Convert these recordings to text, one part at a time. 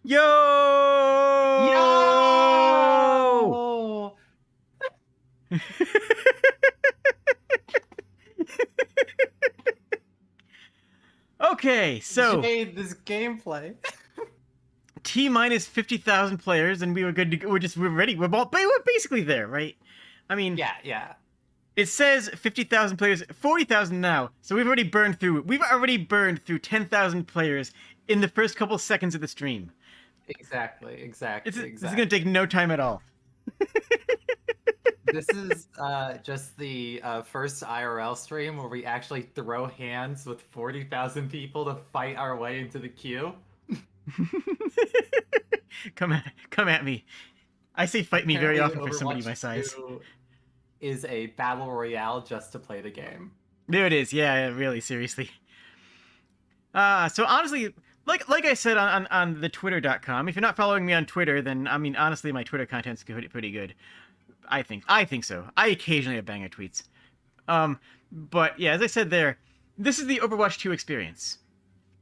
Yo! Yo! Okay, so Jade, this gameplay. T minus 50,000 players, and we were good to go. We're ready. We're basically there, right? I mean, Yeah. it says 50,000 players, 40,000 now. So we've already burned through 10,000 players in the first couple seconds of the stream. Exactly. This is gonna take no time at all. This is just the first IRL stream where we actually throw hands with 40,000 people to fight our way into the queue. Come at me. I say fight me very often Apparently, for somebody Overwatch my size. 2 is a battle royale just to play the game. There it is. Yeah, really, seriously. So honestly, like I said on the twitter.com, if you're not following me on Twitter, then I mean honestly my Twitter content's pretty good. I think so. I occasionally have banger tweets. But yeah, as I said there, this is the Overwatch 2 experience.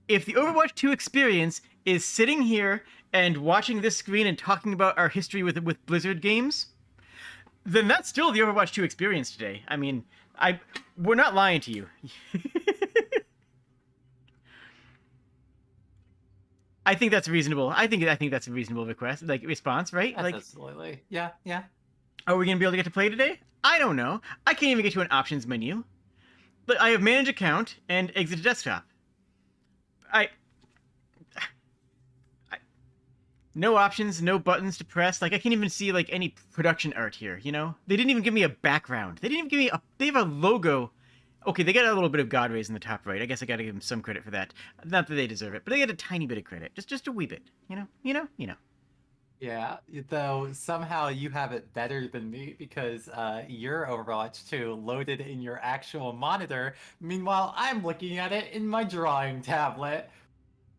If the Overwatch 2 experience is sitting here and watching this screen and talking about our history with Blizzard games, then that's still the Overwatch 2 experience today. I mean, we're not lying to you. I think that's reasonable. I think that's a reasonable response, right? That's absolutely. Yeah. Are we gonna be able to get to play today? I don't know. I can't even get to an options menu. But I have manage account and exit to desktop. No options, no buttons to press. Like I can't even see like any production art here. You know, they didn't even give me a background. They didn't even give me a. They have a logo. Okay, they got a little bit of God rays in the top right. I guess I got to give them some credit for that. Not that they deserve it, but they get a tiny bit of credit, just a wee bit. You know. Yeah, though somehow you have it better than me because your Overwatch 2 loaded in your actual monitor. Meanwhile, I'm looking at it in my drawing tablet.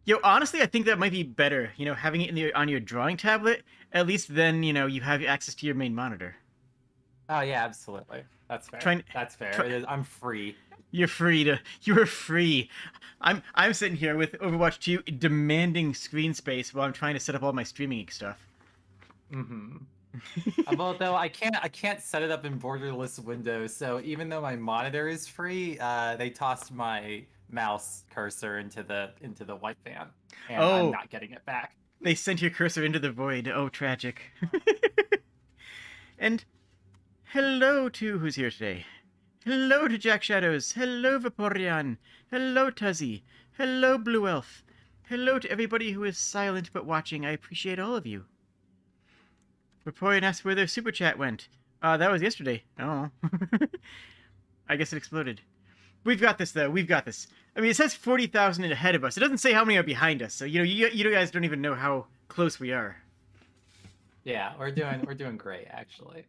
Yo, honestly, I think that might be better. You know, having it on your drawing tablet. At least then, you know, you have access to your main monitor. Oh yeah, absolutely. That's fair. That's fair. I'm free. You're free. I'm sitting here with Overwatch 2 demanding screen space while I'm trying to set up all my streaming stuff. Mm-hmm. Although I can't set it up in borderless windows, so even though my monitor is free, they tossed my mouse cursor into the white fan, and I'm not getting it back. They sent your cursor into the void. Oh, tragic. And hello to who's here today. Hello to Jack Shadows. Hello Vaporeon. Hello Tuzzy. Hello Blue Elf. Hello to everybody who is silent but watching. I appreciate all of you. Vaporeon asked where their super chat went. That was yesterday. Oh. I guess it exploded. We've got this, though. We've got this. I mean, it says 40,000 ahead of us. It doesn't say how many are behind us. So, you know, you guys don't even know how close we are. Yeah, we're doing great, actually.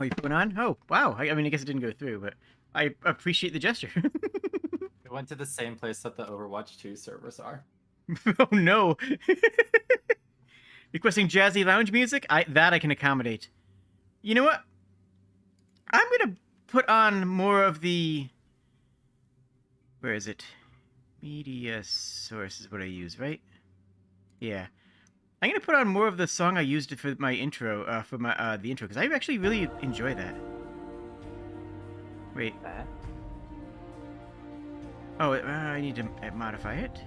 Oh, you putting on? Oh, wow. I mean, I guess it didn't go through, but I appreciate the gesture. We went to the same place that the Overwatch 2 servers are. Oh, no. Requesting jazzy lounge music? I can accommodate. You know what? I'm going to put on more of the... Where is it? Media source is what I use, right? Yeah. I'm going to put on more of the song I used for my intro, the intro, because I actually really enjoy that. Wait. Oh, I need to modify it.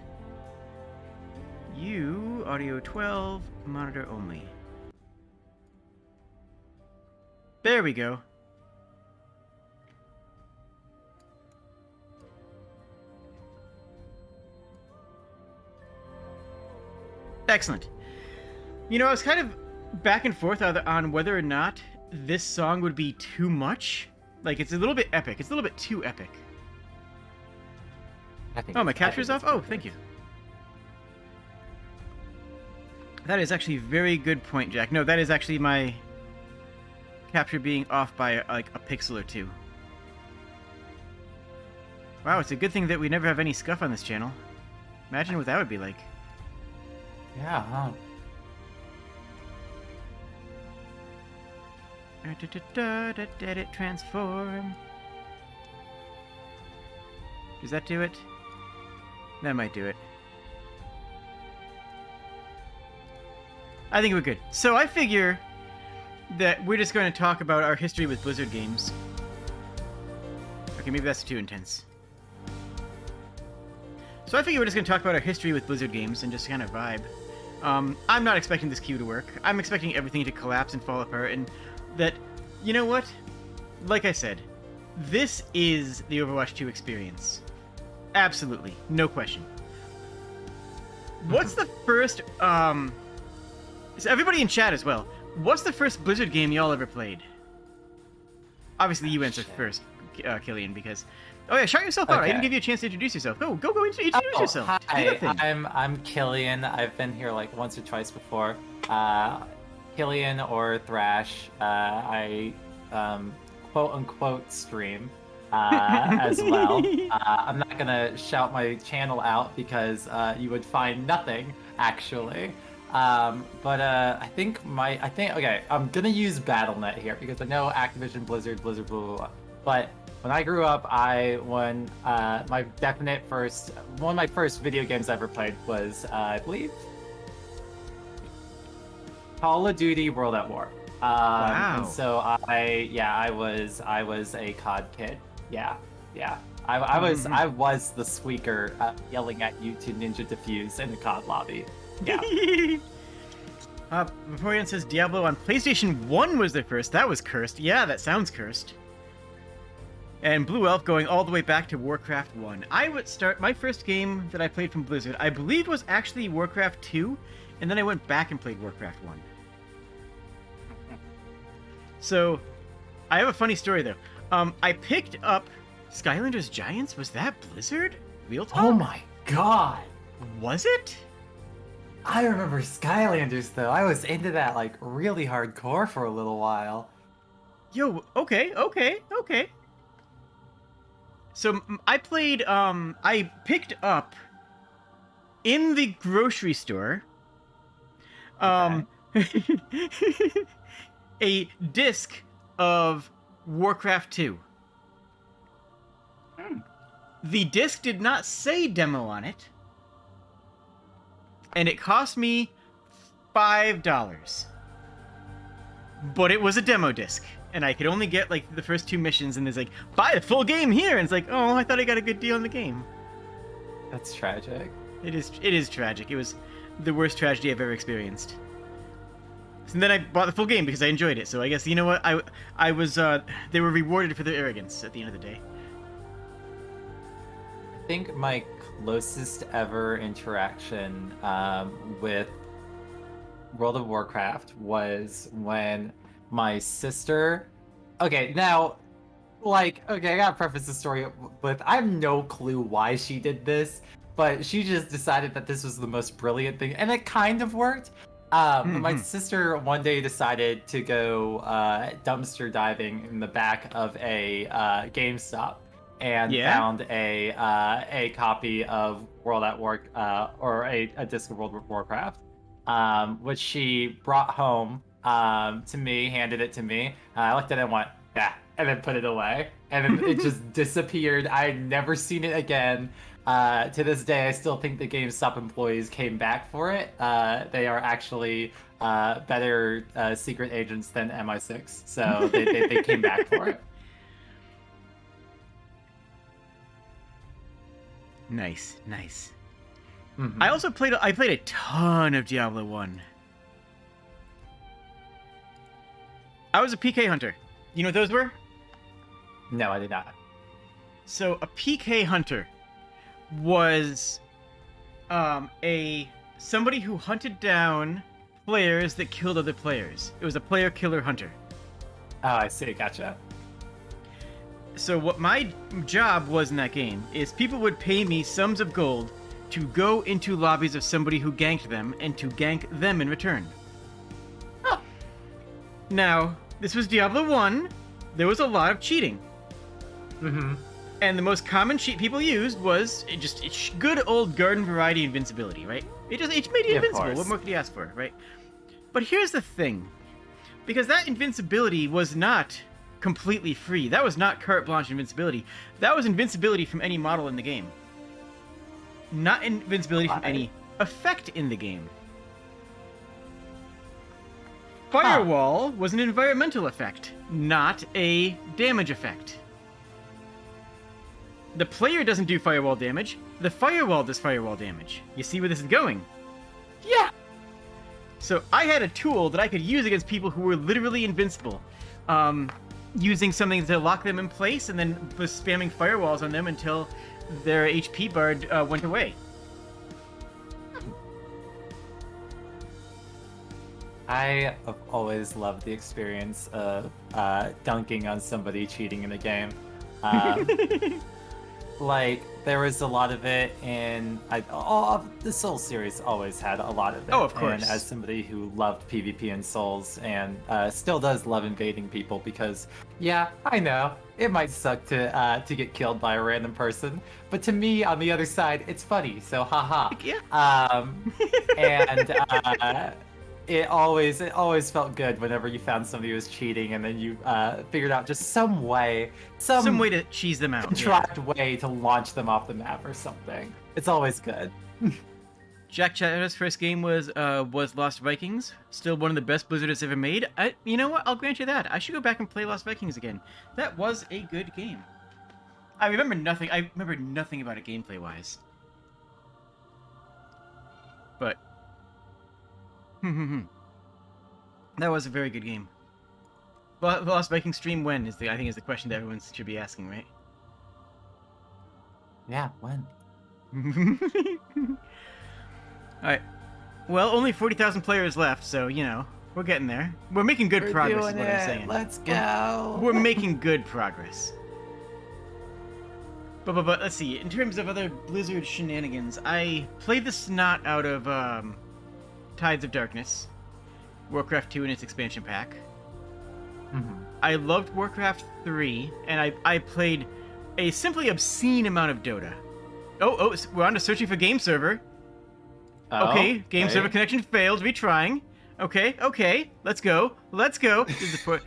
Audio 12, monitor only. There we go. Excellent. You know, I was kind of back and forth on whether or not this song would be too much. Like, it's a little bit epic. It's a little bit too epic. Oh, my capture's off? Oh, thank you. That is actually a very good point, Jack. No, that is actually my capture being off by, like, a pixel or two. Wow, it's a good thing that we never have any scuff on this channel. Imagine what that would be like. Yeah, huh? Edit transform. Does that do it? That might do it. I think we're good. So I figure that we're just going to talk about our history with Blizzard games. Okay, maybe that's too intense. So I figure we're just going to talk about our history with Blizzard games and just kind of vibe. I'm not expecting this queue to work. I'm expecting everything to collapse and fall apart, and that, you know what? Like I said, this is the Overwatch 2 experience. Absolutely. No question. What's the first, so everybody in chat as well, what's the first Blizzard game y'all ever played? Obviously you answer first, Killian, because... Oh yeah, shout yourself out. I didn't give you a chance to introduce yourself. Go, introduce yourself. Hi, I'm Killian. I've been here like once or twice before. Killian or Thrash. I quote unquote stream as well. I'm not gonna shout my channel out because you would find nothing actually. But I think okay, I'm gonna use BattleNet here because I know Activision, Blizzard, blah blah blah. But when I grew up, one of my first video games I ever played was, I believe, Call of Duty World at War. Wow. And so I was a COD kid. Yeah. I was the squeaker yelling at you to ninja defuse in the COD lobby. Yeah. Vaporeon says Diablo on PlayStation 1 was their first. That was cursed. Yeah, that sounds cursed. And Blue Elf going all the way back to Warcraft 1. I would start... My first game that I played from Blizzard, I believe was actually Warcraft 2, and then I went back and played Warcraft 1. So, I have a funny story, though. I picked up Skylanders Giants. Was that Blizzard? Real talk? Oh my god! Was it? I remember Skylanders, though. I was into that, like, really hardcore for a little while. Yo, okay. So I played, I picked up in the grocery store, a disc of Warcraft 2. The disc did not say demo on it, and it cost me $5. But it was a demo disc. And I could only get, like, the first 2 missions, and there's like, buy the full game here! And it's like, oh, I thought I got a good deal on the game. That's tragic. It is tragic. It was the worst tragedy I've ever experienced. And then I bought the full game because I enjoyed it, so I guess, you know what, I was, they were rewarded for their arrogance at the end of the day. I think my closest ever interaction with World of Warcraft was when my sister... Okay, now, like, I gotta preface the story with, I have no clue why she did this, but she just decided that this was the most brilliant thing, and it kind of worked. My sister one day decided to go dumpster diving in the back of a GameStop and found a copy of World at War, or a disc of World of Warcraft, which she brought home to me, handed it to me. I looked at it and went, yeah, and then put it away. And then it just disappeared. I'd never seen it again. To this day, I still think the GameStop employees came back for it. They are actually better secret agents than MI6, so they came back for it. Nice. I played a ton of Diablo 1. I was a PK hunter. You know what those were? No, I did not. So a PK hunter was somebody who hunted down players that killed other players. It was a player killer hunter. Oh, I see. Gotcha. So what my job was in that game is people would pay me sums of gold to go into lobbies of somebody who ganked them and to gank them in return. Now, this was Diablo 1. There was a lot of cheating. And the most common cheat people used was it's good old garden variety invincibility, right? It made you invincible. What more could you ask for, right? But here's the thing. Because that invincibility was not completely free. That was not carte blanche invincibility. That was invincibility from any model in the game. Not invincibility from any effect in the game. Firewall was an environmental effect, not a damage effect. The player doesn't do firewall damage, the firewall does firewall damage. You see where this is going? Yeah. So I had a tool that I could use against people who were literally invincible, using something to lock them in place and then was spamming firewalls on them until their HP bar went away. I have always loved the experience of dunking on somebody cheating in a game. Like, there was a lot of it in... the Souls series always had a lot of it. Oh, of course. And as somebody who loved PvP in Souls and still does love invading people because, yeah, I know, it might suck to get killed by a random person. But to me, on the other side, it's funny, so haha. Yeah. And... It always felt good whenever you found somebody who was cheating and then you figured out just some way to cheese them out. Contrived way to launch them off the map or something. It's always good. Jack Chatter's first game was Lost Vikings. Still one of the best Blizzard has ever made. You know what? I'll grant you that. I should go back and play Lost Vikings again. That was a good game. I remember nothing about it gameplay-wise. But... that was a very good game. Lost Viking stream when I think is the question that everyone should be asking, right? Yeah, when? Alright. Well, only 40,000 players left, so, you know, we're getting there. We're making good progress, is what I'm saying. Let's go! We're making good progress. But let's see. In terms of other Blizzard shenanigans, I played the snot out of, Tides of Darkness, Warcraft 2 and its expansion pack. Mm-hmm. I loved Warcraft 3, and I played a simply obscene amount of Dota. Oh, we're on to searching for game server. Okay, game server connection failed. Retrying. Okay, let's go. This is the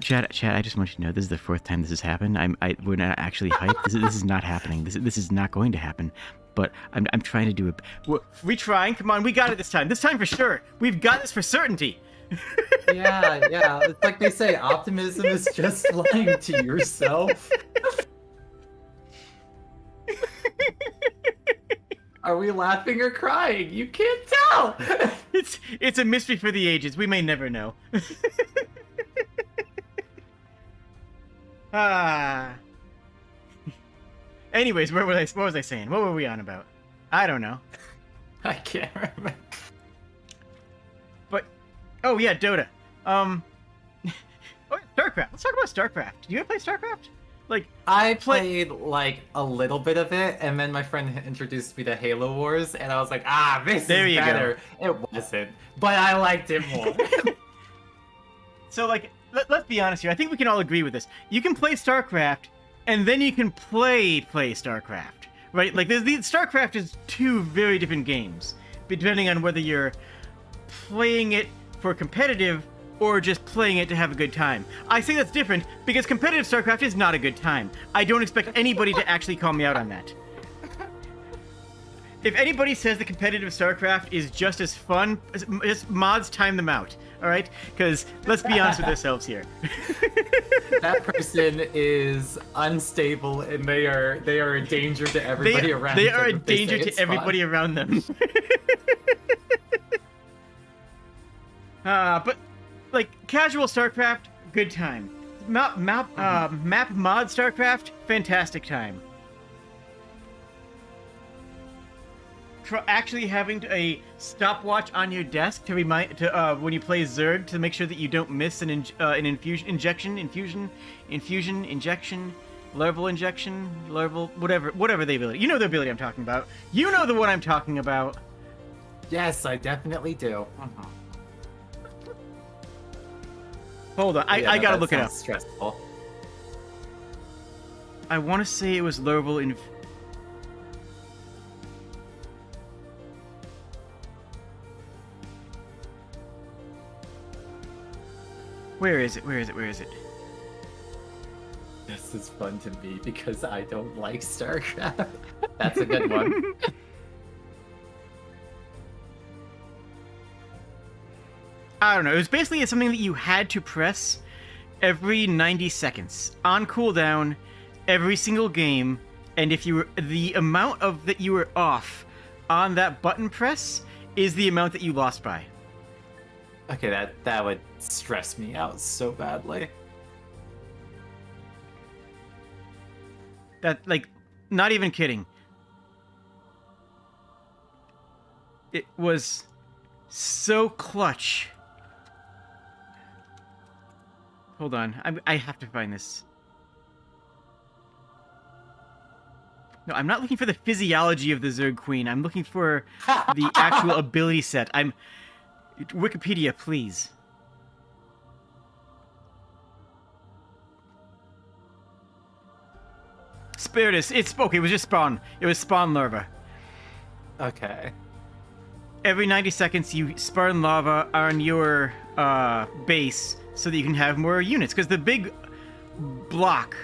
Chad, I just want you to know this is the fourth time this has happened. We're not actually hyped. This is not happening. This is not going to happen. But I'm trying to do it. We're retrying. Come on, we got it this time. This time for sure. We've got this for certainty. Yeah. It's like they say, optimism is just lying to yourself. Are we laughing or crying? You can't tell. It's a mystery for the ages. We may never know. Anyways, what was I saying? What were we on about? I don't know. I can't remember. But, oh yeah, Dota. Oh, StarCraft. Let's talk about StarCraft. Do you ever play StarCraft? Like, I played like a little bit of it, and then my friend introduced me to Halo Wars, and I was like, this is better. It wasn't, but I liked it more. So, like, let's be honest here. I think we can all agree with this. You can play StarCraft, and then you can play StarCraft, right? Like, StarCraft is two very different games, depending on whether you're playing it for competitive or just playing it to have a good time. I say that's different because competitive StarCraft is not a good time. I don't expect anybody to actually call me out on that. If anybody says the competitive StarCraft is just as fun, just mods time them out, all right? Because let's be honest with ourselves here. That person is unstable, and they are a danger to everybody around them. They are a danger to everybody around them. But like casual StarCraft, good time. Map mod StarCraft, fantastic time. Actually having a stopwatch on your desk to remind when you play Zerg to make sure that you don't miss an injection, larval injection, whatever the ability. You know the ability I'm talking about. You know the one I'm talking about. Yes, I definitely do. Hold on, I gotta look it up. Stressful. I want to say it was larval Where is it? This is fun to me because I don't like StarCraft. That's a good one. I don't know. It was basically something that you had to press every 90 seconds on cooldown every single game, and if you were the amount of that you were off on that button press is the amount that you lost by. Okay, that would stress me out so badly. That, like, not even kidding. It was so clutch. Hold on, I have to find this. No, I'm not looking for the physiology of the Zerg Queen. I'm looking for the actual ability set. Wikipedia, please. Spiritus. It's okay. It was just spawn. It was spawn larva. Okay. Every 90 seconds, you spawn lava on your base so that you can have more units. Because the big block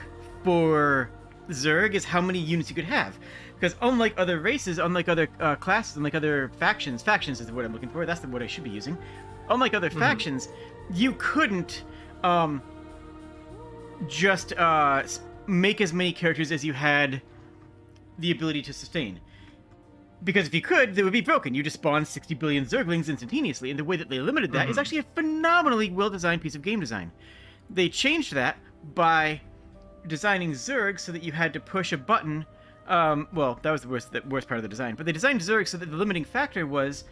for Zerg is how many units you could have. Because unlike other races, unlike other classes, unlike other factions is the word I'm looking for. That's the word I should be using. Unlike other factions, you couldn't just make as many characters as you had the ability to sustain. Because if you could, they would be broken. You just spawn 60 billion Zerglings instantaneously, and the way that they limited that is actually a phenomenally well-designed piece of game design. They changed that by designing Zerg so that you had to push a button. Well, that was the worst part of the design. But they designed Zerg so that the limiting factor was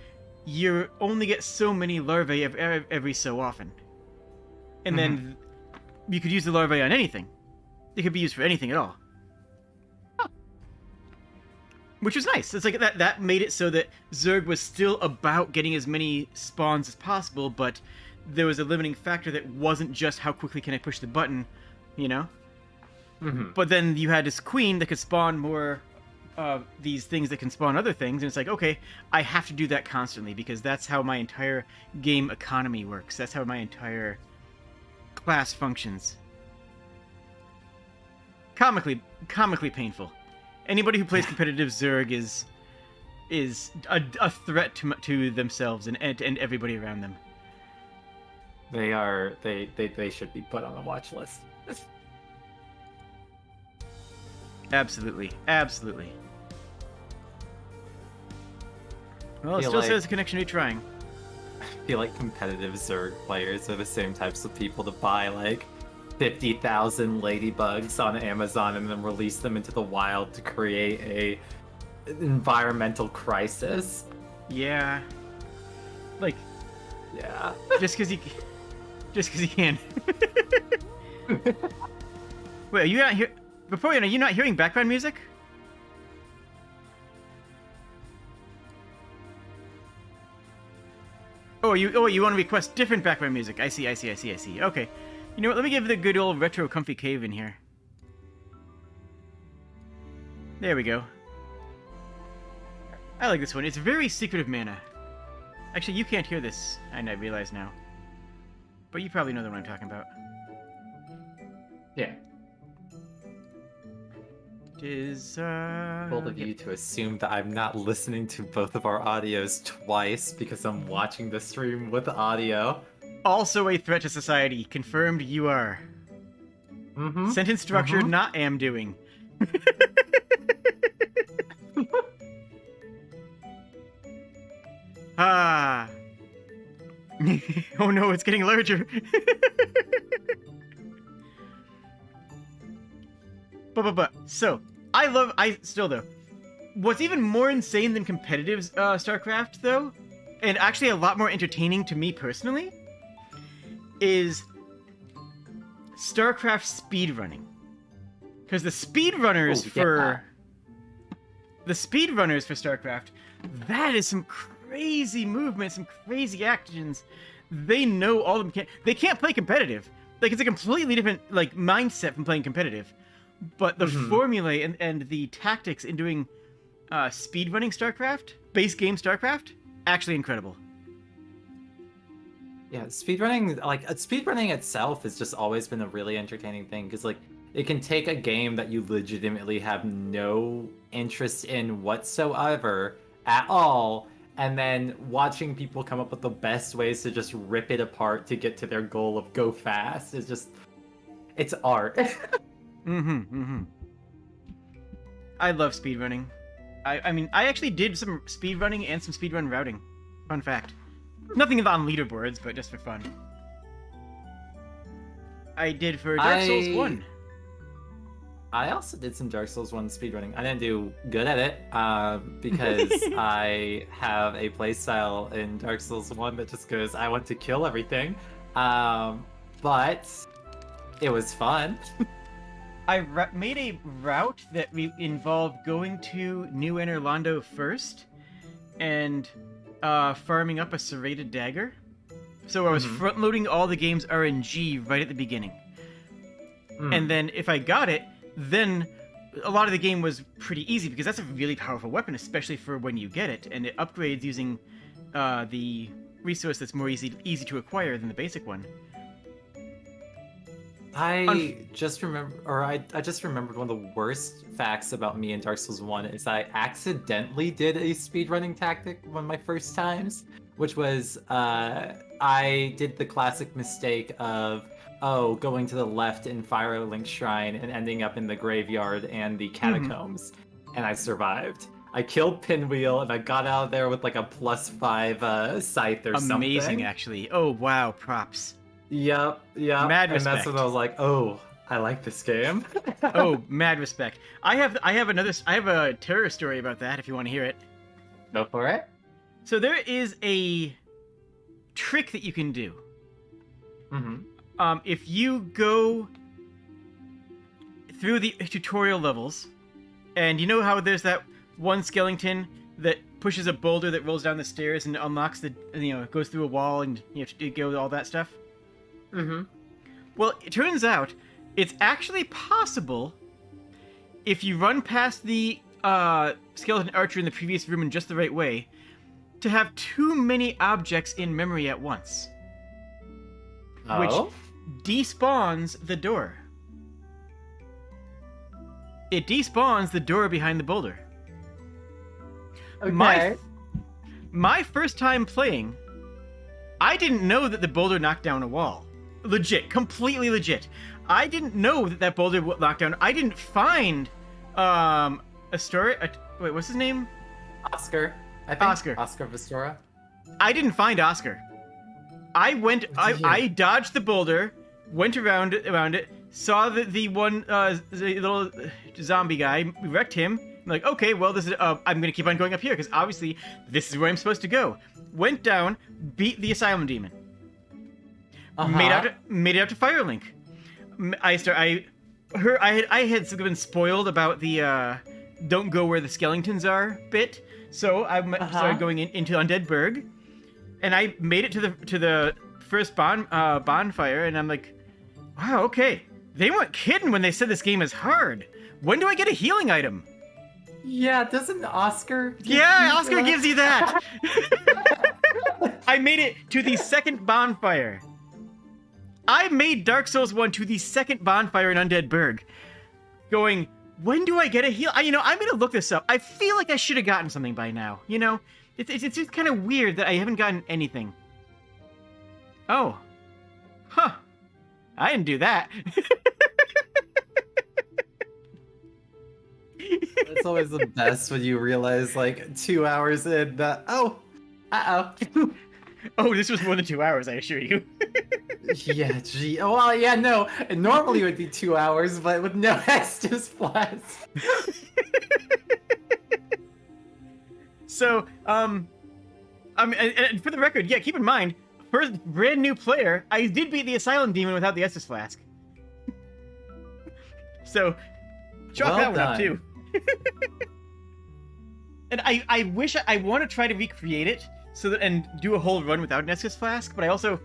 you only get so many larvae every so often. And then you could use the larvae on anything. They could be used for anything at all. Which was nice. It's like that made it so that Zerg was still about getting as many spawns as possible, but there was a limiting factor that wasn't just how quickly can I push the button, you know? But then you had this queen that could spawn more these things that can spawn other things, and it's like, okay, I have to do that constantly because that's how my entire game economy works. That's how my entire class functions. Comically painful. Anybody who plays competitive Zerg is a threat to themselves and everybody around them. They should be put on the watch list. Absolutely. Well, it Feel still like- says connection to trying. I feel like competitive Zerg players are the same types of people to buy like 50,000 ladybugs on Amazon and then release them into the wild to create a environmental crisis. Yeah. Like, Yeah. just because you can. Wait, are you not here? Before you know, you're not hearing background music? Oh, you want to request different background music? I see. Okay. You know what? Let me give the good old retro comfy cave in here. There we go. I like this one. It's very secretive mana. Actually, you can't hear this, and I realize now. But you probably know the one I'm talking about. Yeah. It is, Bold of you to assume that I'm not listening to both of our audios twice because I'm watching the stream with audio. Also a threat to society. Confirmed you are. Sentence structure not am doing. Ah. Oh no, it's getting larger. But so I still though. What's even more insane than competitive StarCraft though, and actually a lot more entertaining to me personally, is StarCraft speedrunning. Because the speedrunners for StarCraft, that is some crazy movement, some crazy actions. They know all of them. They can't play competitive. Like, it's a completely different like mindset from playing competitive. But the formulae and the tactics in doing speedrunning StarCraft, base game StarCraft, actually incredible. Yeah, speedrunning itself has just always been a really entertaining thing because like it can take a game that you legitimately have no interest in whatsoever at all and then watching people come up with the best ways to just rip it apart to get to their goal of go fast is just, it's art. I love speedrunning. I mean, I actually did some speedrunning and some speedrun routing. Fun fact. Nothing on leaderboards, but just for fun. I did for Dark Souls 1. I also did some Dark Souls 1 speedrunning. I didn't do good at it because I have a playstyle in Dark Souls 1 that just goes, I want to kill everything. But it was fun. I made a route that involved going to New Enerlando first and farming up a serrated dagger. So I was front-loading all the game's RNG right at the beginning. And then if I got it, then a lot of the game was pretty easy because that's a really powerful weapon, especially for when you get it, and it upgrades using the resource that's more easy to acquire than the basic one. I just remembered one of the worst facts about me in Dark Souls 1 is I accidentally did a speedrunning tactic one of my first times, which was I did the classic mistake of going to the left in Firelink Shrine and ending up in the graveyard and the catacombs, and I survived. I killed Pinwheel and I got out of there with like a +5 scythe or something. Amazing, actually. Oh wow, props. Yep. Mad respect. And that's when I was like, oh, I like this game. Oh, mad respect. I have a terror story about that if you want to hear it. Go for it. So there is a trick that you can do. If you go through the tutorial levels, and you know how there's that one skeleton that pushes a boulder that rolls down the stairs and unlocks goes through a wall and you have to go all that stuff? Well, it turns out it's actually possible if you run past the skeleton archer in the previous room in just the right way to have too many objects in memory at once. Which despawns the door. It despawns the door behind the boulder. Okay. My first time playing, I didn't know that the boulder knocked down a wall. Legit, completely legit. I didn't know that boulder knocked down. I didn't find a story. Wait, what's his name? Oscar. I think. Oscar Vistora. I didn't find Oscar. I dodged the boulder, went around it, saw the one the little zombie guy, wrecked him. I'm like, okay, well, this is I'm gonna keep on going up here because obviously this is where I'm supposed to go. Went down, beat the asylum demon. Made it out to Firelink. I had been spoiled about the don't go where the skeletons are bit, so I started going into Undead Burg, and I made it to the first bonfire, and I'm like, wow, okay, they weren't kidding when they said this game is hard. When do I get a healing item? Yeah, doesn't Oscar? Oscar gives you that. I made it to the second bonfire. I made Dark Souls 1 to the second bonfire in Undead Burg. Going, when do I get a heal? I'm gonna look this up. I feel like I should have gotten something by now. It's just kind of weird that I haven't gotten anything. Oh. Huh. I didn't do that. It's always the best when you realize, like, 2 hours in that, oh, Oh, this was more than 2 hours, I assure you. Yeah, gee. Oh, well, yeah, no. Normally it would be 2 hours, but with no Estus Plus. So, and for the record, yeah, keep in mind, first brand new player, I did beat the Asylum Demon without the Estus Flask. So, chalk that one up too. And I wish I want to try to recreate it and do a whole run without an Estus Flask, but I also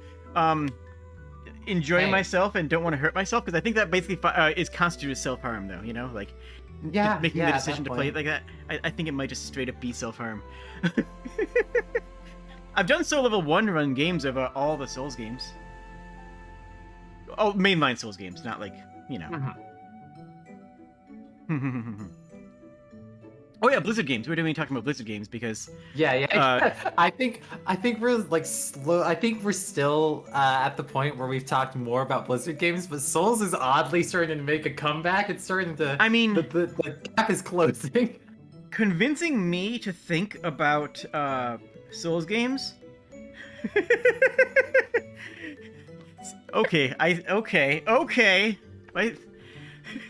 enjoy myself and don't want to hurt myself because I think that basically is constituted self-harm, though. Like making the decision to play it like that. I think it might just straight up be self-harm. I've done level 1 run games of all the Souls games. Oh, mainline Souls games, not like, Oh yeah, Blizzard games. We're doing talking about Blizzard games because Yeah. I think we're like slow. I think we're still at the point where we've talked more about Blizzard games, but Souls is oddly starting to make a comeback. It's starting to. I mean, the gap is closing. convincing me to think about Souls games. Okay.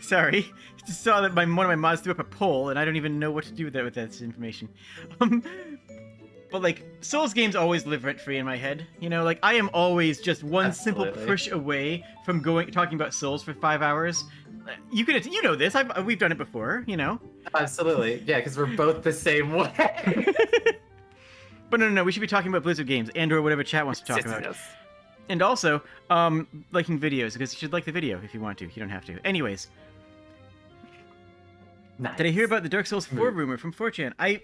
Sorry. Just saw that one of my mods threw up a poll, and I don't even know what to do with that information. But like Souls games always live rent free in my head. You know, like I am always just one simple push away from talking about Souls for 5 hours. You know this. We've done it before. You know. Absolutely, yeah, because we're both the same way. But no. We should be talking about Blizzard games and/or whatever chat wants to talk about. Yes. And also, liking videos, because you should like the video if you want to. You don't have to. Anyways. Nice. Did I hear about the Dark Souls 4 rumor from 4chan? I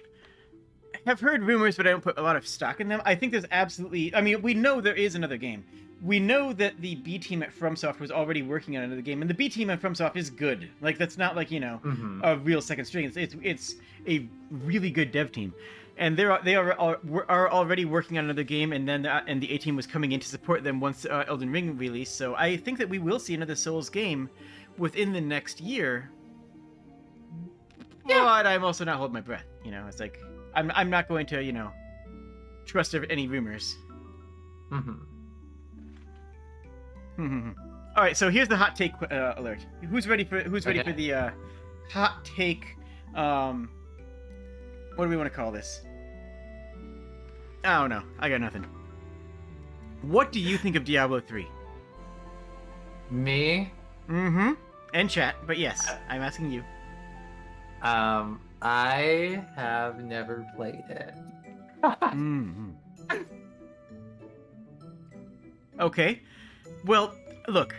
have heard rumors, but I don't put a lot of stock in them. I think there's absolutely... I mean, we know there is another game. We know that the B team at FromSoft was already working on another game, and the B team at FromSoft is good. Like, that's not like, you know, a real second string. It's a really good dev team. And they are already working on another game, and then the A team was coming in to support them once Elden Ring released. So I think that we will see another Souls game within the next year. Yeah. But I'm also not holding my breath. You know, it's like I'm not going to, you know, trust any rumors. All right, so here's the hot take alert. Who's ready for the hot take? What do we want to call this? I don't know. I got nothing. What do you think of Diablo 3? Me? And chat, but yes, I'm asking you. I have never played it. Okay. Well, look.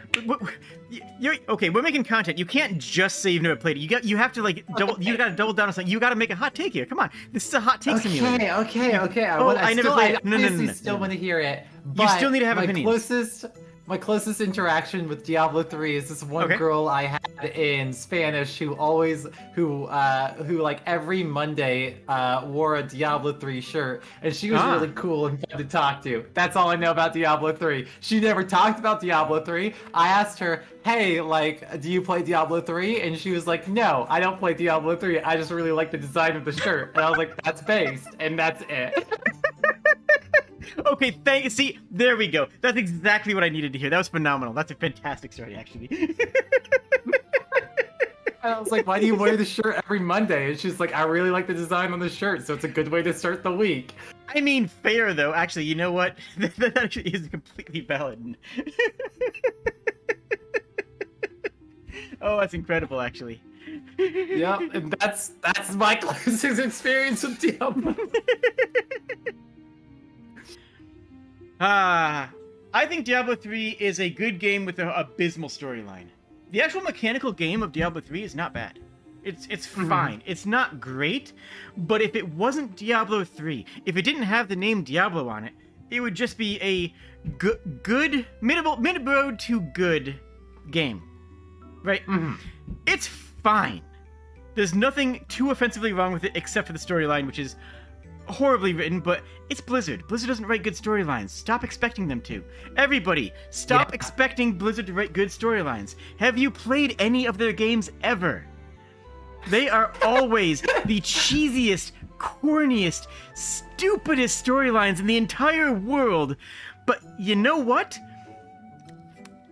You're okay. We're making content. You can't just say you've never played it. You have to like double. You got to double down on something. You got to make a hot take here. Come on. This is a hot take simulator. Okay. I never played it. No. Still want to hear it. But you still need to have opinions. My closest interaction with Diablo 3 is this one girl I had in Spanish who like every Monday wore a Diablo 3 shirt, and she was really cool and fun to talk to. That's all I know about Diablo 3. She never talked about Diablo 3. I asked her, hey, like, do you play Diablo 3? And she was like, no, I don't play Diablo 3. I just really like the design of the shirt. And I was like, that's based, and that's it. Okay, see, there we go. That's exactly what I needed to hear. That was phenomenal. That's a fantastic story, actually. And I was like, why do you wear the shirt every Monday? And she's like, I really like the design on the shirt, so it's a good way to start the week. I mean, fair, though. Actually, you know what? That actually is completely valid. Oh, that's incredible, actually. Yep, and that's my closest experience with Diablo. I think Diablo 3 is a good game with an abysmal storyline. The actual mechanical game of Diablo 3 is not bad. It's fine. It's not great, but if it wasn't Diablo 3, if it didn't have the name Diablo on it, it would just be a good mid-road to good game, right? It's fine. There's nothing too offensively wrong with it except for the storyline, which is horribly written, but it's Blizzard. Blizzard doesn't write good storylines. Stop expecting them to. Everybody, stop expecting Blizzard to write good storylines. Have you played any of their games ever? They are always the cheesiest, corniest, stupidest storylines in the entire world. But you know what?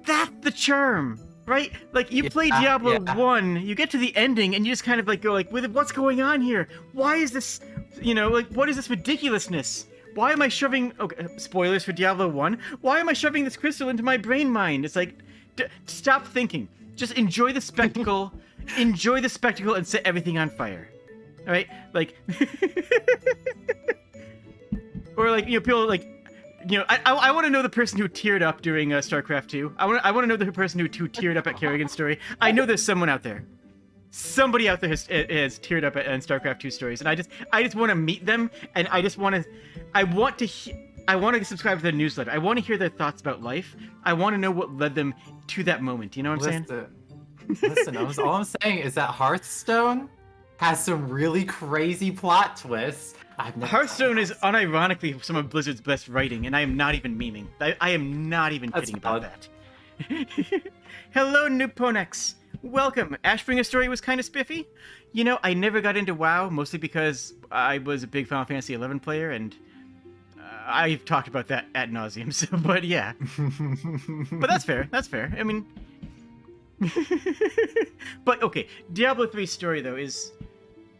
That's the charm, right? Like, you play Diablo 1, you get to the ending, and you just kind of like go like, what's going on here? Why is this, you know, like, what is this ridiculousness? Why am I shoving, okay, spoilers for Diablo 1, why am I shoving this crystal into my brain mind? It's like, stop thinking. Just enjoy the spectacle, enjoy the spectacle, and set everything on fire. All right? Like, or like, you know, people like, you know, I want to know the person who teared up during StarCraft 2. I want to know the person who teared up at Kerrigan's story. I know there's someone out there. Somebody out there has teared up at StarCraft 2 stories, and I just want to meet them, and I want to subscribe to their newsletter. I want to hear their thoughts about life. I want to know what led them to that moment. You know what I'm saying? Listen, all I'm saying is that Hearthstone has some really crazy plot twists. I've never Hearthstone is unironically some of Blizzard's best writing, and I am not even memeing. I am not even That's kidding about valid. that. Hello, Nuponex. Welcome. Ashbringer's story was kind of spiffy. You know, I never got into WoW, mostly because I was a big Final Fantasy XI player, and I've talked about that ad nauseum. So, but yeah. But that's fair. That's fair. I mean... But, okay. Diablo 3's story, though, is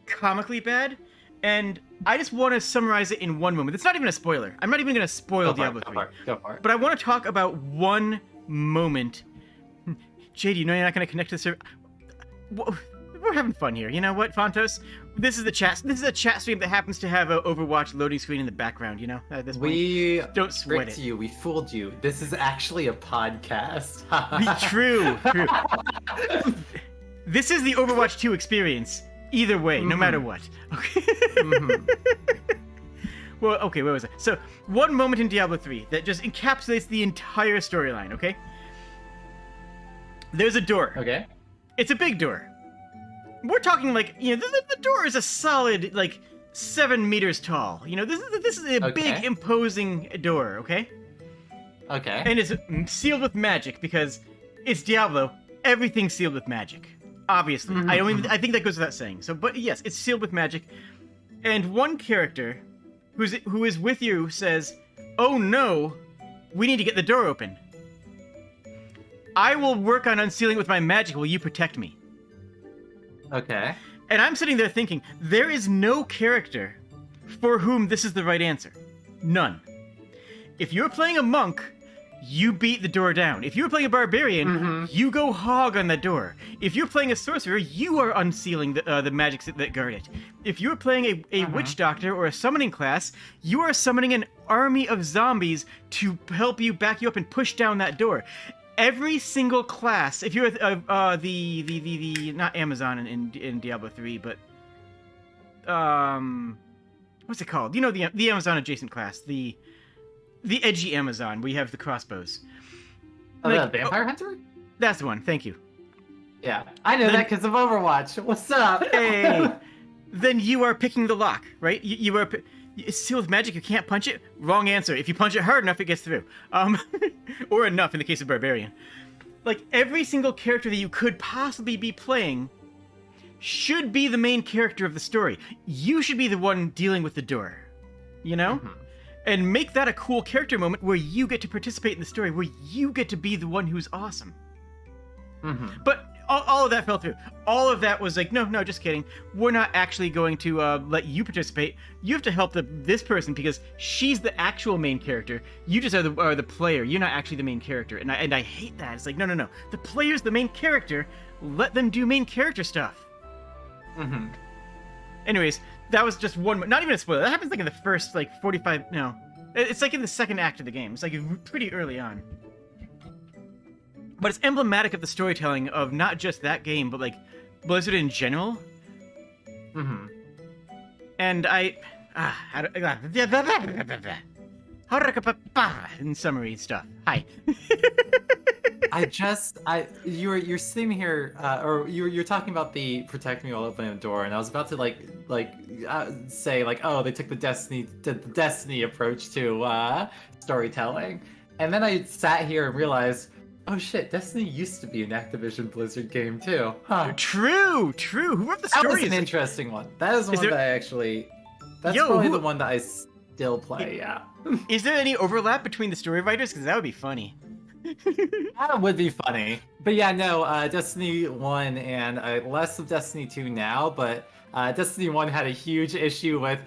comically bad, and I just want to summarize it in one moment. It's not even a spoiler. I'm not even going to spoil Diablo 3. Go for it. But I want to talk about one moment. Jade, you know you're not going to connect to the server. We're having fun here. You know what, Fontos? This is the chat. This is a chat stream that happens to have a Overwatch loading screen in the background. You know, at this point. We Don't sweat tricked it. you. We fooled you. This is actually a podcast. True. This is the Overwatch 2 experience. Either way, no matter what. Okay. Well, okay, where was I? So, one moment in Diablo 3 that just encapsulates the entire storyline, okay? There's a door. Okay. It's a big door. We're talking like, you know, the door is a solid, like, 7 meters tall. You know, this is a big, imposing door, okay? Okay. And it's sealed with magic because it's Diablo. Everything's sealed with magic. Obviously. I think that goes without saying. So, but yes, it's sealed with magic. And one character who is with you says, "Oh no, we need to get the door open. I will work on unsealing it with my magic while you protect me." Okay. And I'm sitting there thinking, there is no character for whom this is the right answer. None. If you're playing a monk, you beat the door down. If you're playing a barbarian, you go hog on the door. If you're playing a sorcerer, you are unsealing the magics that guard it. If you're playing a witch doctor or a summoning class, you are summoning an army of zombies to help you, back you up, and push down that door. Every single class, if you're the not Amazon in Diablo 3, but what's it called? You know, the Amazon adjacent class, the edgy Amazon, where you have the crossbows. Oh, the Vampire Hunter? That's the one. Thank you. Yeah, I know that because of Overwatch. What's up? Hey, then you are picking the lock, right? You are. It's sealed with magic. You can't punch it. Wrong answer. If you punch it hard enough, it gets through. Or enough in the case of barbarian. Like every single character that you could possibly be playing should be the main character of the story. You should be the one dealing with the door. You know? And make that a cool character moment where you get to participate in the story, where you get to be the one who's awesome. But all of that fell through. All of that was like, no, just kidding. We're not actually going to let you participate. You have to help this person because she's the actual main character. You just are the player. You're not actually the main character. And I hate that. It's like, no. The player's the main character. Let them do main character stuff. Anyways, that was just one. Not even a spoiler. That happens like in the first 45. No, it's like in the second act of the game. It's like pretty early on. But it's emblematic of the storytelling of not just that game, but like Blizzard in general. And in summary stuff. Hi. You're sitting here, or you're talking about the protect me while opening the door, and I was about to say oh, they took the Destiny approach to storytelling, and then I sat here and realized, oh shit, Destiny used to be an Activision Blizzard game too. Huh. True. Who wrote the story? That was an interesting one. That is one that I actually. That's probably the one that I still play. Yeah. Is there any overlap between the story writers? Because that would be funny. That would be funny. But yeah, no, Destiny 1 and less of Destiny 2 now, but Destiny 1 had a huge issue with,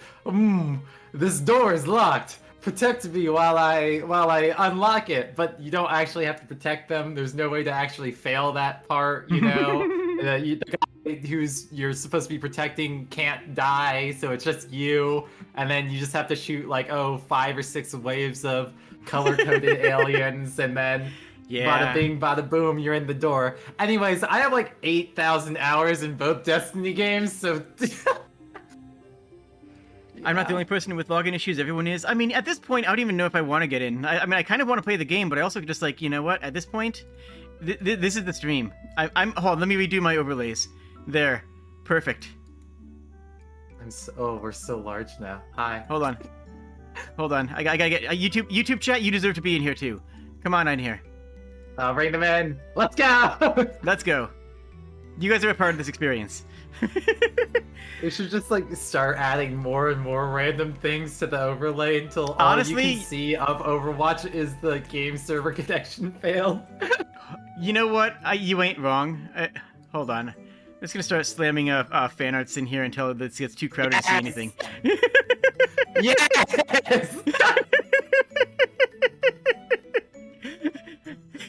this door is locked. Protect me while I unlock it, but you don't actually have to protect them. There's no way to actually fail that part, you know? The guy you're supposed to be protecting can't die, so it's just you, and then you just have to shoot 5 or 6 waves of color-coded aliens, and then bada bing, bada boom, you're in the door. Anyways, I have 8,000 hours in both Destiny games, so... I'm not the only person with login issues. Everyone is. I mean, at this point, I don't even know if I want to get in. I kind of want to play the game, but I also just you know what? At this point, this is the stream. Hold on, let me redo my overlays. There. Perfect. We're so large now. Hi. Hold on. Hold on. I gotta get YouTube chat. You deserve to be in here too. Come on in here. I'll bring them in. Let's go. Let's go. You guys are a part of this experience. We should just like start adding more and more random things to the overlay until Honestly, all you can see of Overwatch is the game server connection failed. You know what? You ain't wrong. Hold on. I'm just gonna start slamming fan arts in here until it gets too crowded to see anything. Yes!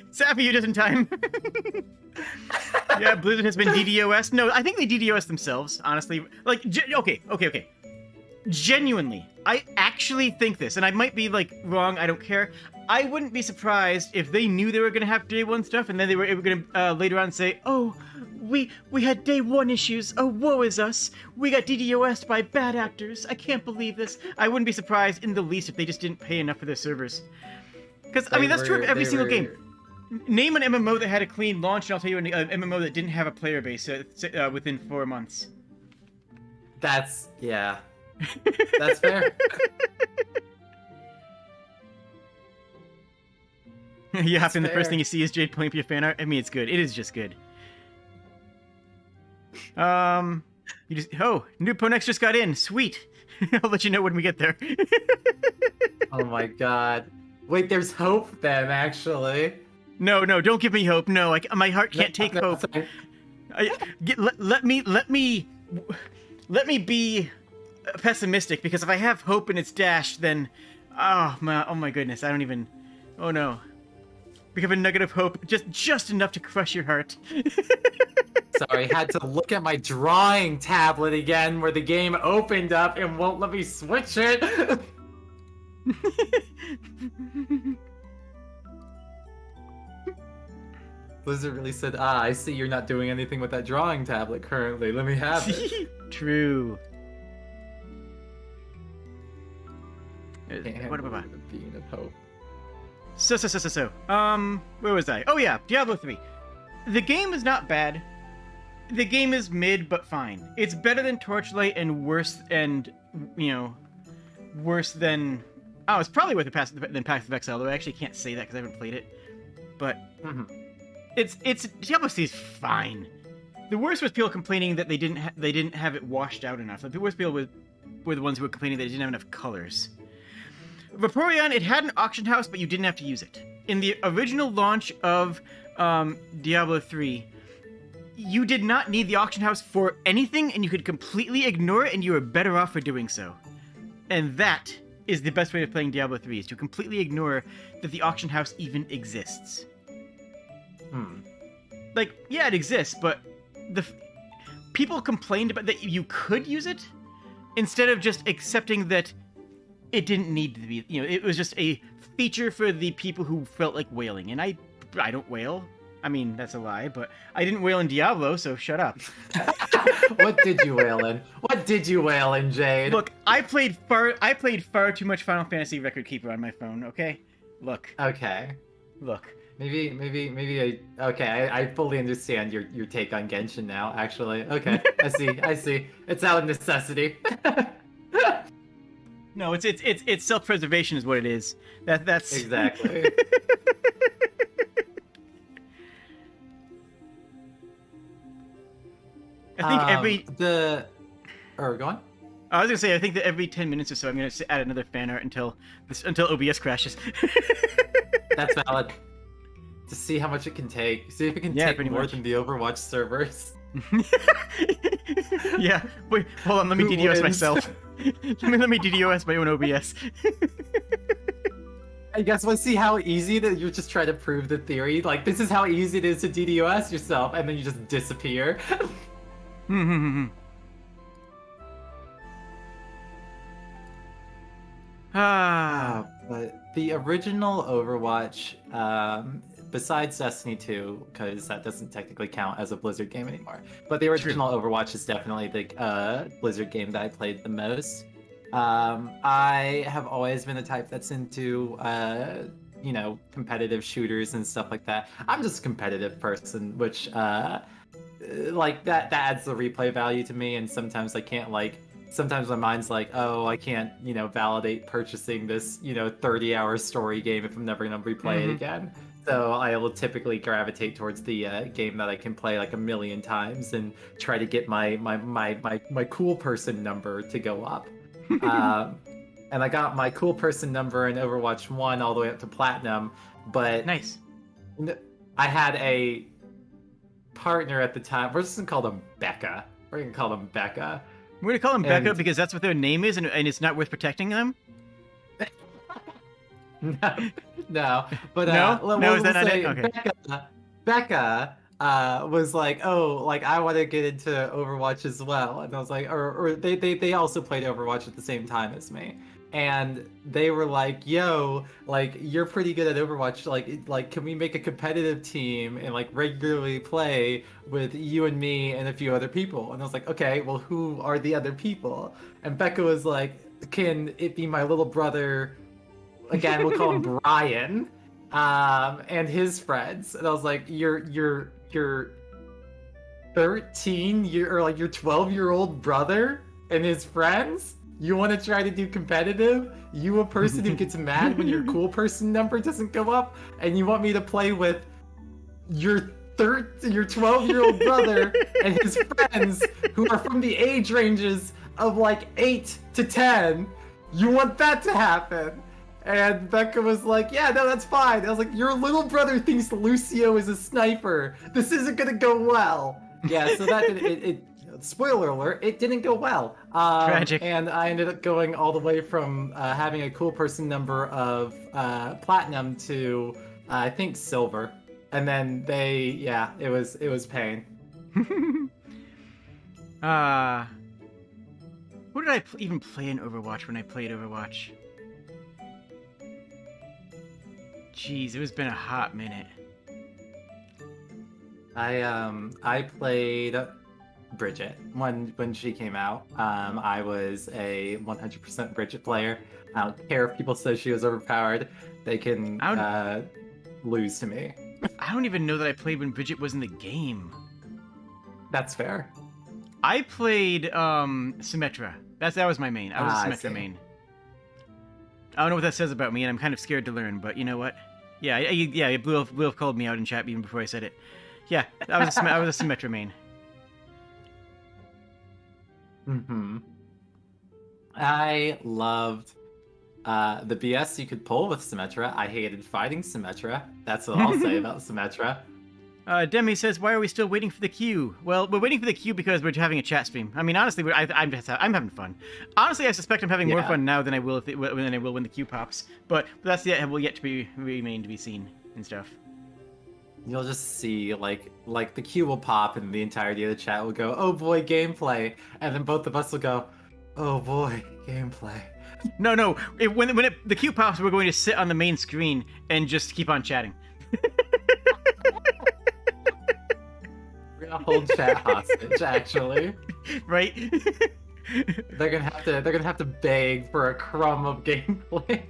Sappy, you just in time. Yeah, Blizzard has been DDoS. No, I think they DDoS themselves, honestly. Like, okay. Genuinely, I actually think this, and I might be, like, wrong, I don't care. I wouldn't be surprised if they knew they were going to have day one stuff, and then they were going to later on say, oh, we had day one issues. Oh, woe is us. We got DDoS'd by bad actors. I can't believe this. I wouldn't be surprised in the least if they just didn't pay enough for their servers. Because, I mean, that's true of every single game. Name an MMO that had a clean launch, and I'll tell you an MMO that didn't have a player base within 4 months. Yeah. That's fair. You hop in, the first thing you see is Jade playing up your fan art. I mean, it's good. It is just good. New Ponex just got in. Sweet. I'll let you know when we get there. Oh my god. Wait, there's hope then, actually. No, don't give me hope. No, my heart can't take hope. Let me be pessimistic, because if I have hope and it's dashed, then oh my goodness, I don't even. Oh no, we have a nugget of hope, just enough to crush your heart. Sorry, had to look at my drawing tablet again, where the game opened up and won't let me switch it. Blizzard really said, I see you're not doing anything with that drawing tablet currently. Let me have it. True. What about the being of hope? So, where was I? Oh yeah, Diablo 3. The game is not bad. The game is mid, but fine. It's better than Torchlight and worse, and, worse than... Oh, it's probably worse than Path of Exile, though I actually can't say that because I haven't played it. But... It's Diablo 3 is fine. The worst was people complaining that they didn't have it washed out enough. Like, the worst people were the ones who were complaining that it didn't have enough colors. Vaporeon, it had an auction house, but you didn't have to use it. In the original launch of Diablo 3, you did not need the auction house for anything, and you could completely ignore it, and you were better off for doing so. And that is the best way of playing Diablo 3, is to completely ignore that the auction house even exists. Like, yeah, it exists, but people complained about that you could use it, instead of just accepting that it didn't need to be, it was just a feature for the people who felt like wailing. And I don't wail. I mean, that's a lie, but I didn't wail in Diablo, so shut up. What did you wail in? What did you wail in, Jade? Look, I played far too much Final Fantasy Record Keeper on my phone, okay? Look. Okay. Look. Maybe I fully understand your take on Genshin now, actually. Okay, I see. It's out of necessity. No, it's self-preservation is what it is. That's exactly. I think go on. I was gonna say, I think that every 10 minutes or so, I'm gonna add another fan art until OBS crashes. That's valid. To see how much it can take. See if it can take more than the Overwatch servers. Yeah. Wait, hold on. Let me DDoS myself. let me DDoS my own OBS. I guess we'll see how easy that you're just trying to prove the theory. Like, this is how easy it is to DDoS yourself, and then you just disappear. But the original Overwatch, besides Destiny 2, because that doesn't technically count as a Blizzard game anymore, but the original Overwatch is definitely the Blizzard game that I played the most. I have always been the type that's into, competitive shooters and stuff like that. I'm just a competitive person, which, like, that adds the replay value to me, and sometimes I can't, like, sometimes my mind's like, oh, I can't, validate purchasing this, 30-hour story game if I'm never gonna replay it again. So I will typically gravitate towards the game that I can play like a million times and try to get my cool person number to go up. And I got my cool person number in Overwatch 1 all the way up to platinum, but Nice. I had a partner at the time. We're just gonna call them Becca. We're gonna call them Becca. We're gonna call them Becca And- because that's what their name is, and it's not worth protecting them. No, but No? we'll, No, we'll is that not say it? Okay. Becca was like, oh, like I want to get into Overwatch as well, and I was like, or they also played Overwatch at the same time as me, and they were like, yo, like you're pretty good at Overwatch, like can we make a competitive team and like regularly play with you and me and a few other people? And I was like, okay, well, who are the other people? And Becca was like, can it be my little brother? Again, we'll call him Brian, and his friends. And I was like, your your 12-year-old brother and his friends? You want to try to do competitive? You a person who gets mad when your cool person number doesn't go up, and you want me to play with your 12-year-old brother and his friends who are from the age ranges of like 8 to 10? You want that to happen? And Becca was like, yeah, no, that's fine. I was like, your little brother thinks Lucio is a sniper. This isn't gonna go well. Yeah, so that it spoiler alert, it didn't go well. Tragic. And I ended up going all the way from having a cool person number of platinum to I think silver. And then it was pain. What did I even play in Overwatch when I played Overwatch? Jeez, it was been a hot minute. I played Bridget when she came out. I was a 100% Bridget player. I don't care if people say she was overpowered. They can lose to me. I don't even know that I played when Bridget was in the game. That's fair. I played Symmetra. That was my main. I was a I Symmetra see. main. I don't know what that says about me, and I'm kind of scared to learn. But you know what? Yeah. Blue Wolf called me out in chat even before I said it. Yeah, I was a Symmetra main. I loved the BS you could pull with Symmetra. I hated fighting Symmetra. That's what I'll say about Symmetra. Demi says, "Why are we still waiting for the queue?" Well, we're waiting for the queue because we're having a chat stream. I mean, honestly, I'm having fun. Honestly, I suspect I'm having more fun now than I will when the queue pops. But that's will yet to be remain to be seen and stuff. You'll just see like the queue will pop and the entirety of the chat will go, "Oh boy, gameplay," and then both of us will go, "Oh boy, gameplay." No. When the queue pops, we're going to sit on the main screen and just keep on chatting. We're gonna hold chat hostage, actually. Right? They're gonna have to beg for a crumb of gameplay.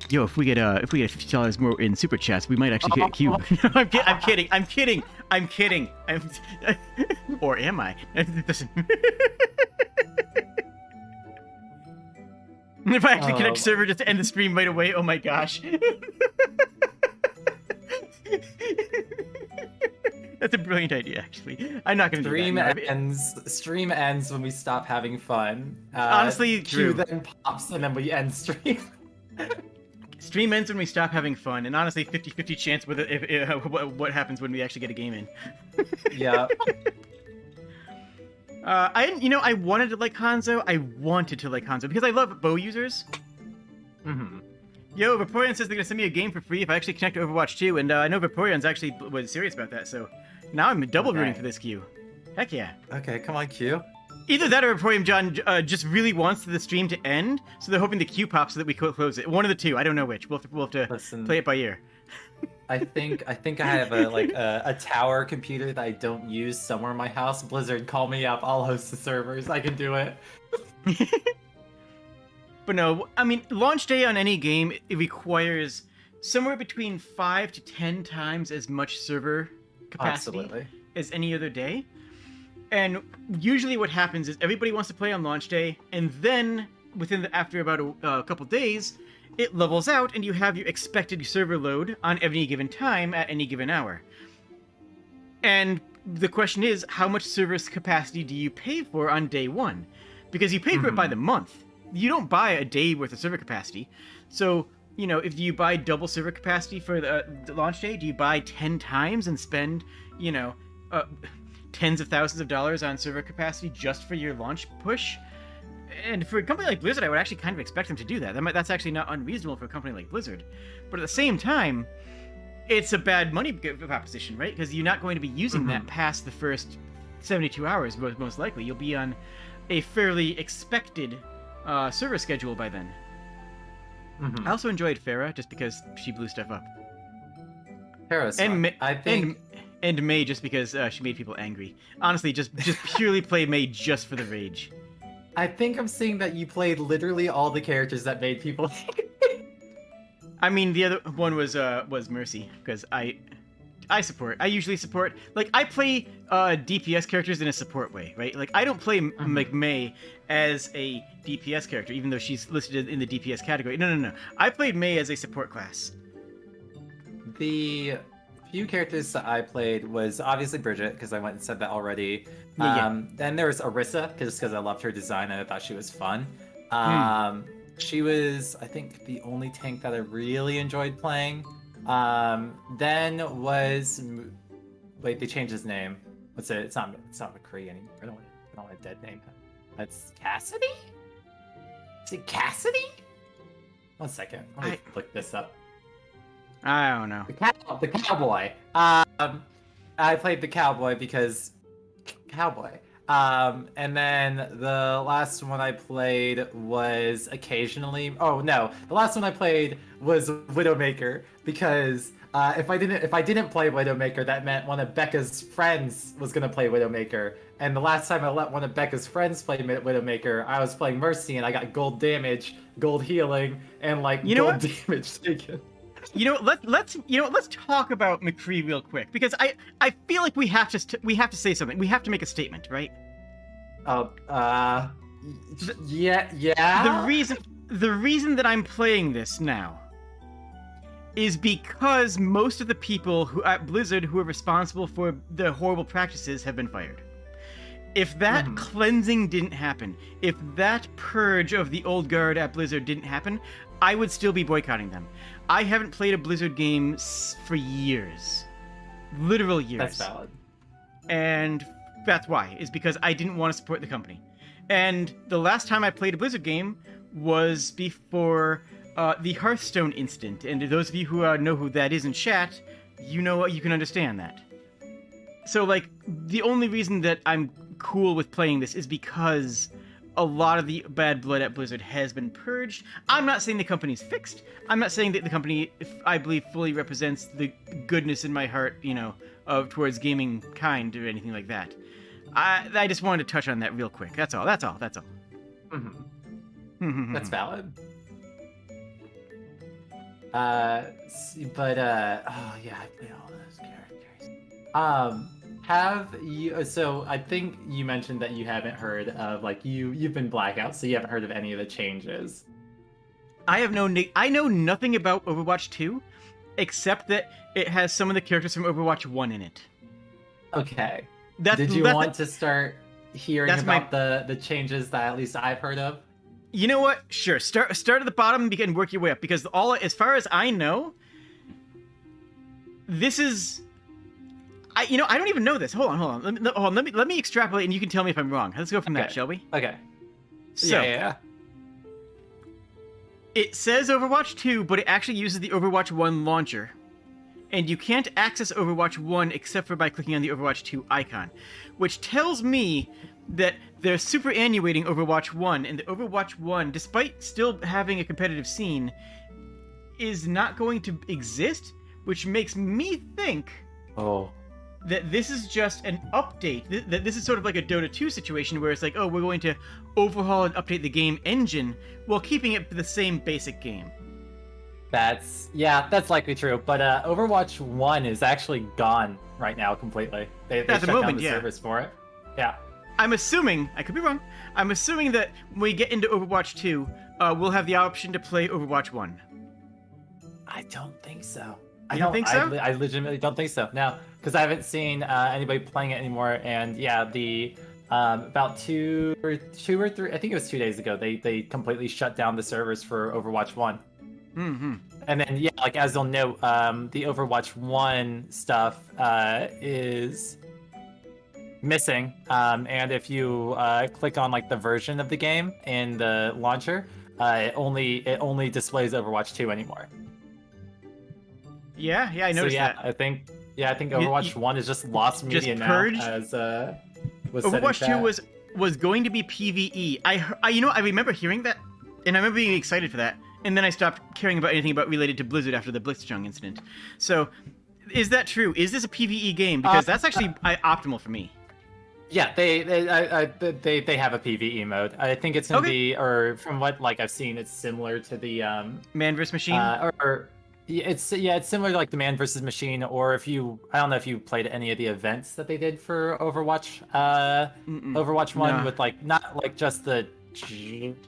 Yo, if we get $50 more in super chats, we might actually hit a queue. I'm kidding. Or am I? Listen. If I actually connect server just to end the stream right away, oh my gosh. That's a brilliant idea, actually. I'm not gonna do that. Stream ends when we stop having fun. Honestly, queue true. then pops and then we end stream. Stream ends when we stop having fun, and honestly, 50-50 chance with what happens when we actually get a game in. Yeah. I wanted to like Hanzo. Because I love bow users. Mm-hmm. Yo, Vaporeon says they're gonna send me a game for free if I actually connect to Overwatch 2, and I know Vaporeon's actually was serious about that, so now I'm double rooting for this queue. Heck yeah. Okay, come on, Q. Either that or Vaporeon John just really wants the stream to end, so they're hoping the queue pops so that we close it. One of the two. I don't know which. We'll have to play it by ear. I think I have a tower computer that I don't use somewhere in my house. Blizzard, call me up. I'll host the servers. I can do it. But no, I mean, launch day on any game, it requires somewhere between 5 to 10 times as much server capacity Absolutely. as any other day. And usually what happens is everybody wants to play on launch day, and then after about a couple days, it levels out and you have your expected server load on any given time at any given hour. And the question is, how much server capacity do you pay for on day one? Because you pay for it by the month. You don't buy a day worth of server capacity. So, you know, if you buy double server capacity for the launch day, do you buy 10 times and spend, you know, tens of thousands of dollars on server capacity just for your launch push? And for a company like Blizzard, I would actually kind of expect them to do that. That's actually not unreasonable for a company like Blizzard. But at the same time, it's a bad money proposition, right? Because you're not going to be using that past the first 72 hours, most likely. You'll be on a fairly expected server schedule by then. I also enjoyed Farah just because she blew stuff up. Farah's fun. I think... And May just because she made people angry. Honestly, just purely play May just for the rage. I think I'm seeing that you played literally all the characters that made people angry. I mean, the other one was Mercy, because I usually support, like, I play DPS characters in a support way, right? Like, I don't play like May as a DPS character, even though she's listed in the DPS category. No. I played May as a support class. The few characters that I played was obviously Bridget, because I went and said that already. Then there was Orisa, because I loved her design and I thought she was fun. She was, I think, the only tank that I really enjoyed playing. Then was... Wait, they changed his name. What's it? It's not McCree anymore. I don't want a dead name. That's Cassidy? Is it Cassidy? 1 second. Let me look this up. I don't know. The cowboy. I played the cowboy because cowboy. And then the last one I played was occasionally. Oh no, the last one I played was Widowmaker because if I didn't play Widowmaker, that meant one of Becca's friends was gonna play Widowmaker. And the last time I let one of Becca's friends play Widowmaker, I was playing Mercy and I got gold damage, gold healing, and like gold damage taken. Let's talk about McCree real quick because I feel like we have to say something. We have to make a statement, right? Yeah. The reason that I'm playing this now is because most of the people who at Blizzard who are responsible for the horrible practices have been fired. If that cleansing didn't happen, if that purge of the old guard at Blizzard didn't happen, I would still be boycotting them. I haven't played a Blizzard game for years. Literal years. That's valid. And that's why, is because I didn't want to support the company. And the last time I played a Blizzard game was before the Hearthstone incident. And those of you who know who that is in chat, you can understand that. So, like, the only reason that I'm cool with playing this is because a lot of the bad blood at Blizzard has been purged. I'm not saying the company's fixed. I'm not saying that the company, I believe, fully represents the goodness in my heart, towards gaming kind or anything like that. I just wanted to touch on that real quick. That's all. That's valid. I played all those characters. Have you? So I think you mentioned that you haven't heard of you've been blackout, so you haven't heard of any of the changes. I know nothing about Overwatch 2, except that it has some of the characters from Overwatch 1 in it. Okay. Did you want to start hearing about the changes that at least I've heard of? You know what? Sure. Start at the bottom and work your way up, because as far as I know, this is. I don't even know this. Hold on. Let me extrapolate, and you can tell me if I'm wrong. Let's go from that, shall we? Okay. So, yeah. It says Overwatch 2, but it actually uses the Overwatch 1 launcher. And you can't access Overwatch 1 except for by clicking on the Overwatch 2 icon. Which tells me that they're superannuating Overwatch 1, and the Overwatch 1, despite still having a competitive scene, is not going to exist, which makes me think that this is just an update. That this is sort of like a Dota 2 situation where it's like, we're going to overhaul and update the game engine while keeping it the same basic game. That's likely true. But Overwatch 1 is actually gone right now completely. They shut down the service for it. Yeah. I'm assuming, I could be wrong, I'm assuming that when we get into Overwatch 2, we'll have the option to play Overwatch 1. I don't think so. You don't think so? I legitimately don't think so. No, because I haven't seen anybody playing it anymore. And yeah, the about two or three, I think it was 2 days ago, they completely shut down the servers for Overwatch 1. Mm-hmm. And then yeah, like as you'll note, the Overwatch 1 stuff is missing. And if you click on like the version of the game in the launcher, it only displays Overwatch 2 anymore. Yeah, I noticed that. I think Overwatch 1 is just lost media just now. purged? As was Overwatch 2 was going to be PvE. I remember hearing that, and I remember being excited for that. And then I stopped caring about anything related to Blizzard after the Blitzchung incident. So, is that true? Is this a PvE game? Because that's actually optimal for me. Yeah, they have a PvE mode. I think it's gonna be, or from what like I've seen, it's similar to the Man vs Machine. It's similar to like the Man vs Machine, or I don't know if you played any of the events that they did for Overwatch. Overwatch 1 with like not like just the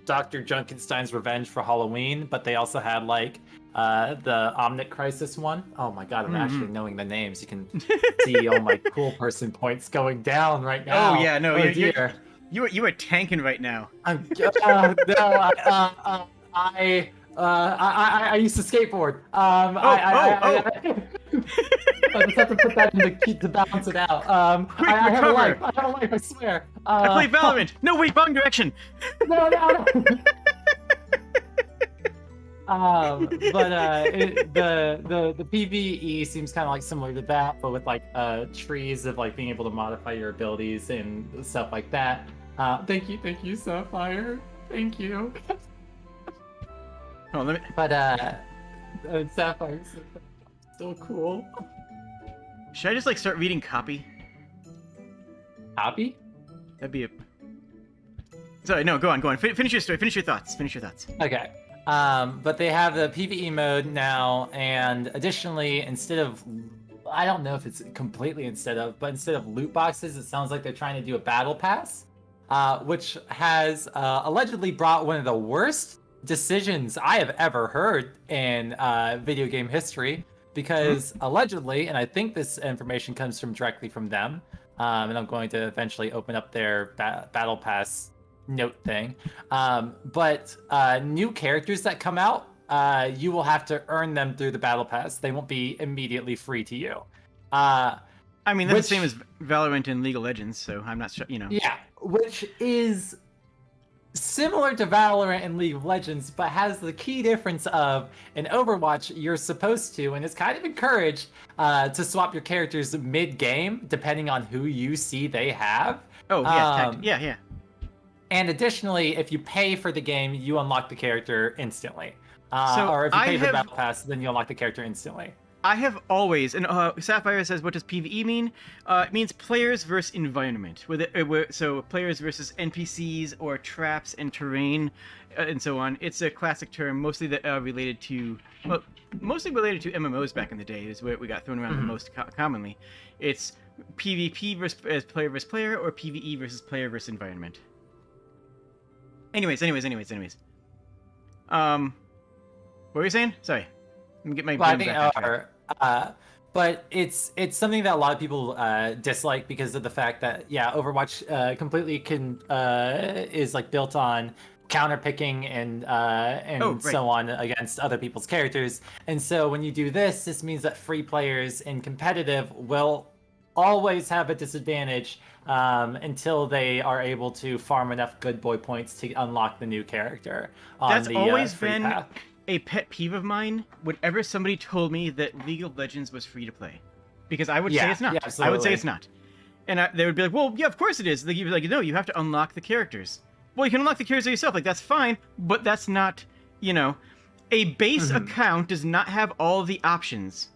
Dr. Junkenstein's Revenge for Halloween, but they also had like the Omnic Crisis one. Oh my god, I'm actually knowing the names. You can see all my cool person points going down right now. Oh yeah, no, you are tanking right now. I'm I used to skateboard. I just have to put that in the key to balance it out. Quick, I have a recover. life, I swear. I play Valorant. No, wait, wrong direction. No. But the PvE seems kind of like similar to that, but with like trees of like being able to modify your abilities and stuff like that. Thank you, Sapphire. Thank you. Oh, let me. But Sapphire's so cool. Should I just like start reading copy? Copy? That'd be a. Sorry, no, go on. Finish your story. Finish your thoughts. Okay. But they have the PvE mode now, and additionally, instead of, I don't know if it's completely instead of loot boxes, it sounds like they're trying to do a battle pass, which has allegedly brought one of the worst decisions I have ever heard in video game history, because allegedly, and I think this information comes directly from them, and I'm going to eventually open up their battle pass note thing, but new characters that come out, you will have to earn them through the battle pass. They won't be immediately free to you. I mean, that's the same as Valorant and League of Legends, so I'm not sure, Yeah, which is similar to Valorant and League of Legends, but has the key difference of in Overwatch, you're supposed to, and it's kind of encouraged, to swap your characters mid-game, depending on who you see they have. Oh, yeah, yeah. And additionally, if you pay for the game, you unlock the character instantly. Or if you pay for the Battle Pass, then you unlock the character instantly. I have always, and Sapphire says, what does PvE mean? It means players versus environment. So players versus NPCs or traps and terrain, and so on. It's a classic term, mostly related to MMOs back in the day, is where we got thrown around the most commonly. It's PvP versus player, or PvE versus player versus environment. Anyways. What were you saying? Sorry. Let me get my brain back on track. But it's something that a lot of people dislike because of the fact that Overwatch completely is like built on counterpicking and so on against other people's characters. And so when you do this means that free players in competitive will always have a disadvantage until they are able to farm enough good boy points to unlock the new character. That's always been a pet peeve of mine whenever somebody told me that League of Legends was free to play, because I would say it's not. I would say it's not, and they would be like, "Well, yeah, of course it is." They'd be like, "No, you have to unlock the characters." Well, you can unlock the characters yourself. Like, that's fine, but that's not, a base account does not have all the options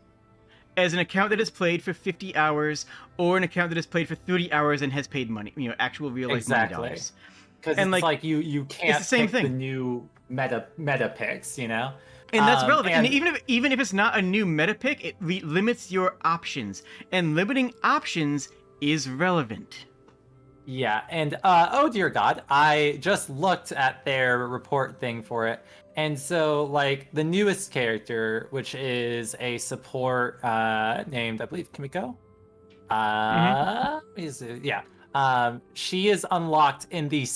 as an account that is played for 50 hours or an account that is played for 30 hours and has paid money, actual real life money dollars. Because it's like you can't it's the same pick thing. The new meta picks, And that's relevant. And even if it's not a new meta pick, it limits your options, and limiting options is relevant. Yeah, and oh dear God, I just looked at their report thing for it, and so like the newest character, which is a support named I believe Kimiko. Mm-hmm. Yeah. She is unlocked in the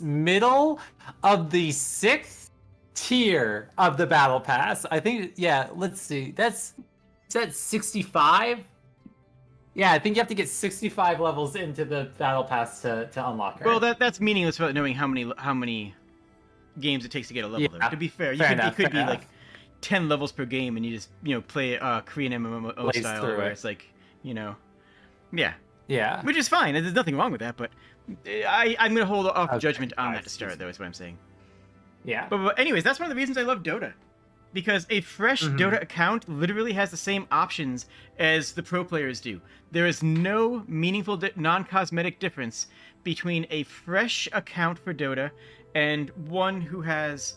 middle of the 6th tier of the battle pass. I think. Yeah. Let's see. Is that 65? Yeah, I think you have to get 65 levels into the battle pass to unlock her. Well, that's meaningless without knowing how many games it takes to get a level. Yeah, Though. To be fair, it could be like 10 levels per game, and you just play Korean MMO style, where it's like yeah. Yeah. Which is fine. There's nothing wrong with that, but I'm gonna hold off judgment on that to start, though. Is what I'm saying. Yeah. But anyways, that's one of the reasons I love Dota. Because a fresh Dota account literally has the same options as the pro players do. There is no meaningful non-cosmetic difference between a fresh account for Dota and one who has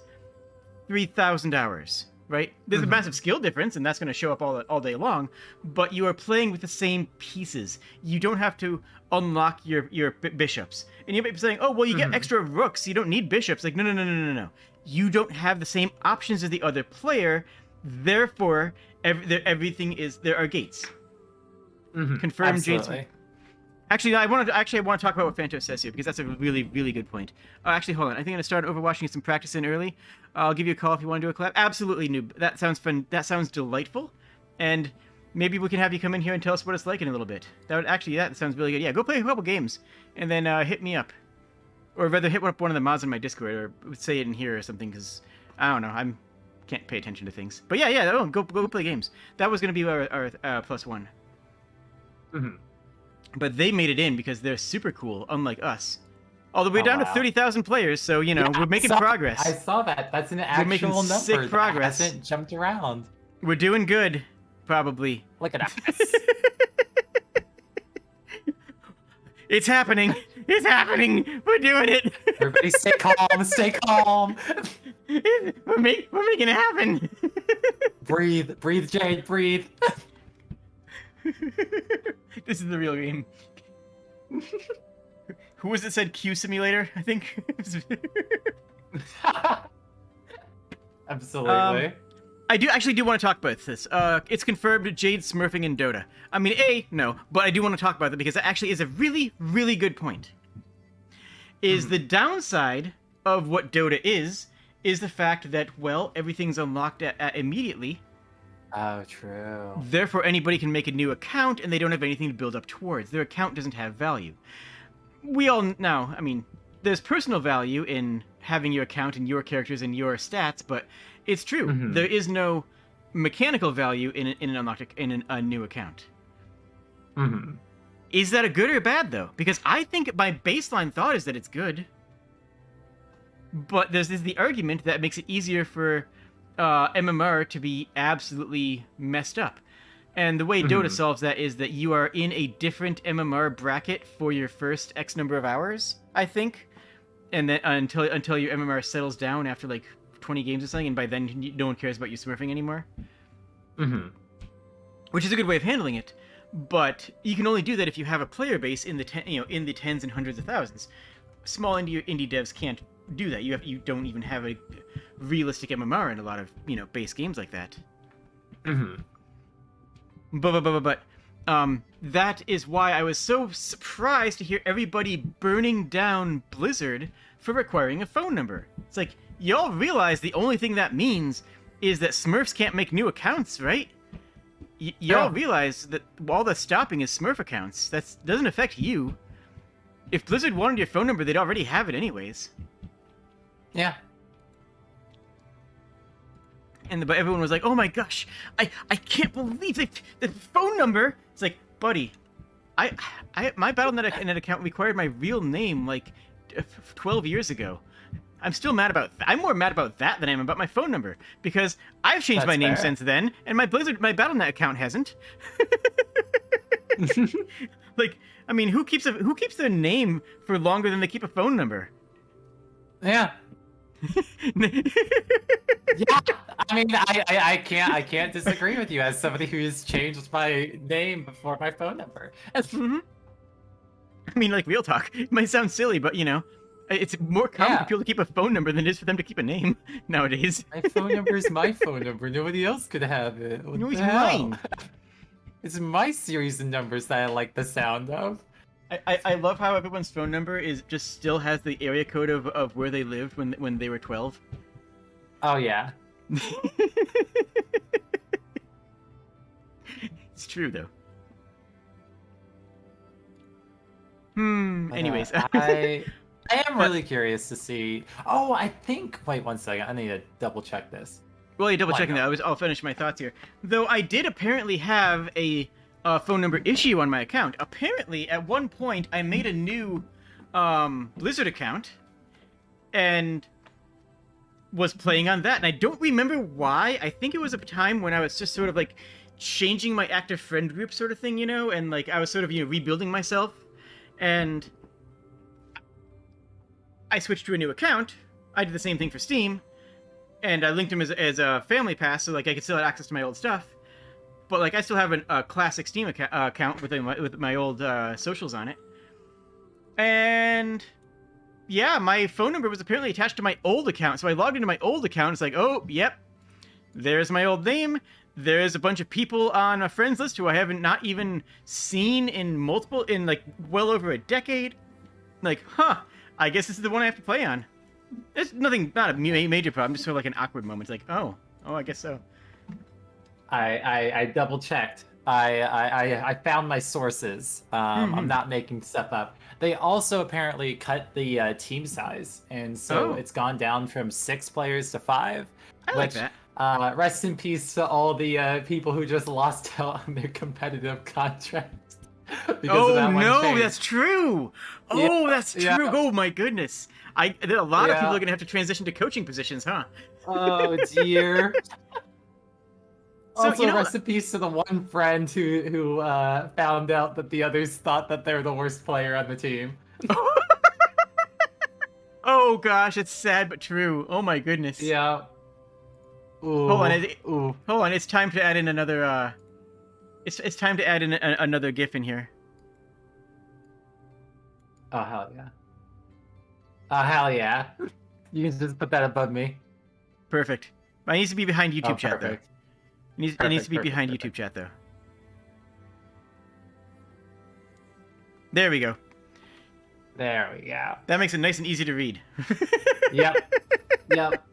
3,000 hours, right? There's a massive skill difference, and that's going to show up all day long, but you are playing with the same pieces. You don't have to unlock your bishops. And you might be saying, oh, well, you get extra rooks, you don't need bishops. Like, no. You don't have the same options as the other player, therefore, everything is... There are gates. Confirmed Jade's... Actually, I want to talk about what Phantos says here, because that's a really, really good point. Actually, hold on. I think I'm going to start Overwatch and get some practice in early. I'll give you a call if you want to do a collab. Absolutely, noob. That sounds fun. That sounds delightful. And maybe we can have you come in here and tell us what it's like in a little bit. That sounds really good. Yeah, go play a couple games, and then hit me up. Or rather, hit up one of the mods in my Discord, or say it in here or something, because, I don't know, can't pay attention to things. But yeah, go play games. That was going to be our +1. But they made it in because they're super cool, unlike us. Although we're down to 30,000 players, so, we're making progress. I saw that. That's an actual number. Sick progress. That hasn't jumped around. We're doing good, probably. Look at us. It's happening. It's happening. We're doing it. Everybody stay calm. Stay calm. We're making it happen. Breathe, Jade. Breathe. This is the real game. Who was it said Q Simulator? I think. Absolutely. I do want to talk about this. It's confirmed Jade smurfing in Dota. I mean, no, but I do want to talk about it because it actually is a really, really good point. The downside of what Dota is the fact that, well, everything's unlocked immediately. Oh, true. Therefore, anybody can make a new account, and they don't have anything to build up towards. Their account doesn't have value. There's personal value in having your account and your characters and your stats, but it's true. There is no mechanical value in a new account. Is that a good or bad, though? Because I think my baseline thought is that it's good. But there's the argument that makes it easier for MMR to be absolutely messed up. And the way Dota solves that is that you are in a different MMR bracket for your first X number of hours, I think. And then until your MMR settles down after like 20 games or something, and by then no one cares about you smurfing anymore. Which is a good way of handling it. But you can only do that if you have a player base in the tens and hundreds of thousands. Small indie devs can't do that. You don't even have a realistic MMR in a lot of base games like that. But that is why I was so surprised to hear everybody burning down Blizzard for requiring a phone number. It's like, y'all realize the only thing that means is that Smurfs can't make new accounts, right? Y'all realize that all that's stopping is Smurf accounts. That doesn't affect you. If Blizzard wanted your phone number, they'd already have it anyways. Yeah. But everyone was like, "Oh my gosh, I can't believe the phone number." It's like, buddy, my Battle.net account required my real name like 12 years ago. I'm still mad about I'm more mad about that than I am about my phone number, because I've changed my name since then, and my Battle.net account hasn't. Like, I mean, who keeps their name for longer than they keep a phone number? Yeah. Yeah, I mean, I can't disagree with you as somebody who's changed my name before my phone number. I mean, like, real talk. It might sound silly, but, it's more common for Yeah. people to keep a phone number than it is for them to keep a name nowadays. My phone number is my phone number. Nobody else could have it. What No, the it's hell? mine. It's my series of numbers that I like the sound of. I love how everyone's phone number is just still has the area code of where they lived when they were 12. Oh yeah. It's true, though. But, Anyways. I am really curious to see. Oh, I think. Wait 1 second. I need to double check this. Well, you're double checking Why that. I'll finish my thoughts here. Though I did apparently have a phone number issue on my account. Apparently, at one point, I made a new Blizzard account and was playing on that. And I don't remember why. I think it was a time when I was just sort of like changing my active friend group sort of thing, and like I was sort of, rebuilding myself. And I switched to a new account. I did the same thing for Steam. And I linked him as a family pass, so like I could still have access to my old stuff. But like I still have a classic Steam account with my old socials on it. And yeah, my phone number was apparently attached to my old account. So I logged into my old account. It's like, oh, yep, there's my old name. There's a bunch of people on a friends list who I haven't not even seen in like well over a decade. Like, I guess this is the one I have to play on. It's nothing, not a major problem, just sort of like an awkward moment. It's like, oh, I guess so. I double checked. I found my sources. I'm not making stuff up. They also apparently cut the team size, and so it's gone down from 6 players to 5. I like that. Rest in peace to all the people who just lost out on their competitive contracts. That's true. Yeah, That's true. yeah. Oh my goodness. A lot of people are gonna have to transition to coaching positions, huh? Oh dear. So, Also, rest in peace to the one friend who found out that the others thought that they're the worst player on the team. Oh gosh, it's sad but true. Oh my goodness. Yeah. Ooh. Hold on. It's time to add in another. It's time to add in another GIF in here. Oh hell yeah. Oh hell yeah. You can just put that above me. Perfect. It needs to be behind YouTube chat though. Perfect. It needs to be behind YouTube chat though. There we go. There we go. That makes it nice and easy to read. Yep. Yep.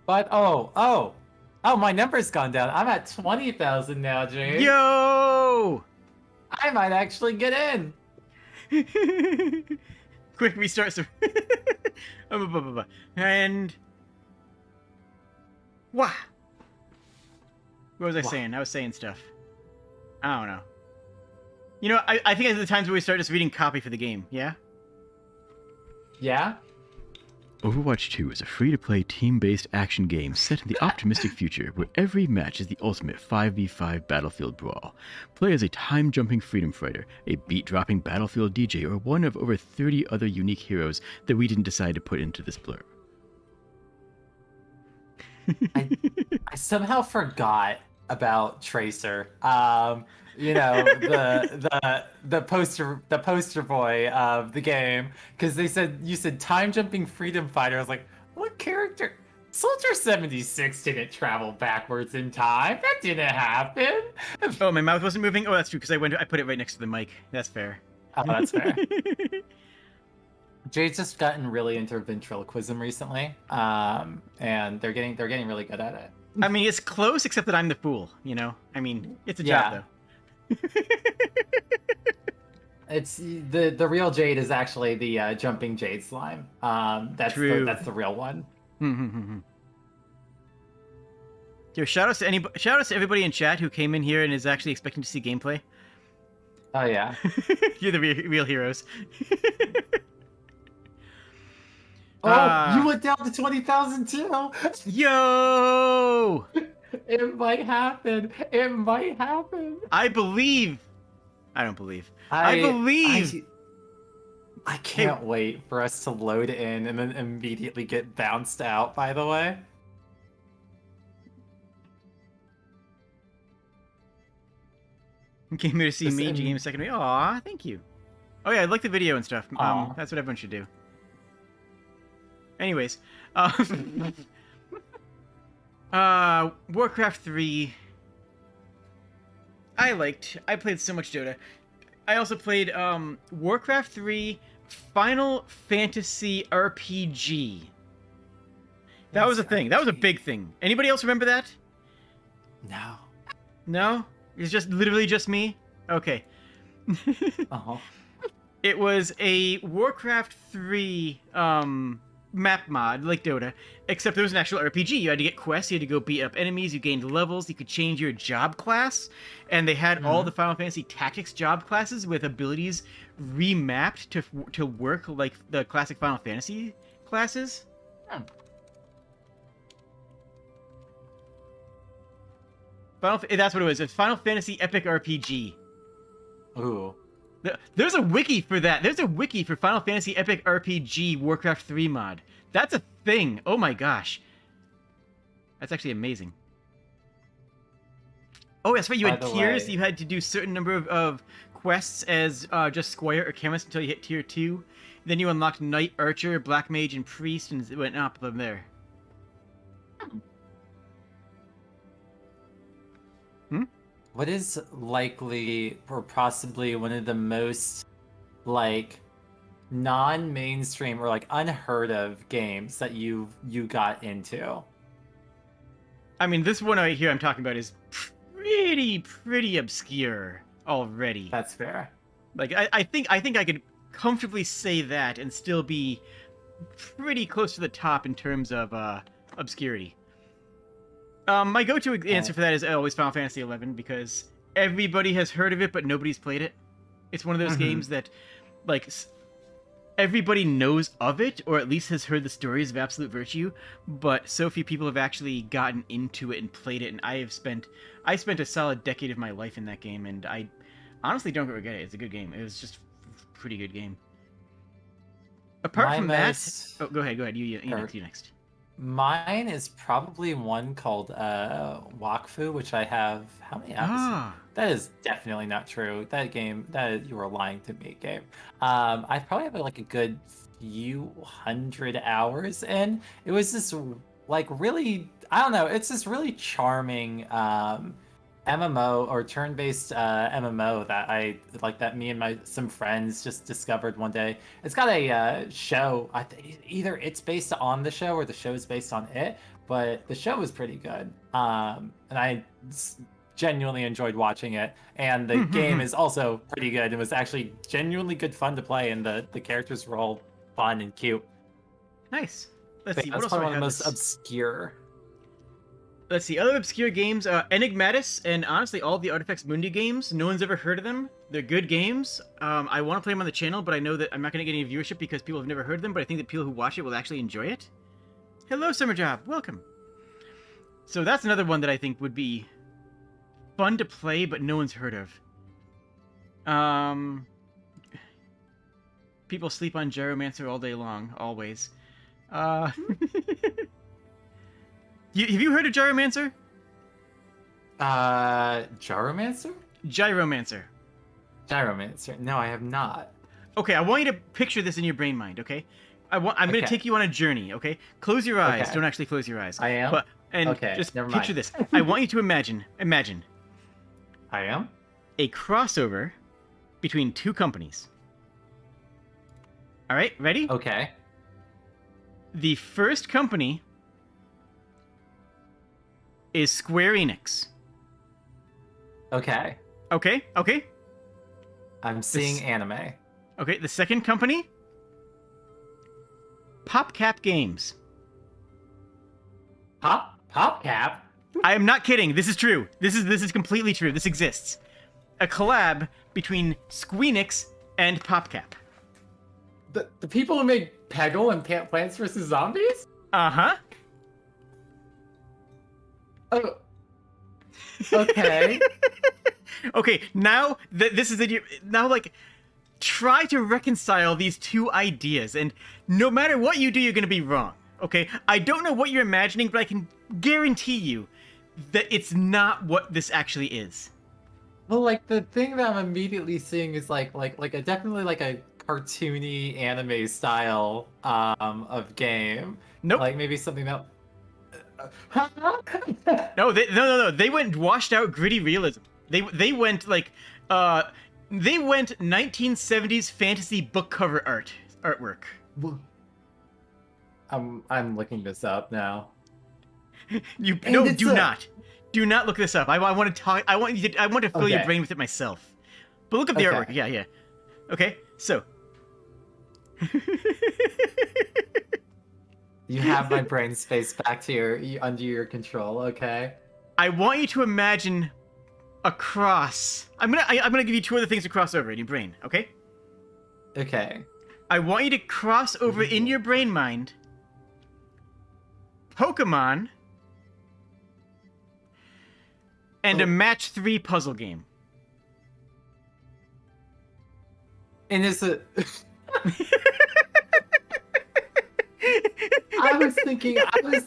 But my number's gone down. I'm at 20,000 now, Jade. Yo! I might actually get in. Quick restart. And what was I saying? I was saying stuff. I don't know. I think it's the times where we start just reading copy for the game. Yeah. Yeah. Overwatch 2 is a free-to-play team-based action game set in the optimistic future where every match is the ultimate 5v5 battlefield brawl. Play as a time-jumping freedom fighter, a beat-dropping battlefield DJ, or one of over 30 other unique heroes that we didn't decide to put into this blurb. I somehow forgot about Tracer. The poster boy of the game, because you said time jumping freedom fighter. I was like, what character? Soldier 76 didn't travel backwards in time. That didn't happen. Oh, my mouth wasn't moving. Oh, that's true because I put it right next to the mic. That's fair. Oh, that's fair. Jade's just gotten really into ventriloquism recently, and they're getting really good at it. I mean, it's close, except that I'm the fool. I mean, it's a job though. It's the real Jade is actually the jumping Jade slime. That's the real one. Yo, shout outs to everybody in chat who came in here and is actually expecting to see gameplay. Oh yeah. You're the real heroes. You went down to 20,000 too. Yo! It might happen. It might happen. I believe. I don't believe. I believe. I can't wait for us to load in and then immediately get bounced out, by the way. You came here to see me, and you gave me a second. Aw, thank you. Oh yeah, I like the video and stuff. Aw. That's what everyone should do. Anyways, Warcraft 3. I played so much Dota. I also played Warcraft 3 Final Fantasy RPG. That was a thing. That was a big thing. Anybody else remember that? No. No? It's just literally just me? Okay. It was a Warcraft 3 map mod, like Dota, except there was an actual RPG. You had to get quests, you had to go beat up enemies, you gained levels, you could change your job class, and they had all the Final Fantasy Tactics job classes with abilities remapped to work like the classic Final Fantasy classes. That's what it was. It's Final Fantasy Epic RPG. Ooh. There's a wiki for that. There's a wiki for Final Fantasy Epic RPG Warcraft 3 mod. That's a thing. Oh my gosh. That's actually amazing. Oh, that's right. You had tiers. You had to do certain number of quests as just Squire or Chemist until you hit tier 2. Then you unlocked Knight, Archer, Black Mage, and Priest, and it went up from there. What is likely or possibly one of the most like non-mainstream or like unheard of games that you got into? I mean, this one right here I'm talking about is pretty obscure already. That's fair. Like I think I could comfortably say that and still be pretty close to the top in terms of obscurity. My go-to answer for that is always Final Fantasy XI because everybody has heard of it, but nobody's played it. It's one of those games that, like, everybody knows of it, or at least has heard the stories of Absolute Virtue, but so few people have actually gotten into it and played it, and I spent a solid decade of my life in that game, and I honestly don't regret it. It's a good game. It was just a pretty good game. Apart from that... Oh, go ahead. You next. Mine is probably one called Wakfu, which I have how many hours? That is definitely not true. You were lying to me, game. I probably have like a good few hundred hours in. It was this like really, I don't know, it's this really charming MMO or turn-based MMO that me and some friends just discovered one day. It's got a show. I think either it's based on the show or the show is based on it, but the show was pretty good. And I genuinely enjoyed watching it. And the game is also pretty good. It was actually genuinely good fun to play, and the characters were all fun and cute. Nice. Let's see. That's what else probably one of the most obscure. Let's see, other obscure games, Enigmatis, and honestly all the Artifex Mundi games. No one's ever heard of them. They're good games. I want to play them on the channel, but I know that I'm not going to get any viewership because people have never heard of them, but I think that people who watch it will actually enjoy it. Hello, Summerjob. Welcome. So that's another one that I think would be fun to play, but no one's heard of. People sleep on Gyromancer all day long, always. Have you heard of Gyromancer? Gyromancer? Gyromancer. Gyromancer. No, I have not. Okay, I want you to picture this in your brain mind, okay? I'm going to take you on a journey, okay? Close your eyes. Okay. Don't actually close your eyes. I am? Just never picture mind. this. I want you to imagine I am? a crossover between two companies. All right, ready? Okay. The first company is Square Enix. Okay. Okay. I'm seeing anime. Okay, the second company, PopCap Games. PopCap? I am not kidding. This is true. This is completely true. This exists. A collab between Squeenix and PopCap. The people who made Peggle and Plants vs. Zombies? Uh-huh. Oh. Okay. Okay, now this is like try to reconcile these two ideas, and no matter what you do, you're gonna be wrong. Okay, I don't know what you're imagining, but I can guarantee you that it's not what this actually is. Well, like the thing that I'm immediately seeing is like a definitely like a cartoony anime style of game. Nope. Like maybe something that No, no. They went washed out gritty realism. They went like they went 1970s fantasy book cover artwork. I'm looking this up now. You And no, it's do a- not. Do not look this up. I want to talk. I want to fill your Okay. brain with it myself. But look up the Okay. artwork. Yeah. Okay. So. You have my brain space back to under your control, okay? I want you to imagine a cross. I'm gonna give you two other things to cross over in your brain. Okay. Okay. I want you to cross over in your brain mind Pokemon and a match 3 puzzle game. And it's a I was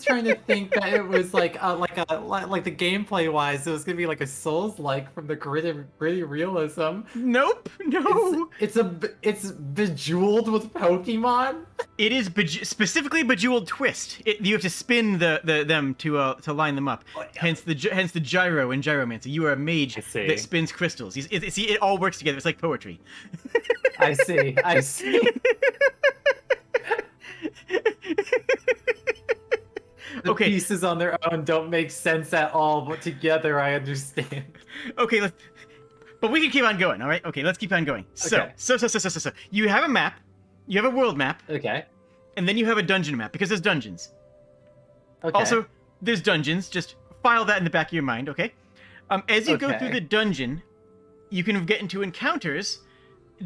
trying to think that it was like the gameplay wise, it was gonna be like a Souls-like from the gritty realism. Nope, no. It's bejeweled with Pokemon. It is specifically Bejeweled Twist. You have to spin them to line them up. Oh, yeah. Hence the gyro in Gyromancer. You are a mage I see. that spins crystals. See, it all works together. It's like poetry. I see. The Okay. pieces on their own don't make sense at all, but together I understand. Okay, but we can keep on going. All right. Okay, let's keep on going. Okay. So. You have a map. You have a world map, Okay. and then you have a dungeon map because there's dungeons. Okay. Also, there's dungeons. Just file that in the back of your mind, okay? As you go Okay. through the dungeon, you can get into encounters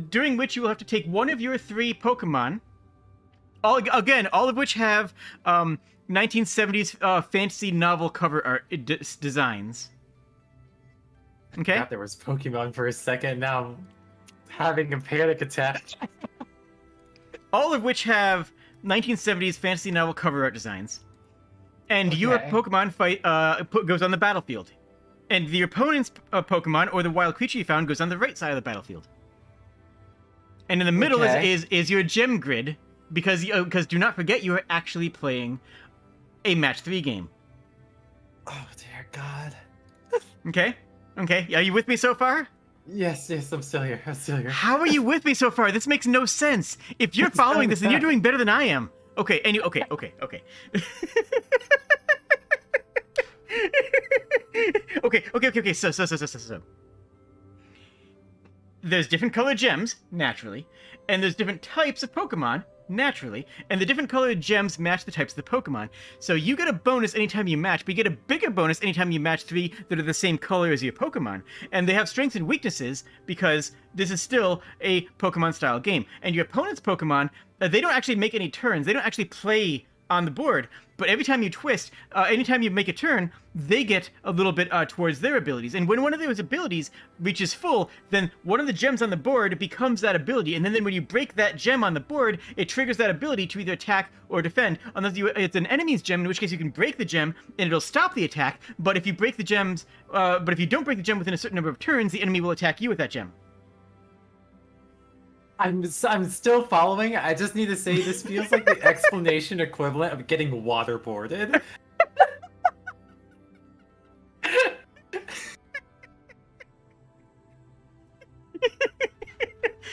during which you will have to take one of your 3 Pokemon. All of which have 1970s fantasy novel cover art designs. Okay? thought there was Pokemon for a second. Now I'm having a panic attack. All of which have 1970s fantasy novel cover art designs. And your Okay. Pokemon fight goes on the battlefield. And the opponent's Pokemon or the wild creature you found goes on the right side of the battlefield. And in the middle Okay. is your gem grid, because do not forget you are actually playing a match 3 game. Oh dear God. Okay? Are you with me so far? Yes, I'm still here. How are you with me so far? This makes no sense. If you're It's following so this, then you're bad. doing better than I am. Okay. Okay. So. There's different colored gems, naturally, and there's different types of Pokemon, naturally, and the different colored gems match the types of the Pokemon. So you get a bonus anytime you match, but you get a bigger bonus anytime you match 3 that are the same color as your Pokemon. And they have strengths and weaknesses because this is still a Pokemon-style game. And your opponent's Pokemon, they don't actually make any turns. They don't actually play on the board, but every time you twist, anytime you make a turn, they get a little bit towards their abilities. And when one of those abilities reaches full, then one of the gems on the board becomes that ability. And then when you break that gem on the board, it triggers that ability to either attack or defend. Unless it's an enemy's gem, in which case you can break the gem and it'll stop the attack. But if you break the gems, but if you don't break the gem within a certain number of turns, the enemy will attack you with that gem. I'm still following. I just need to say this feels like the explanation equivalent of getting waterboarded.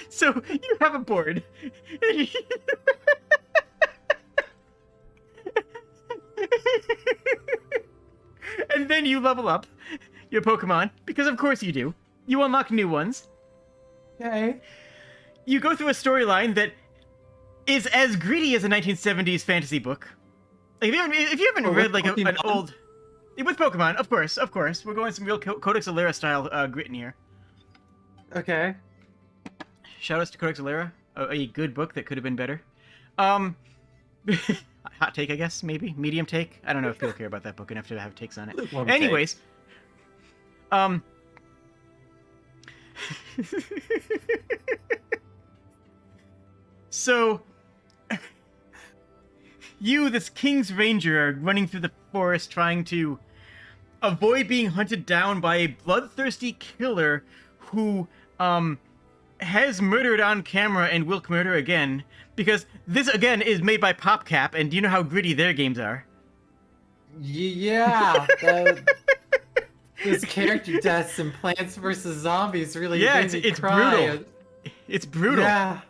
So you have a board. And then you level up your Pokemon, because of course you do. You unlock new ones. Okay. You go through a storyline that is as gritty as a 1970s fantasy book. Like, if you haven't read like an Pokemon? old... With Pokemon, of course. We're going some real Codex Alera style grit in here. Okay. Shoutouts to Codex Alera, a good book that could have been better. Hot take, I guess, maybe? Medium take? I don't know if people care about that book enough to have takes on it. Lukewarm take. Anyways, so, you, this King's Ranger, are running through the forest trying to avoid being hunted down by a bloodthirsty killer who has murdered on camera and will murder again, because this again is made by PopCap, and do you know how gritty their games are? Yeah, those character deaths in Plants vs Zombies really made me it's cry. brutal. It's brutal. Yeah.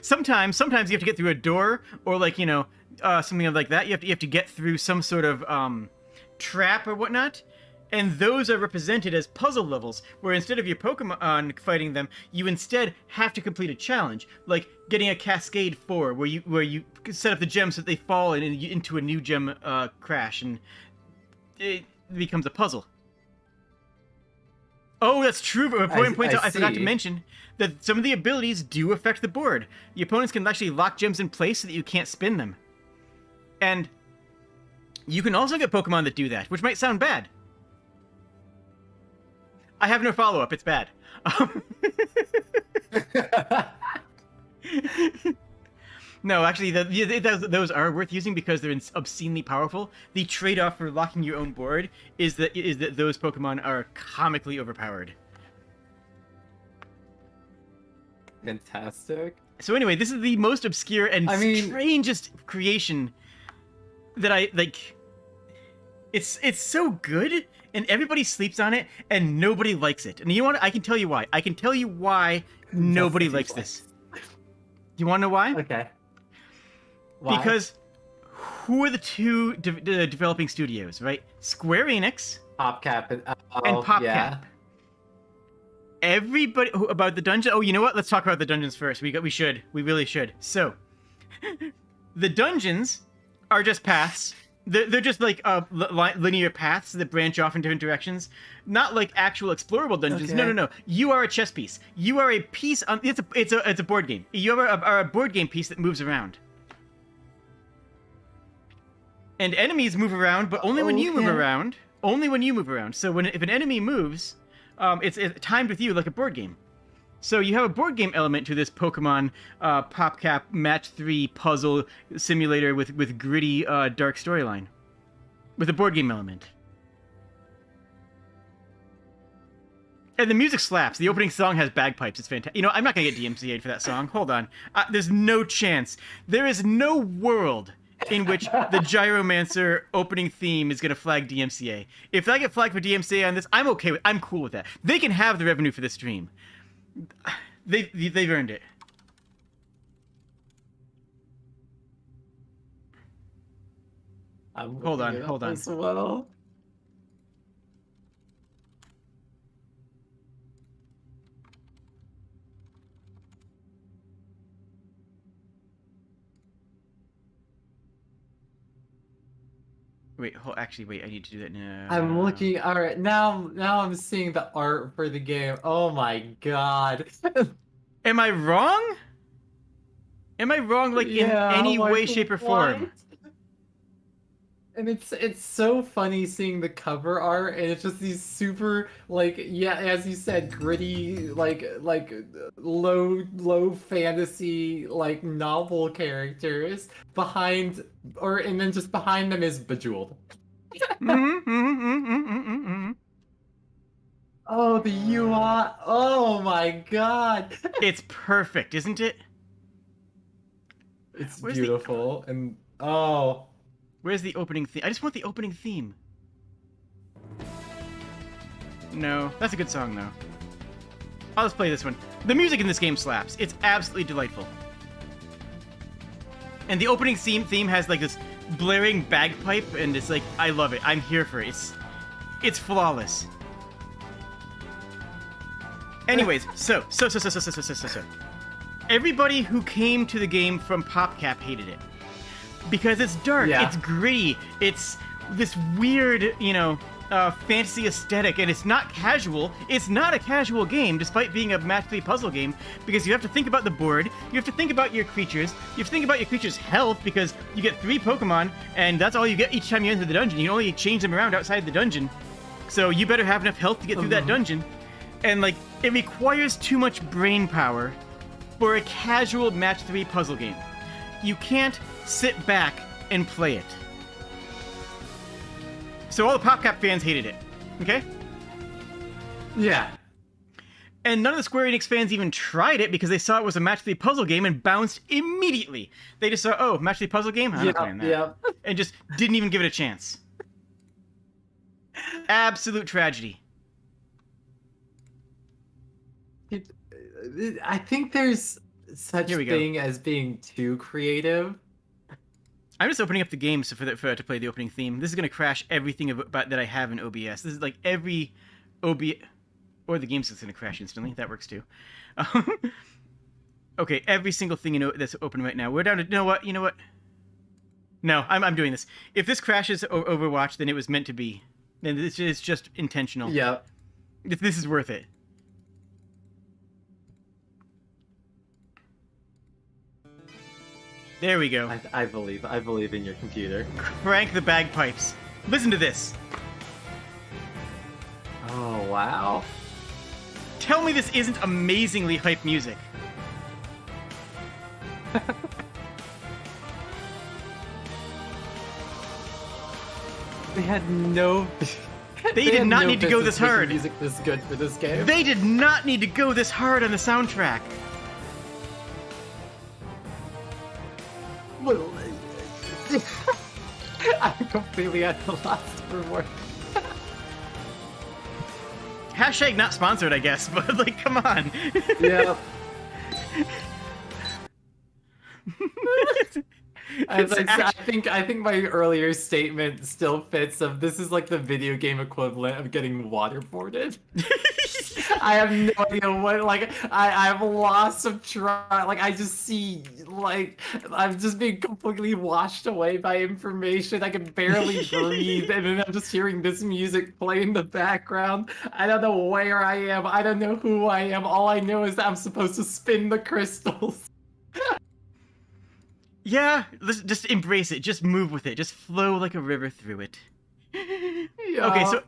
Sometimes you have to get through a door, or like, you know, something like that. You have to get through some sort of trap or whatnot, and those are represented as puzzle levels, where instead of your Pokemon fighting them, you instead have to complete a challenge, like getting a Cascade 4, where you set up the gems so that they fall into a new gem crash, and it becomes a puzzle. Oh, that's true. But important point I forgot to mention that some of the abilities do affect the board. The opponents can actually lock gems in place so that you can't spin them. And you can also get Pokemon that do that, which might sound bad. I have no follow-up. It's bad. No, actually, those are worth using because they're obscenely powerful. The trade-off for locking your own board is that those Pokemon are comically overpowered. Fantastic. So anyway, this is the most obscure and strangest creation that I like. It's so good, and everybody sleeps on it, and nobody likes it. And you want? I can tell you why. I can tell you why nobody likes this. You want to know why? Okay. Why? Because who are the two developing studios, right? Square Enix PopCap and PopCap. Yeah. Everybody about the dungeon. Oh, you know what? Let's talk about the dungeons first. We really should. So, the dungeons are just paths. They're just like linear paths that branch off in different directions. Not like actual explorable dungeons. Okay. No. You are a chess piece. You are a piece on. It's a board game. You are a board game piece that moves around. And enemies move around, but only when you move around. Only when you move around. So if an enemy moves, it's timed with you like a board game. So you have a board game element to this Pokemon PopCap Match 3 puzzle simulator with gritty dark storyline, with a board game element. And the music slaps. The opening song has bagpipes. It's fantastic. You know, I'm not gonna get DMCA'd for that song. Hold on. There's no chance. There is no world in which the Gyromancer opening theme is going to flag DMCA. If I get flagged for DMCA on this, I'm cool with that. They can have the revenue for this stream. They've earned it. Hold on. As well. Wait, I need to do that now. I'm looking. All right, now I'm seeing the art for the game. Oh my god. Am I wrong? Am I wrong, like, in any way, shape, or form? And it's so funny seeing the cover art, and it's just these super, like, as you said, gritty, like low fantasy, like, novel characters behind, and then just behind them is Bejeweled. Oh, the UI! Oh my god! It's perfect, isn't it? It's beautiful, and oh. Where's the opening theme? I just want the opening theme. No, that's a good song, though. I'll just play this one. The music in this game slaps. It's absolutely delightful. And the opening theme has, like, this blaring bagpipe, and it's like, I love it. I'm here for it. It's flawless. Anyways, so. Everybody who came to the game from PopCap hated it. Because it's dark, it's gritty, it's this weird, fantasy aesthetic, and it's not casual. It's not a casual game, despite being a match 3 puzzle game, because you have to think about the board, you have to think about your creatures, you have to think about your creatures' health, because you get 3 Pokemon, and that's all you get each time you enter the dungeon. You can only change them around outside the dungeon. So you better have enough health to get through that dungeon. And, like, it requires too much brain power for a casual match 3 puzzle game. You can't sit back and play it. So all the PopCap fans hated it. Okay? Yeah. And none of the Square Enix fans even tried it because they saw it was a Match 3 puzzle game and bounced immediately. They just saw, oh, Match 3 puzzle game? I'm not playing that. Yeah. And just didn't even give it a chance. Absolute tragedy. I think there's such Here we go. thing as being too creative. I'm just opening up the game to play the opening theme. This is going to crash everything about that I have in OBS. This is like every OBS... Or the game's just going to crash instantly. That works too. Okay, every single thing that's open right now. We're down to... You know what? No, I'm doing this. If this crashes Overwatch, then it was meant to be. Then this is just intentional. Yeah. This is worth it. There we go. I believe in your computer. Crank the bagpipes. Listen to this. Oh, wow. Tell me this isn't amazingly hype music. They had no... They did had not no need to go business this making hard. music this good for this game. They did not need to go this hard on the soundtrack. Well, I'm completely at the loss for words. Hashtag not sponsored, I guess, but like, come on. Yeah. I think my earlier statement still fits. Of this is like the video game equivalent of getting waterboarded. I have no idea what. Like I've lost of track. Like I just see like I'm just being completely washed away by information. I can barely breathe, and then I'm just hearing this music play in the background. I don't know where I am. I don't know who I am. All I know is that I'm supposed to spin the crystals. Yeah, just embrace it. Just move with it. Just flow like a river through it. Yeah. Okay, so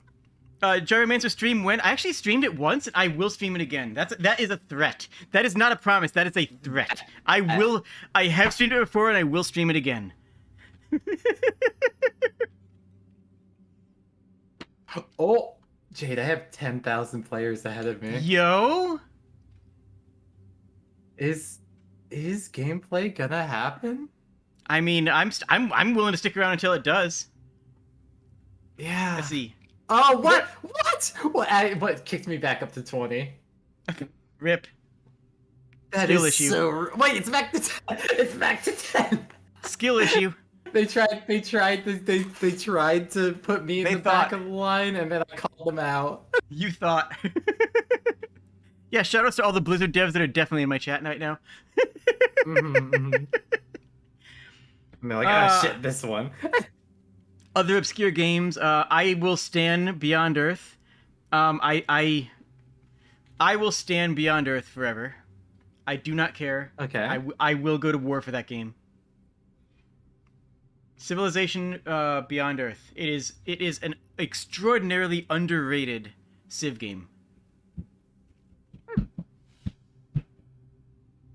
Gyromancer stream when? I actually streamed it once, and I will stream it again. That is a threat. That is not a promise. That is a threat. I have streamed it before, and I will stream it again. Oh, Jade, I have 10,000 players ahead of me. Yo. Is gameplay gonna happen? I mean, I'm willing to stick around until it does. Yeah. Let's see. Oh, what? What kicked me back up to 20? Rip. That Skill is issue. so... Wait, it's back to 10. It's back to 10. Skill issue. They tried to put me in the back of the line, and then I called them out. You thought. Yeah, shoutouts to all the Blizzard devs that are definitely in my chat right now. And they're like, oh shit, this one. Other obscure games. I will stand Beyond Earth. I will stand Beyond Earth forever. I do not care. Okay. I will go to war for that game. Civilization Beyond Earth. It is an extraordinarily underrated Civ game.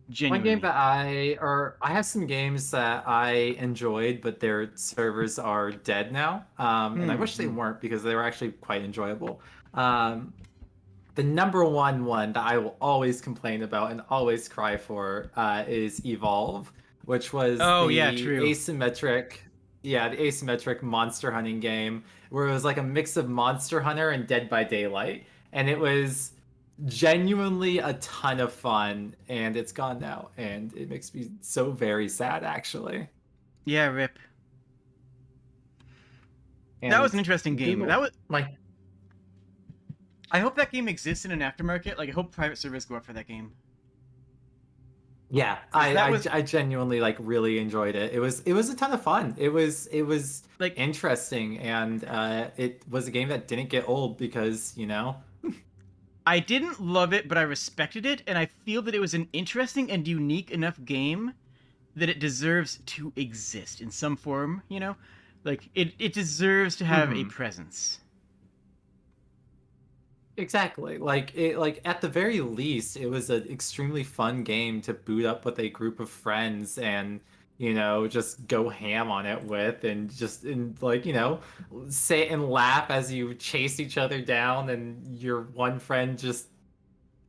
Genuinely. One game that I have some games that I enjoyed, but their servers are dead now. And I wish they weren't because they were actually quite enjoyable. The number one that I will always complain about and always cry for is Evolve, which was the asymmetric monster hunting game where it was like a mix of Monster Hunter and Dead by Daylight, and it was genuinely a ton of fun, and it's gone now, and it makes me so very sad, actually. Yeah, rip. And that was an interesting game. Google, That was like, I hope that game exists in an aftermarket. Like, I hope private servers go up for that game. yeah, I genuinely like really enjoyed it. It was a ton of fun. It was like interesting, and it was a game that didn't get old because, you know. I didn't love it, but I respected it, and I feel that it was an interesting and unique enough game that it deserves to exist in some form, you know? Like, it deserves to have a presence. Exactly. Like at the very least, it was an extremely fun game to boot up with a group of friends and just go ham on it with, and just like, say and laugh as you chase each other down, and your one friend just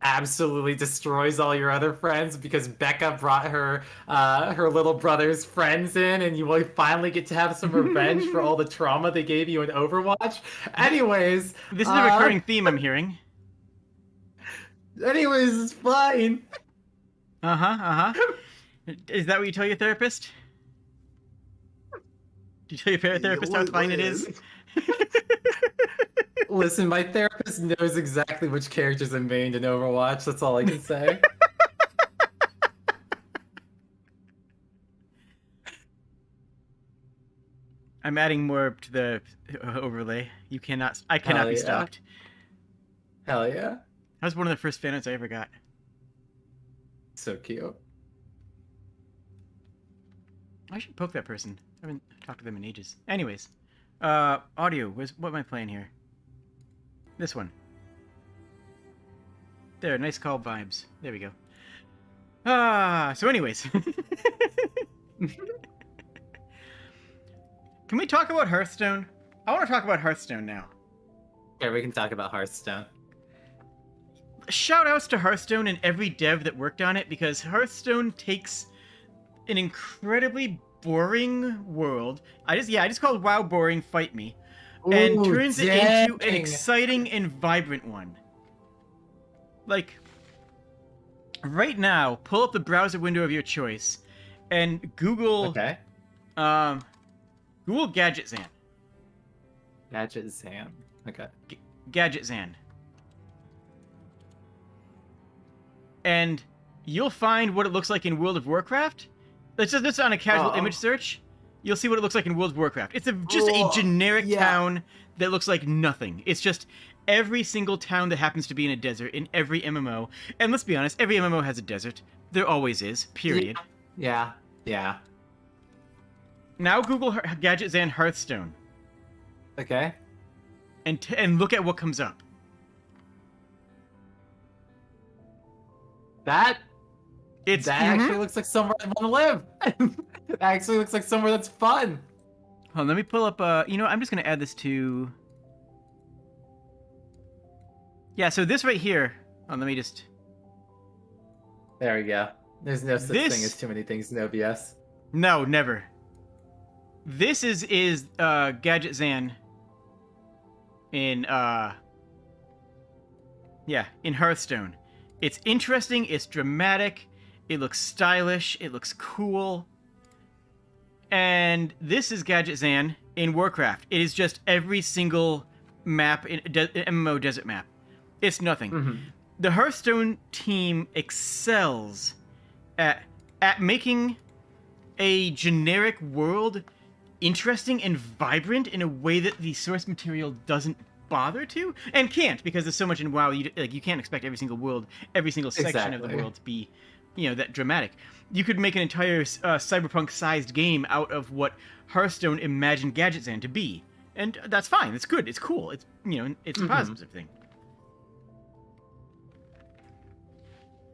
absolutely destroys all your other friends because Becca brought her little brother's friends in, and you will finally get to have some revenge for all the trauma they gave you in Overwatch. Anyways, This is a recurring theme I'm hearing. anyways, it's fine. Is that what you tell your therapist? Do you tell your therapist how fine it is? Listen, my therapist knows exactly which characters I'm mained in Overwatch. That's all I can say. I'm adding more to the overlay. I cannot be yeah. stopped. Hell yeah. That was one of the first fanarts I ever got. So cute. I should poke that person. I haven't talked to them in ages. Anyways, audio. What am I playing here? This one. There, nice call vibes. There we go. So anyways. Can we talk about Hearthstone? I want to talk about Hearthstone now. Yeah, we can talk about Hearthstone. Shout outs to Hearthstone and every dev that worked on it, because Hearthstone takes an incredibly boring world. I just called WoW boring, fight me. And Ooh, turns it dang. into an exciting and vibrant one. Like, right now, pull up the browser window of your choice and Google Okay. Google Gadget Zan. Gadget Zan. Okay. Gadget Zan. And you'll find what it looks like in World of Warcraft. That's just on a casual image search. You'll see what it looks like in World of Warcraft. It's just a generic town that looks like nothing. It's just every single town that happens to be in a desert in every MMO. And let's be honest, every MMO has a desert. There always is, period. Yeah. Now Google Gadget Zan Hearthstone. Okay. And look at what comes up. That It's actually looks like somewhere I want to live. It actually looks like somewhere that's fun. Hold on, let me pull up. I'm just gonna add this to. Yeah, so this right here. Oh, let me just. There we go. There's no such thing as too many things in OBS. No, never. This is Gadget Zan. In in Hearthstone. It's interesting. It's dramatic. It looks stylish. It looks cool. And this is Gadget Zan in Warcraft. It is just every single map in MMO desert map. It's nothing. Mm-hmm. The Hearthstone team excels at making a generic world interesting and vibrant in a way that the source material doesn't bother to, and can't, because there's so much in WoW. You can't expect every single world, every single section of the world to be, that dramatic. You could make an entire cyberpunk-sized game out of what Hearthstone imagined Gadget Zan to be, and that's fine. It's good. It's cool. It's it's a positive thing.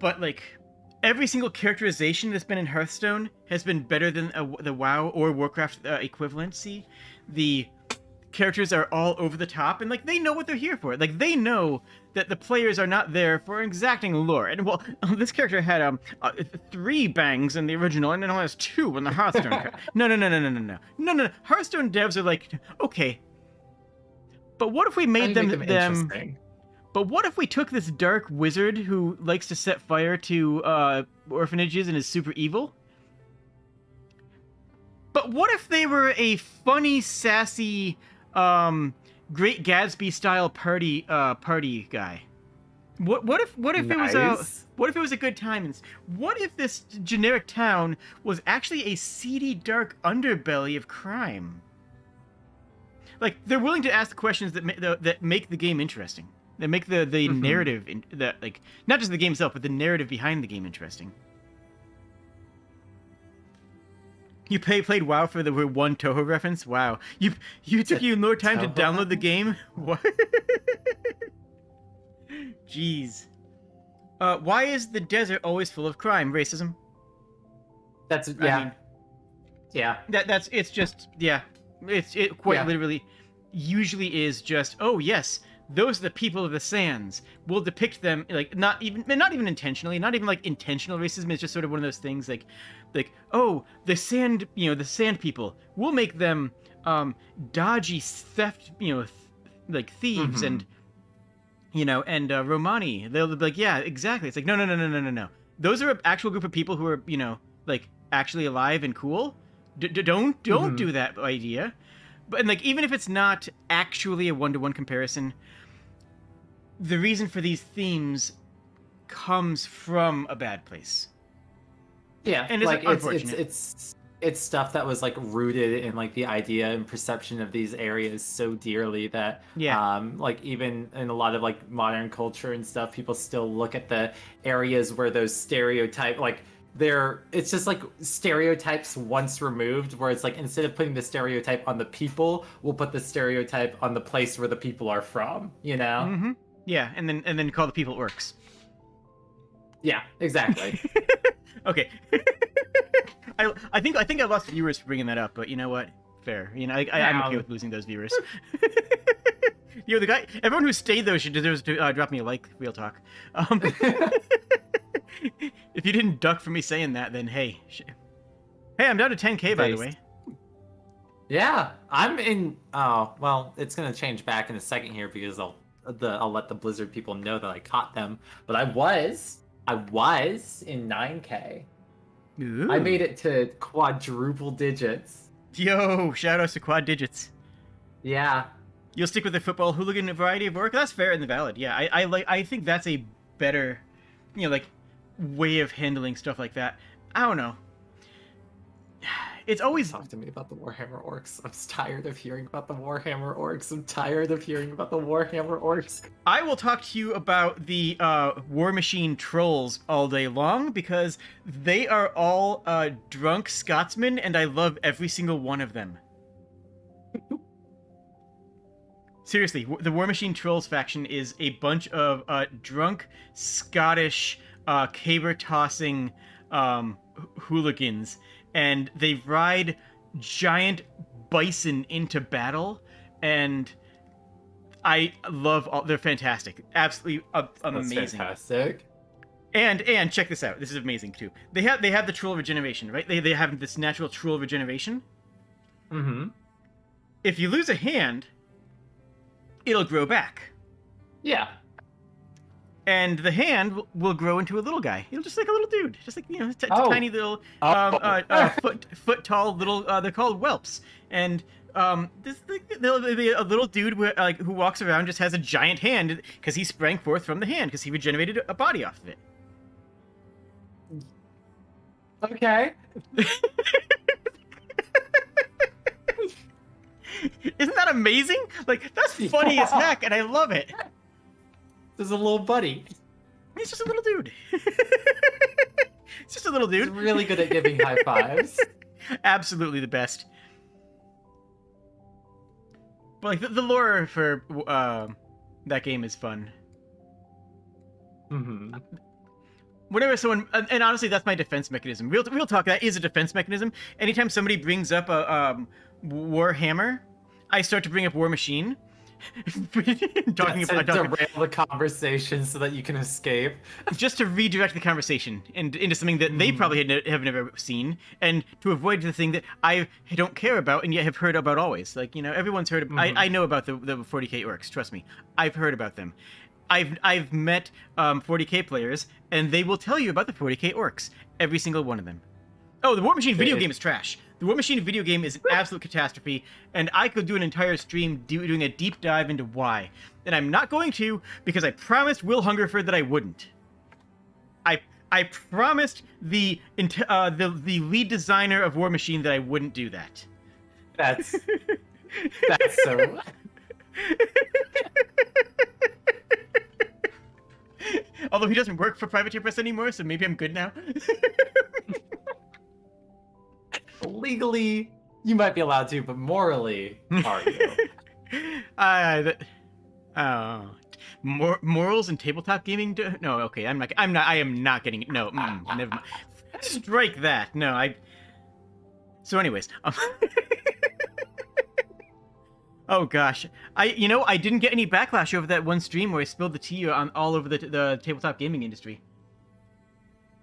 But like, every single characterization that's been in Hearthstone has been better than the WoW or Warcraft equivalency. The characters are all over the top, and like, they know what they're here for. Like, they know that the players are not there for exacting lore. And well, this character had 3 bangs in the original, and it only has 2 in the Hearthstone. No. Hearthstone devs are like, okay, but what if we made them interesting? But what if we took this dark wizard who likes to set fire to orphanages and is super evil? But what if they were a funny, sassy, Great Gatsby style party guy? What if it was a good time? What if this generic town was actually a seedy, dark underbelly of crime? Like, they're willing to ask the questions that make the game interesting. That make the narrative, like, not just the game itself, but the narrative behind the game interesting. You played WoW for the one Toho reference? Wow. You took you more time to download the game? What? Jeez. Why is the desert always full of crime? Racism? I mean, Yeah. It's just, yeah, it quite Yeah. literally usually is just, oh yes, those are the people of the sands. We'll depict them like not even intentionally, not even like intentional racism. It's just sort of one of those things like oh, the sand, the sand people. We'll make them dodgy theft, like thieves and Romani. They'll be like, yeah, exactly. It's like no. Those are an actual group of people who are like actually alive and cool. Don't do that idea. But and like even if it's not actually a one-to-one comparison, the reason for these themes comes from a bad place. Yeah, and it's like unfortunate. it's stuff that was like rooted in like the idea and perception of these areas so dearly that like even in a lot of like modern culture and stuff, people still look at the areas where those stereotype like it's just like stereotypes once removed, where it's like instead of putting the stereotype on the people, we'll put the stereotype on the place where the people are from, Mm-hmm. Yeah, and then call the people orcs. Yeah, exactly. Okay. I think I lost viewers for bringing that up, but you know what? Fair. I'm okay with losing those viewers. The guy, everyone who stayed though deserves to drop me a like. Real talk. If you didn't duck for me saying that, then hey, I'm down to 10K by the way. Yeah, I'm in. Oh well, it's gonna change back in a second here because I'll let the Blizzard people know that I caught them. But I was in 9K. Ooh. I made it to quadruple digits. Yo, shout outs to quad digits. Yeah. You'll stick with the football hooligan variety of orc? That's fair and valid. Yeah, I think that's a better, like, way of handling stuff like that. I don't know. It's always... Talk to me about the Warhammer orcs. I'm tired of hearing about the Warhammer orcs. I'm tired of hearing about the Warhammer orcs. I will talk to you about the War Machine trolls all day long, because they are all drunk Scotsmen, and I love every single one of them. Seriously, the War Machine Trolls faction is a bunch of drunk Scottish caber-tossing hooligans, and they ride giant bison into battle, and I love they're fantastic. Absolutely amazing. That's fantastic. And check this out. This is amazing too. They have the troll regeneration, right? They have this natural troll regeneration. Mm-hmm. If you lose a hand, it'll grow back. Yeah. And the hand will grow into a little guy. It'll just like a little dude, just like tiny little foot tall little. They're called whelps, and there'll be a little dude who walks around, just has a giant hand because he sprang forth from the hand because he regenerated a body off of it. Okay. Isn't that amazing? Like, that's funny as heck, and I love it. There's a little buddy. He's just a little dude. It's just a little dude. He's really good at giving high fives. Absolutely the best. But like the lore for that game is fun. Mm-hmm. Whenever someone, and honestly, that's my defense mechanism. Real talk. That is a defense mechanism. Anytime somebody brings up a Warhammer, I start to bring up War Machine. Talking about derail the conversation so that you can escape. Just to redirect the conversation into something that they probably have never seen, and to avoid the thing that I don't care about and yet have heard about always. Like, everyone's heard of, I know about the 40k orcs, trust me. I've heard about them. I've met 40k players, and they will tell you about the 40k orcs. Every single one of them. Oh, the War Machine video game is trash. The War Machine video game is an absolute catastrophe, and I could do an entire stream doing a deep dive into why. And I'm not going to, because I promised Will Hungerford that I wouldn't. I promised the lead designer of War Machine that I wouldn't do that. That's so... Although he doesn't work for Privateer Press anymore, so maybe I'm good now. Legally, you might be allowed to, but morally, are you? Morals and tabletop gaming? No, okay, I am not getting it. No, never mind. Strike that. No, So, anyways, oh gosh, I didn't get any backlash over that one stream where I spilled the tea on all over the tabletop gaming industry.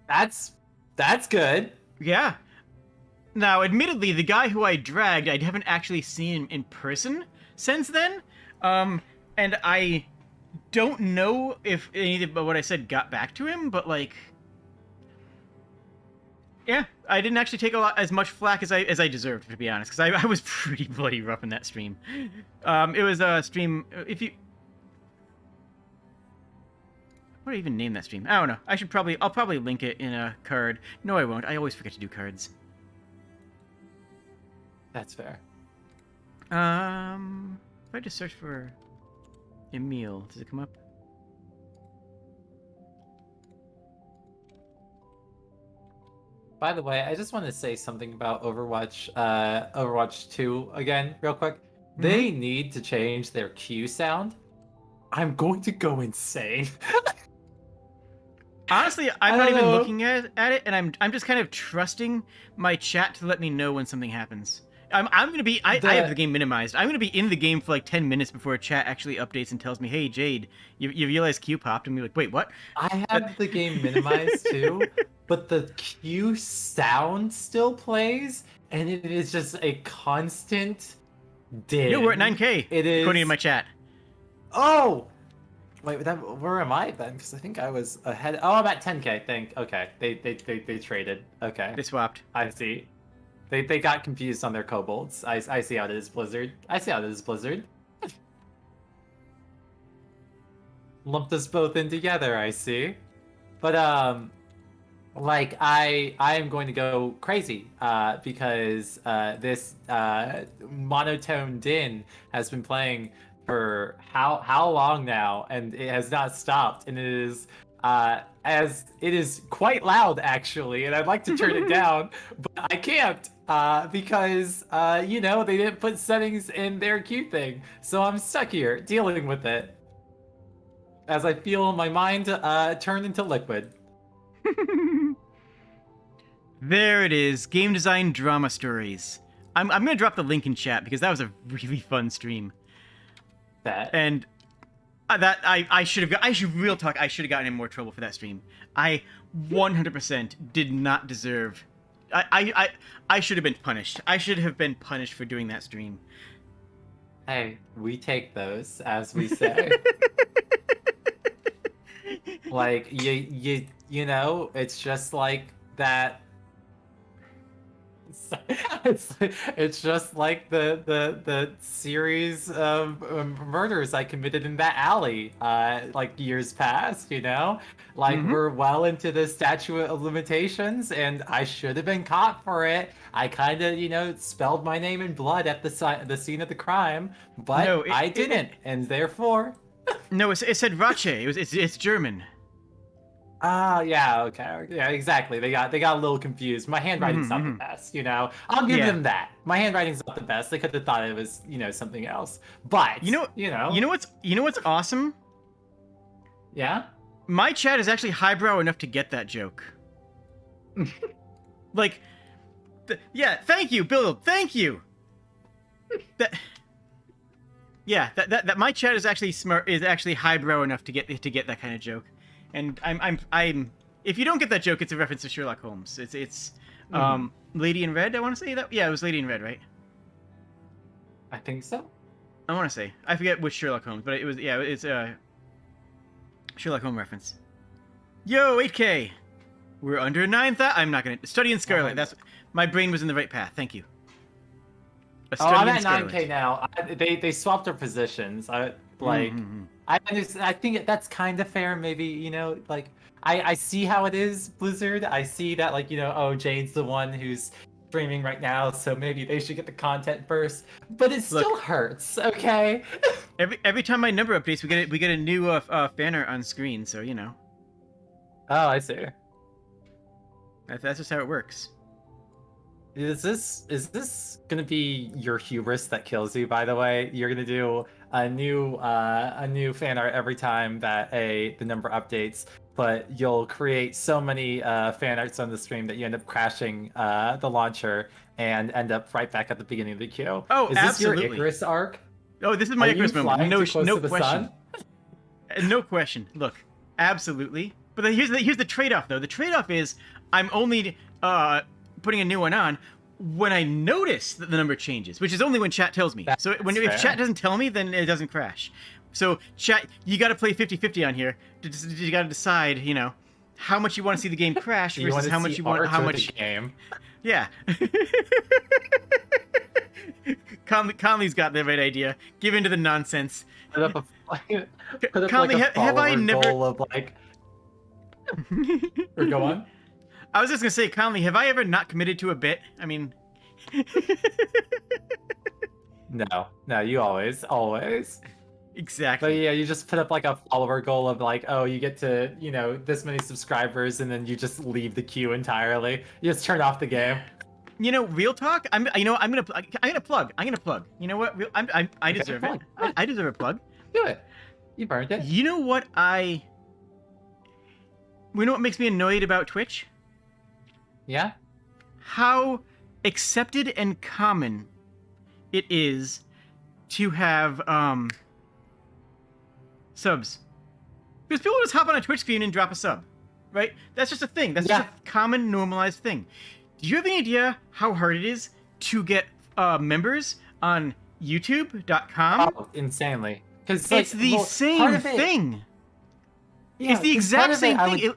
That's good. Yeah. Now, admittedly, the guy who I dragged, I haven't actually seen him in person since then. And I don't know if anything about what I said got back to him, but like, yeah, I didn't actually take as much flack as I deserved, to be honest, because I was pretty bloody rough in that stream. It was a stream. What do I even name that stream? I don't know. I'll probably link it in a card. No, I won't. I always forget to do cards. That's fair. If I just search for Emil, does it come up? By the way, I just want to say something about Overwatch, Overwatch 2 again, real quick. They need to change their Q sound. I'm going to go insane. Honestly, I'm not even looking at it, and I'm just kind of trusting my chat to let me know when something happens. I'm gonna be. I have the game minimized. I'm gonna be in the game for like 10 minutes before chat actually updates and tells me, "Hey, Jade, you realize Q popped?" And be like, "Wait, what?" I have the game minimized too, but the Q sound still plays, and it is just a constant din. Yo, we're at 9K. It is according to my chat. Oh, wait, where am I then? Because I think I was ahead. Oh, I'm at 10K. I think. Okay, they traded. Okay, They swapped. I see. They got confused on their kobolds. I see how it is, Blizzard. I see how it is, Blizzard. Lumped us both in together, I see. But like I am going to go crazy because this monotone din has been playing for how long now, and it has not stopped, and it is as it is quite loud actually, and I'd like to turn it down, but I can't because you know, they didn't put settings in their Q thing, so I'm stuck here dealing with it as I feel my mind turn into liquid. There it is. Game design drama stories. I'm gonna drop the link in chat because that was a really fun stream. And that I should have gotten in more trouble for that stream. I 100% did not deserve. I should have been punished. I should have been punished for doing that stream. Hey, we take those, as we say. Like you know, it's just like that. It's just like the series of murders I committed in that alley like years past, you know, like we're well into the statute of limitations, and I should have been caught for it. I kind of, you know, spelled my name in blood at the scene of the crime, but no, I didn't, and therefore no, it said Rache. It's German. Yeah, okay, yeah, exactly. They got a little confused. My handwriting's not the best, you know. I'll give them that. My handwriting's not the best. They could have thought it was, you know, something else. But you know what's awesome? Yeah. My chat is actually highbrow enough to get that joke. Like, yeah. Thank you, Bill. Thank you. That my chat is actually smart. Is actually highbrow enough to get that kind of joke. And I'm if you don't get that joke, it's a reference to Sherlock Holmes. It's Lady in Red, I want to say that. Yeah, it was Lady in Red, right? I think so. I want to say. I forget which Sherlock Holmes, but it was, yeah, it's a Sherlock Holmes reference. Yo, 8K. We're under 9,000. I'm not going to study in Scarlet. That's my brain was in the right path. Thank you. I'm at 9K now. They swapped their positions. I think that's kind of fair. Maybe, you know, like I see how it is, Blizzard. I see that, like, you know, oh, Jade's the one who's streaming right now, so maybe they should get the content first. But it still hurts, okay? every time my number updates, we get a new banner on screen. So, you know. Oh, I see. That's just how it works. Is this gonna be your hubris that kills you? By the way, you're gonna do a new fan art every time that the number updates. but you'll create so many fan arts on the stream that you end up crashing the launcher and end up right back at the beginning of the queue. Oh, Is this absolutely. your Icarus arc? Oh, this is my Are Icarus you moment. flying No, too close no to the question. sun? No question. Look, absolutely. But here's the trade-off, though. The trade-off is I'm only putting a new one on when I notice that the number changes, which is only when chat tells me. That's So if fair. chat doesn't tell me, then it doesn't crash. So chat, you got to play 50-50 on here. You got to decide, you know, how much you want to see the game crash You versus wanna how see much you want, art how or the much. game. Yeah. Conley's got the right idea. Give in to the nonsense. Put up a Conley, like a have I follower never- goal of like. Or go on. I was just gonna say, Conley, have I ever not committed to a bit? I mean, No, you always. But exactly. yeah, you just put up like a follower goal of like, oh, you get to, you know, this many subscribers, and then you just leave the queue entirely. You just turn off the game. You know, real talk. I'm gonna plug. You know what? I deserve it. plug. I deserve a plug. Do it. You burned it. You know what you know what makes me annoyed about Twitch? Yeah. How accepted and common it is to have subs. Because people just hop on a Twitch screen and drop a sub, right? That's just a thing. That's just a common, normalized thing. Do you have any idea how hard it is to get members on YouTube.com? Oh, insanely. Because It's the same thing. It's the exact same thing.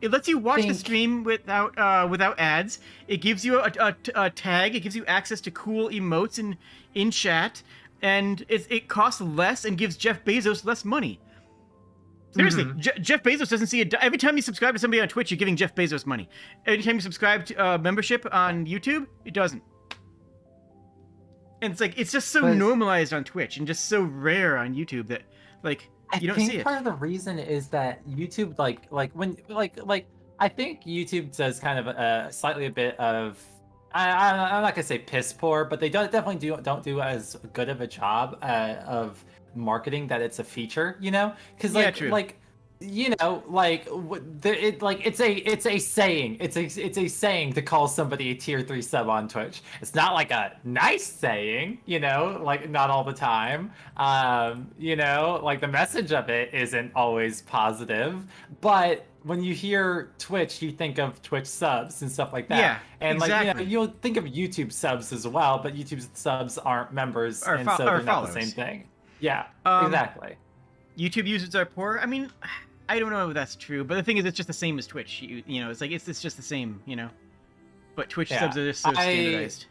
It lets you watch the stream without ads. It gives you a tag. It gives you access to cool emotes in chat, and it costs less and gives Jeff Bezos less money. Seriously, Jeff Bezos doesn't see it. Every time you subscribe to somebody on Twitch, you're giving Jeff Bezos money. Every time you subscribe to membership on YouTube, it doesn't. And it's like it's just so normalized on Twitch and just so rare on YouTube that like you don't see it. I think part of the reason is that YouTube, I think YouTube does kind of slightly a bit of, I'm not gonna say piss poor, but they definitely don't do as good of a job of marketing that it's a feature, you know? Because it's a saying. It's a saying to call somebody a tier 3 sub on Twitch. It's not like a nice saying, you know, like not all the time. You know, like the message of it isn't always positive, but when you hear Twitch, you think of Twitch subs and stuff like that. Yeah, and exactly. like, you know, you'll think of YouTube subs as well, but YouTube subs aren't members, and so they're not the same thing. Yeah, exactly. YouTube users are poor. I mean, I don't know if that's true, but the thing is, it's just the same as Twitch. You know, it's like it's just the same, you know. But Twitch subs are just so standardized.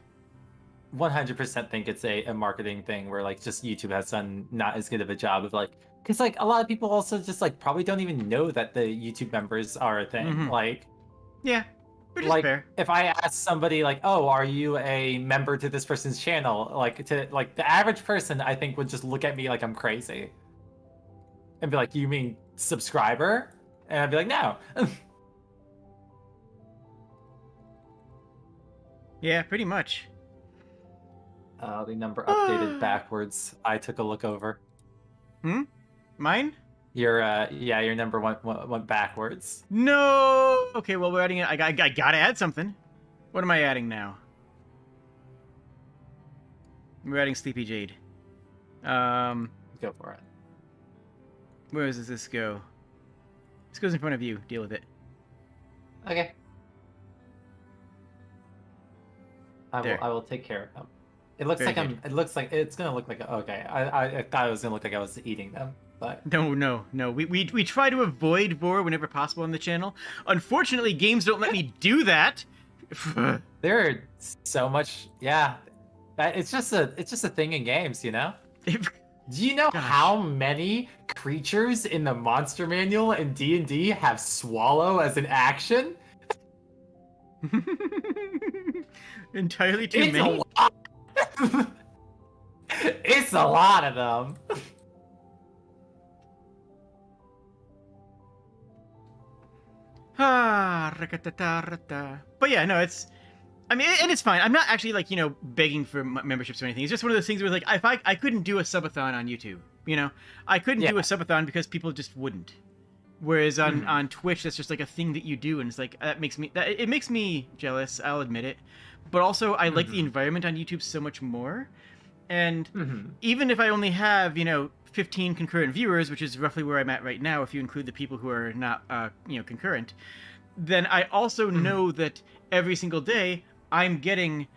100% think it's a marketing thing where like just YouTube has done not as good of a job of like, because like a lot of people also just like probably don't even know that the YouTube members are a thing. Like, yeah, which is like fair. if I ask somebody like, oh, are you a member to this person's channel? Like the average person, I think would just look at me like I'm crazy and be like, you mean subscriber? And I'd be like, no. Yeah, pretty much. The number updated backwards. I took a look over. Mine? Your number went backwards. No. Okay, well we're adding it. I gotta add something. What am I adding now? We're adding Sleepy Jade. Go for it. Where does this go? This goes in front of you. Deal with it. Okay. There. I will take care of them. It looks Very like good. It looks like it's gonna look like. Okay. I thought it was gonna look like I was eating them, but No. We try to avoid vor whenever possible on the channel. Unfortunately, games don't let me do that. there are so much. Yeah, it's just a thing in games, you know. Do you know how many creatures in the monster manual in D&D have swallow as an action? Entirely too It's many. a lot. It's a lot of them. But yeah, no, it's. I mean, and it's fine. I'm not actually like begging for memberships or anything. It's just one of those things where like if I couldn't do a subathon on YouTube, I couldn't do a subathon because people just wouldn't. Whereas on Twitch, that's just like a thing that you do, and it's like it makes me jealous. I'll admit it, but also I like the environment on YouTube so much more. And even if I only have 15 concurrent viewers, which is roughly where I'm at right now, if you include the people who are not concurrent, then I also know that every single day I'm getting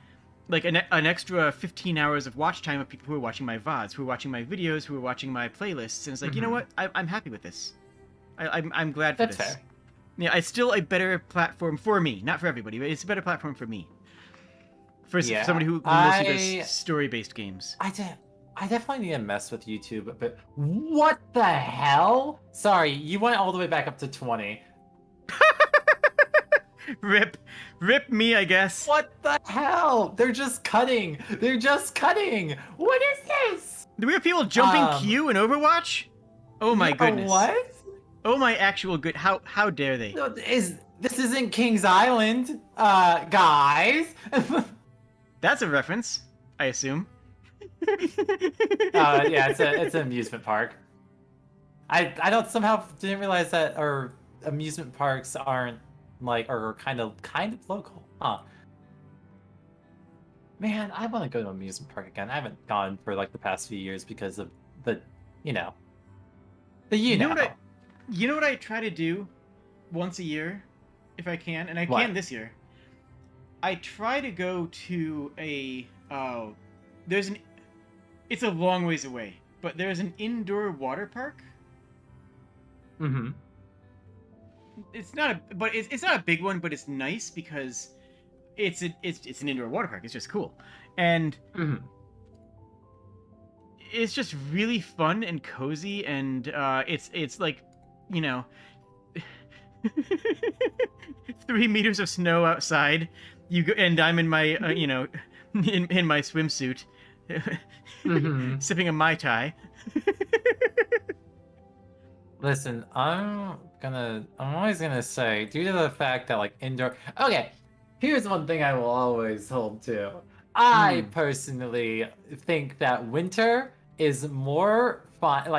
like an extra 15 hours of watch time of people who are watching my VODs, who are watching my videos, who are watching my playlists, and it's like, you know what? I'm happy with this. I'm glad for That's this. fair. Yeah, it's still a better platform for me, not for everybody, but it's a better platform for me. For somebody who mostly does story-based games. I definitely need to mess with YouTube, but what the hell? Sorry, you went all the way back up to 20. Rip me, I guess. What the hell? They're just cutting. What is this? Do we have people jumping queue in Overwatch? Oh my goodness. What? Oh my actual good. How dare they? This isn't King's Island, guys. That's a reference, I assume. Yeah, it's an amusement park. I didn't realize that our amusement parks aren't are kind of local, huh? Man, I want to go to an amusement park again. I haven't gone for the past few years because of the you know what I try to do once a year, if I can, and I can this year. I try to go to it's a long ways away, but there's an indoor water park. Mm-hmm. It's not a big one, but it's nice because it's an indoor water park. It's just cool, and it's just really fun and cozy, and it's like 3 meters of snow outside. You go, and I'm in my in my swimsuit, sipping a Mai Tai. Listen, I'm always gonna say, due to the fact that indoor. Okay, here's one thing I will always hold to. I personally think that winter is more fun.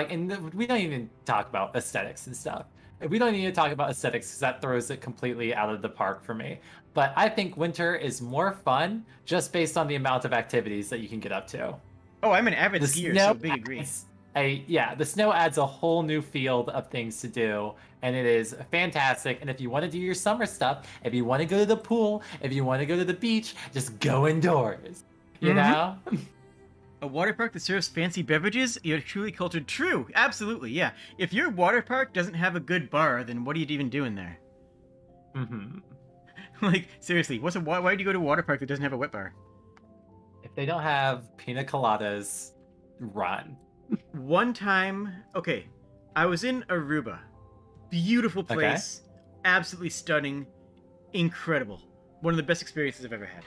We don't even talk about aesthetics and stuff. We don't need to talk about aesthetics because that throws it completely out of the park for me. But I think winter is more fun just based on the amount of activities that you can get up to. Oh, I'm an avid skier, so big agree. The snow adds a whole new field of things to do, and it is fantastic. And if you want to do your summer stuff, if you want to go to the pool, if you want to go to the beach, just go indoors. You know? A water park that serves fancy beverages, you're truly cultured. True, absolutely, yeah. If your water park doesn't have a good bar, then what are you even doing there? Seriously, why do you go to a water park that doesn't have a wet bar? If they don't have pina coladas, run. One time, I was in Aruba. Beautiful place, absolutely stunning, incredible. One of the best experiences I've ever had.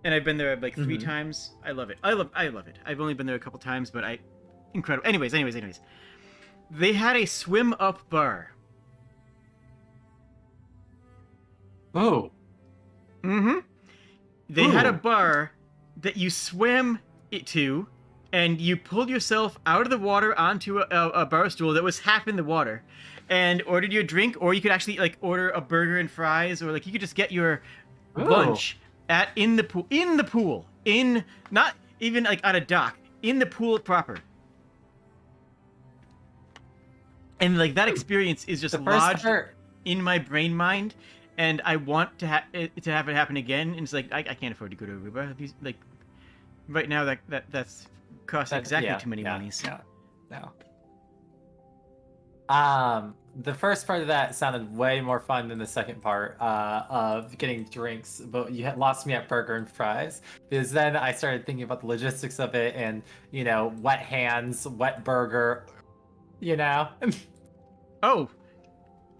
And I've been there 3 times. I love it. I love it. I've only been there a couple times, but incredible. Anyways. They had a swim up bar. Oh. They had a bar that you swam it to, and you pulled yourself out of the water onto a bar stool that was half in the water, and ordered your drink, or you could actually order a burger and fries, or you could just get your lunch in the pool, not even on a dock, in the pool proper. And that experience is just lodged in my brain mind, and I want to have it happen again. And it's I can't afford to go to Aruba. Right now that's costs exactly too many monies. No. The first part of that sounded way more fun than the second part of getting drinks, but you had lost me at burger and fries, because then I started thinking about the logistics of it, and wet hands, wet burger, Oh,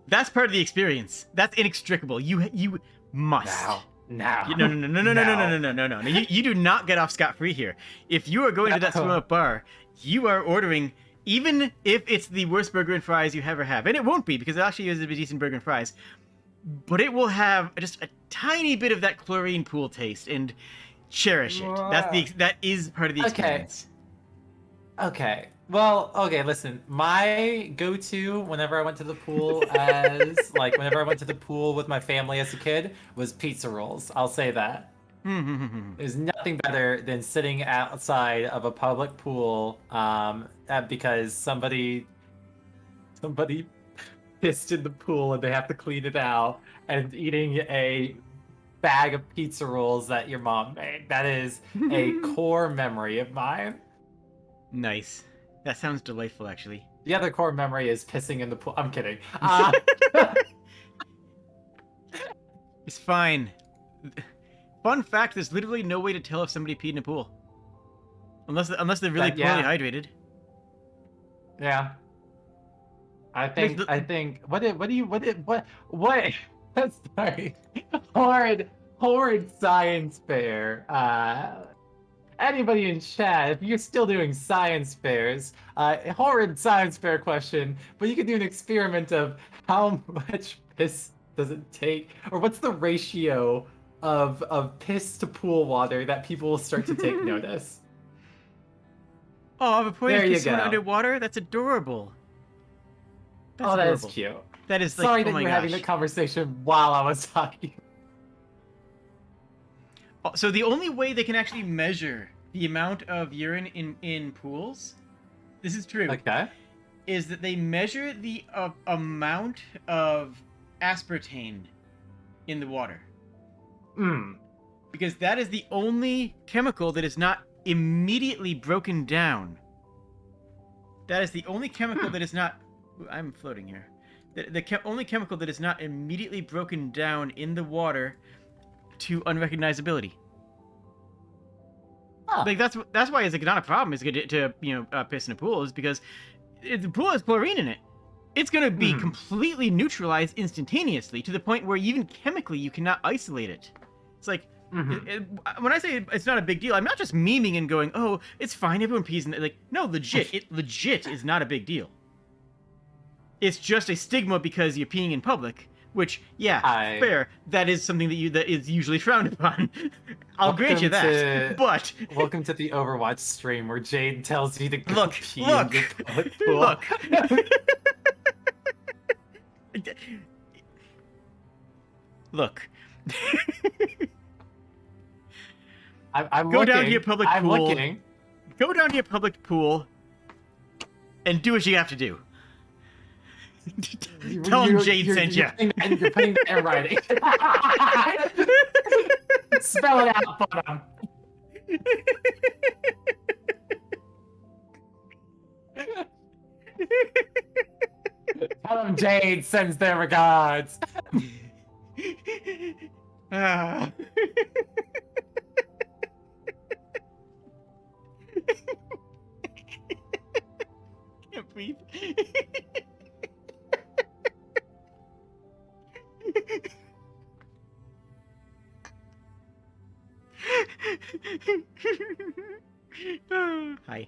that's part of the experience. That's inextricable. You must. No. No. You do not get off scot-free here. If you are going to that swim-up bar, you are ordering, even if it's the worst burger and fries you ever have. And it won't be, because it actually is a decent burger and fries. But it will have just a tiny bit of that chlorine pool taste, and cherish it. That is part of the experience. Okay. Well, okay, listen. My go-to whenever I went to the pool whenever I went to the pool with my family as a kid was pizza rolls. I'll say that. There's nothing better than sitting outside of a public pool, because somebody pissed in the pool and they have to clean it out, and eating a bag of pizza rolls that your mom made. That is a core memory of mine. Nice. That sounds delightful, actually. The other core memory is pissing in the pool. I'm kidding. It's fine. Fun fact: there's literally no way to tell if somebody peed in a pool, unless they're really poorly hydrated. Yeah. I think sorry. Horrid science fair. Anybody in chat, if you're still doing science fairs, horrid science fair question, but you could do an experiment of how much piss does it take, or what's the ratio of piss to pool water that people will start to take notice. Oh, but putting There you someone go. underwater? That's adorable. That's That is adorable. cute. That is like, Sorry oh that my you're having gosh. the conversation while I was talking. Oh, so the only way they can actually measure the amount of urine in pools, this is true, Okay. is that they measure the amount of aspartame in the water. Because that is the only chemical that is not immediately broken down. That is the only chemical that is not... I'm floating here. The only chemical that is not immediately broken down in the water to unrecognizability. Huh. Like that's why it's like not a problem. Is to piss in a pool is because if the pool has chlorine in it. It's going to be completely neutralized instantaneously to the point where even chemically you cannot isolate it. It's like when I say it's not a big deal, I'm not just memeing and going, "Oh, it's fine, everyone pees in it." Like, no, legit, it legit is not a big deal. It's just a stigma because you're peeing in public, which, yeah, fair. That is something that is usually frowned upon. I'll grant you that. But welcome to the Overwatch stream where Jade tells you to go look, pee in the public pool. look. Look. I'm Go looking. down to your public I'm pool. looking. Go down to your public pool and do what you have to do. Tell him Jade sent you. You're putting that in writing. Spell it out for them. Tell them Jade sends their regards. Ah. Can't breathe. Hi.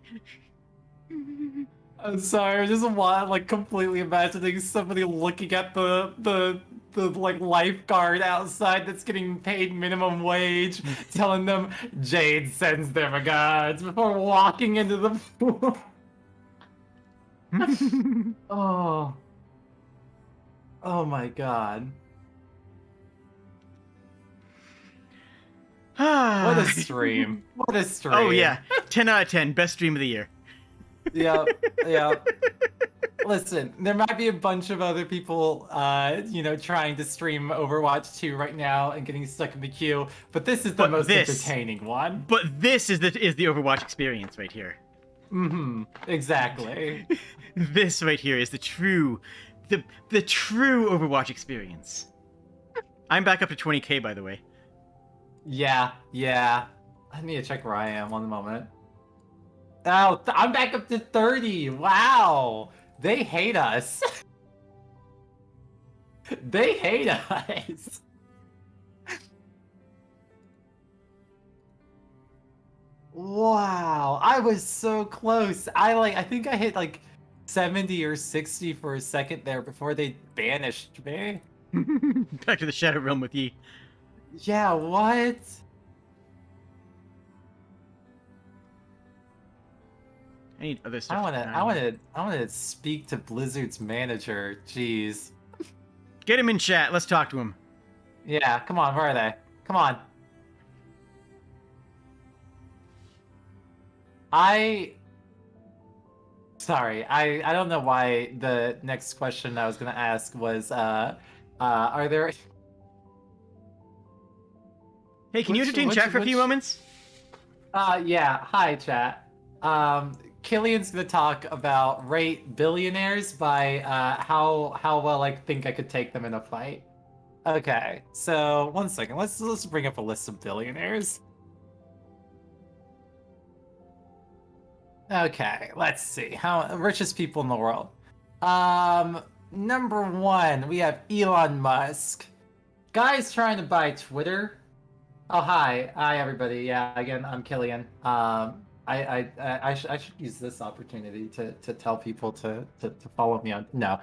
I'm sorry, I just want completely imagining somebody looking at the like lifeguard outside that's getting paid minimum wage, telling them Jade sends their regards before walking into the pool. Oh. Oh my god. What a stream. What a stream. Oh yeah. 10 out of 10. Best stream of the year. Yeah. Listen, there might be a bunch of other people, trying to stream Overwatch 2 right now and getting stuck in the queue, but this is the most entertaining one. But this is the Overwatch experience right here. Exactly. This right here is the true Overwatch experience. I'm back up to 20k, by the way. Yeah. I need to check where I am. 1 moment. Oh, I'm back up to 30. Wow. They hate us. They hate us. Wow. I was so close. I think I hit 70 or 60 for a second there before they banished me. Back to the Shadow Realm with Yi. Yeah, what? I need other stuff. I wanna speak to Blizzard's manager. Jeez. Get him in chat. Let's talk to him. Yeah, come on, where are they? Come on. Sorry, I don't know why the next question I was gonna ask was are there Hey, can you entertain chat for a few moments? yeah, hi chat. Killian's gonna talk about rate billionaires by how well I think I could take them in a fight. Okay, so 1 second. Let's bring up a list of billionaires. Okay, let's see. How richest people in the world. Number 1, we have Elon Musk. Guy's trying to buy Twitter. Oh, hi everybody. Yeah, again, I'm Killian. I should use this opportunity to tell people to follow me on. No.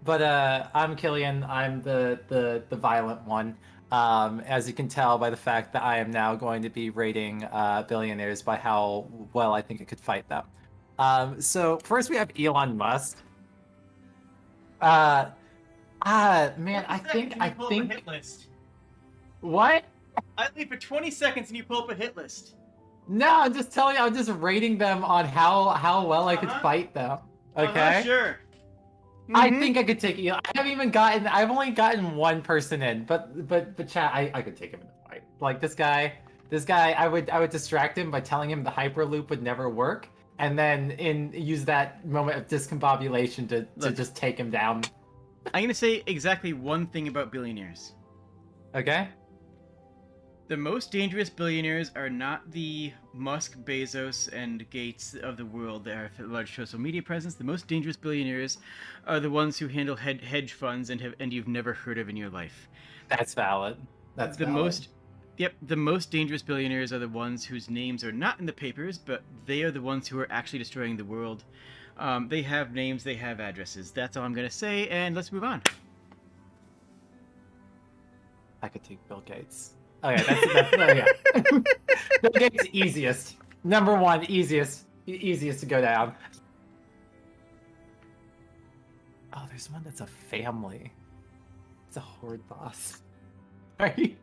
But I'm Killian. I'm the violent one. As you can tell by the fact that I am now going to be rating billionaires by how well I think I could fight them. So first we have Elon Musk. Man, I think hit list. What? I leave for 20 seconds and you pull up a hit list. No, I'm just telling you. I'm just rating them on how well I could fight them. Okay. Sure. I think I could take Elon. I've only gotten one person in, but chat, I could take him in a fight. Like this guy, I would distract him by telling him the hyperloop would never work, and then use that moment of discombobulation to just take him down. I'm gonna say exactly one thing about billionaires. Okay. The most dangerous billionaires are not the Musk, Bezos, and Gates of the world that have a large social media presence. The most dangerous billionaires are the ones who handle hedge funds and you've never heard of in your life. That's valid. The most dangerous billionaires are the ones whose names are not in the papers, but they are the ones who are actually destroying the world. They have names, they have addresses. That's all I'm gonna say, and let's move on. I could take Bill Gates. Okay, that's oh, yeah. Bill Gates easiest. Number 1, easiest to go down. Oh, there's one that's a family. It's a horde boss. Right?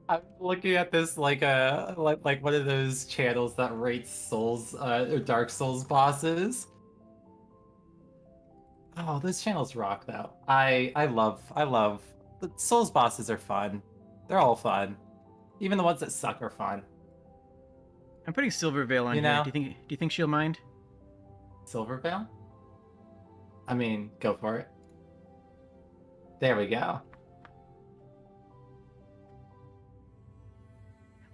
I'm looking at this like one of those channels that rates Souls or Dark Souls bosses. Oh, those channels rock though. I love the Souls bosses are fun. They're all fun. Even the ones that suck are fun. I'm putting Silverveil on You here. know? Do you think she'll mind? Silverveil? I mean, go for it. There we go.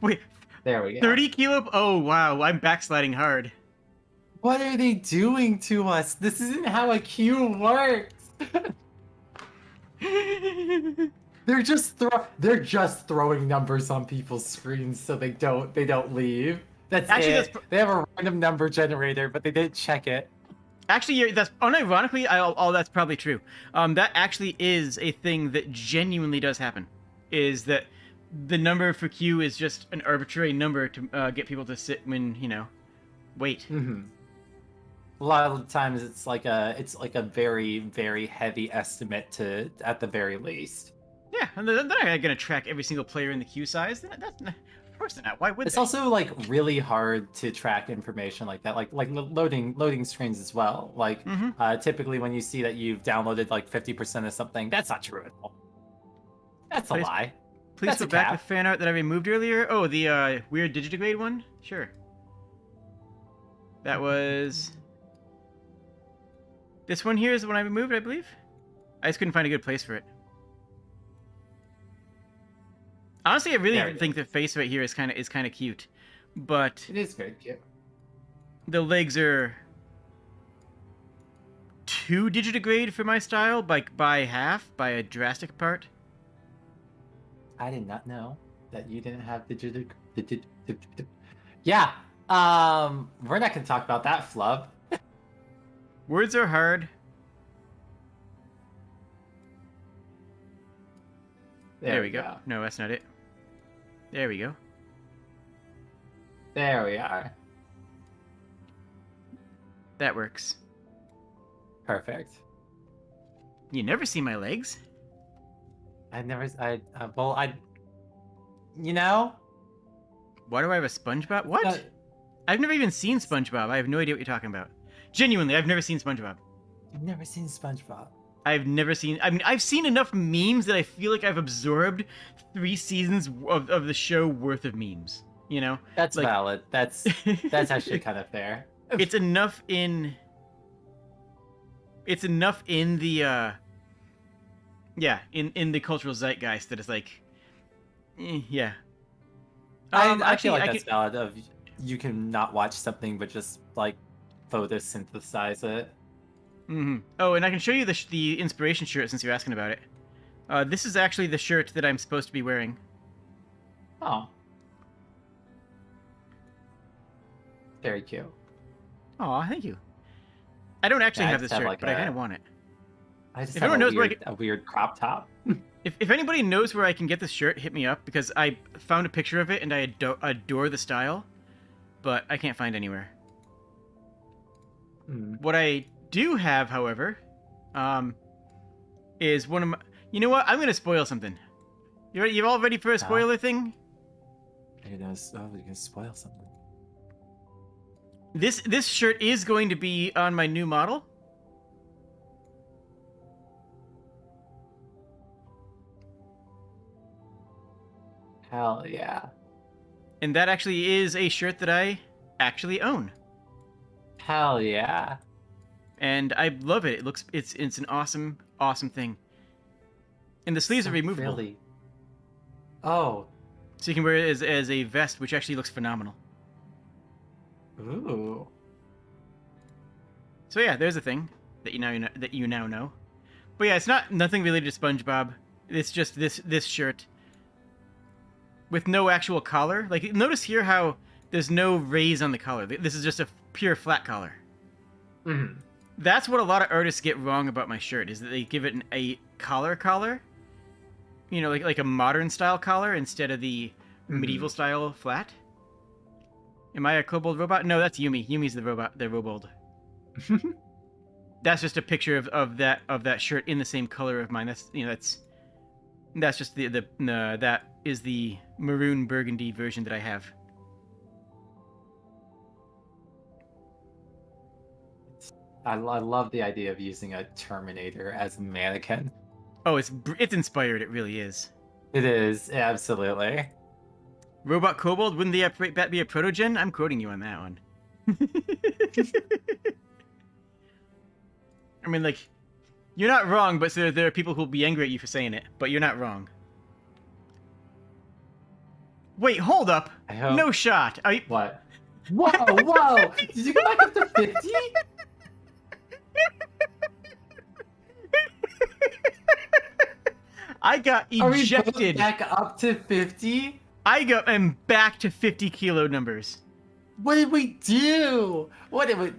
Wait, There we go. 30 kilo? Oh wow, I'm backsliding hard. What are they doing to us? This isn't how a queue works. They're just throwing numbers on people's screens so they don't leave. That's Actually, it. They have a random number generator, but they didn't check it. Actually, that's unironically, that's probably true. That actually is a thing that genuinely does happen. Is that the number for queue is just an arbitrary number to get people to sit when wait. Mm-hmm. A lot of the times it's like a very, very heavy estimate at the very least. Yeah, and they're not gonna track every single player in the queue size. That's of course they're not. Why would It's they? also like really hard to track information like that, like loading screens as well. Like typically when you see that you've downloaded like 50% of something, that's not true at all. That's a lie. Please That's go a back cap. to fan art that I removed earlier. Oh, the weird Digidegrade one? Sure. That was... This one here is the one I removed, I believe? I just couldn't find a good place for it. Honestly, I really think the face right here is kind of cute. But... It is very cute. The legs are... too Digidegrade for my style, by half, by a drastic part. I did not know that you didn't have Yeah. We're not gonna talk about that flub. Words are hard. There we go. No, that's not it. There we go. There we are. That works. Perfect. You never see my legs. You know, Why do I have a SpongeBob? What? uh, I've never even seen SpongeBob. I have no idea what you're talking about. Genuinely, I've never seen SpongeBob. you've never seen SpongeBob. I've never seen. I mean, I've seen enough memes that I feel like I've absorbed 3 seasons of the show worth of memes. You know, That's like, valid. That's actually kind of fair. it's enough in. It's enough in the. Yeah, in the cultural zeitgeist that it's like, yeah. I feel like I that's valid. Of you can not watch something but just like photosynthesize it. Mm-hmm. Oh, and I can show you the inspiration shirt since you're asking about it. This is actually the shirt that I'm supposed to be wearing. Oh, very cute. Aw, thank you. I don't actually Yeah, I have this just have, shirt, like, but I a- kind of want it. I just If have anyone knows where I a weird crop top. If anybody knows where I can get this shirt, hit me up, because I found a picture of it and I adore the style, but I can't find anywhere. Hmm. What I do have, however, is one of my... You know what? I'm going to spoil something. You all ready for a spoiler thing? You're gonna spoil something. This shirt is going to be on my new model. Hell yeah. And that actually is a shirt that I actually own. Hell yeah. And I love it. It's an awesome thing. And the sleeves are So removable. Really? Oh. So you can wear it as a vest, which actually looks phenomenal. Ooh. So yeah, there's a thing that you now know. But yeah, it's nothing related to SpongeBob. It's just this shirt with no actual collar. Like, notice here how there's no raise on the collar. This is just a pure flat collar. Mm-hmm. That's what a lot of artists get wrong about my shirt, is that they give it a collar. You know, like a modern style collar instead of the medieval style flat. Am I a kobold robot? No, that's Yumi. Yumi's the robot, the robold. That's just a picture of that shirt in the same color of mine. That's just that is the maroon burgundy version that I have. I love the idea of using a Terminator as a mannequin. Oh, it's inspired. It really is. It is, absolutely. Robot Kobold, wouldn't that be a protogen? I'm quoting you on that one. I mean, like, you're not wrong, but there are people who'll be angry at you for saying it, but you're not wrong. Wait, hold up. I hope... No shot. What? Whoa! Did you go back up to 50? I got ejected. Are we both back up to 50? am back to 50 kilo numbers. What did we do? What did we...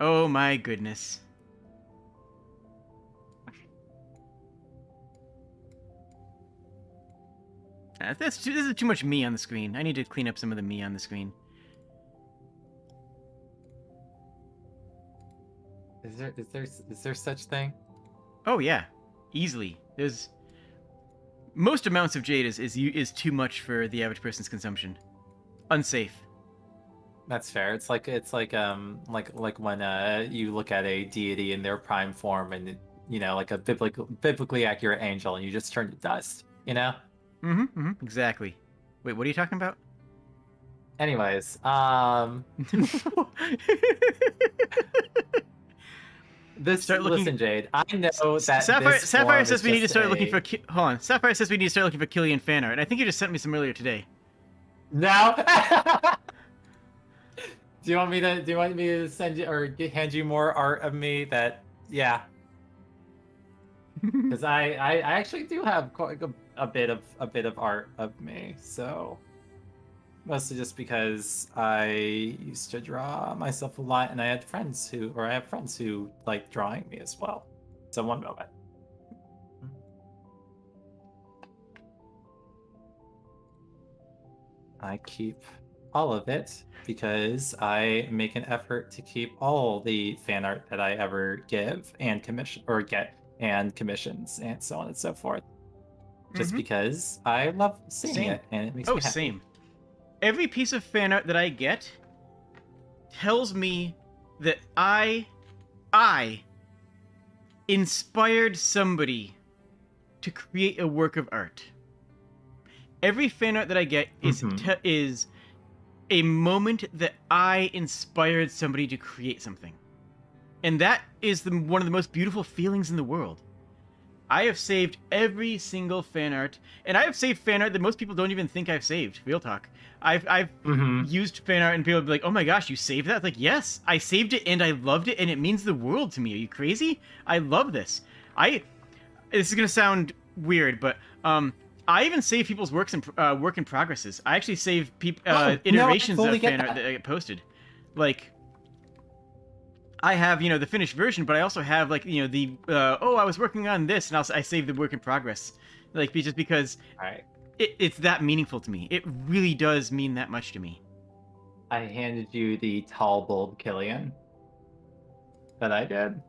Oh my goodness. This is too much me on the screen. I need to clean up some of the me on the screen. Is there such thing? Oh yeah, easily. There's most amounts of Jade is too much for the average person's consumption. Unsafe. That's fair. It's like when you look at a deity in their prime form and like a biblically accurate angel and you just turn to dust, you know? Exactly. Wait, what are you talking about? Anyways, listen, Jade. I know that Sapphire says we need to start looking for. Hold on. Sapphire says we need to start looking for Killian fan art, and I think you just sent me some earlier today. No. Do you want me to send you or hand you more art of me? That yeah. Because I actually do have quite a bit of art of me, so mostly just because I used to draw myself a lot, and I have friends who like drawing me as well. So one moment. I keep all of it because I make an effort to keep all the fan art that I ever give and commission or get and commissions and so on and so forth. Just because I love seeing Same. it and it makes Oh, me happy. same. Every piece of fan art that I get tells me that I inspired somebody to create a work of art. Every fan art that I get is is a moment that I inspired somebody to create something. And that is one of the most beautiful feelings in the world. I have saved every single fan art, and I have saved fan art that most people don't even think I've saved. Real talk. I've used fan art and people will be like, "Oh my gosh, you saved that?" Like, yes, I saved it and I loved it and it means the world to me. Are you crazy? I love this. This is gonna sound weird, but I even save people's work in progresses. I actually save iterations of fan art that I get posted. Like, I have, the finished version, but I also have, like, I was working on this, and I save the work in progress. Like, just because it's that meaningful to me. It really does mean that much to me. I handed you the tall, bold Killian that I did.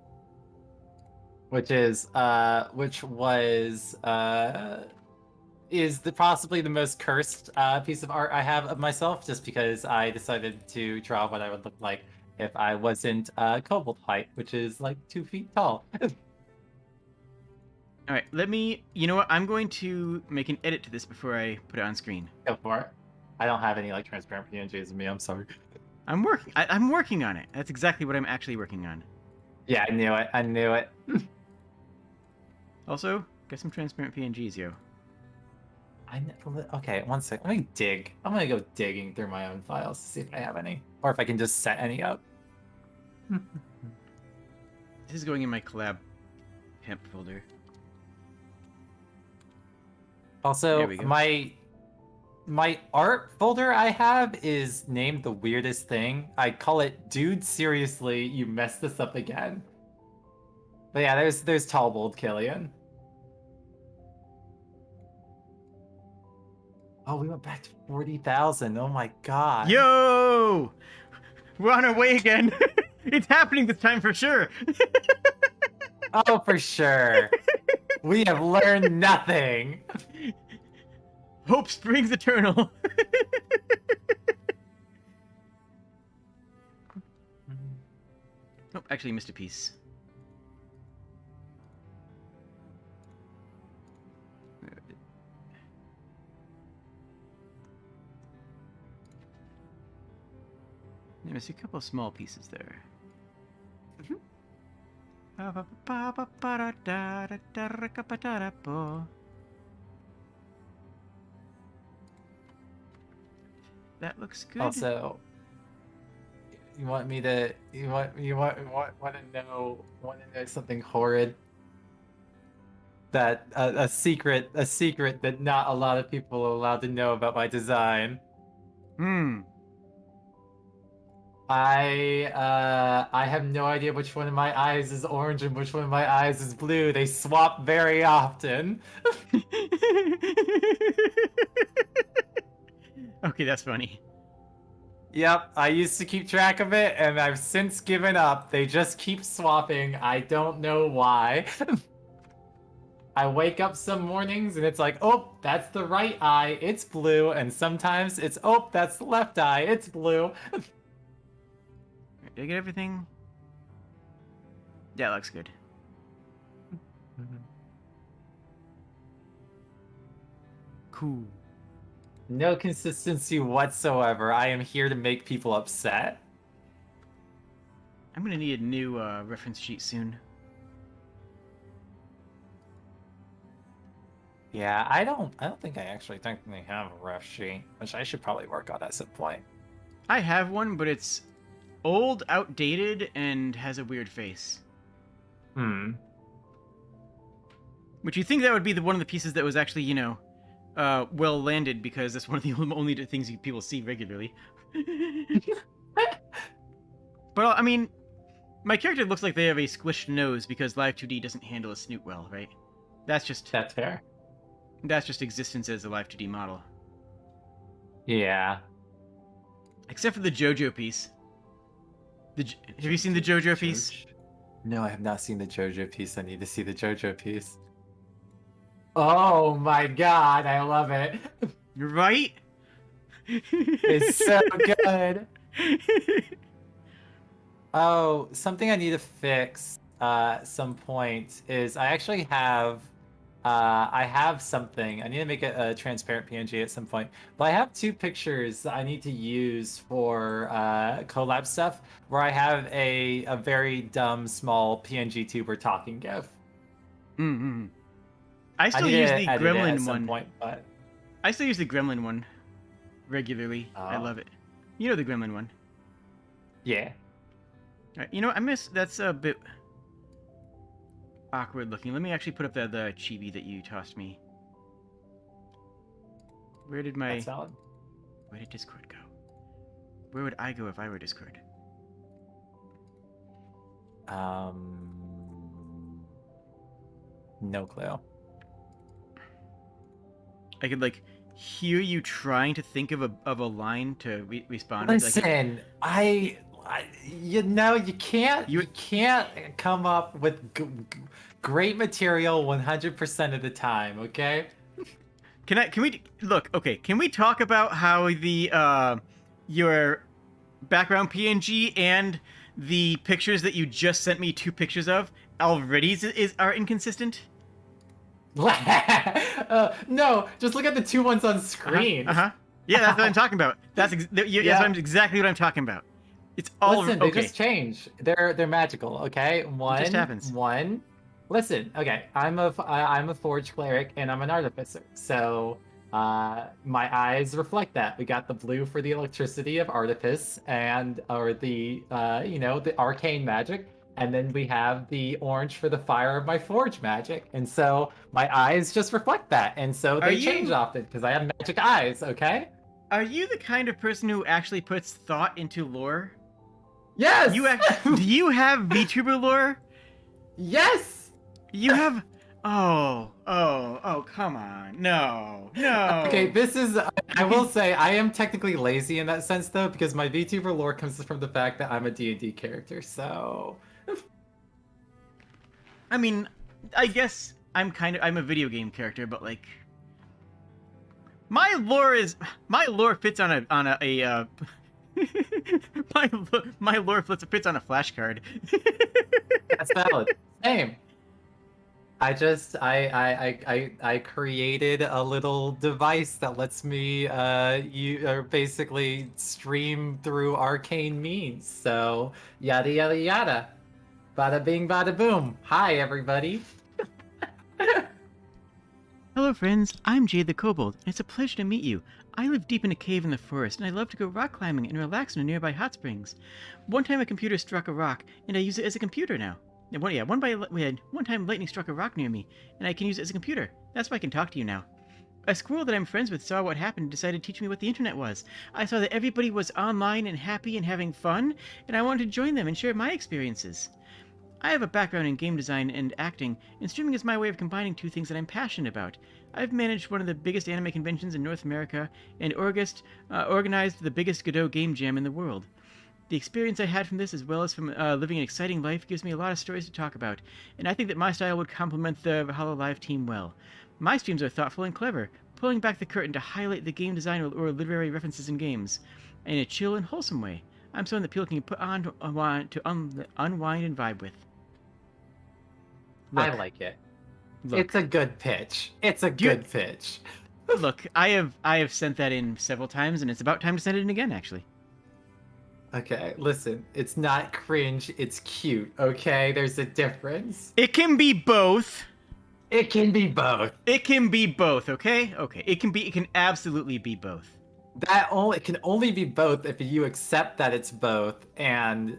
Which is possibly the most cursed piece of art I have of myself, just because I decided to draw what I would look like if I wasn't kobold height, which is like 2 feet tall. All right, you know what? I'm going to make an edit to this before I put it on screen. Go for it. I don't have any like transparent PNGs in me. I'm sorry. I'm working on it. That's exactly what I'm actually working on. Yeah, I knew it. I knew it. Also, get some transparent PNGs, yo. Okay, one sec. Let me dig. I'm gonna go digging through my own files to see if I have any, or if I can just set any up. This is going in my collab hemp folder. Also, my art folder I have is named the weirdest thing. I call it "Dude, seriously, you messed this up again." But yeah, there's tall, bold Killian. Oh, we went back to 40,000. Oh my god. Yo! We're on our way again. It's happening this time for sure. Oh, for sure. We have learned nothing. Hope springs eternal. Oh, actually missed a piece. I see a couple of small pieces there. That looks good. Also, you want to know something horrid? That a secret that not a lot of people are allowed to know about my design. I have no idea which one of my eyes is orange and which one of my eyes is blue. They swap very often. Okay, that's funny. Yep, I used to keep track of it, and I've since given up. They just keep swapping. I don't know why. I wake up some mornings, and it's like, oh, that's the right eye. It's blue. And sometimes it's, oh, that's the left eye. It's blue. Did I get everything? Yeah, that looks good. Cool. No consistency whatsoever. I am here to make people upset. I'm gonna need a new reference sheet soon. Yeah, I don't think I actually technically have a ref sheet, which I should probably work on at some point. I have one, but it's old, outdated, and has a weird face. Which you think that would be one of the pieces that was actually, well landed, because that's one of the only things people see regularly. But, I mean, my character looks like they have a squished nose because Live 2D doesn't handle a snoot well, right? That's fair. That's just existence as a Live 2D model. Yeah. Except for the JoJo piece. Have you seen the JoJo piece? No, I have not seen the JoJo piece. I need to see the JoJo piece. Oh my god, I love it. You're right. It's so good. Oh, something I need to fix at some point is I actually have I have something. I need to make a transparent PNG at some point. But I have two pictures that I need to use for collab stuff where I have a very dumb small PNG tuber talking GIF. Mm-hmm. I still need use to the edit it Gremlin at some one. point, but I still use the Gremlin one regularly. I Oh. love it. You know the Gremlin one. yeah. All right, you know what? I miss. That's a bit awkward looking. Let me actually put up the chibi that you tossed me. Where did That's valid. Where did Discord go? Where would I go if I were Discord? No clue. I could like hear you trying to think of a line to respond. with, like, Listen, you know, you can't come up with great material 100% of the time, okay? Can we look? Okay, can we talk about how the your background PNG and the pictures that you just sent me 2 pictures of already are inconsistent? No, just look at the 2 ones on screen. Yeah, that's what I'm talking about. That's exactly what I'm talking about. It's all Listen, okay. they just change. They're magical. Okay, It just happens. One. Listen, okay, I'm a forge cleric and I'm an artificer, so my eyes reflect that. We got the blue for the electricity of artifice or the the arcane magic, and then we have the orange for the fire of my forge magic, and so my eyes just reflect that, and so they change often because I have magic eyes. Okay. Are you the kind of person who actually puts thought into lore? Yes. Do you have VTuber lore? Yes. You have. Oh, come on. No. Okay, this is. I will say I am technically lazy in that sense though, because my VTuber lore comes from the fact that I'm a D&D character. So. I mean, I guess I'm a video game character, but like. My lore fits on a my lore fits on a flashcard. That's valid. Same. I created a little device that lets me basically stream through arcane means. So yada yada yada. Bada bing bada boom. Hi everybody. Hello friends, I'm Jade the Kobold, and it's a pleasure to meet you. I live deep in a cave in the forest, and I love to go rock climbing and relax in nearby hot springs. One time a computer struck a rock, and I use it as a computer now. One time lightning struck a rock near me, and I can use it as a computer. That's why I can talk to you now. A squirrel that I'm friends with saw what happened and decided to teach me what the internet was. I saw that everybody was online and happy and having fun, and I wanted to join them and share my experiences. I have a background in game design and acting, and streaming is my way of combining 2 things that I'm passionate about. I've managed one of the biggest anime conventions in North America, and organized the biggest Godot game jam in the world. The experience I had from this, as well as from living an exciting life, gives me a lot of stories to talk about, and I think that my style would complement the HoloLive team well. My streams are thoughtful and clever, pulling back the curtain to highlight the game design or literary references in games, in a chill and wholesome way. I'm someone that people can put on to unwind and vibe with. I like it. It's a good pitch. It's a good pitch. Look, I have sent that in several times, and it's about time to send it in again, actually. Okay, listen. It's not cringe. It's cute. Okay, there's a difference. It can be both. It can be both. It can be both. Okay. Okay. It can absolutely be both. It can only be both if you accept that it's both, and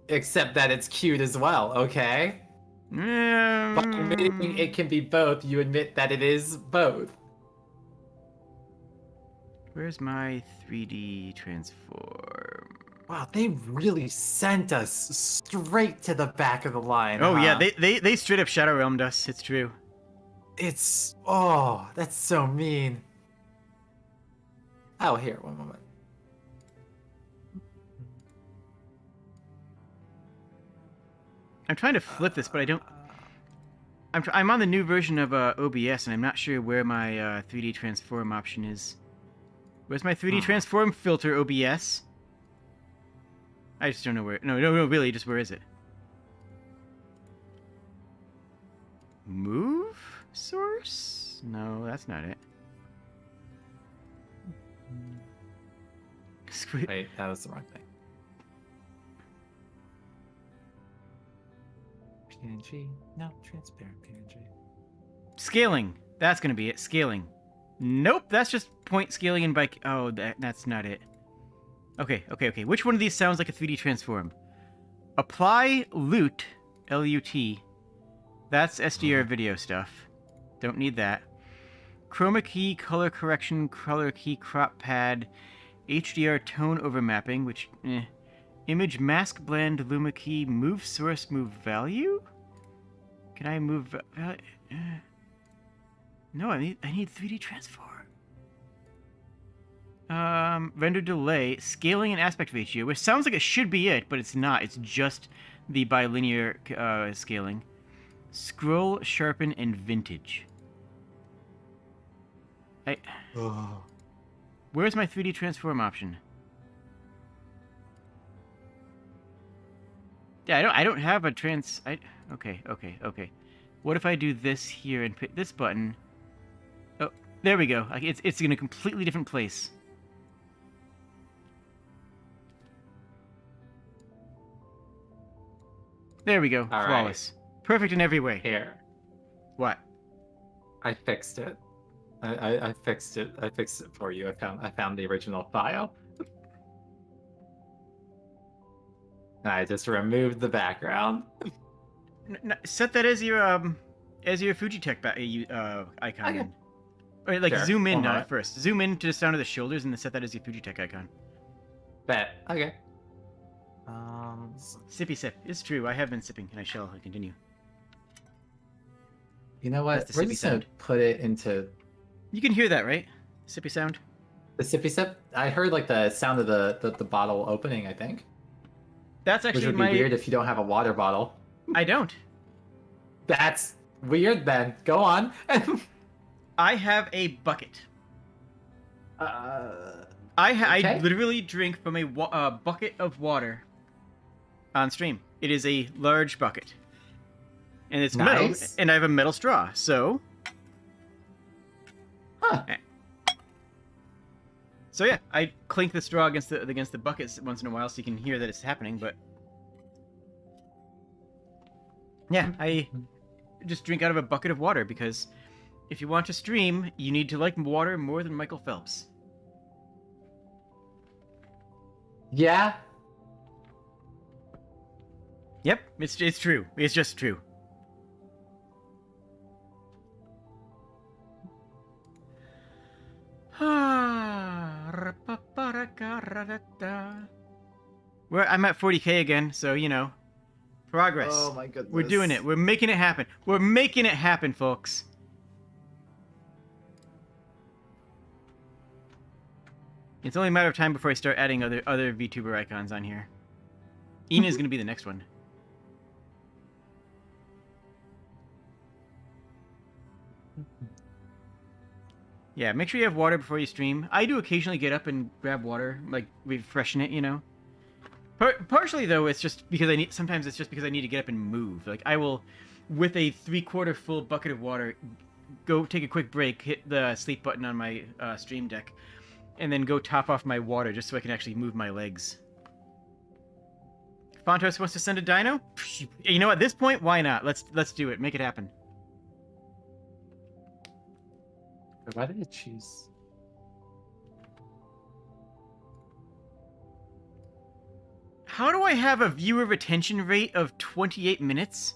accept that it's cute as well. Okay. By admitting it can be both, you admit that it is both. Where's my 3D transform? Wow, they really sent us straight to the back of the line. Oh huh? yeah, they straight up shadow realmed us. It's true. That's so mean. Oh, here, one moment. I'm trying to flip this, but I don't. I'm on the new version of OBS, and I'm not sure where my 3D transform option is. Where's my 3D transform filter, OBS? I just don't know where. No, really, just where is it? Move source? No, that's not it. Wait, that was the wrong thing. PNG? No, transparent PNG. Scaling. That's gonna be it. Scaling. Nope, that's just point scaling and bike. Oh, that's not it. Okay. Which one of these sounds like a 3D transform? Apply LUT, L-U-T. That's SDR video stuff. Don't need that. Chroma key, color correction, color key, crop pad, HDR tone overmapping, which, Image mask blend, luma key, move source, move value? Can I move value? No, I need 3D transform. Render delay, scaling and aspect ratio, which sounds like it should be it, but it's not. It's just the bilinear scaling. Scroll, sharpen, and vintage. Where's my 3D transform option? Yeah, I don't have a okay. What if I do this here and pick this button? Oh, there we go. It's in a completely different place. There we go. All Flawless. Perfect in every way. Here. What? I fixed it. I fixed it. I fixed it for you. I found the original file. I just removed the background. Set that as your Fujitech icon. Okay. Or like Sure. zoom in Alright. first. Zoom in to the sound of the shoulders and then set that as your Fujitech icon. Bet. Okay. Sippy sip. It's true. I have been sipping, and I shall continue. You know what? That's the We're sippy just gonna sound. put it into You can hear that, right? Sippy sound. the sippy sip. I heard like the sound of the bottle opening. I think, That's which actually would be weird if you don't have a water bottle. I don't. That's weird. Then go on. I have a bucket. Okay. I literally drink from a bucket of water on stream. It is a large bucket, and it's metal, Nice. and I have a metal straw. So, Huh. so yeah, I clink the straw against the buckets once in a while, so you can hear that it's happening. But yeah, I just drink out of a bucket of water because if you want to stream, you need to like water more than Michael Phelps. Yeah. Yep, it's true. It's just true. I'm at 40k again, so you know, progress. Oh my goodness. We're doing it. We're making it happen. We're making it happen, folks. It's only a matter of time before I start adding other VTuber icons on here. Ina is going to be the next one. Yeah, make sure you have water before you stream. I do occasionally get up and grab water, like refreshen it, you know. Partially though, it's just because sometimes it's just because I need to get up and move. Like I will, with a 3/4 full bucket of water, go take a quick break, hit the sleep button on my stream deck, and then go top off my water just so I can actually move my legs. Fontos wants to send a dino? You know, at this point, why not? Let's do it. Make it happen. Why did it choose? How do I have a viewer retention rate of 28 minutes?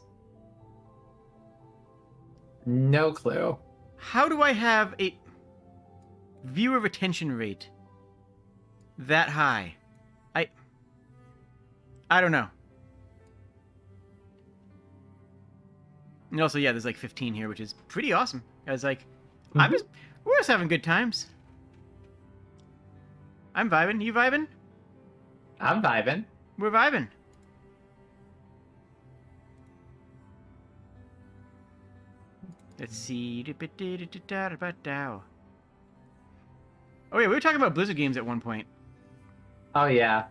No clue. How do I have a viewer retention rate that high? I don't know. And also, yeah, there's like 15 here, which is pretty awesome. I was like, we're just having good times. I'm vibing. You vibing? I'm vibing. We're vibing. Let's see. Oh yeah, we were talking about Blizzard games at one point. Oh yeah.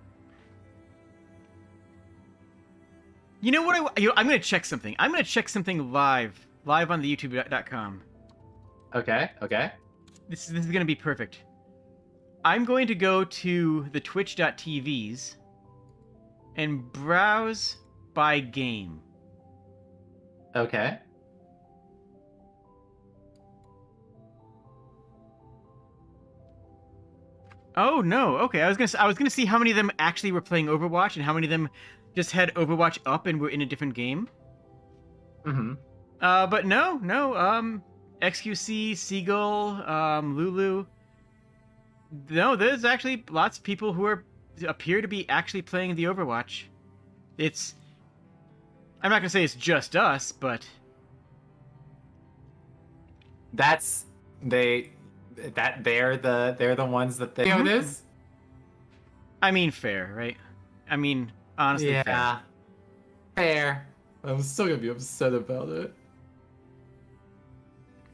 You know what? I'm gonna check something. I'm gonna check something live on the YouTube.com. Okay. This is gonna be perfect. I'm going to go to the Twitch.tvs and browse by game. Okay. Oh no. Okay, I was gonna see how many of them actually were playing Overwatch and how many of them just had Overwatch up and were in a different game. Mm-hmm. But no. XQC, Seagull, Lulu. No, there's actually lots of people who appear to be actually playing the Overwatch. I'm not gonna say it's just us, but they're the ones that they know this. I mean, fair, right? I mean, honestly, Yeah. Fair. I'm still gonna be upset about it.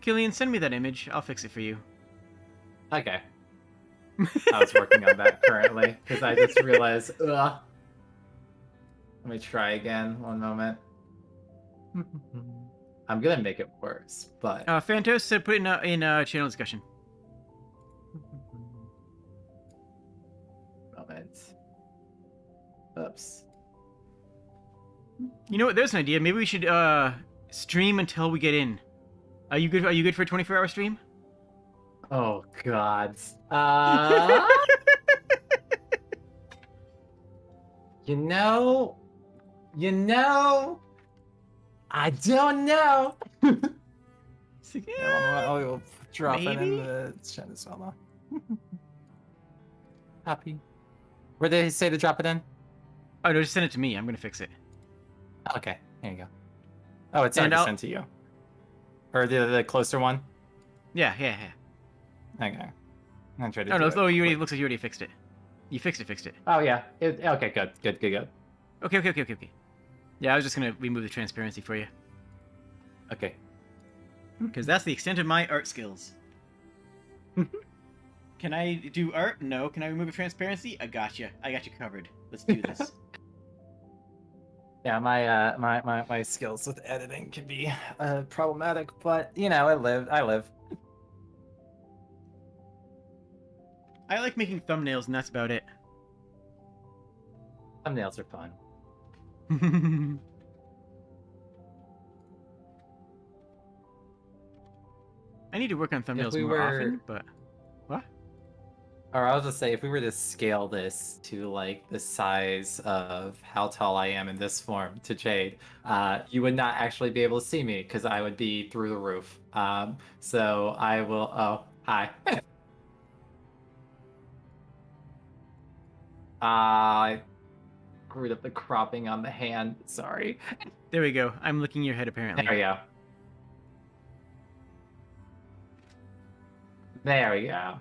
Killian, send me that image. I'll fix it for you. Okay. I was working on that currently because I just realized. Ugh. Let me try again. One moment. I'm gonna make it worse, but. Phantos said put it in channel discussion. Moment. Oops. You know what? There's an idea. Maybe we should stream until we get in. Are you good? Are you good for a 24-hour stream? Oh God. You know, I don't know. I'll drop it in the chat as well. Copy. Where did they say to drop it in? Oh no, just send it to me. I'm gonna fix it. Okay, here you go. Oh, it's already sent to you. Or the closer one? Yeah. Okay. I'm trying to Oh do no, it. it looks like you already fixed it. You fixed it. Oh yeah. Okay, good. Okay. Yeah, I was just gonna remove the transparency for you. Okay. Because that's the extent of my art skills. Can I do art? No. Can I remove the transparency? I got you covered. Let's do this. Yeah, my skills with editing can be problematic, but you know, I live. I like making thumbnails, and that's about it. Thumbnails are fun. I need to work on thumbnails more often, but what? Or I was just say, if we were to scale this to like the size of how tall I am in this form to Jade, you would not actually be able to see me because I would be through the roof. So I will. Oh, hi. I screwed up the cropping on the hand. Sorry. There we go. I'm licking your head apparently. There we go. There we go.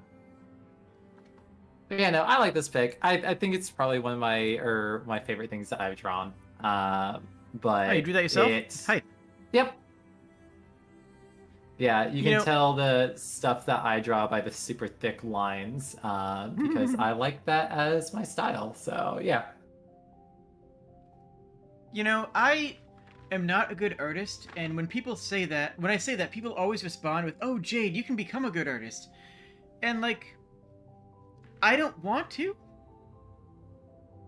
But yeah, no, I like this pick. I think it's probably one of my favorite things that I've drawn. But oh, you drew that yourself? Hi. Yep. Yeah, you can tell the stuff that I draw by the super thick lines because I like that as my style. So yeah. You know, I am not a good artist, and when I say that, people always respond with, "Oh, Jade, you can become a good artist," and like, I don't want to.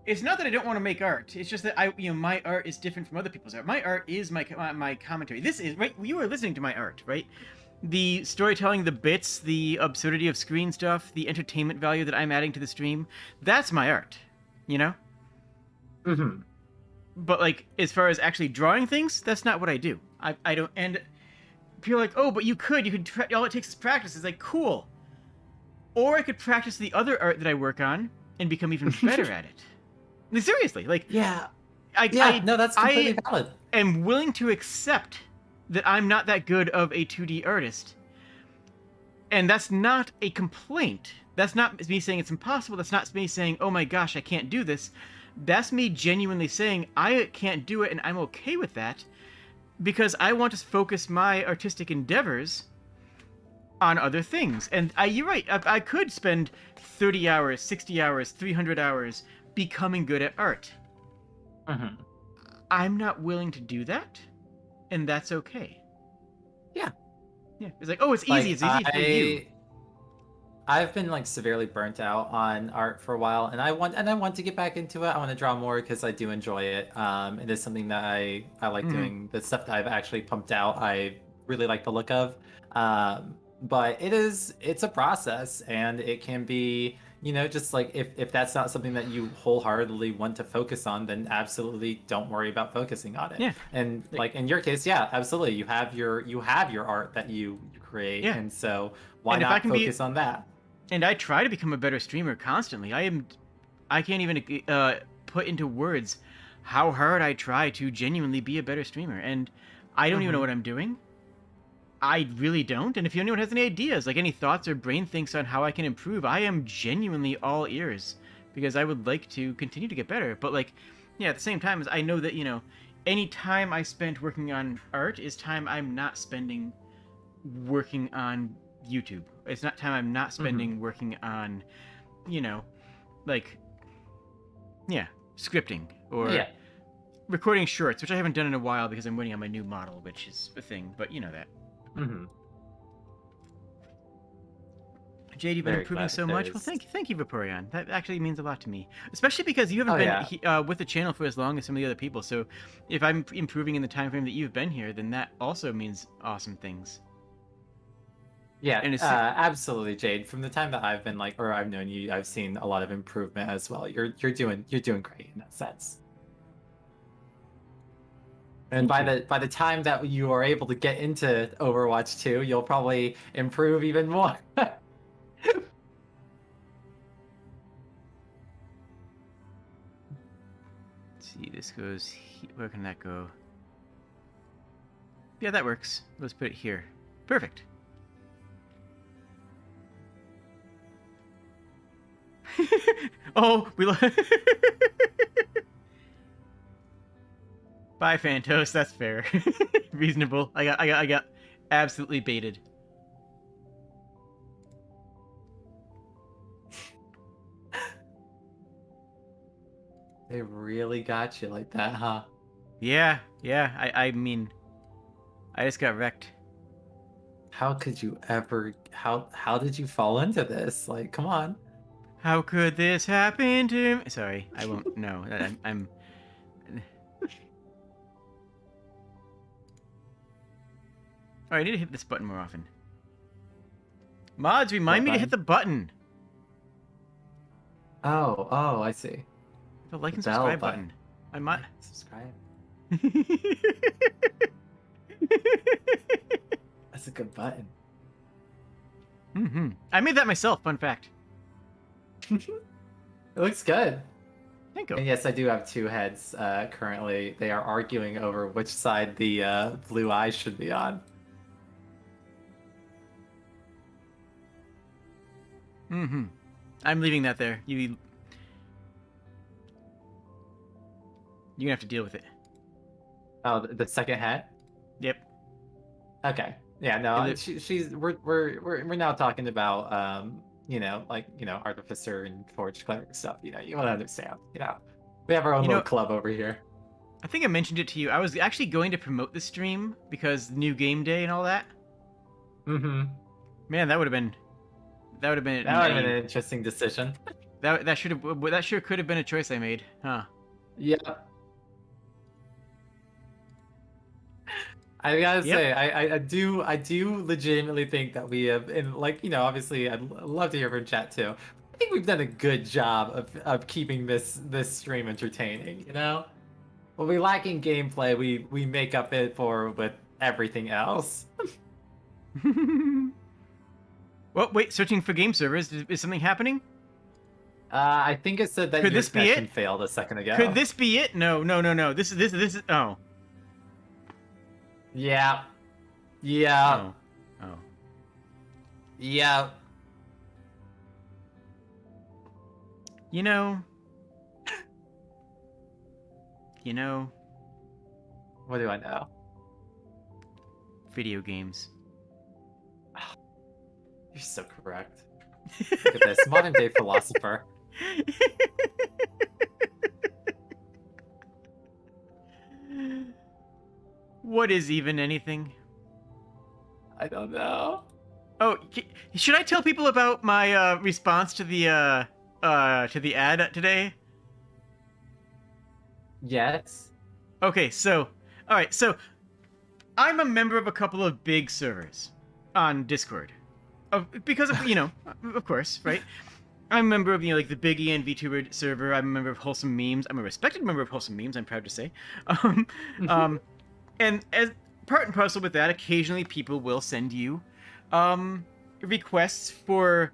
It's not that I don't want to make art. It's just that my art is different from other people's art. My art is my commentary. This is right. You are listening to my art, right? The storytelling, the bits, the absurdity of screen stuff, the entertainment value that I'm adding to the stream. That's my art. You know. Mm-hmm. But like, as far as actually drawing things, that's not what I do. I don't. And people are like, oh, but you could. All it takes is practice. It's like, cool. Or I could practice the other art that I work on and become even better at it. Seriously, like, yeah, no, that's completely valid. I am willing to accept that I'm not that good of a 2D artist, and that's not a complaint. That's not me saying it's impossible. That's not me saying, oh my gosh, I can't do this. That's me genuinely saying I can't do it, and I'm okay with that because I want to focus my artistic endeavors on other things. And you're right. I could spend 30 hours, 60 hours, 300 hours becoming good at art. Mm-hmm. I'm not willing to do that, and that's okay. Yeah. Yeah. It's like, oh, it's easy. Like, It's easy for you. I've been like severely burnt out on art for a while, and I want to get back into it. I want to draw more because I do enjoy it. It is something that I like doing. The stuff that I've actually pumped out, I really like the look of. But it's a process, and it can be, just like if that's not something that you wholeheartedly want to focus on, then absolutely don't worry about focusing on it. Yeah. And like in your case, yeah, absolutely, you have your art that you create, Yeah. and so why And if not I can focus on that? And I try to become a better streamer constantly. I can't even put into words how hard I try to genuinely be a better streamer. And I don't even know what I'm doing. I really don't. And if anyone has any ideas, like any thoughts or brain thinks on how I can improve, I am genuinely all ears because I would like to continue to get better. But like, yeah, at the same time, I know that, any time I spent working on art is time I'm not spending working on YouTube. It's not time I'm not spending working on, like, scripting or recording shorts, which I haven't done in a while because I'm waiting on my new model, which is a thing, but you know that. Jade, you've been Very improving glad so it much. is. Well, thank you, Vaporeon. That actually means a lot to me, especially because you haven't been with the channel for as long as some of the other people. So, if I'm improving in the time frame that you've been here, then that also means awesome things. Yeah, And it's absolutely, Jade. From the time that I've been or I've known you, I've seen a lot of improvement as well. You're doing great in that sense. And by the time that you are able to get into Overwatch 2, you'll probably improve even more. Let's see, this goes. Where can that go? Yeah, that works. Let's put it here. Perfect. Oh, we. Bye, Phantos. That's fair. Reasonable. I got absolutely baited. They really got you like that, huh? Yeah. I mean, I just got wrecked. How could you ever? How did you fall into this? Like, come on. How could this happen to me? Sorry, I won't. No, I'm. Oh, I need to hit this button more often. Mods, remind me to hit the button. Oh, I see. The like and bell subscribe button. I might. Subscribe. That's a good button. I made that myself. Fun fact. It looks good. Thank you. And yes, I do have two heads currently. They are arguing over which side the blue eye should be on. I'm leaving that there. You're gonna have to deal with it. Oh, the second hat? Yep. Okay. Yeah, no, we're now talking about Artificer and Forge Cleric stuff. You want to understand. We have our own little club over here. I think I mentioned it to you. I was actually going to promote the stream because new game day and all that. Man, that would have been an interesting decision. That sure could have been a choice I made, huh? Yeah. I gotta say, I do legitimately think that we have, and obviously, I'd love to hear from chat too. I think we've done a good job of keeping this stream entertaining. When we lack in gameplay, we make up it for with everything else. Well, wait, searching for game servers. Is something happening? I think it said that your connection failed a second ago. Could this be it? No. This is. Oh. Yeah. Oh. Yeah. You know. You know. What do I know? Video games. You're so correct. Look at this, modern day philosopher. What is even anything? I don't know. Oh, should I tell people about my response to the ad today? Yes. Okay, so all right, so I'm a member of a couple of big servers on Discord, because of of course, right? I'm a member of like the big EN VTuber server. I'm a member of Wholesome Memes. I'm a respected member of Wholesome Memes. I'm proud to say. And as part and parcel with that, occasionally people will send you requests for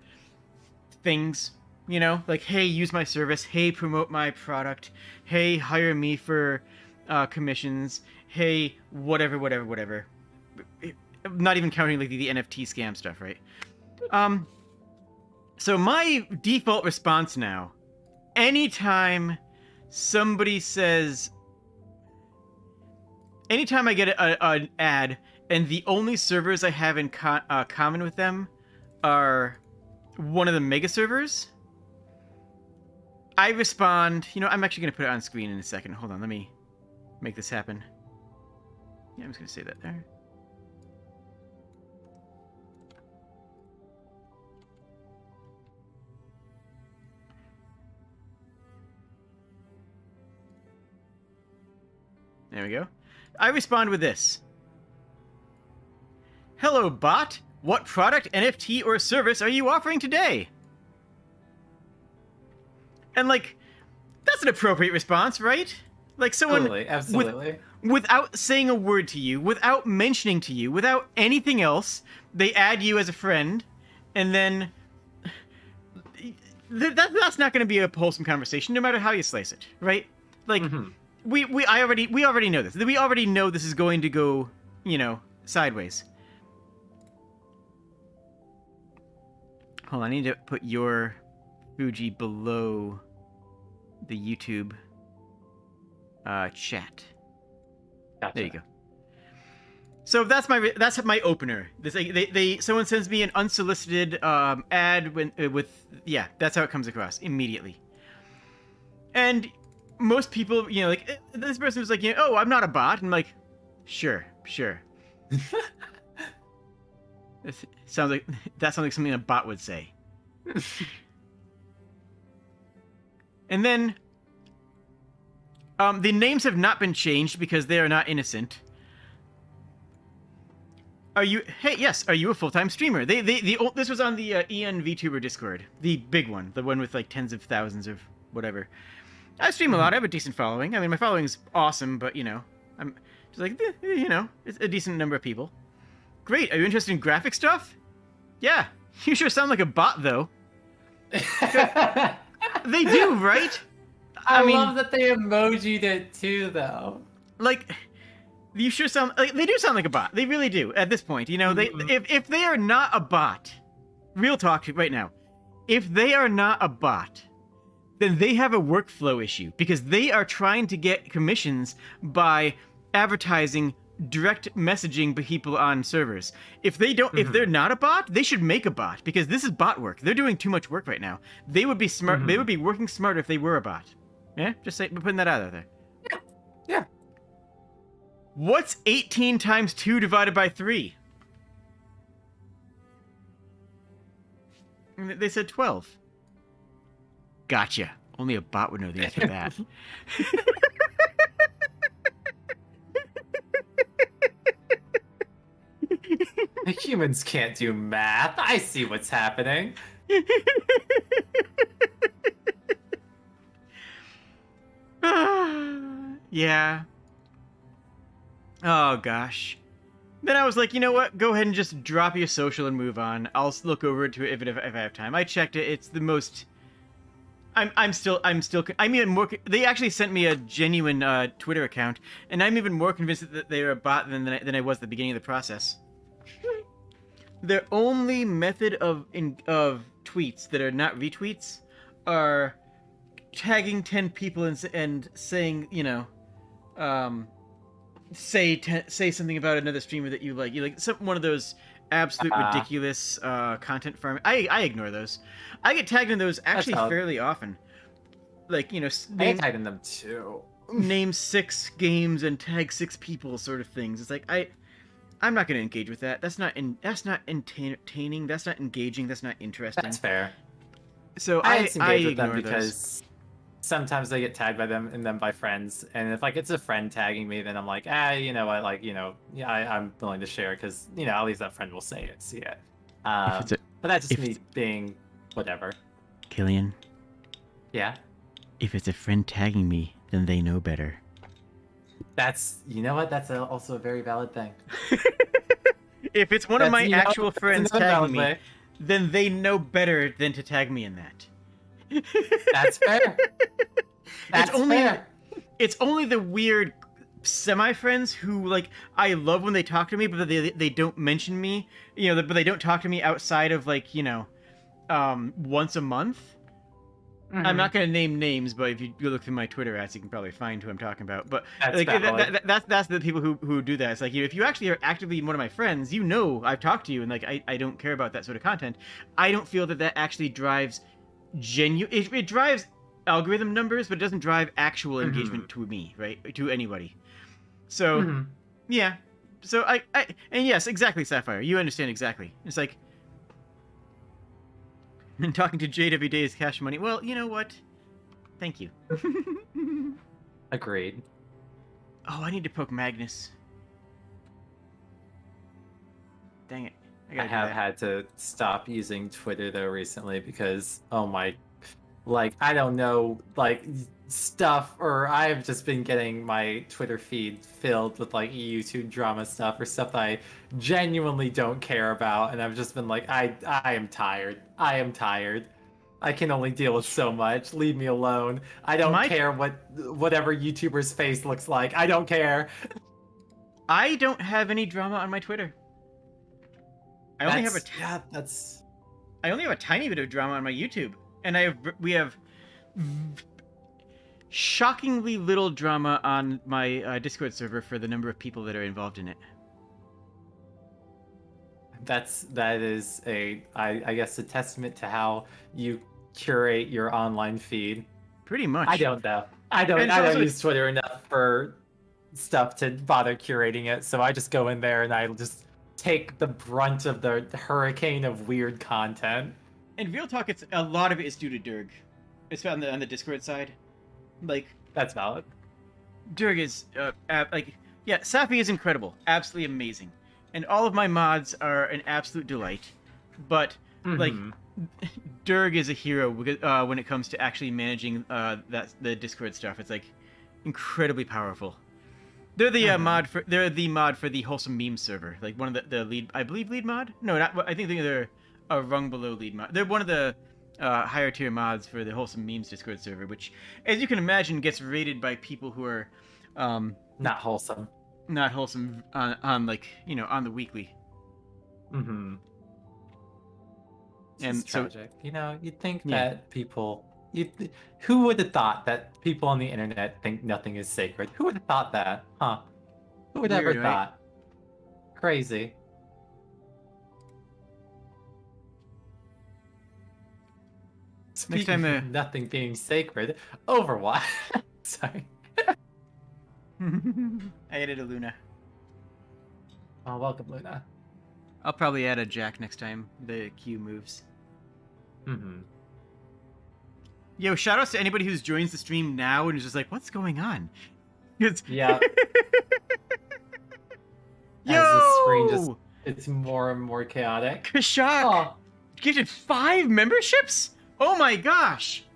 things, like, hey, use my service, hey, promote my product, hey, hire me for commissions, hey, whatever. Not even counting like the NFT scam stuff, right? So my default response now, anytime somebody says, anytime I get an ad and the only servers I have in common with them are one of the mega servers, I respond, I'm actually going to put it on screen in a second. Hold on, let me make this happen. Yeah, I'm just going to say that there. There we go. I respond with this. Hello, bot. What product, NFT, or service are you offering today? And, like, that's an appropriate response, right? Like, someone... Totally, absolutely. Without saying a word to you, without mentioning to you, without anything else, they add you as a friend, and then... That's not going to be a wholesome conversation, no matter how you slice it, right? Like... Mm-hmm. We already know this. We already know this is going to go, sideways. Hold on, I need to put your Fuji below the YouTube chat. Gotcha. There you go. So that's my opener. Someone sends me an unsolicited ad with that's how it comes across immediately. And most people, this person was like, oh, I'm not a bot. I'm like, sure. That sounds like something a bot would say. And then, the names have not been changed because they are not innocent. Are you a full-time streamer? This was on the EN VTuber Discord, the big one, the one with like tens of thousands of whatever. I stream a lot. I have a decent following. I mean, my following's awesome, but I'm just like, it's a decent number of people. Great. Are you interested in graphic stuff? Yeah. You sure sound like a bot, though. They do, right? I love that they emojied it too, though. Like, you sure sound like they do sound like a bot. They really do. At this point, if they are not a bot, real talk right now, if they are not a bot, then they have a workflow issue because they are trying to get commissions by advertising, direct messaging people on servers. If they don't, if they're not a bot, they should make a bot because this is bot work. They're doing too much work right now. They would be smart. They would be working smarter if they were a bot. Yeah, just putting that out there. Yeah. What's 18 times 2 divided by 3? They said 12. Gotcha. Only a bot would know the answer to that. Humans can't do math. I see what's happening. Yeah. Oh, gosh. Then I was like, you know what? Go ahead and just drop your social and move on. I'll look over to it if I have time. I checked it. It's the most... I'm even more... They actually sent me a genuine Twitter account, and I'm even more convinced that they're a bot than I was at the beginning of the process. Their only method of tweets that are not retweets are tagging 10 people and saying, say something about another streamer that you like. One of those absolute ridiculous content farming. I ignore those. I get tagged in those actually fairly often. Like, I get tagged in them too. Name 6 games and tag 6 people sort of things. It's like I'm not going to engage with that. That's not entertaining. That's not engaging. That's not interesting. That's fair. So I engage with them those. because sometimes I get tagged by them and then by friends, and if like it's a friend tagging me, then I'm like, you know what, like, yeah, I'm willing to share because at least that friend will say it, see it. But that's just me being whatever. Killian. Yeah. If it's a friend tagging me, then they know better. That's that's also a very valid thing. If it's one of my actual friends tagging me, then they know better than to tag me in that. That's fair. That's fair. It's only the weird semi-friends who, like, I love when they talk to me, but they don't mention me, but they don't talk to me outside of, like, once a month. Mm-hmm. I'm not going to name names, but if you look through my Twitter ads, you can probably find who I'm talking about. But that's the people who do that. It's like, if you actually are actively one of my friends, I've talked to you, and like I don't care about that sort of content. I don't feel that actually drives it drives algorithm numbers, but it doesn't drive actual engagement to me, right? To anybody. So yeah. So and yes, exactly, Sapphire. You understand exactly. It's like, and talking to Jade every day is cash money. Well, you know what? Thank you. Agreed. Oh, I need to poke Magnus. Dang it. I have had to stop using Twitter though recently because, I don't know, stuff, or I've just been getting my Twitter feed filled with YouTube drama stuff or stuff that I genuinely don't care about, and I've just been like, I am tired. I am tired. I can only deal with so much. Leave me alone. I don't care whatever YouTuber's face looks like. I don't care. I don't have any drama on my Twitter. I only have a tiny bit of drama on my YouTube, and we have shockingly little drama on my Discord server for the number of people that are involved in it. That is I guess a testament to how you curate your online feed. Pretty much. I don't know. I don't use Twitter enough for stuff to bother curating it, so I just go in there and I just take the brunt of the hurricane of weird content. In real talk, a lot of it is due to Durg. It's on the Discord side. That's valid. Durg is Safi is incredible, absolutely amazing, and all of my mods are an absolute delight. But Durg is a hero when it comes to actually managing the Discord stuff. It's incredibly powerful. They're the mod for the wholesome meme server, one of the lead, I believe, lead mod. No, not. I think they're a rung below lead mod. They're one of the higher tier mods for the wholesome memes Discord server, which, as you can imagine, gets rated by people who are not wholesome. Not wholesome on on the weekly. Mm-hmm. And it's tragic. You'd think that people. Who would have thought that people on the internet think nothing is sacred? Who would have thought that? Huh? Who would ever thought? Crazy. Speaking of nothing being sacred, Overwatch. Sorry. I added a Luna. Oh, welcome, Luna. I'll probably add a Jack next time the queue moves. Mm-hmm. Yo, shout outs to anybody who's joins the stream now and is just like, what's going on? Yeah. Yo! As the screen it's more and more chaotic. Kashak! Gifted 5 memberships? Oh my gosh!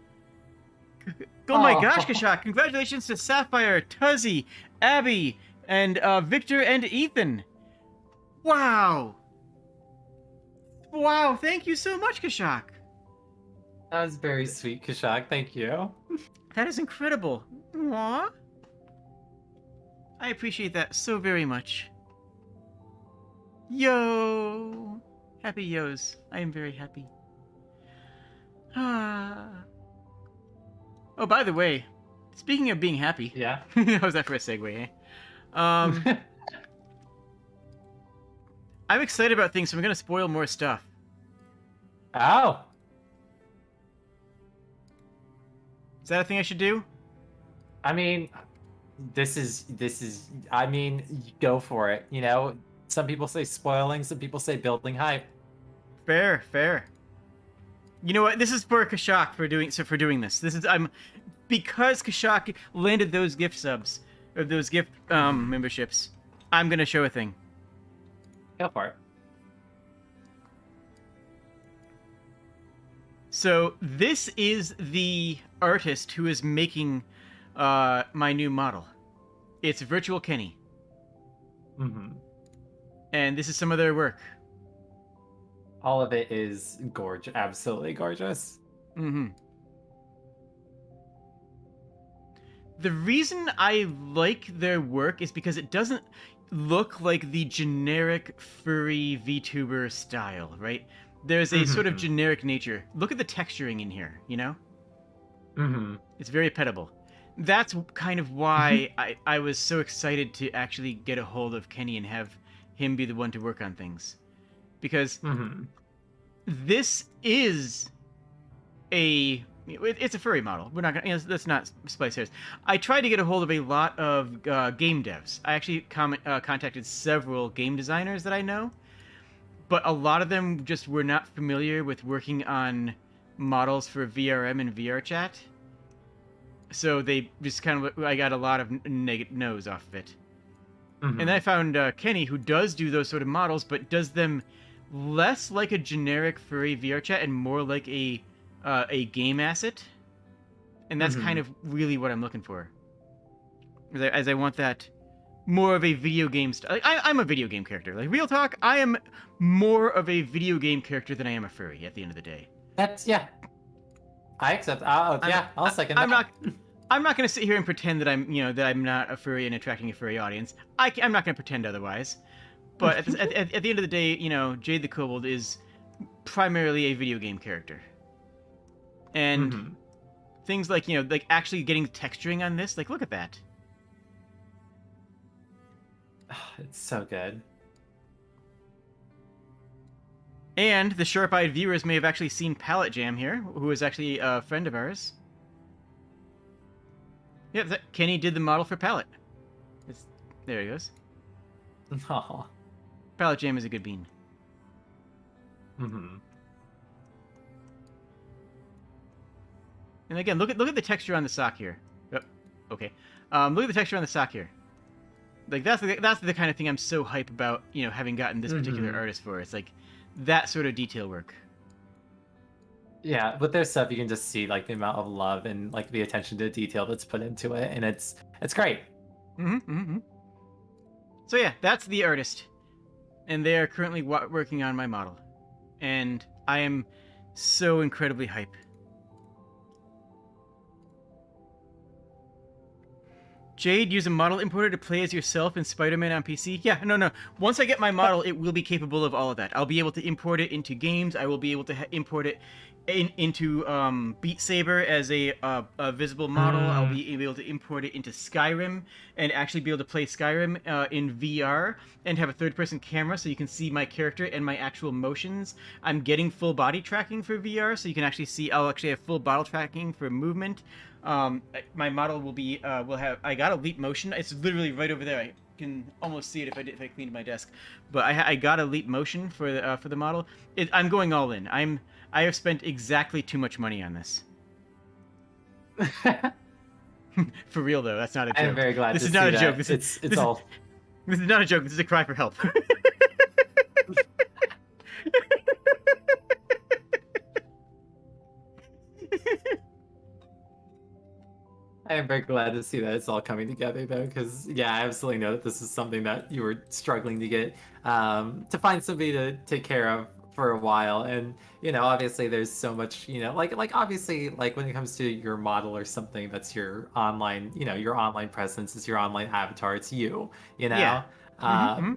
Oh my gosh, Kashak! Congratulations to Sapphire, Tuzzy, Abby, and Victor and Ethan. Wow! Wow, thank you so much, Kashak. That was very sweet, Kashak. Thank you. That is incredible. Aww. I appreciate that so very much. Yo! Happy yos. I am very happy. Ah. Oh, by the way, speaking of being happy, Yeah. how's that for a segue? Eh? I'm excited about things, so I'm gonna spoil more stuff. Oh. Is that a thing I should do? I mean, this is. I mean, go for it. You know, some people say spoiling, some people say building hype. Fair, fair. You know what? This is for Kashak for doing this. This is because Kashak landed those gift subs or those gift memberships. I'm gonna show a thing. Go for it. So this is the artist who is making my new model. It's Virtual Kenny. Mm-hmm. And this is some of their work. All of it is gorgeous, absolutely gorgeous. Mm-hmm. The reason I like their work is because it doesn't look like the generic furry VTuber style, right? There's a sort of generic nature. Look at the texturing in here, you know? Mm-hmm. It's very petable. That's kind of why I was so excited to actually get a hold of Kenny and have him be the one to work on things. Because this is it's a furry model. We're not gonna, let's not splice hairs. I tried to get a hold of a lot of game devs. I actually contacted several game designers that I know, but a lot of them just were not familiar with working on models for VRM and VRChat. So they just kind of, I got a lot of negative no's off of it. And then I found Kenny, who does do those sort of models, but does them less like a generic furry VRChat and more like a game asset. And that's kind of really what I'm looking for. As I want that more of a video game I'm a video game character. Like, real talk, I am more of a video game character than I am a furry at the end of the day. That's, yeah. I accept. I'll second that. I'm not going to sit here and pretend that I'm not a furry and attracting a furry audience. I'm not going to pretend otherwise. But at the end of the day, Jade the Kobold is primarily a video game character. And things like, like actually getting texturing on this, like, look at that. It's so good. And the sharp-eyed viewers may have actually seen Palette Jam here, who is actually a friend of ours. Yeah, Kenny did the model for Palette. There he goes. Oh. Palette Jam is a good bean. Mm-hmm. And again, look at the texture on the sock here. Oh, okay. Look at the texture on the sock here. Like, that's the kind of thing I'm so hype about, having gotten this particular artist for. It's like that sort of detail work. Yeah, with their stuff, you can just see like the amount of love and like the attention to detail that's put into it, and it's great. So yeah, that's the artist, and they are currently working on my model, and I am so incredibly hype. Jade, use a model importer to play as yourself in Spider-Man on PC? Yeah, no. Once I get my model, it will be capable of all of that. I'll be able to import it into games. I will be able to import it into Beat Saber as a visible model. I'll be able to import it into Skyrim and actually be able to play Skyrim in VR and have a third-person camera so you can see my character and my actual motions. I'm getting full body tracking for VR, so you can actually see. I'll actually have full body tracking for movement. My model will be I got a leap motion. It's literally right over there. I can almost see it if I cleaned my desk. But I got a leap motion for the model. I'm going all in. I have spent exactly too much money on this. For real though, that's not a joke. I'm very glad this to is see not a that. joke. This is not a joke. This is a cry for help. I am very glad to see that it's all coming together, though, because yeah, I absolutely know that this is something that you were struggling to get to find somebody to take care of for a while, and obviously there's so much, like obviously, like when it comes to your model or something that's your online, your online presence, is your online avatar, it's you, Yeah.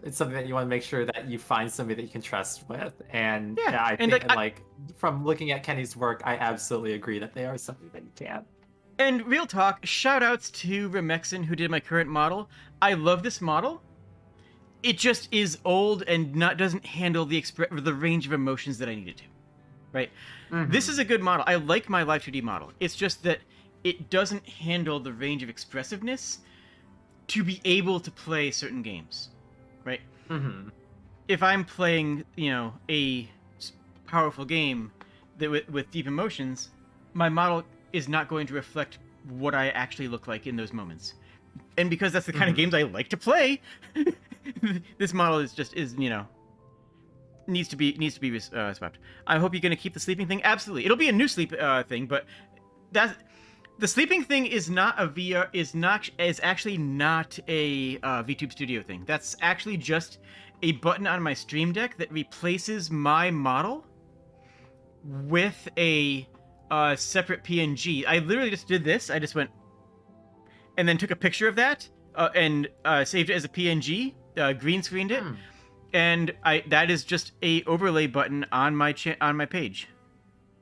It's something that you want to make sure that you find somebody that you can trust with, and Yeah, I and think like, like from looking at Kenny's work, I absolutely agree that they are something that you can. And real talk, shout outs to Remexin who did my current model. I love this model. It just is old and doesn't handle the range of emotions that I need it to. Right? This is a good model. I like my Live 2D model. It's just that it doesn't handle the range of expressiveness to be able to play certain games. Right? If I'm playing, a powerful game that with deep emotions, my model is not going to reflect what I actually look like in those moments. And because that's the kind of games I like to play, this model needs to be swapped. I hope you're going to keep the sleeping thing. Absolutely, it'll be a new sleep thing, but the sleeping thing is not a VR is actually not a VTube Studio thing. That's actually just a button on my Stream Deck that replaces my model with a separate PNG. I literally just did this. I just went and then took a picture of that and saved it as a PNG, green screened it, and that is just a overlay button on my page.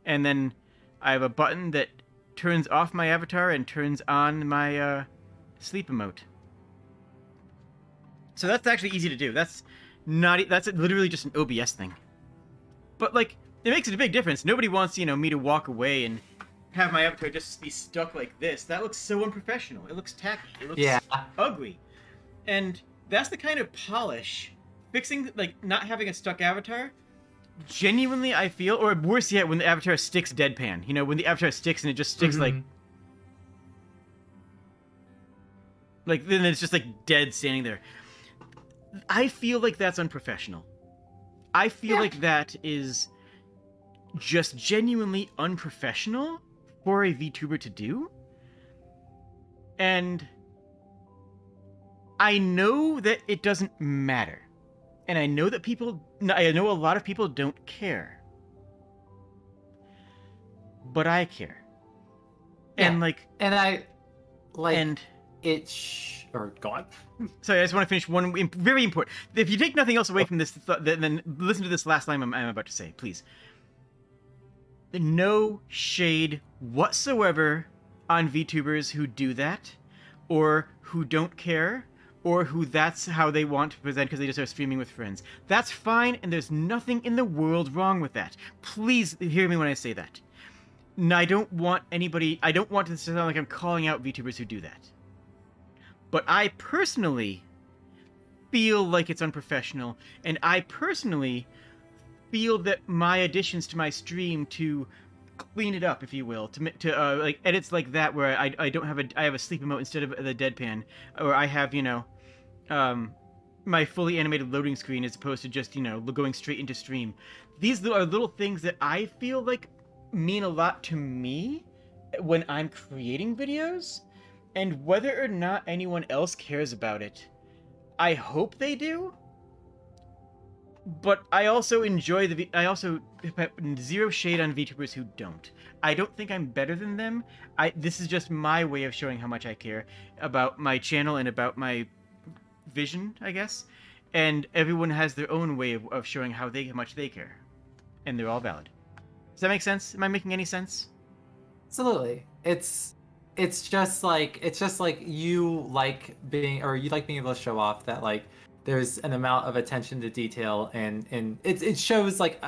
And then I have a button that turns off my avatar and turns on my sleep emote. So that's actually easy to do. That's literally just an OBS thing. But like, it makes a big difference. Nobody wants, me to walk away and have my avatar just be stuck like this. That looks so unprofessional. It looks tacky. It looks ugly. And that's the kind of polish, fixing, like, not having a stuck avatar, genuinely I feel, or worse yet, when the avatar sticks deadpan. When the avatar sticks and it just sticks like then it's just like dead standing there. I feel like that's unprofessional. I feel like that is just genuinely unprofessional for a VTuber to do. And I know that it doesn't matter. And I know that I know a lot of people don't care. But I care. Yeah. And or go on. Sorry, I just want to finish one very important. If you take nothing else away from this, then listen to this last line I'm about to say, please. No shade whatsoever on VTubers who do that, or who don't care, or who that's how they want to present because they just are streaming with friends. That's fine, and there's nothing in the world wrong with that. Please hear me when I say that. I don't want to sound like I'm calling out VTubers who do that. But I personally feel like it's unprofessional, and I personally feel that my additions to my stream to clean it up, if you will, to like edits like that where I don't have I have a sleep emote instead of the deadpan, or I have my fully animated loading screen as opposed to just going straight into stream. These are little things that I feel like mean a lot to me when I'm creating videos. And whether or not anyone else cares about it, I hope they do. But I also enjoy zero shade on VTubers who don't. I don't think I'm better than them. This is just my way of showing how much I care about my channel and about my vision, I guess. And everyone has their own way of showing how much they care. And they're all valid. Does that make sense? Am I making any sense? Absolutely. It's just like you like being able to show off that like there's an amount of attention to detail and it shows like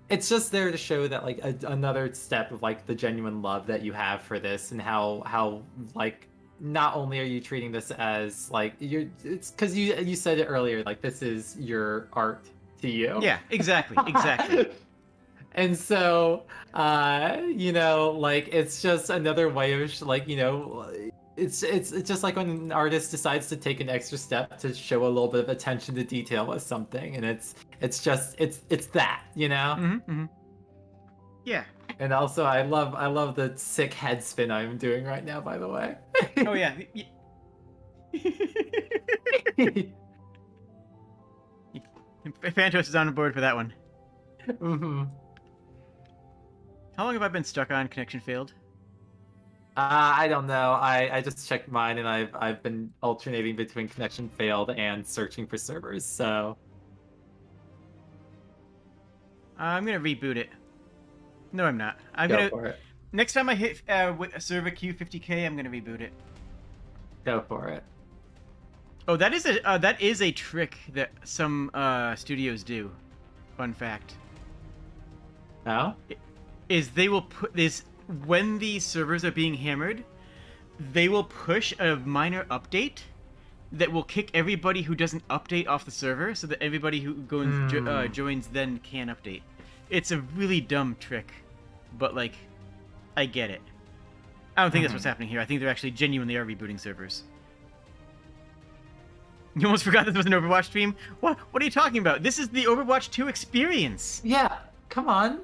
it's just there to show that like another step of like the genuine love that you have for this and how like not only are you treating this as like it's because you said it earlier, like this is your art to you. Yeah, exactly. And so, like it's just another way of it's just like when an artist decides to take an extra step to show a little bit of attention to detail with something, and it's that, Mm-hmm. Yeah. And also, I love the sick head spin I'm doing right now, by the way. Oh yeah. Phantos is on board for that one. Mm-hmm. How long have I been stuck on connection failed? I don't know. I just checked mine, and I've been alternating between connection failed and searching for servers. So I'm gonna reboot it. No, I'm not. I'm go gonna. for it. Next time I hit server queue 50k, I'm gonna reboot it. Go for it. Oh, that is a trick that some studios do. Fun fact. No? Is they will put this when these servers are being hammered, they will push a minor update that will kick everybody who doesn't update off the server, so that everybody who joins then can update. It's a really dumb trick, but like, I get it. I don't think that's what's happening here. I think they're actually genuinely are rebooting servers. You almost forgot this was an Overwatch stream? What are you talking about? This is the Overwatch 2 experience. Yeah, come on.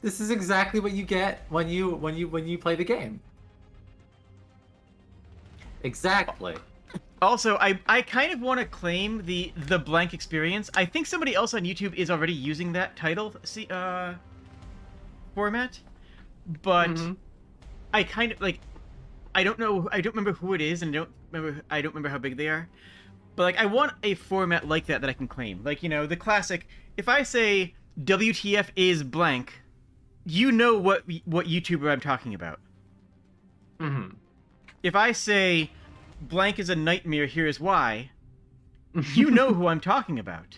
This is exactly what you get when you play the game. Exactly. Also, I kind of want to claim the blank experience. I think somebody else on YouTube is already using that title format, but I kind of like, I don't remember who it is, and I don't remember how big they are. But like, I want a format like that I can claim. Like, you know, the classic. If I say WTF is blank, you know what YouTuber I'm talking about. If I say blank is a nightmare, here is why, you know who I'm talking about.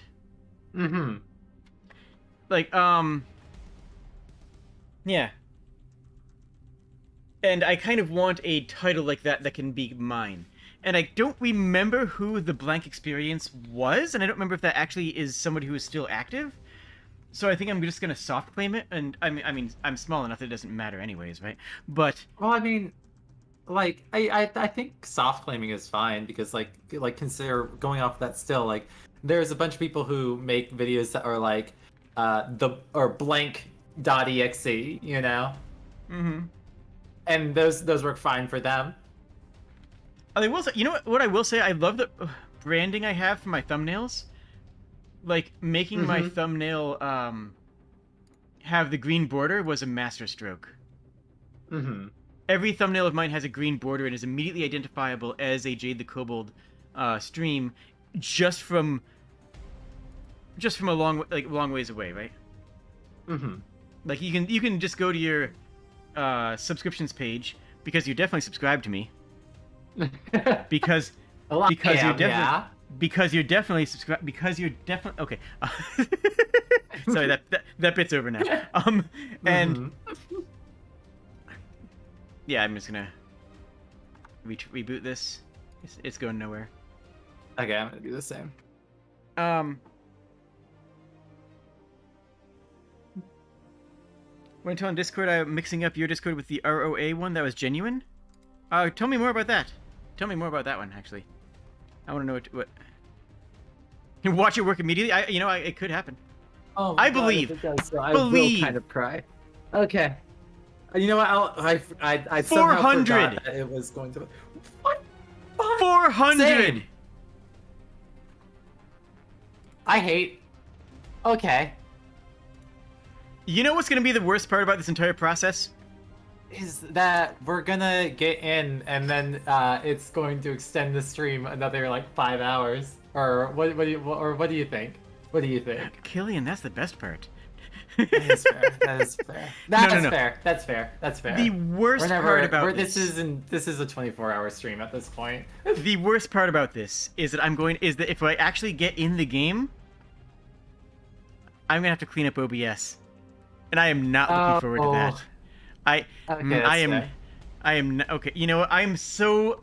Like, yeah. And I kind of want a title like that can be mine. And I don't remember who the blank experience was, and I don't remember if that actually is somebody who is still active. So I think I'm just gonna soft claim it, and I mean I'm small enough that it doesn't matter anyways, right? But well, I mean, like I think soft claiming is fine because like consider going off that still, like there's a bunch of people who make videos that are like blank.exe, you know? And those work fine for them. I will say, you know what I will say? I love the branding I have for my thumbnails. Like, making my thumbnail have the green border was a masterstroke. Every thumbnail of mine has a green border and is immediately identifiable as a Jade the Kobold stream, just from a long ways away, right? Like, you can just go to your subscriptions page, because you're definitely subscribed to me. because you're definitely subscribed, because you're definitely okay. Sorry, that bit's over now. And yeah, I'm just gonna reboot this. It's going nowhere. Okay, I'm gonna do the same. When I told on Discord, I'm mixing up your Discord with the ROA one that was genuine. Tell me more about that. Tell me more about that one, actually. I want to know what. You watch it work immediately. It could happen. Oh, I believe. If it does, so I believe. will kind of cry. Okay. You know what? I 400. That it was going to. What? 400. Same. I hate. Okay. You know what's going to be the worst part about this entire process? Is that we're gonna get in and then it's going to extend the stream another like 5 hours, or what do you think? What do you think? Killian, that's the best part. That is fair. That is fair. Fair. That's fair. That's fair. The worst part about this is a 24-hour stream at this point. The worst part about this is that if I actually get in the game, I'm gonna have to clean up OBS, and I am not looking forward to that. I am okay. You know what? I am so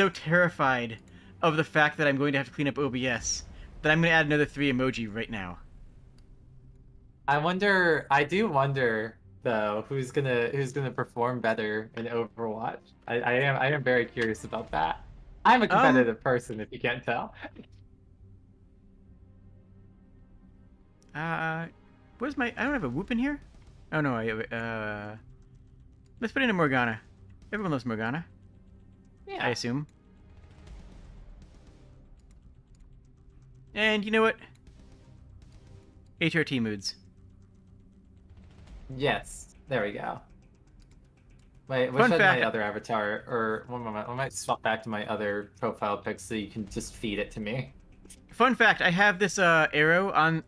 terrified of the fact that I'm going to have to clean up OBS that I'm going to add another 3 emoji right now. I do wonder though, who's gonna perform better in Overwatch. I am very curious about that. I'm a competitive person, if you can't tell. Where's my? I don't have a whoop in here. Oh no, let's put in a Morgana. Everyone loves Morgana. Yeah. I assume. And you know what? HRT moods. Yes. There we go. Wait, which Fun is fact- my other avatar? Or one moment, I might swap back to my other profile pic so you can just feed it to me. Fun fact: I have this arrow on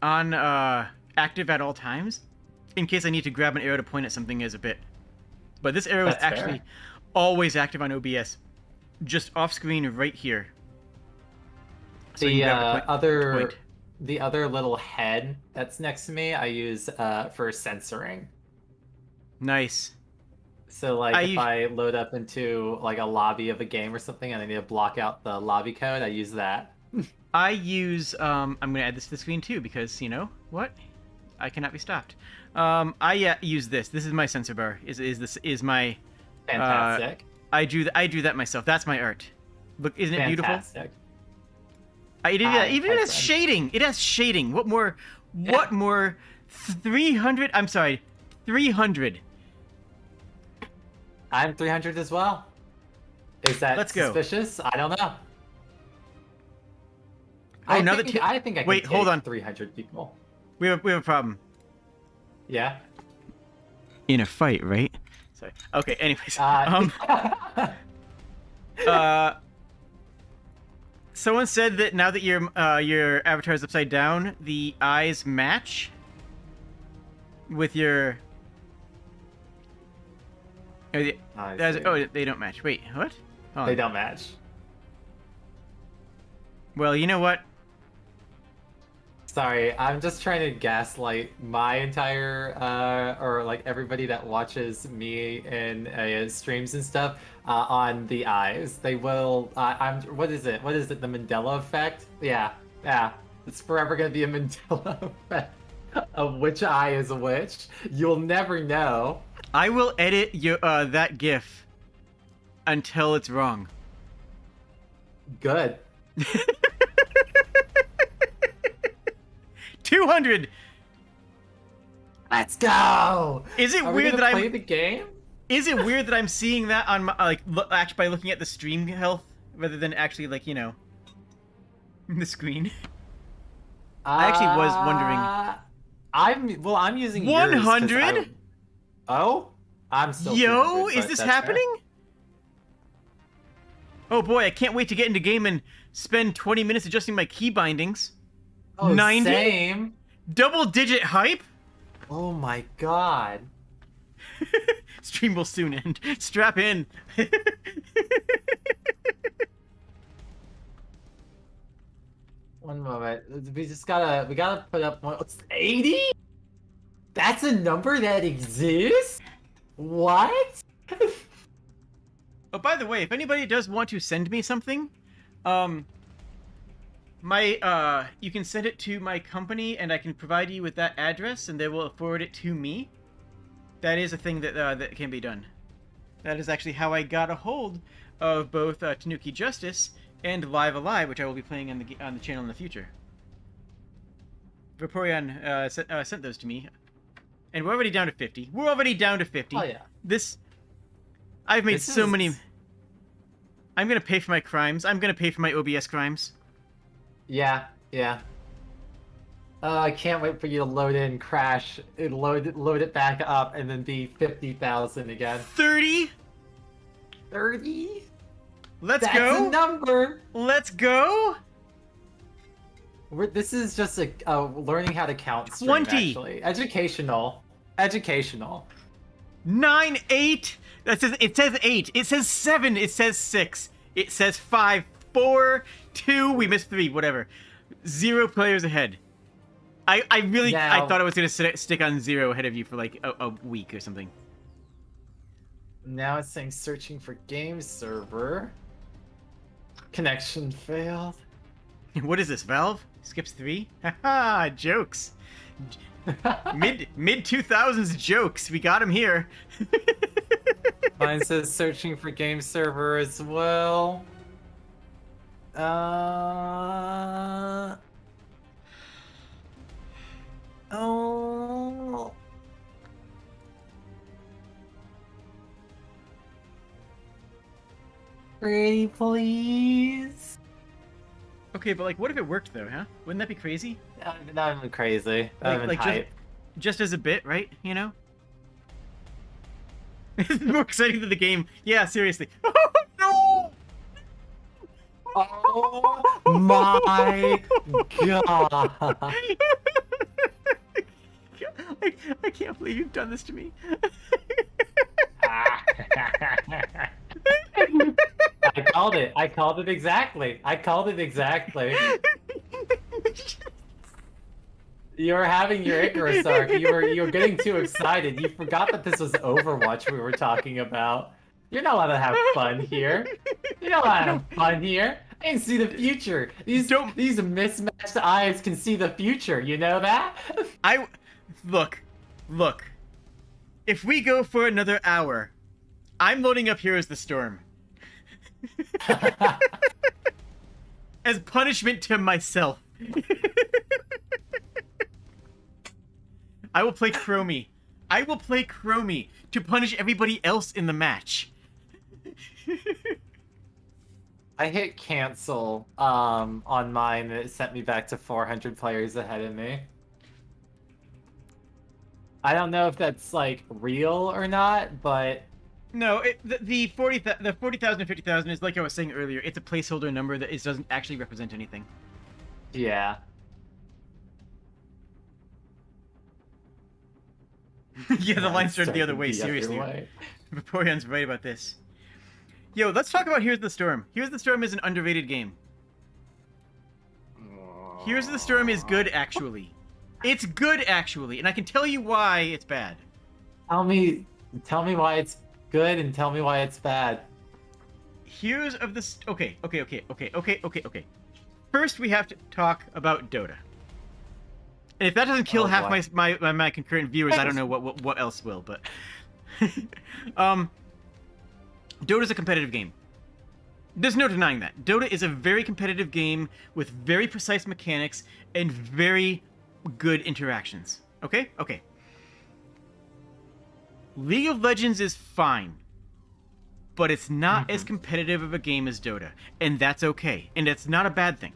active at all times, in case I need to grab an arrow to point at something as a bit. But this arrow is That's actually fair. always active on OBS, just off screen right here. So you The can grab it to point. the other little head that's next to me, I use for censoring. Nice. So like I if us- I load up into like a lobby of a game or something and I need to block out the lobby code, I use that. I use I'm gonna add this to the screen too because you know what, I cannot be stopped. I use this. This is my censor bar. Is my Fantastic. I drew that myself. That's my art. Look, isn't it beautiful? Fantastic. I did that. Even it has friend. shading. It has shading. What more? What more? 300. I'm sorry, 300. I'm 300 as well. Is that Let's go. suspicious? I don't know. Oh, now that I think I can wait, hold take on. 300 people. We have a problem. Yeah. In a fight, right? Sorry. Okay. Anyways. Someone said that now that your avatar is upside down, the eyes match with your. I see. Oh, they don't match. Wait, what? Hold They on. don't match. Well, you know what? Sorry, I'm just trying to gaslight my entire, or like everybody that watches me in streams and stuff, on the eyes. They will, what is it? What is it? The Mandela effect? Yeah. It's forever gonna be a Mandela effect of which eye is which. You'll never know. I will edit your that GIF until it's wrong. Good. 200. Let's go! Is it Are we weird gonna that play I'm? the game? Is it weird that I'm seeing that on my actually by looking at the stream health rather than actually the screen? I actually was wondering. I'm using yours 'cause 100? Oh, I'm still. Yo, 200, is but this that's fair. happening? Oh boy, I can't wait to get into game and spend 20 minutes adjusting my key bindings. Oh, 90? Same. Double-digit hype? Oh my god. Stream will soon end. Strap in. One moment. We gotta put up one. It's 80? That's a number that exists? What? Oh, by the way, if anybody does want to send me something, you can send it to my company, and I can provide you with that address, and they will forward it to me. That is a thing that can be done. That is actually how I got a hold of both Tanuki Justice and Live Alive, which I will be playing on the channel in the future. Vaporeon sent those to me, and we're already down to 50. We're already down to 50. Oh yeah. I've made This so is- many. I'm gonna pay for my crimes. I'm gonna pay for my OBS crimes. Yeah. I can't wait for you to load in, crash, and load it back up, and then be 50,000 again. 30. 30? Let's That's go. a number. Let's go. This is just a learning how to count stream, 20. actually. Educational. 9, 8. It says 8. It says 7. It says 6. It says 5, 4, 2. We missed 3. Whatever. 0 players ahead. I Now- thought I was gonna stick on 0 ahead of you for like a week or something. Now it's saying searching for game server. Connection failed. What is this, Valve? Skips 3? Haha, jokes. Mid 2000s jokes. We got him here. Mine says searching for game server as well. Oh. Pretty please. Okay, but like, what if it worked though, huh? Wouldn't that be crazy? Not even crazy. Not even Like hype. just as a bit, right? You know? It's more exciting than the game. Yeah, seriously. Oh, no! Oh my god. I I can't believe you've done this to me. I called it. I called it exactly. I called it exactly. You were having your Icarus arc. You were getting too excited. You forgot that this was Overwatch we were talking about. You're not allowed to have fun here. You're not allowed to have fun here. I can see the future. These mismatched eyes can see the future. You know that? Look. If we go for another hour, I'm loading up Heroes of the Storm. As punishment to myself. I will play Chromie. I will play Chromie to punish everybody else in the match. I hit cancel on mine, and it sent me back to 400 players ahead of me. I don't know if that's like real or not, but No, the 40,000 and 50,000 is like I was saying earlier. It's a placeholder number that doesn't actually represent anything. yeah. Yeah, the line started the other way. The other Seriously, way. Vaporeon's right about this. Yo, let's talk about Heroes of the Storm. Heroes of the Storm is an underrated game. Heroes of the Storm is good, actually. It's good, actually, and I can tell you why it's bad. Tell me why it's good and tell me why it's bad. Heroes of the okay. First, we have to talk about Dota. And if that doesn't kill half my concurrent viewers, I don't know what else will. But Dota's a competitive game. There's no denying that. Dota is a very competitive game with very precise mechanics and very good interactions. Okay? Okay. League of Legends is fine, but it's not as competitive of a game as Dota, and that's okay, and it's not a bad thing.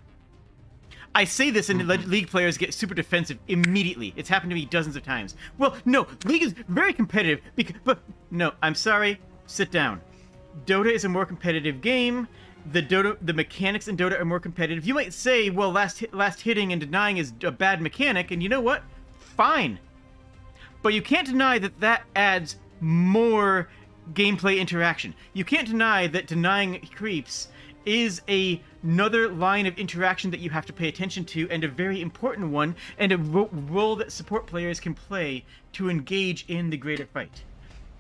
I say this and League players get super defensive immediately. It's happened to me dozens of times. Well, no, League is very competitive, but no, I'm sorry, sit down. Dota is a more competitive game. The mechanics in Dota are more competitive. You might say, well, last hitting and denying is a bad mechanic, and you know what? Fine. But you can't deny that adds more gameplay interaction. You can't deny that denying creeps is another line of interaction that you have to pay attention to, and a very important one, and a role that support players can play to engage in the greater fight.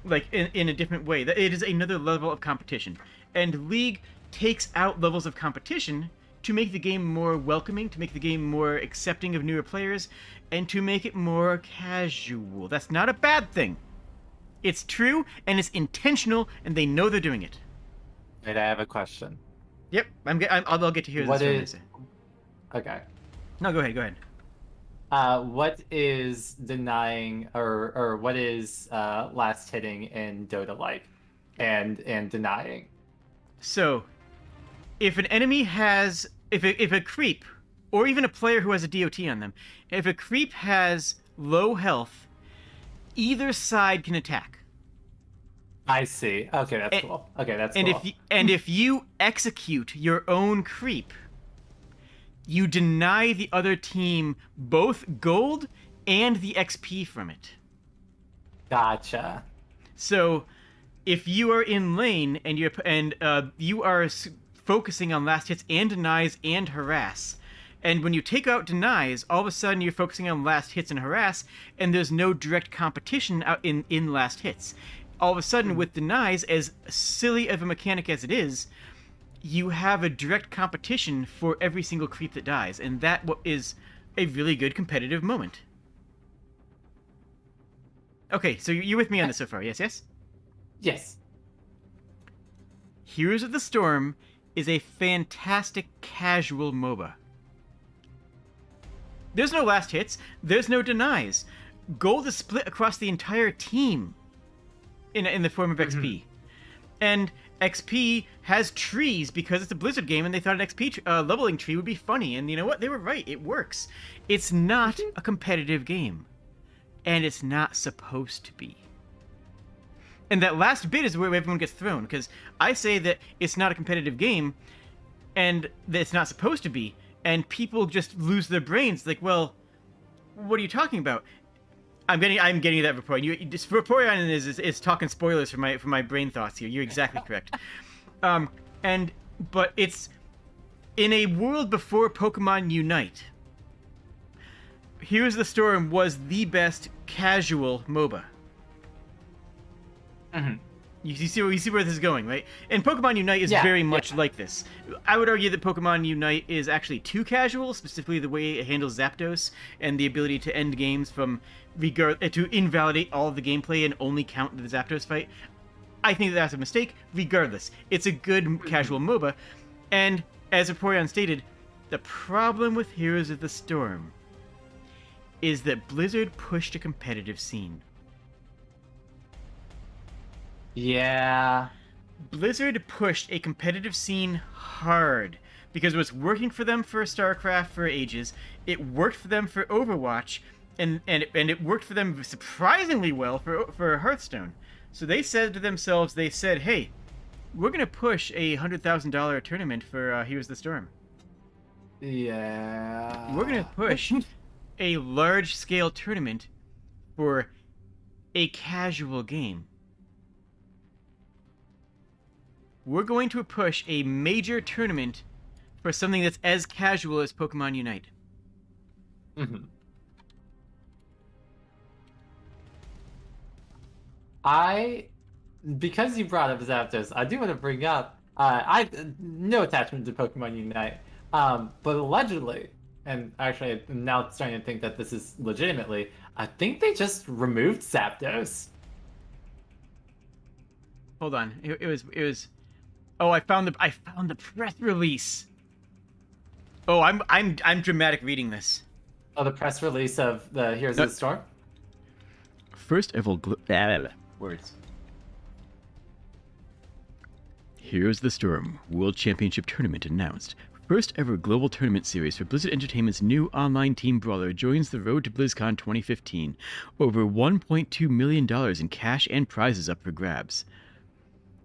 Like, in a different way. That it is another level of competition. And League takes out levels of competition to make the game more welcoming, to make the game more accepting of newer players, and to make it more casual. That's not a bad thing. It's true, and it's intentional, and they know they're doing it. Wait, I have a question. Yep, I'll get to hear this. Okay. No, go ahead. What is denying, or what is last hitting in Dota like, and denying? So, if an enemy has, if a creep, or even a player who has a DOT on them, if a creep has low health, either side can attack. I see. Okay, that's cool. Okay, that's cool. If you execute your own creep, you deny the other team both gold and the XP from it. Gotcha. So, if you are in lane and you are focusing on last hits and denies and harass, and when you take out denies, all of a sudden you're focusing on last hits and harass, and there's no direct competition out in last hits. All of a sudden, with denies, as silly of a mechanic as it is, you have a direct competition for every single creep that dies, and that is a really good competitive moment. Okay, so you're with me on this so far, yes? Yes. Heroes of the Storm is a fantastic casual MOBA. There's no last hits, there's no denies. Gold is split across the entire team in the form of XP. And XP has trees because it's a Blizzard game and they thought an XP leveling tree would be funny. And you know what? They were right. It works. It's not a competitive game. And it's not supposed to be. And that last bit is where everyone gets thrown, because I say that it's not a competitive game and that it's not supposed to be, and people just lose their brains. Like, well, what are you talking about? I'm getting that Vaporeon. Vaporeon is talking spoilers for my brain thoughts here. You're exactly correct. But it's in a world before Pokemon Unite. Heroes of the Storm was the best casual MOBA. Mm-hmm. You see where this is going, right? And Pokemon Unite is very much like this. I would argue that Pokemon Unite is actually too casual, specifically the way it handles Zapdos and the ability to end games from to invalidate all of the gameplay and only count the Zapdos fight. I think that's a mistake. Regardless, it's a good casual MOBA, and as Vaporeon stated, the problem with Heroes of the Storm is that Blizzard pushed a competitive scene. Yeah. Blizzard pushed a competitive scene hard because it was working for them for StarCraft for ages. It worked for them for Overwatch, and it worked for them surprisingly well for Hearthstone. So they said to themselves, hey, we're gonna push a $100,000 tournament for Heroes of the Storm. Yeah. We're gonna push a large-scale tournament for a casual game. We're going to push a major tournament for something that's as casual as Pokemon Unite. Mm-hmm. Because you brought up Zapdos, I do want to bring up, I no attachment to Pokemon Unite, but allegedly, and actually I'm now starting to think that this is legitimately, I think they just removed Zapdos. Hold on, it was. Oh, I found the press release. Oh, I'm dramatic reading this. Oh, the press release of the Heroes of the Storm? First ever words. Heroes of the Storm World Championship Tournament announced. First ever global tournament series for Blizzard Entertainment's new online team brawler joins the road to BlizzCon 2015. Over $1.2 million in cash and prizes up for grabs.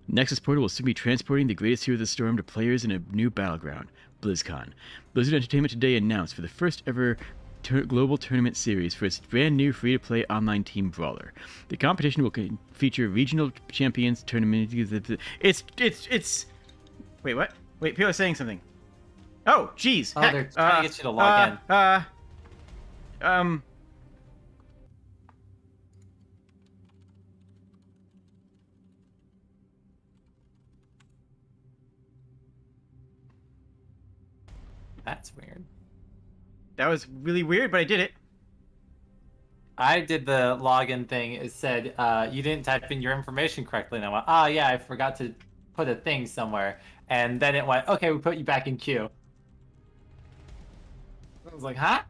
Nexus Portal will soon be transporting the greatest hero of the storm to players in a new battleground, BlizzCon. Blizzard Entertainment today announced for the first ever global tournament series for its brand new free-to-play online team brawler. The competition will feature regional champions, tournament. It's. Wait, what? Wait, people are saying something. Oh, jeez. Oh, they're trying to get you to log in. That's weird. That was really weird, but I did it. I did the login thing. It said, you didn't type in your information correctly. And I went, oh, yeah, I forgot to put a thing somewhere. And then it went, okay, we put you back in queue. I was like, huh?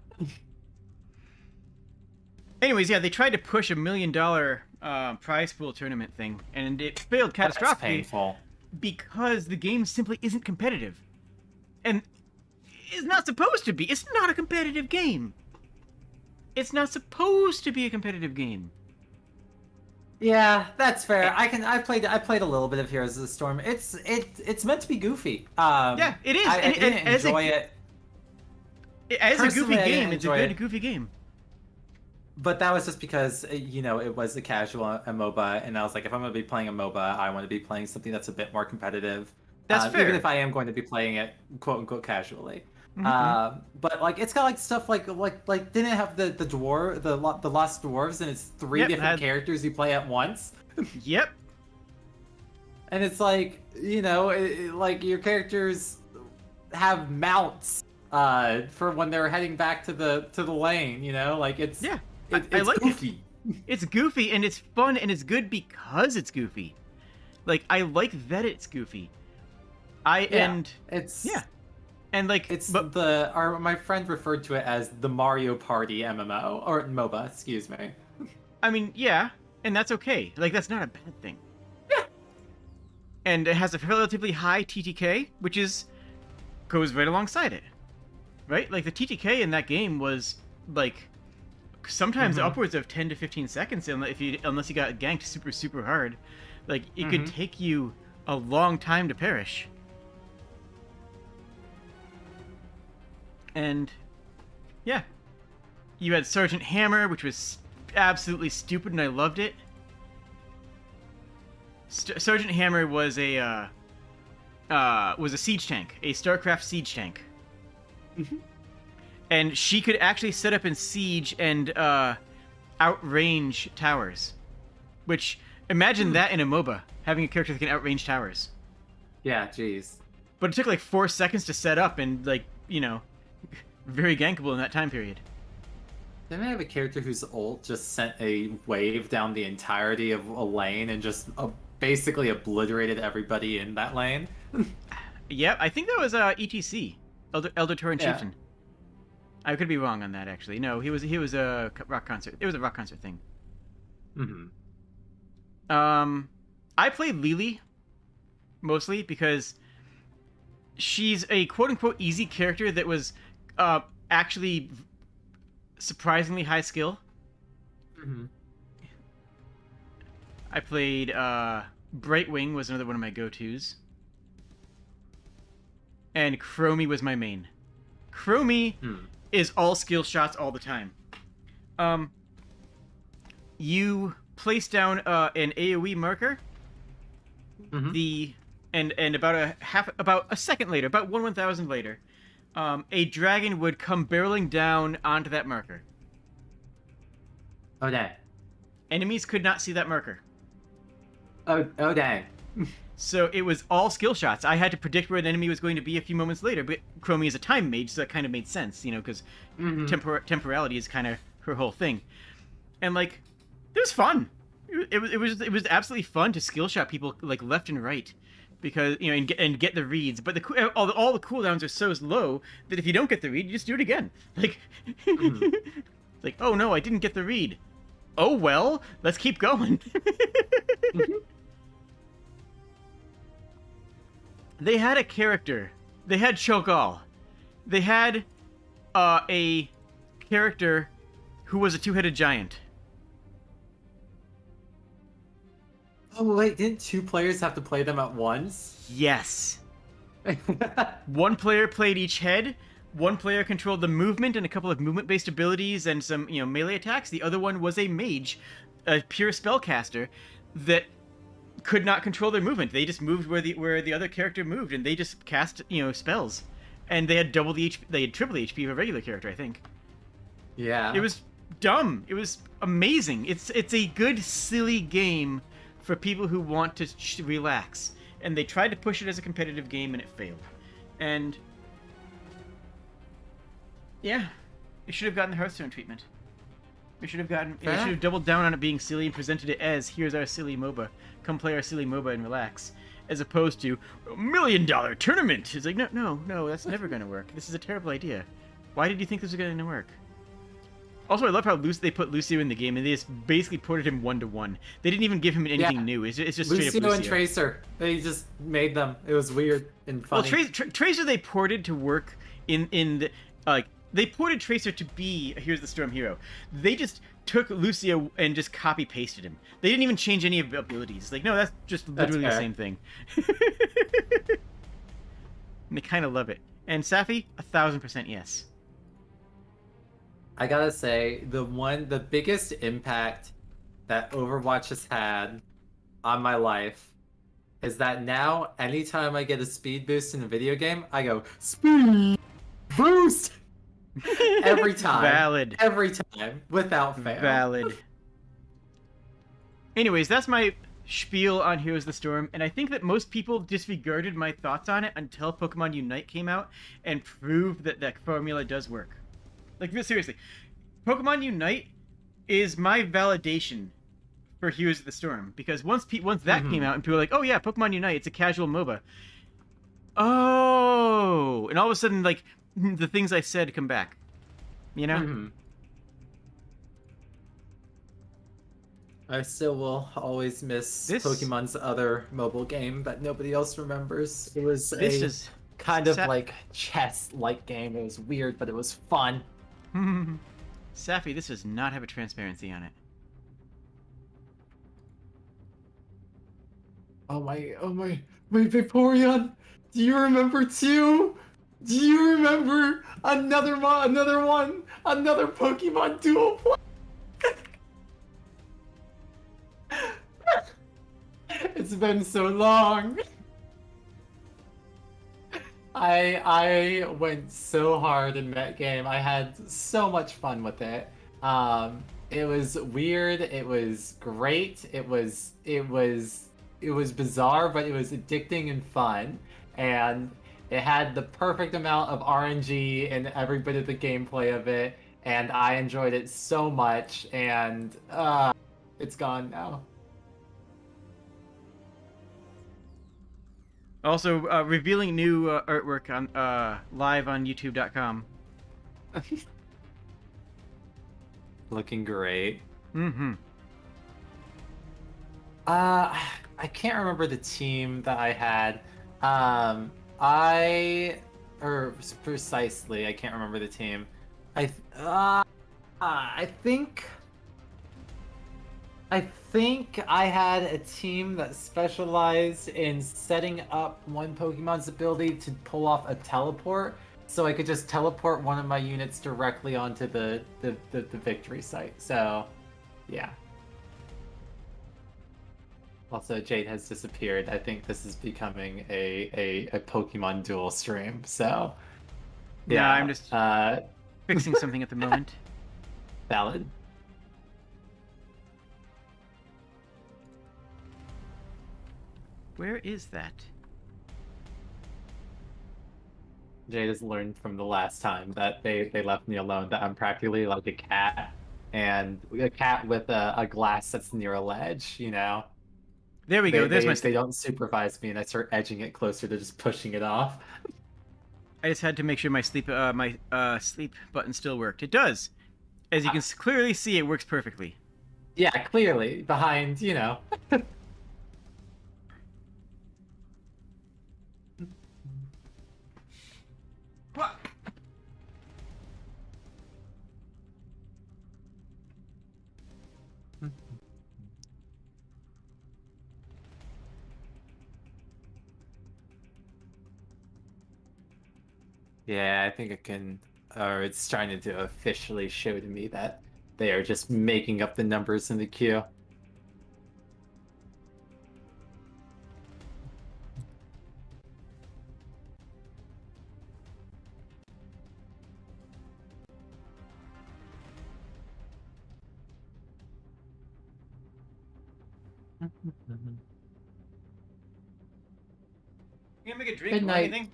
Anyways, yeah, they tried to push $1 million prize pool tournament thing, and it failed catastrophically. That's painful. Because the game simply isn't competitive. And it's not supposed to be. It's not a competitive game. It's not supposed to be a competitive game. Yeah, that's fair. I played a little bit of Heroes of the Storm. It's meant to be goofy. Yeah, it is. I didn't enjoy it. As a goofy Personally, I didn't game, it's a enjoy good it. goofy game. But that was just because, it was a casual MOBA, and I was like, if I'm going to be playing a MOBA, I want to be playing something that's a bit more competitive. That's fair. Even if I am going to be playing it, quote unquote, casually. Mm-hmm. But like, it's got like stuff like didn't it have the Lost Dwarves, and it's three different characters you play at once. Yep. And it's like, like your characters have mounts for when they're heading back to the lane. Like it's it's I like goofy. It's goofy and it's fun and it's good because it's goofy. Like I like that it's goofy. And like it's but, my friend referred to it as the Mario Party MMO or MOBA, excuse me. I mean, yeah, and that's okay. Like that's not a bad thing. Yeah. And it has a relatively high TTK, which goes right alongside it. Right? Like the TTK in that game was like sometimes upwards of 10 to 15 seconds unless you got ganked super hard. Like it could take you a long time to perish. And yeah, you had Sergeant Hammer, which was absolutely stupid, and I loved it. Sergeant Hammer was a siege tank, a StarCraft siege tank, and she could actually set up in siege and outrange towers. Which, imagine that in a MOBA, having a character that can outrange towers. Yeah, jeez. But it took like 4 seconds to set up, and like, you know, very gankable in that time period. Didn't I have a character whose ult just sent a wave down the entirety of a lane and just basically obliterated everybody in that lane? Yep, I think that was ETC, Elder Tauren Chieftain. I could be wrong on that, actually. No, he was a rock concert. It was a rock concert thing. I played Lily mostly because she's a quote-unquote easy character that was actually surprisingly high skill. I played Brightwing was another one of my go-tos. And Chromie was my main. Chromie is all skill shots all the time. You place down an AoE marker. And about a second later, about 1/1000 later, a dragon would come barreling down onto that marker. Oh dang. Enemies could not see that marker. Oh dang. So it was all skill shots. I had to predict where an enemy was going to be a few moments later, but Chromie is a time mage, so that kind of made sense, you know, because temporality is kind of her whole thing. And like, it was fun. It was absolutely fun to skill shot people like left and right, because you know and get the reads. But all the cooldowns are so low that if you don't get the read, you just do it again. Like, it's like, oh no, I didn't get the read. Oh well, let's keep going. They had a character. They had Cho'Gall. They had a character who was a two-headed giant. Oh wait, didn't 2 players have to play them at once? Yes. One player played each head. One player controlled the movement and a couple of movement-based abilities and some, you know, melee attacks. The other one was a mage, a pure spellcaster that could not control their movement. They just moved where the other character moved, and they just cast, you know, spells. And they had double the HP. They had triple the HP of a regular character, I think. Yeah. It was dumb. It was amazing. It's a good silly game for people who want to relax. And they tried to push it as a competitive game, and it failed. And yeah, it should have gotten the Hearthstone treatment. It should have doubled down on it being silly and presented it as, here's our silly MOBA. Come play our silly MOBA and relax. As opposed to, $1 million tournament! It's like, no, that's never going to work. This is a terrible idea. Why did you think this was going to work? Also, I love how they put Lucio in the game, and they just basically ported him 1-to-1. They didn't even give him anything new. It's just straight up Lucio. And Tracer. They just made them. It was weird and funny. Well, Tracer they ported to work in the, like, they ported Tracer to be Here's the Storm hero. They just took Lucio and just copy-pasted him. They didn't even change any of the abilities. It's like, no, that's just literally the same thing. And they kind of love it. And Safi, 1000% yes. I gotta say, the biggest impact that Overwatch has had on my life is that now, anytime I get a speed boost in a video game, I go, speed boost! Every time. Valid. Every time, without fail. Valid. Anyways, that's my spiel on Heroes of the Storm, and I think that most people disregarded my thoughts on it until Pokemon Unite came out and proved that that formula does work. Like, seriously, Pokemon Unite is my validation for Heroes of the Storm, because once that came out and people were like, oh yeah, Pokemon Unite, it's a casual MOBA. Oh, and all of a sudden, like, the things I said come back, you know? I still will always miss Pokemon's other mobile game that nobody else remembers. It was kind of like chess-like game. It was weird, but it was fun. Safi, this does not have a transparency on it. Oh my, Vaporeon! Do you remember too? Do you remember another Pokemon dual play? It's been so long. I went so hard in that game. I had so much fun with it. It was weird. It was great. It was bizarre, but it was addicting and fun. And it had the perfect amount of RNG in every bit of the gameplay of it. And I enjoyed it so much. And it's gone now. Also, revealing new artwork on live on YouTube.com. Looking great. Mm-hmm. I can't remember the team that I had. Precisely, I can't remember the team. I think I had a team that specialized in setting up one Pokemon's ability to pull off a teleport, so I could just teleport one of my units directly onto the victory site. So, yeah. Also, Jade has disappeared. I think this is becoming a Pokemon duel stream. So, Yeah, I'm just fixing something at the moment. Valid. Where is that? Jade has learned from the last time that they left me alone that I'm practically like a cat, and a cat with a glass that's near a ledge, you know? There we go. There's my They sleep. don't supervise me, and I start edging it closer to just pushing it off. I just had to make sure my sleep sleep button still worked. It does. As you can clearly see, it works perfectly. Yeah, clearly, behind, you know. Yeah, I think it can, or it's starting to officially show to me that they are just making up the numbers in the queue. You gonna make a drink Good or night. anything?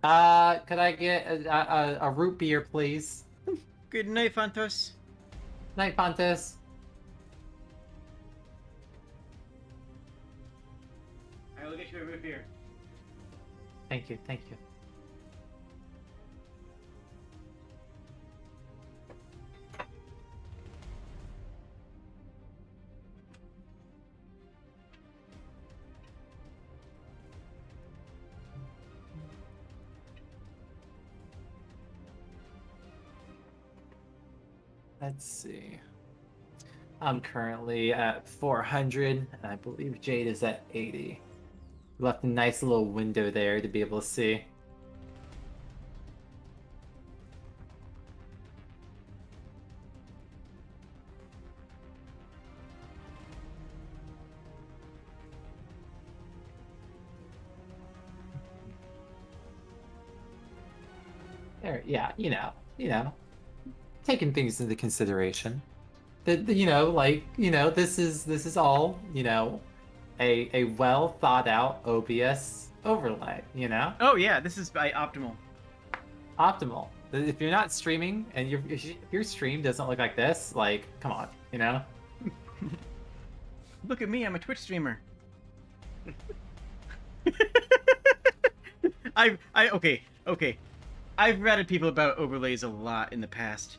Could I get a root beer, please? Good night, Fantos. Night, Pontus. I will get you a root beer. Thank you, thank you. Let's see. I'm currently at 400, and I believe Jade is at 80. Left a nice little window there to be able to see. There, yeah, you know, taking things into consideration. This is all, a well thought out OBS overlay, Oh yeah, this is by Optimal. optimal. If you're not streaming and if your stream doesn't look like this, like, come on, Look at me, I'm a Twitch streamer. Okay. I've ratted people about overlays a lot in the past.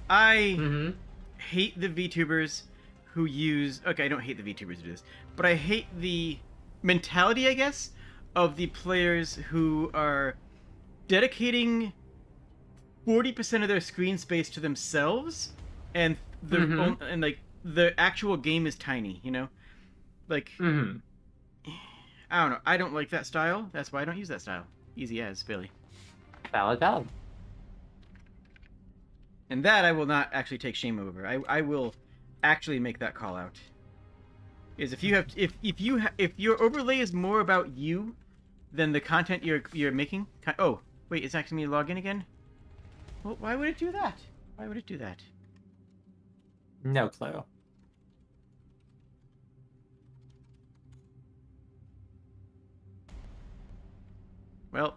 I hate the VTubers who use... Okay, I don't hate the VTubers who do this, but I hate the mentality, I guess, of the players who are dedicating 40% of their screen space to themselves, and the actual game is tiny, Like, I don't know. I don't like that style. That's why I don't use that style. Easy as, Billy. Valid. And that I will not actually take shame over. I will actually make that call out. is if you have if your overlay is more about you than the content you're making. Oh, wait, it's asking me to log in again. Well, why would it do that? Why would it do that? No clue. Well,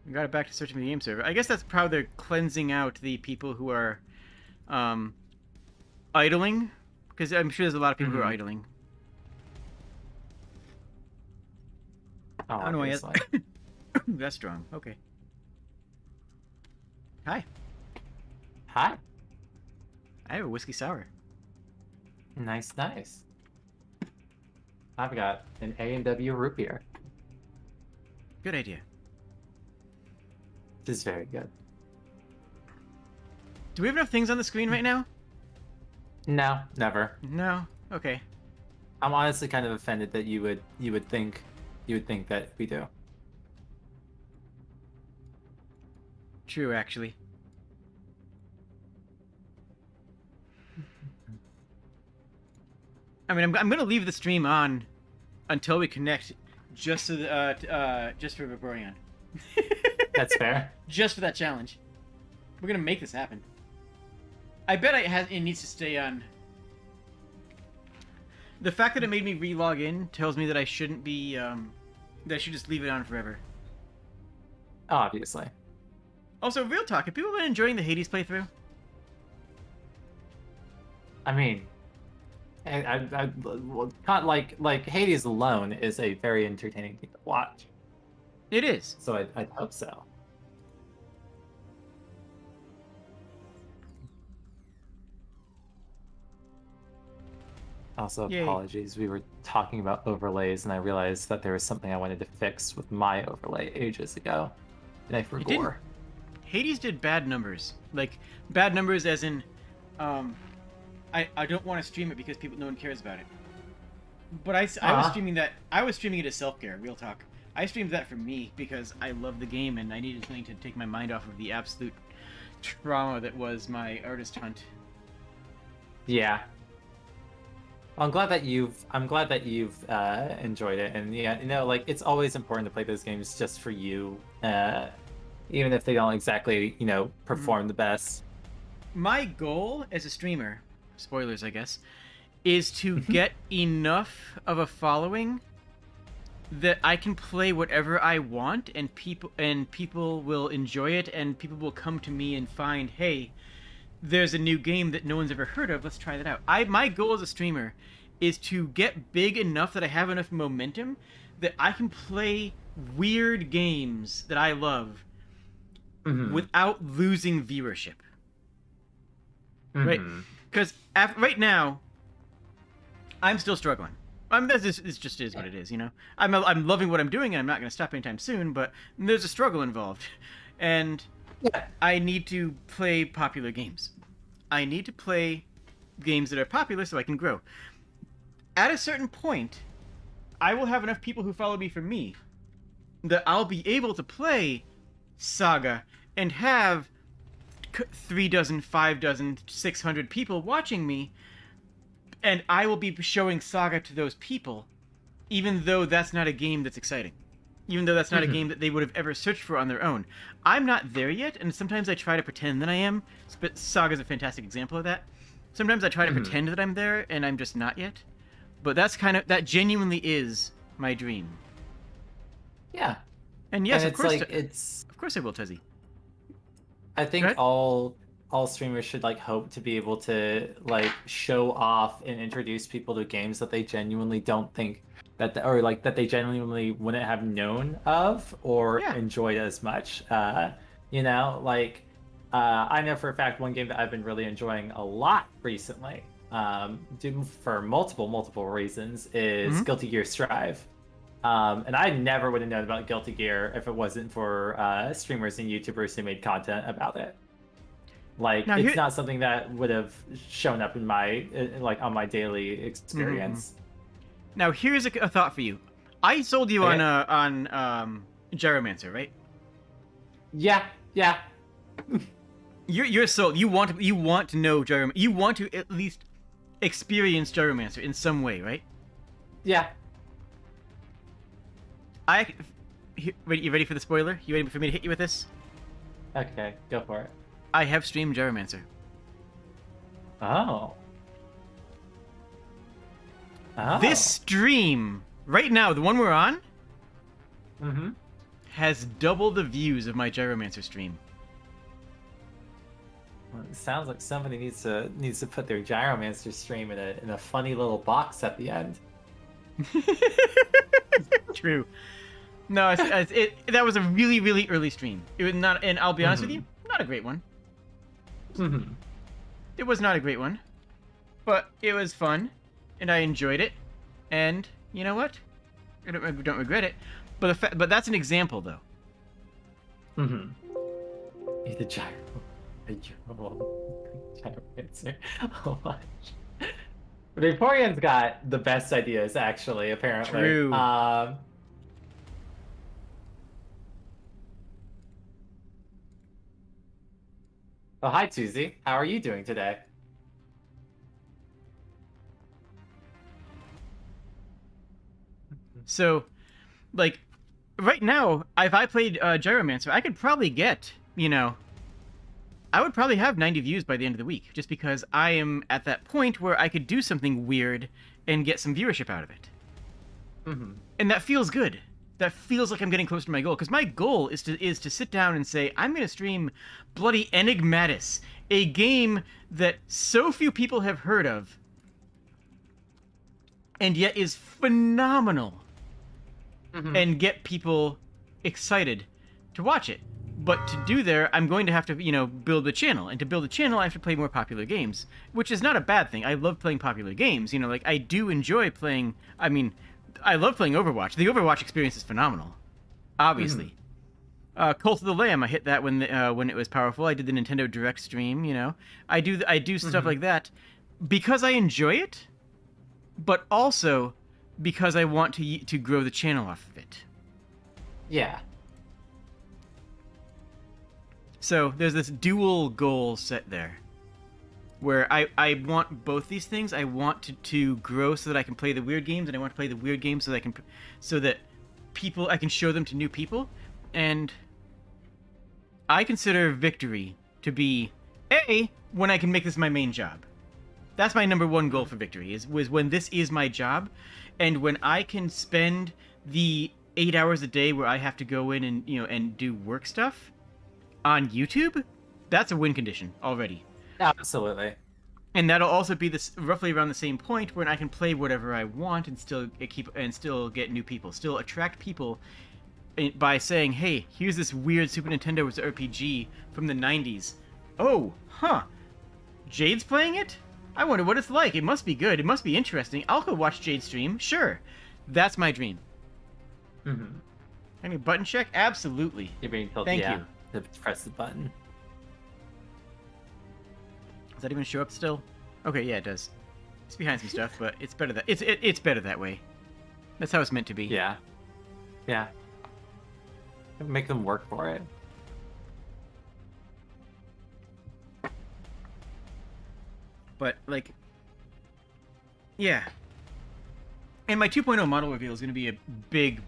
we got it back to searching the game server. I guess that's how they're cleansing out the people who are idling, because I'm sure there's a lot of people who are idling. Oh no, that's strong. Okay. Hi. Hi. I have a whiskey sour. Nice, nice. I've got an A&W root beer. Good idea. This is very good. Do we have enough things on the screen right now? No, never. No. Okay. I'm honestly kind of offended that you would think that we do. True, actually. I mean, I'm gonna leave the stream on until we connect, just so just for Vaporeon. That's fair. Just for that challenge. We're gonna make this happen. I bet it needs to stay on. The fact that it made me re-log in tells me that I shouldn't be, that I should just leave it on forever. Obviously. Also, real talk, have people been enjoying the Hades playthrough? I mean, not like Hades alone is a very entertaining thing to watch. It is. So I hope so. Also, Yay. apologies. We were talking about overlays, and I realized that there was something I wanted to fix with my overlay ages ago, and I forgot. Hades did bad numbers. Like, bad numbers as in, I don't want to stream it because no one cares about it. But I was streaming that. I was streaming it as self-care, real talk. I streamed that for me because I love the game and I needed something to take my mind off of the absolute trauma that was my artist hunt. Yeah. I'm glad that you've enjoyed it, and yeah, like it's always important to play those games just for you, even if they don't exactly perform the best. My goal as a streamer, spoilers I guess, is to get enough of a following that I can play whatever I want, and people will enjoy it, and people will come to me and find, hey, there's a new game that no one's ever heard of, let's try that out. My goal as a streamer is to get big enough that I have enough momentum that I can play weird games that I love without losing viewership. Right? Because right now, I'm still struggling. This just is what it is, I'm loving what I'm doing, and I'm not going to stop anytime soon, but there's a struggle involved. And I need to play popular games. I need to play games that are popular so I can grow. At a certain point, I will have enough people who follow me for me that I'll be able to play Saga and have 3 dozen, 5 dozen, 600 people watching me, and I will be showing Saga to those people, even though that's not a game that's exciting. Even though that's not a game that they would have ever searched for on their own. I'm not there yet, and sometimes I try to pretend that I am. But Saga's a fantastic example of that. Sometimes I try to pretend that I'm there, and I'm just not yet. But that genuinely is my dream. Yeah. And yes, and of course, of course I will, Tezzy. I think all streamers should hope to be able to show off and introduce people to games that they genuinely don't think that they genuinely wouldn't have known of or enjoyed as much. I know for a fact one game that I've been really enjoying a lot recently, for multiple reasons, is Guilty Gear Strive. And I never would have known about Guilty Gear if it wasn't for streamers and YouTubers who made content about it. It's not something that would have shown up in my on my daily experience. Now here's a thought for you. I sold you on Gyromancer, right? Yeah. You're sold. You want to know Gyromancer. You want to at least experience Gyromancer in some way, right? Yeah. You ready for the spoiler? You ready for me to hit you with this? Okay, go for it. I have streamed Gyromancer. Oh. Oh. This stream right now, the one we're on, Mm-hmm. has double the views of my Gyromancer stream. Well, it sounds like somebody needs to put their Gyromancer stream in a funny little box at the end. True. No, that was a really, really early stream. It was not, and I'll be honest with you, not a great one. Mm-hmm. It was not a great one, but it was fun, and I enjoyed it. And you know what? I don't regret it. But that's an example, though. Mm-hmm. The Gyromancer. Oh my. Vaporeon's got the best ideas, actually. Apparently. True. Oh, hi, Tuzi. How are you doing today? So, like, right now, if I played Gyromancer, I could probably get, I would probably have 90 views by the end of the week, just because I am at that point where I could do something weird and get some viewership out of it. Mm-hmm. And that feels good. That feels like I'm getting close to my goal, because my goal is to sit down and say, I'm going to stream bloody Enigmatis, a game that so few people have heard of, and yet is phenomenal, and get people excited to watch it. But to do there, I'm going to have to, build a channel. And to build a channel, I have to play more popular games, which is not a bad thing. I love playing popular games. I do enjoy playing, I love playing Overwatch. The Overwatch experience is phenomenal, obviously. Cult of the Lamb, I hit that when it was powerful. I did the Nintendo Direct stream, I do stuff like that because I enjoy it, but also because I want to grow the channel off of it. Yeah. So there's this dual goal set there, where I want both these things. I want to grow so that I can play the weird games, and I want to play the weird games so that I can show them to new people. And I consider victory to be when I can make this my main job. That's my number one goal for victory, was when this is my job, and when I can spend the 8 hours a day where I have to go in and and do work stuff on YouTube. That's a win condition already. Absolutely. And that'll also be roughly around the same point when I can play whatever I want and still get new people, still attract people by saying, "Hey, here's this weird Super Nintendo RPG from the 90s. Oh, huh. Jade's playing it? I wonder what it's like. It must be good. It must be interesting. I'll go watch Jade stream. Sure." That's my dream. I mean, button check? Absolutely. You're being told, Thank you. To press the button. Does that even show up still? Okay, yeah, it does. It's behind some stuff, but it's better it's better that way. That's how it's meant to be. Yeah. Yeah. Make them work for it. But yeah. And my 2.0 model reveal is going to be a big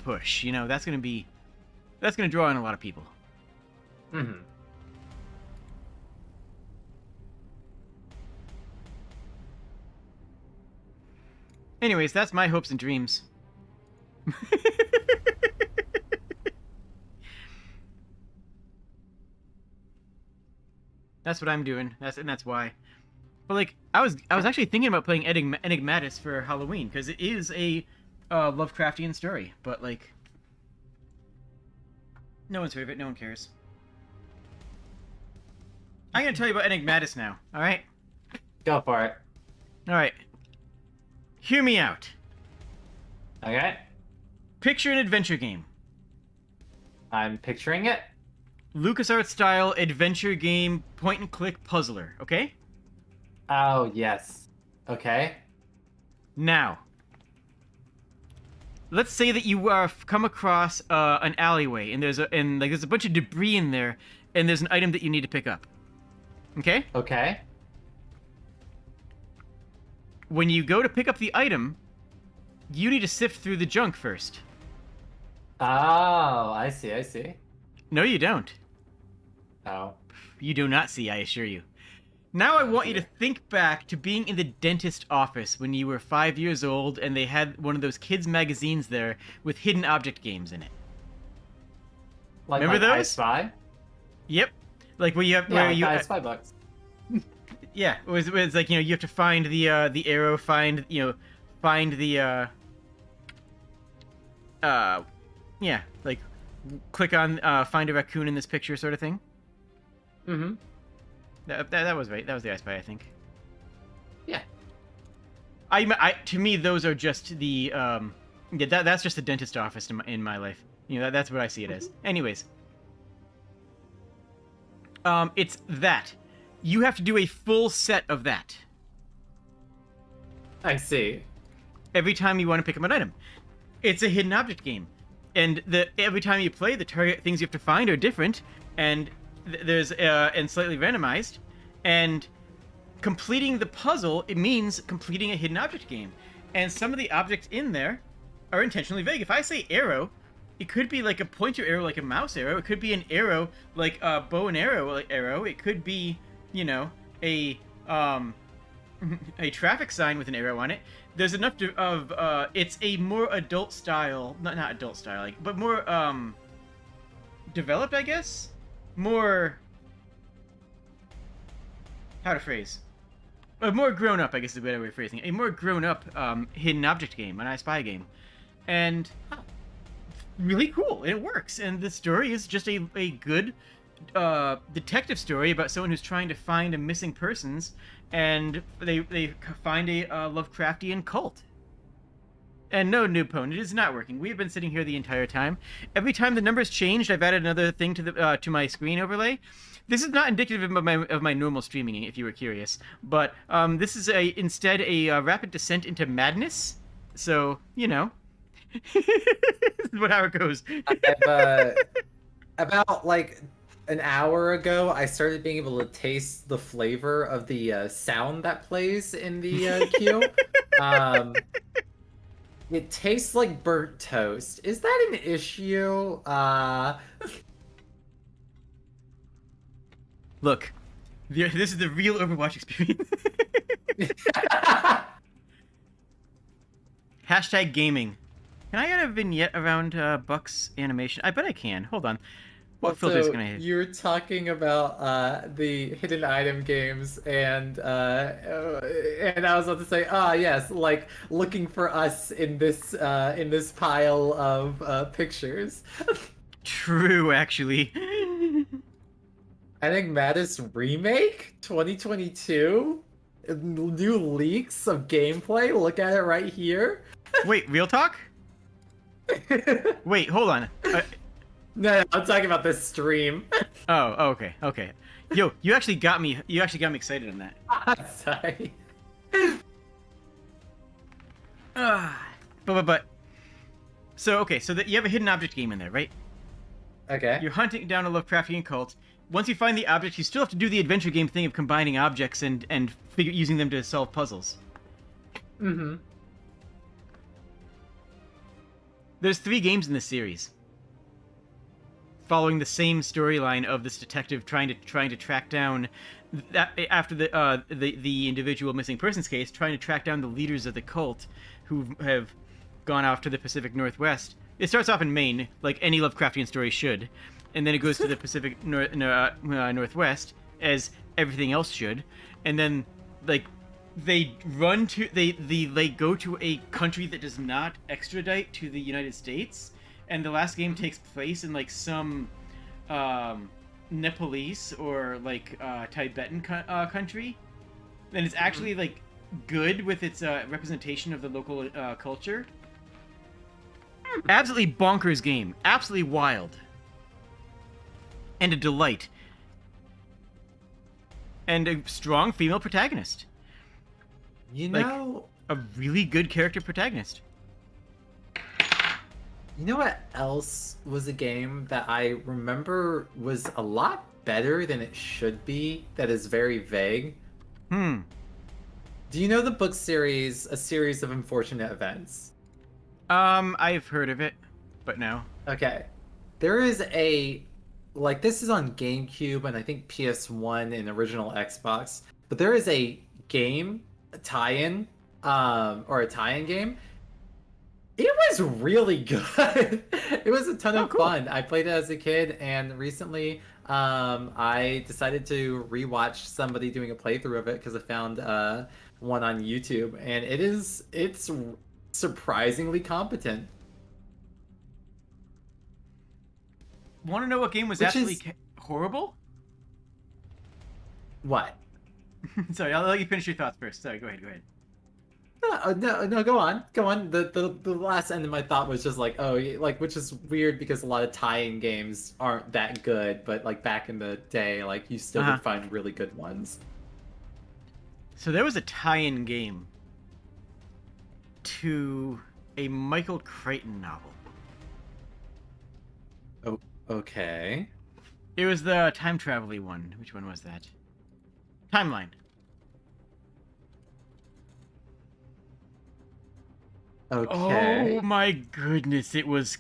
push. That's going to draw in a lot of people. Anyways, that's my hopes and dreams. That's what I'm doing. That's why. But I was actually thinking about playing Enigmatis for Halloween, because it is a Lovecraftian story. But no one's heard of it. No one cares. I'm gonna tell you about Enigmatis now. All right. Go for it. All right. Hear me out. Okay. Picture an adventure game. I'm picturing it. LucasArts style adventure game, point and click puzzler. Okay. Oh yes. Okay. Now, let's say that you come across an alleyway, and there's a bunch of debris in there, and there's an item that you need to pick up. Okay? Okay. When you go to pick up the item, you need to sift through the junk first. Oh, I see. No, you don't. Oh. You do not see, I assure you. Now I want you to think back to being in the dentist office when you were 5 years old and they had one of those kids' magazines there with hidden object games in it. Like, Remember I those? Spy? Yep. Like where you have Yeah, where you I Spy books. yeah, it was like, you know, you have to find the arrow, find the yeah, like click on find a raccoon in this picture sort of thing. Mm-hmm. That was right. That was the I Spy, I think. Yeah. I to me those are just the yeah, that's just the dentist office in my life. You know, that's what I see it as. Anyways, it's that you have to do a full set of that I see. every time you want to pick up an item. It's a hidden object game, and every time you play, the target things you have to find are different, and there's and slightly randomized, and completing the puzzle, it means completing a hidden object game. And some of the objects in there are intentionally vague. If I say arrow, it could be like a pointer arrow, like a mouse arrow. It could be an arrow, like a bow and arrow, like arrow. It could be, you know, a traffic sign with an arrow on it. There's enough it's a more adult style, not adult style, like, but more developed, I guess. More, how to phrase, more grown up, I guess is a better way of phrasing it. A more grown up hidden object game, an I Spy game, and really cool, and it works. And the story is just a good detective story about someone who's trying to find a missing persons, and they find a Lovecraftian cult. And no, Noob Pwn, it is not working. We have been sitting here the entire time. Every time the numbers changed, I've added another thing to the to my screen overlay. This is not indicative of my normal streaming, if you were curious. But this is instead a rapid descent into madness. So, you know, this is how it goes. About like an hour ago, I started being able to taste the flavor of the sound that plays in the queue. It tastes like burnt toast. Is that an issue? Look, this is the real Overwatch experience. Hashtag gaming. Can I get a vignette around Buck's animation? I bet I can. Hold on. What filters can I hit? You were talking about the hidden item games, and I was about to say, yes, like looking for us in this pile of pictures. True, actually. I think Madness Remake 2022, new leaks of gameplay. Look at it right here. Wait, real talk? Wait, hold on. No, I'm talking about this stream. Oh, okay. Yo, you actually got me excited on that. Sorry. But. So, okay, so that you have a hidden object game in there, right? Okay. You're hunting down a Lovecraftian cult. Once you find the object, you still have to do the adventure game thing of combining objects and using them to solve puzzles. Mm-hmm. There's 3 games in this series, following the same storyline of this detective trying to track down after the individual missing persons case, trying to track down the leaders of the cult who have gone off to the Pacific Northwest. It starts off in Maine, like any Lovecraftian story should, and then it goes to the Pacific Northwest, as everything else should, and then like they go to a country that does not extradite to the United States. And the last game takes place in like some Nepalese or like Tibetan country, and it's actually like good with its representation of the local culture. Absolutely bonkers game, absolutely wild, and a delight, and a strong female protagonist. You know, a really good character protagonist. You know what else was a game that I remember was a lot better than it should be that is very vague. Hmm. Do you know the book series, A Series of Unfortunate Events? I've heard of it, but no. Okay. There is this is on GameCube and I think PS1 and original Xbox, but there is a game, a tie-in, or a tie-in game. It was really good. It was a ton of cool. fun. I played it as a kid, and recently, I decided to rewatch somebody doing a playthrough of it because I found one on YouTube, and it's surprisingly competent. Want to know what game was Which absolutely is- horrible? What? Sorry, I'll let you finish your thoughts first. Sorry, go ahead. No, go on. The last end of my thought was just like, oh, like, which is weird because a lot of tie-in games aren't that good, but like back in the day, like you still would find really good ones. So there was a tie-in game to a Michael Crichton novel. Oh, okay. It was the time travel-y one. Which one was that? Timeline. Okay. Oh my goodness, it was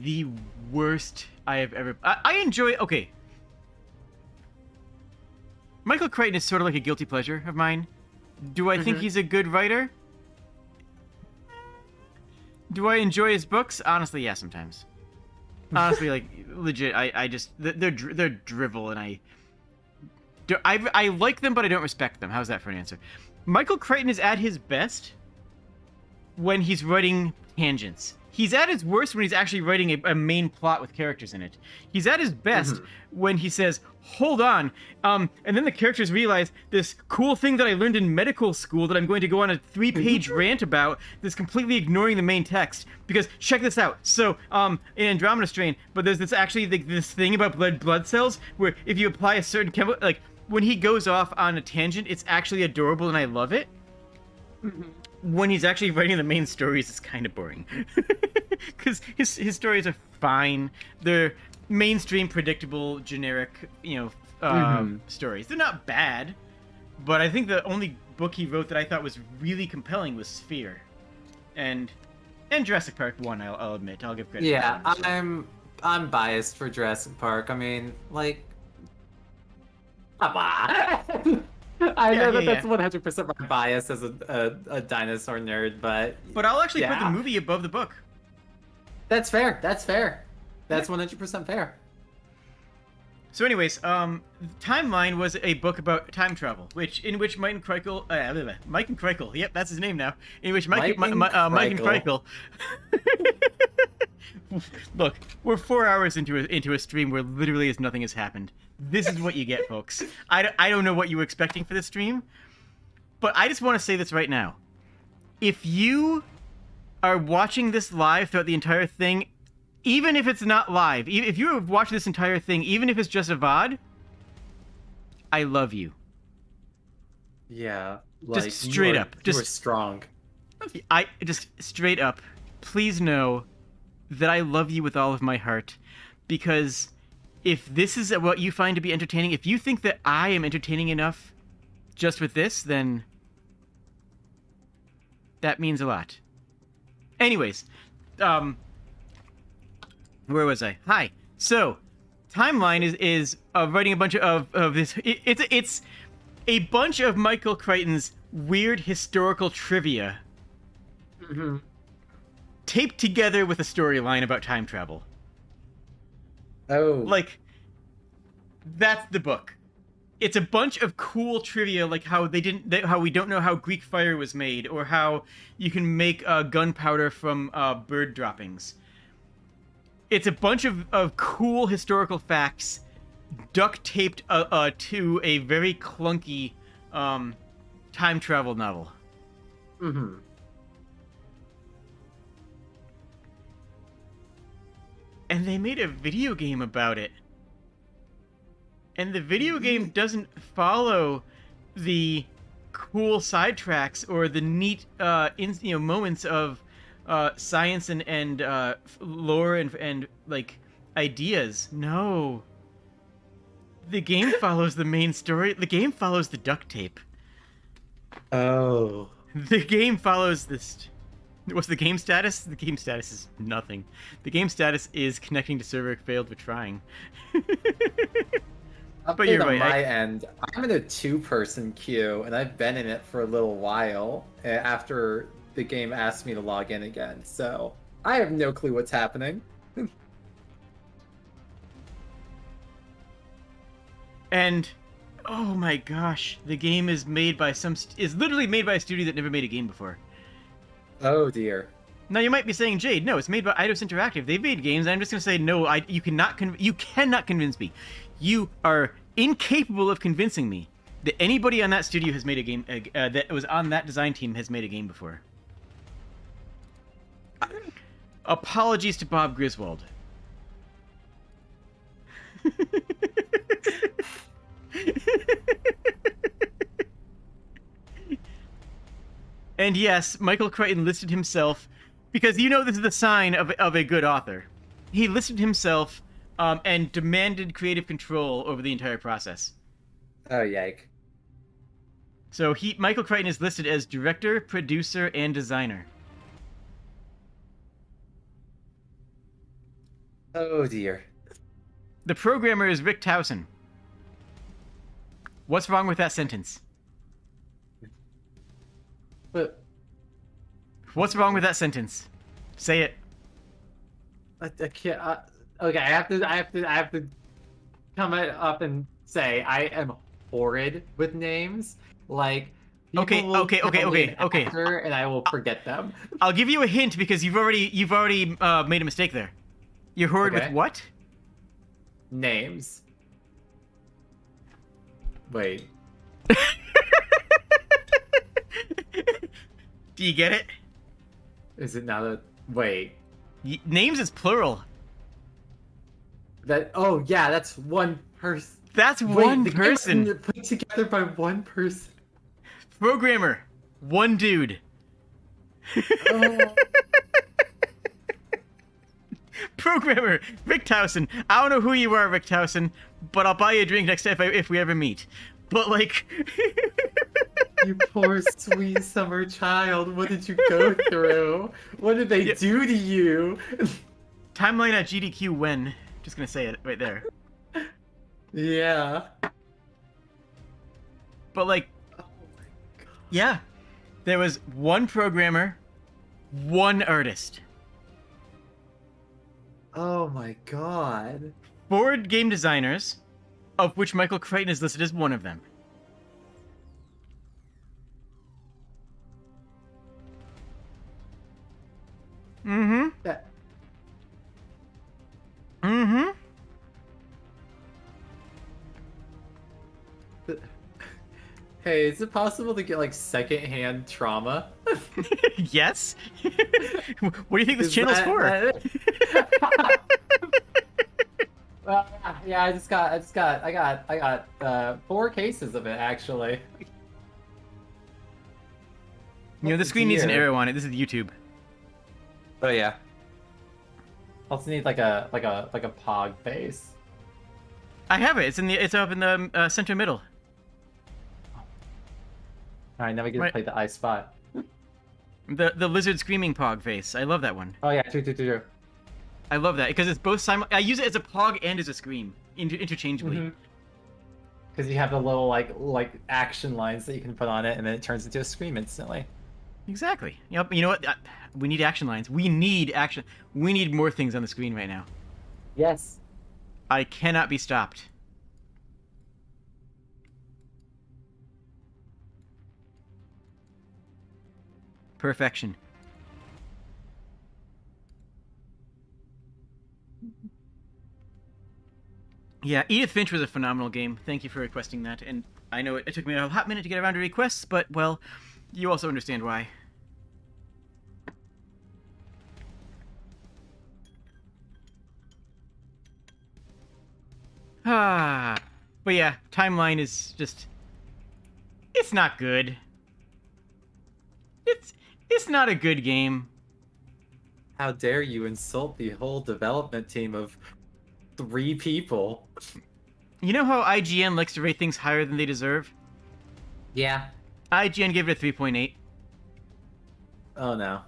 the worst I have ever... I enjoy... Okay. Michael Crichton is sort of like a guilty pleasure of mine. Do I think he's a good writer? Do I enjoy his books? Honestly, yeah, sometimes. Honestly, like, legit, I just... They're drivel, and I like them, but I don't respect them. How's that for an answer? Michael Crichton is at his best when he's writing tangents. He's at his worst when he's actually writing a main plot with characters in it. He's at his best when he says, hold on, and then the characters realize this cool thing that I learned in medical school that I'm going to go on a 3-page rant about that's completely ignoring the main text. Because, check this out. So, in Andromeda Strain, but there's this thing about blood cells where if you apply a certain chemical, like, when he goes off on a tangent, it's actually adorable and I love it. When he's actually writing the main stories, it's kind of boring. Because his stories are fine. They're mainstream, predictable, generic, stories. They're not bad, but I think the only book he wrote that I thought was really compelling was Sphere. And Jurassic Park 1, I'll admit. I'll give credit. Yeah, to that one. I'm biased for Jurassic Park. I mean, like, come on. I know that's 100% my bias as a dinosaur nerd, but I'll actually put the movie above the book. That's fair. That's 100% fair. So, anyways, Timeline was a book about time travel, in which Mike and Crichton, yep, that's his name now. In which Mike and Crichton. Look, we're 4 hours into a stream where literally nothing has happened. This is what you get, folks. I don't know what you were expecting for this stream, but I just want to say this right now. If you are watching this live throughout the entire thing, even if it's not live, if you have watched this entire thing, even if it's just a VOD, I love you. Yeah. Just straight up. You are strong. Just straight up. Please know that I love you with all of my heart, because if this is what you find to be entertaining, if you think that I am entertaining enough just with this, then that means a lot. Anyways, where was I? Hi. So, Timeline is writing a bunch of this. It's a bunch of Michael Crichton's weird historical trivia taped together with a storyline about time travel. Oh. Like, that's the book. It's a bunch of cool trivia, like how we don't know how Greek fire was made, or how you can make gunpowder from bird droppings. It's a bunch of cool historical facts duct taped to a very clunky time travel novel. And they made a video game about it. And the video game doesn't follow the cool sidetracks or the neat moments of science and lore and like ideas. No. The game follows the main story. The game follows the duct tape. Oh. The game follows this. What's the game status? The game status is nothing. The game status is connecting to server failed for trying. But you're On right. my end, I'm in a 2-person queue, and I've been in it for a little while after the game asked me to log in again. So I have no clue what's happening. And oh my gosh, the game is made by is literally made by a studio that never made a game before. Oh dear. Now you might be saying, Jade, no, it's made by Eidos Interactive. They've made games. And I'm just gonna say, no, you cannot convince me. You are incapable of convincing me that anybody on that studio has made a game that was on that design team has made a game before. Apologies to Bob Griswold. And yes, Michael Crichton listed himself, because you know this is the sign of a good author. He listed himself and demanded creative control over the entire process. Oh yike. So Michael Crichton is listed as director, producer, and designer. Oh dear. The programmer is Rick Towson. What's wrong with that sentence? But What's wrong with that sentence? Say it. I can't. Okay, I have to come up and say I am horrid with names. Like Okay, people will okay. tell me an actor and I will forget them. I'll give you a hint because you've already made a mistake there. You're horrid with Okay. what? Names. Wait. Do you get it? Is it now that? Wait. Names is plural. That. Oh yeah, that's one person. That's Wait, one the game person. was put together by one person. Programmer, one dude. Oh. Programmer, Rick Towson. I don't know who you are, Rick Towson, but I'll buy you a drink next time if we ever meet. But like, You poor sweet summer child. What did you go through? What did they do to you? timeline at GDQ when? Just gonna say it right there. Yeah. But like, Oh my god. yeah, there was one programmer, one artist. Oh my god. 4 game designers, of which Michael Crichton is listed as one of them. Mm-hmm. That. Mm-hmm. Hey, is it possible to get like secondhand trauma? Yes. What do you think this Is channel's that- for? Well, yeah, I got 4 cases of it actually. You know, the screen needs an Dear. arrow on it. This is YouTube. Oh yeah. Also need like a pog face. I have it. It's up in the center middle. All right, now we get Right. to play the I Spy. The lizard screaming pog face. I love that one. Oh yeah, true. I love that because it's both I use it as a pog and as a scream interchangeably. Because you have the little like action lines that you can put on it, and then it turns into a scream instantly. Exactly. Yep. You know what? We need action lines. We need action. We need more things on the screen right now. Yes. I cannot be stopped. Perfection. Yeah, Edith Finch was a phenomenal game. Thank you for requesting that. And I know it took me a hot minute to get around to requests, but, well, you also understand why. But yeah, timeline is just... It's not good. It's not a good game. How dare you insult the whole development team of 3 people? You know how IGN likes to rate things higher than they deserve? Yeah. IGN gave it a 3.8. Oh no.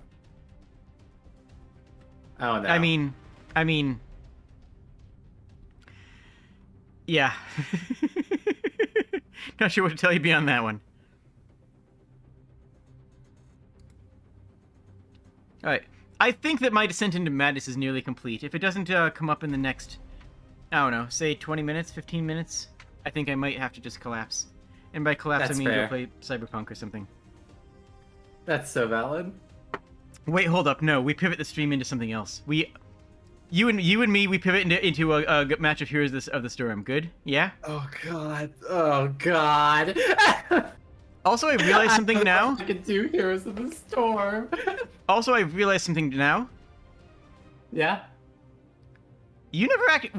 Oh no. I mean, yeah. Not sure what to tell you beyond that one. All right. I think that my descent into madness is nearly complete. If it doesn't come up in the next, I don't know, say 20 minutes, 15 minutes, I think I might have to just collapse. And by collapse, That's I mean fair. go play Cyberpunk or something. That's so valid. Wait, hold up. No, we pivot the stream into something else. You and me, we pivot into a match of Heroes of the Storm. Good? Yeah? Oh god. Oh god. Also, I realized something now. I can do Heroes of the Storm. Also, I realized something now. Yeah. We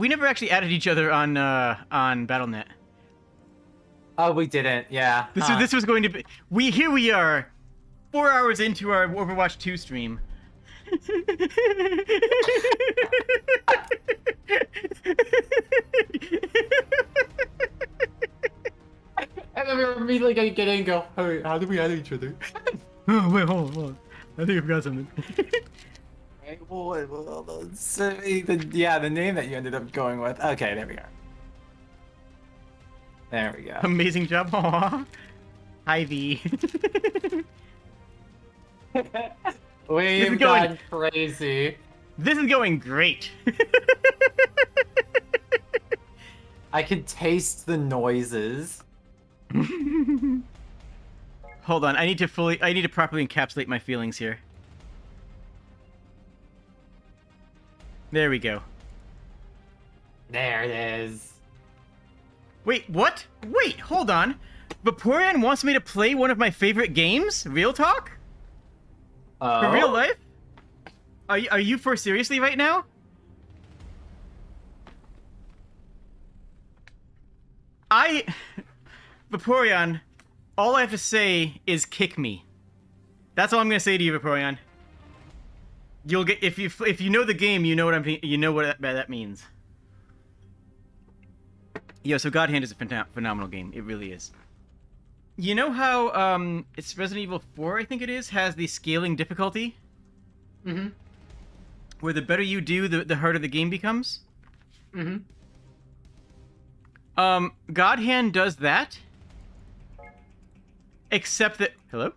never actually added each other on BattleNet. Oh, we didn't. Yeah. This was going to be. Here we are, 4 hours into our Overwatch 2 stream. And then we were immediately gonna get in and go, hey, how do we add each other? Oh wait, hold on. I think I forgot something. Right, well, the name that you ended up going with. Okay, there we go. There we go. Amazing job. Aww. Hi V. We've gone crazy. This is going great. I can taste the noises. Hold on, I need to properly encapsulate my feelings here. There we go. There it is. Wait, what? Wait, hold on. Vaporeon wants me to play one of my favorite games? Real talk? For real life? Are you for seriously right now? Vaporeon, all I have to say is kick me. That's all I'm gonna say to you, Vaporeon. You'll get if you know the game, you know what that means. Yo, so God Hand is a phenomenal game. It really is. You know how it's Resident Evil 4, I think it is, has the scaling difficulty? Mm-hmm. Where the better you do, the harder the game becomes? Mm-hmm. God Hand does that. Except that... Hello?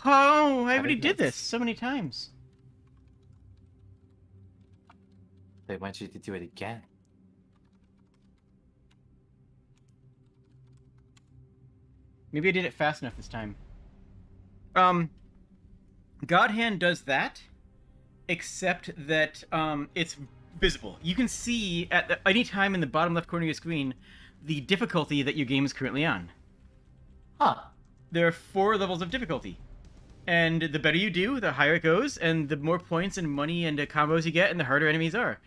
Oh, I already did this so many times. They want you to do it again. Maybe I did it fast enough this time. God Hand does that, except that it's visible. You can see at any time in the bottom left corner of your screen the difficulty that your game is currently on. Huh. There are 4 levels of difficulty. And the better you do, the higher it goes, and the more points and money and combos you get, and the harder enemies are.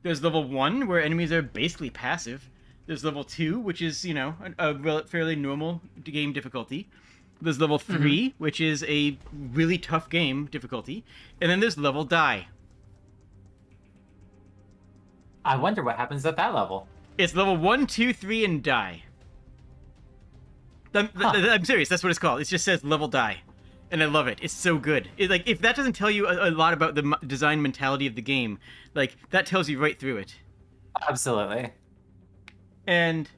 There's level 1, where enemies are basically passive. There's level 2, which is, you know, a fairly normal game difficulty. There's level 3, which is a really tough game difficulty. And then there's level die. I wonder what happens at that level. It's level 1, 2, 3, and die. I'm serious, that's what it's called. It just says level die. And I love it. It's so good. Like, if that doesn't tell you a lot about the design mentality of the game, like, that tells you right through it. Absolutely. And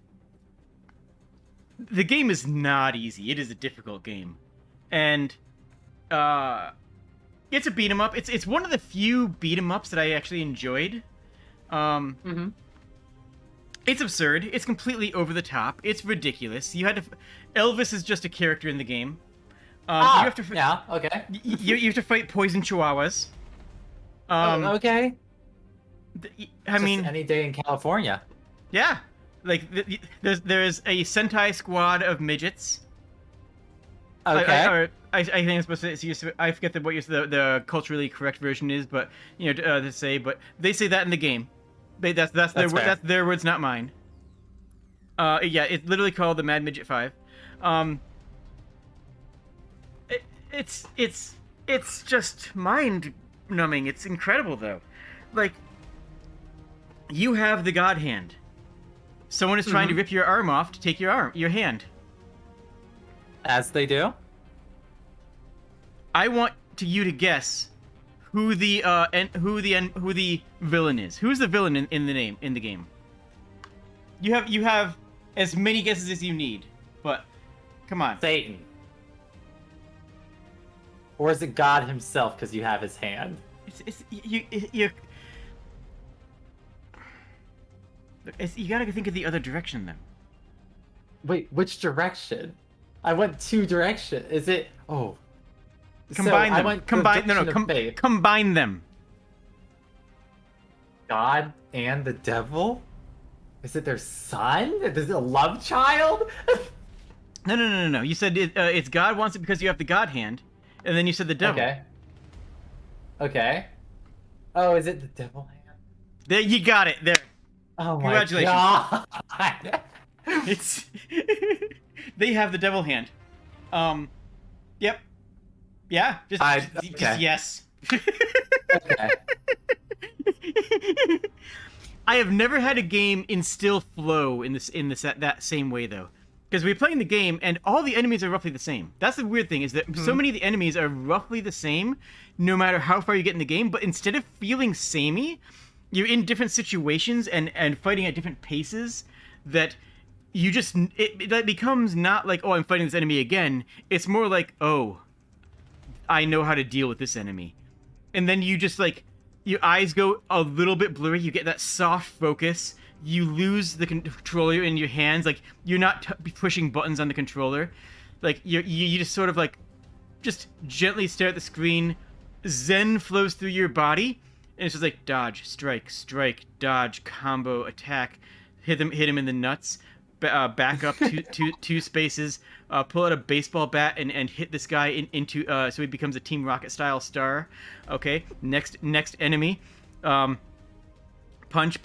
the game is not easy. It is a difficult game. And it's a beat 'em up. It's one of the few beat 'em ups that I actually enjoyed. It's absurd. It's completely over the top. It's ridiculous. Elvis is just a character in the game. You have to yeah, okay. you have to fight poison chihuahuas. Okay. I mean, just any day in California. Yeah, like there's a Sentai squad of midgets. Okay. I think I'm supposed to say, I forget what the culturally correct version is, but you know to say, but they say that in the game. That's their words, not mine. Yeah, it's literally called the Mad Midget 5. It's just mind numbing. It's incredible though. Like, you have the God Hand, Someone is trying to rip your arm off to take your hand. As they do. I want you to guess who the villain is. Who's the villain in the game? You have as many guesses as you need, but come on. Satan. Or is it God himself because you have his hand? You gotta think of the other direction then. Wait, which direction? I went 2 directions. Is it? Oh. Combine so them. I went Combine them. God and the devil? Is it their son? Is it a love child? No. You said it's God wants it because you have the God hand, and then you said the devil. Okay. Oh, is it the devil hand? There, you got it. There. Oh my Congratulations. God. It's they have the devil hand. Yep. Yeah. Just yes. Okay. I have never had a game instill flow in that same way though, because we're playing the game and all the enemies are roughly the same. That's the weird thing is that so many of the enemies are roughly the same, no matter how far you get in the game. But instead of feeling samey, you're in different situations and fighting at different paces. That you just that becomes not like, oh, I'm fighting this enemy again. It's more like, oh, I know how to deal with this enemy, and then you just like. Your eyes go a little bit blurry. You get that soft focus. You lose the controller in your hands. Like, you're not pushing buttons on the controller. Like, you just sort of, like, just gently stare at the screen. Zen flows through your body. And it's just like, dodge, strike, dodge, combo, attack. Hit him in the nuts. Back up two spaces. Pull out a baseball bat and hit this guy into so he becomes a Team Rocket style star. Okay, next enemy. Punch,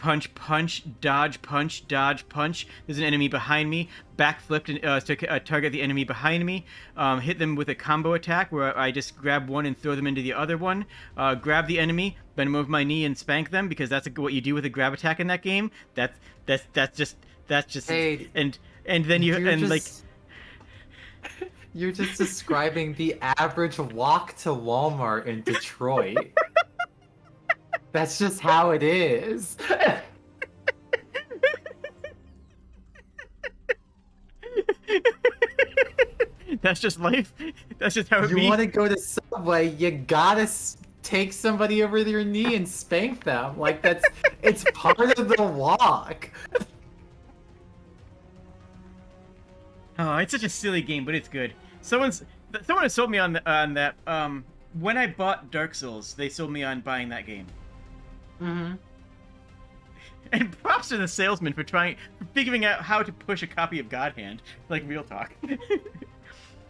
dodge, punch. There's an enemy behind me. Backflip to target the enemy behind me. Hit them with a combo attack where I just grab one and throw them into the other one. Grab the enemy, bend them over my knee and spank them because that's what you do with a grab attack in that game. That's just Hey, and then you're just describing the average walk to Walmart in Detroit. That's just how it is. That's just life. That's just how it be. You want to go to Subway, you gotta take somebody over their knee and spank them. Like it's part of the walk. Oh, it's such a silly game, but it's good. Someone has sold me on that. When I bought Dark Souls, they sold me on buying that game. Mm-hmm. And props to the salesman for figuring out how to push a copy of God Hand. Like, real talk.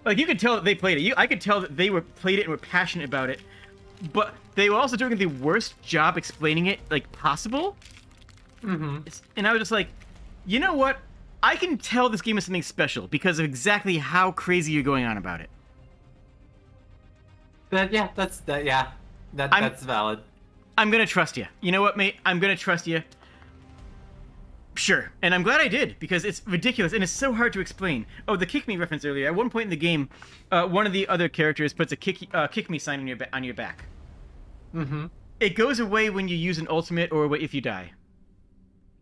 Like, you could tell that they played it. I could tell that they played it and were passionate about it. But they were also doing the worst job explaining it, like, possible. Mm-hmm. And I was just like, you know what? I can tell this game is something special because of exactly how crazy you're going on about it. That's valid. I'm gonna trust you. You know what, mate? I'm gonna trust you. Sure. And I'm glad I did, because it's ridiculous, and it's so hard to explain. Oh, the kick me reference earlier. At one point in the game, one of the other characters puts a kick me sign on your back. Mm-hmm. It goes away when you use an ultimate or if you die.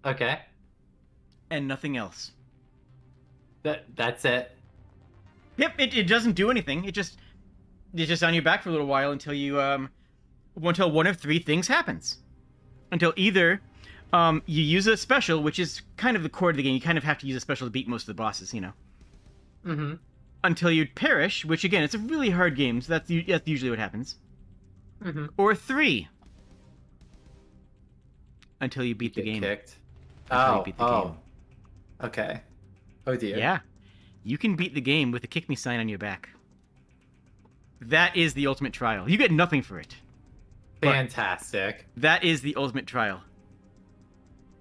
Okay. And nothing else. That's it. Yep, it doesn't do anything. It's just on your back for a little while until until one of 3 things happens. Until either you use a special, which is kind of the core of the game. You kind of have to use a special to beat most of the bosses, you know. Mm-hmm. Until you perish, which again, it's a really hard game, so that's usually what happens. Mm-hmm. Or 3. Until you beat the game. Kicked. Until you beat the game. Okay. Oh dear. Yeah. You can beat the game with a kick me sign on your back. That is the ultimate trial. You get nothing for it. Fantastic. That is the ultimate trial.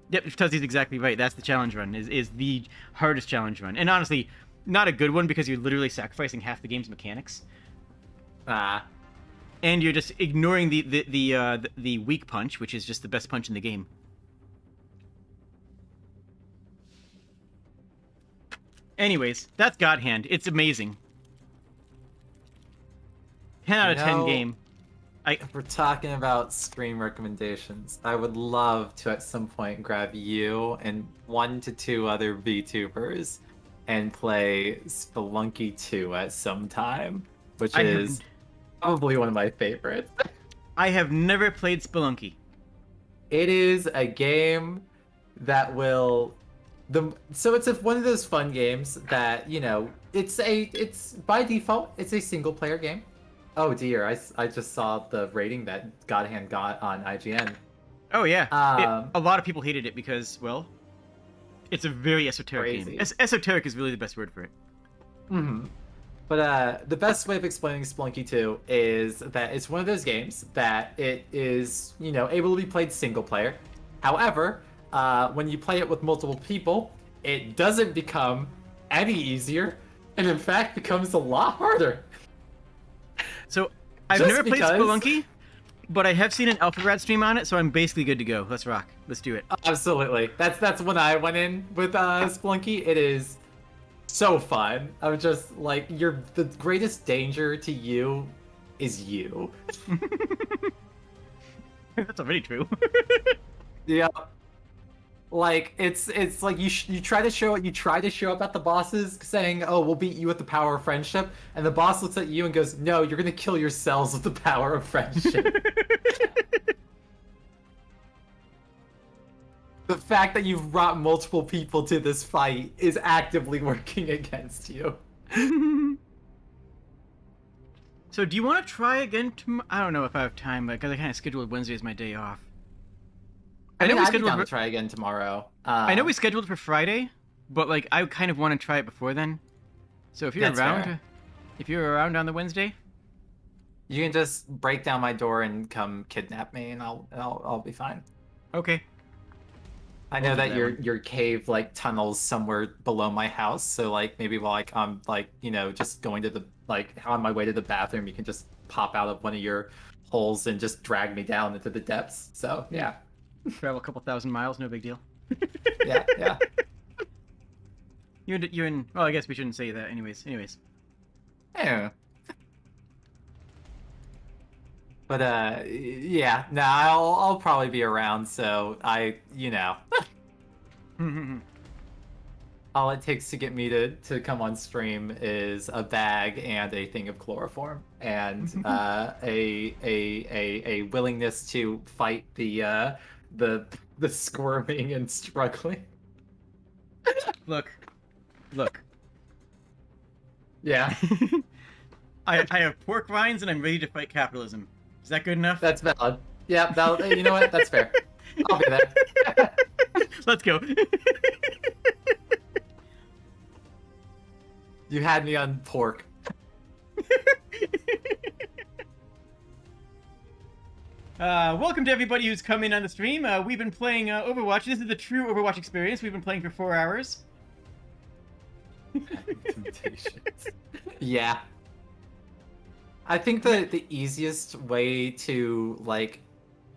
Yep, Tuzzy's exactly right. That's the challenge run. Is the hardest challenge run. And honestly, not a good one because you're literally sacrificing half the game's mechanics. And you're just ignoring the weak punch, which is just the best punch in the game. Anyways, that's God Hand. It's amazing. 10 out of 10 game. If we're talking about stream recommendations, I would love to at some point grab you and 1 to 2 other VTubers and play Spelunky 2 at some time, which is probably one of my favorites. I have never played Spelunky. It is a game that will so it's one of those fun games that, you know, it's by default it's a single player game. Oh dear, I just saw the rating that God Hand got on IGN. Oh yeah. A lot of people hated it because, well, it's a very esoteric game. Esoteric is really the best word for it. Mm-hmm. But the best way of explaining Spelunky 2 is that it's one of those games that it is, you know, able to be played single player. However, when you play it with multiple people, it doesn't become any easier, and in fact becomes a lot harder. So, I've never played Spelunky, but I have seen an AlphaRad stream on it, so I'm basically good to go. Let's rock. Let's do it. Absolutely. That's when I went in with Spelunky. It is so fun. I'm just like, the greatest danger to you is you. That's already true. Yeah. Like it's like you try to show up at the bosses saying, "Oh, we'll beat you with the power of friendship," and the boss looks at you and goes, "No, you're gonna kill yourselves with the power of friendship." The fact that you've brought multiple people to this fight is actively working against you. So, do you want to try again tomorrow? I don't know if I have time, because I kind of scheduled Wednesday as my day off. I know I'd be down to try again tomorrow. I know we scheduled it for Friday, but like I kind of want to try it before then. So if you're around on the Wednesday, you can just break down my door and come kidnap me, and I'll be fine. Okay. I know that your cave like tunnels somewhere below my house, so like maybe while like I'm like, you know, just going to the on my way to the bathroom, you can just pop out of one of your holes and just drag me down into the depths. So yeah. Travel a couple thousand miles, no big deal. Yeah. You're in. Well, I guess we shouldn't say that. Anyways. Yeah. But yeah. No, I'll probably be around. So you know. All it takes to get me to come on stream is a bag and a thing of chloroform and a willingness to fight the squirming and struggling. Look. Yeah. I have pork rinds and I'm ready to fight capitalism. Is that good enough? That's valid. Yeah, you know what? That's fair. I'll be there. Let's go. You had me on pork. Welcome to everybody who's come in on the stream. We've been playing Overwatch. This is the true Overwatch experience. We've been playing for 4 hours. Yeah. I think the easiest way to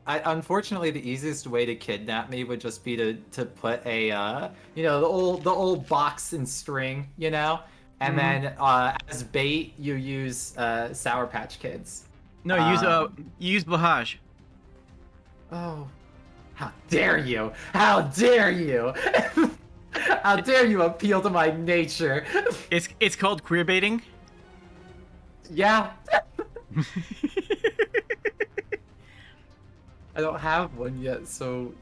unfortunately the easiest way to kidnap me would just be to put a you know, the old box and string, you know, and then as bait you use Sour Patch Kids. No, you use Blahaj. Oh, how dare you! How dare you! How dare you appeal to my nature! It's called queer baiting. Yeah. I don't have one yet, so.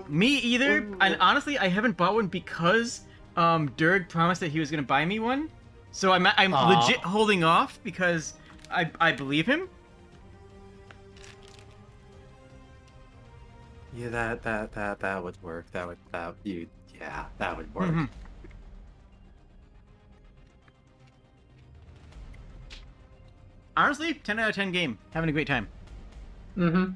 Me either. And honestly, I haven't bought one because Dirk promised that he was gonna buy me one. So I'm legit holding off because I believe him. Yeah, that would work. That would work. Mm-hmm. Honestly, 10 out of 10 game. Having a great time. Mm-hmm.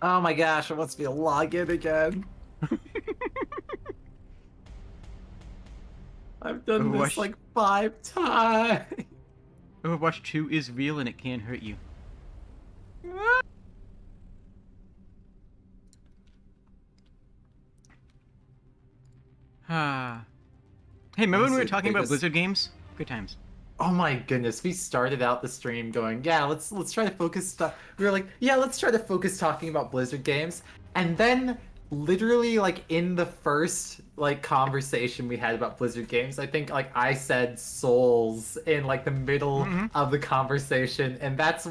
Oh my gosh, it wants me to log in again. I've done this like 5 times. Overwatch 2 is real and it can hurt you. Hey, remember when we were Honestly, talking about biggest- Blizzard games? Good times. Oh my goodness, we started out the stream going, yeah, let's try to focus. We were like, yeah, let's try to focus talking about Blizzard games, and then literally like in the first like conversation we had about Blizzard games, I think like I said Souls in like the middle of the conversation, and that's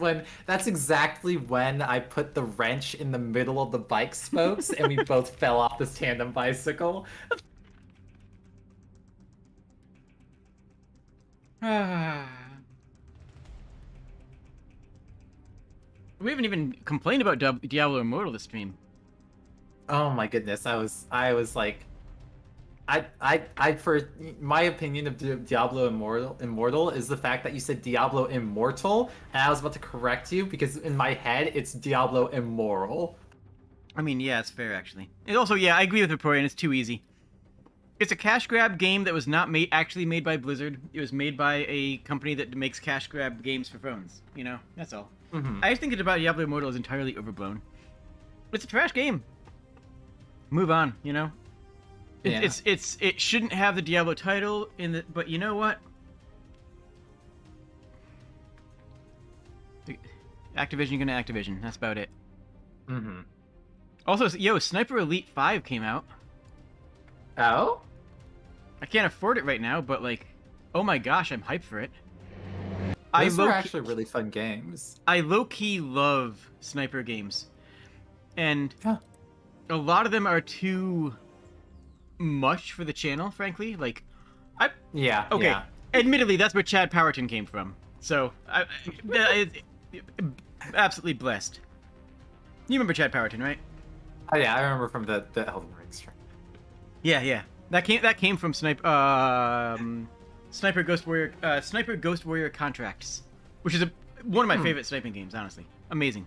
exactly when I put the wrench in the middle of the bike spokes, and we both fell off this tandem bicycle. We haven't even complained about Diablo Immortal this stream. Oh my goodness, I was like, I for my opinion of Diablo Immortal is the fact that you said Diablo Immortal, and I was about to correct you because in my head it's Diablo Immoral. I mean, yeah, it's fair actually. And also, yeah, I agree with Victorian. It's too easy. It's a cash grab game that was not actually made by Blizzard. It was made by a company that makes cash grab games for phones. You know, that's all. I just think that about Diablo Immortal is entirely overblown. It's a trash game. Move on, you know. It shouldn't have the Diablo title but you know what? Activision gonna Activision. That's about it. Also, yo, Sniper Elite 5 came out. Oh? I can't afford it right now, but like, oh my gosh, I'm hyped for it. Those are actually really fun games. I low-key love sniper games. And a lot of them are too much for the channel, frankly. Like, okay. Admittedly, that's where Chad Powerton came from. So, absolutely blessed. You remember Chad Powerton, right? Oh yeah, I remember from the Elden Ring stream. Yeah. That came from Sniper Ghost Warrior Contracts, which is one of my favorite sniping games, honestly. Amazing.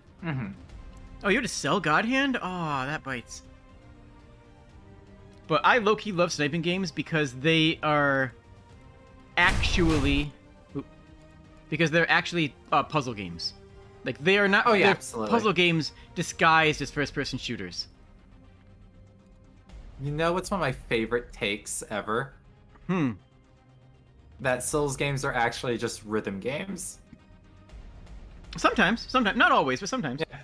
Oh, you had to sell God Hand? Oh, that bites. But I low-key love sniping games because they are actually puzzle games. Like, they are not absolutely. puzzle games disguised as first-person shooters. You know what's one of my favorite takes ever? That Souls games are actually just rhythm games. Sometimes. Not always, but sometimes. Yeah.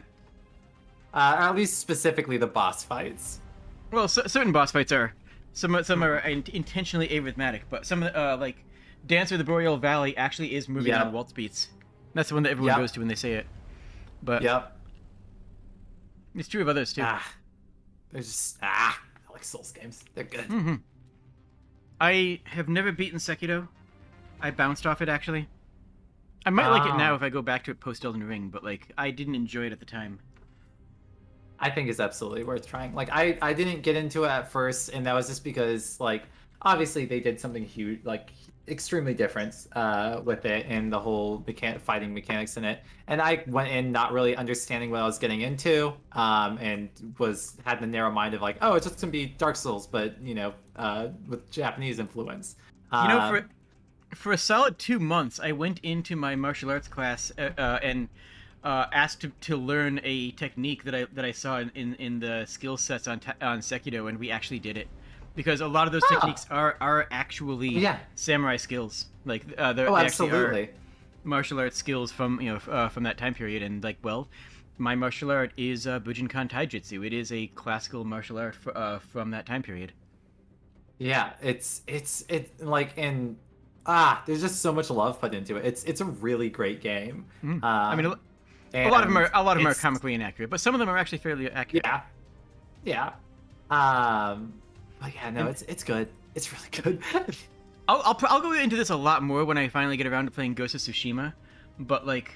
At least specifically the boss fights. Well, certain boss fights are. Some are intentionally arithmetic, but some like Dancer of the Boreal Valley actually is moving on waltz beats. That's the one that everyone goes to when they say it. But it's true of others too. They're just I like Souls games. They're good. I have never beaten Sekiro. I bounced off it actually. I might like it now if I go back to it post Elden Ring, but like I didn't enjoy it at the time. I think it's absolutely worth trying. Like I didn't get into it at first, and that was just because like obviously they did something huge, like extremely different with it and the whole fighting mechanics in it. And I went in not really understanding what I was getting into, and had the narrow mind of like, oh, it's just gonna be Dark Souls, but you know, with Japanese influence. You know, for a solid 2 months, I went into my martial arts class and asked to learn a technique that I saw in the skill sets on Sekiro, and we actually did it. Because a lot of those techniques are actually samurai skills. Like they actually are martial arts skills from from that time period. And like, well, my martial art is Bujinkan Taijutsu. It is a classical martial art from that time period. Yeah, it's like there's just so much love put into it. It's a really great game. I mean, a lot of them are comically inaccurate, but some of them are actually fairly accurate. Yeah. But yeah, no, it's good. It's really good. I'll go into this a lot more when I finally get around to playing Ghost of Tsushima, but like,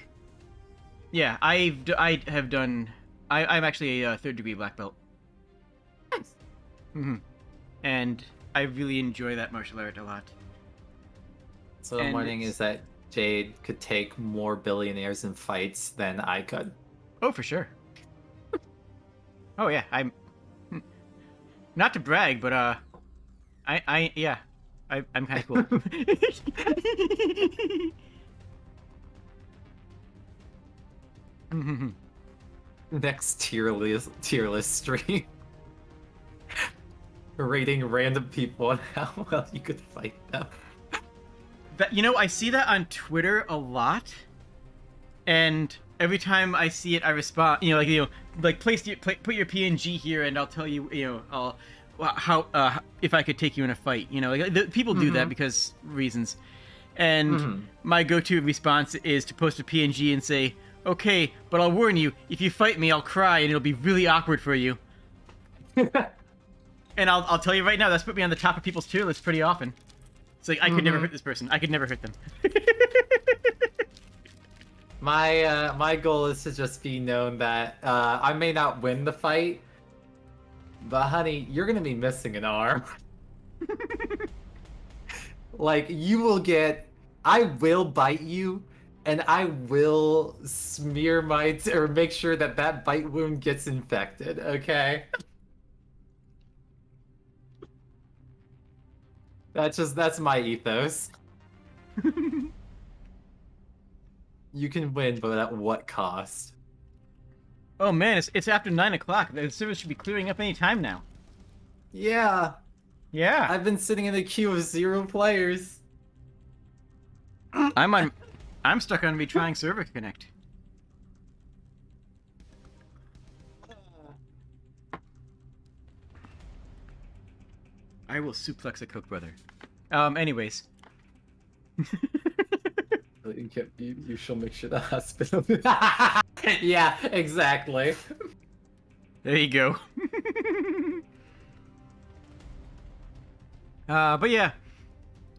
yeah, I'm actually a 3rd degree black belt. Nice. And I really enjoy that martial art a lot. So the learning is that Jade could take more billionaires in fights than I could. Oh, for sure. Oh yeah, I'm. Not to brag, but I'm kind of cool. Next tier list stream. rating random people and how well you could fight them. That, I see that on Twitter a lot, and every time I see it, I respond. Like put your PNG here, and I'll tell you, how if I could take you in a fight. People do that because reasons. And my go-to response is to post a PNG and say, "Okay, but I'll warn you, if you fight me, I'll cry, and it'll be really awkward for you." And I'll tell you right now, that's put me on the top of people's tier list pretty often. It's like, I could never hurt this person. I could never hurt them. My goal is to just be known that I may not win the fight, but honey, you're gonna be missing an arm. Like, I will bite you, and I will smear or make sure that bite wound gets infected, okay? That's my ethos. You can win, but at what cost? Oh man, it's after 9 o'clock. The service should be clearing up any time now. Yeah. Yeah. I've been sitting in a queue of 0 players. I'm stuck on retrying server connect. I will suplex a Coke brother. Anyways. You shall make sure the hospital. Yeah, exactly. There you go. But yeah,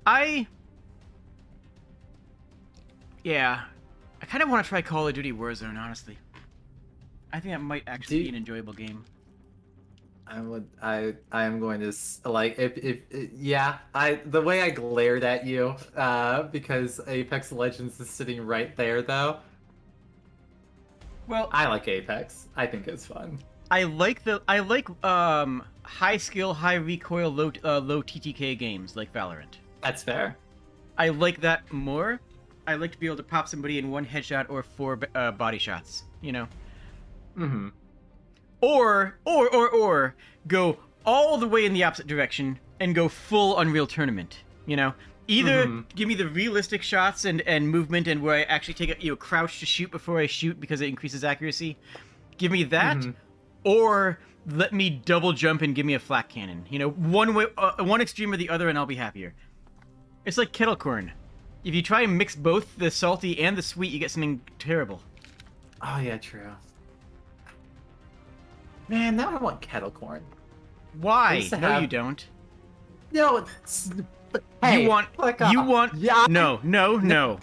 I kind of want to try Call of Duty Warzone, honestly. I think that might actually be an enjoyable game. I am going to like the way I glared at you because Apex Legends is sitting right there though. Well, I like Apex. I think it's fun. I like high skill, high recoil, low TTK games like Valorant. That's fair. I like that more. I like to be able to pop somebody in 1 headshot or 4 body shots. Mm-hmm. Or go all the way in the opposite direction and go full Unreal Tournament. Either give me the realistic shots and movement and where I actually take a crouch to shoot before I shoot because it increases accuracy. Give me that, or let me double jump and give me a flak cannon. One extreme or the other, and I'll be happier. It's like kettle corn. If you try and mix both the salty and the sweet, you get something terrible. Oh yeah, true. Man, now I want kettle corn. Why? No, you don't. No, hey, you want. Yeah. No. No.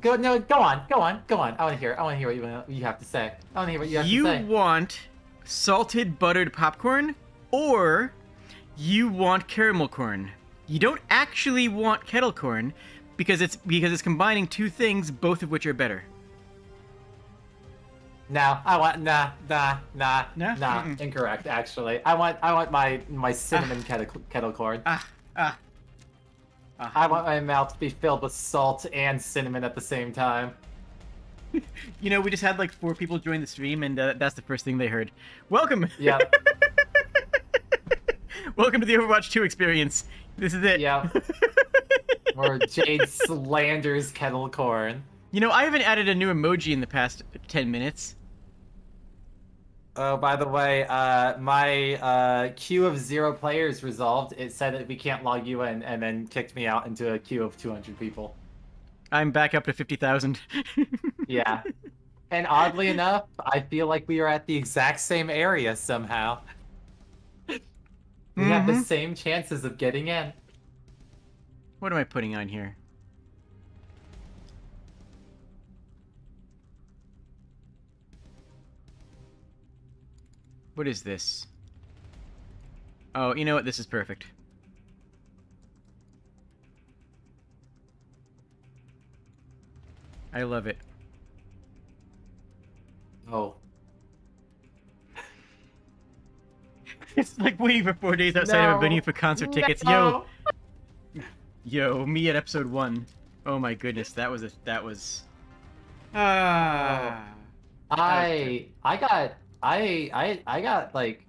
Go on. I want to hear what you have to say. I want to hear what you have to say. You want salted buttered popcorn, or you want caramel corn. You don't actually want kettle corn because it's combining 2 things, both of which are better. No, I want nah. Mm-mm. Incorrect, actually. I want my cinnamon kettle corn. I want my mouth to be filled with salt and cinnamon at the same time. We just had like 4 people join the stream, and that's the first thing they heard. Welcome. Yeah. Welcome to the Overwatch 2 experience. This is it. Yeah. Or Jade slanders kettle corn. I haven't added a new emoji in the past 10 minutes. Oh, by the way, my queue of 0 players resolved. It said that we can't log you in, and then kicked me out into a queue of 200 people. I'm back up to 50,000. Yeah. And oddly enough, I feel like we are at the exact same area somehow. We have the same chances of getting in. What am I putting on here? What is this? Oh, you know what? This is perfect. I love it. Oh. It's like waiting for 4 days outside of a venue for concert tickets. No. Yo, me at episode 1. Oh my goodness, that was. I got like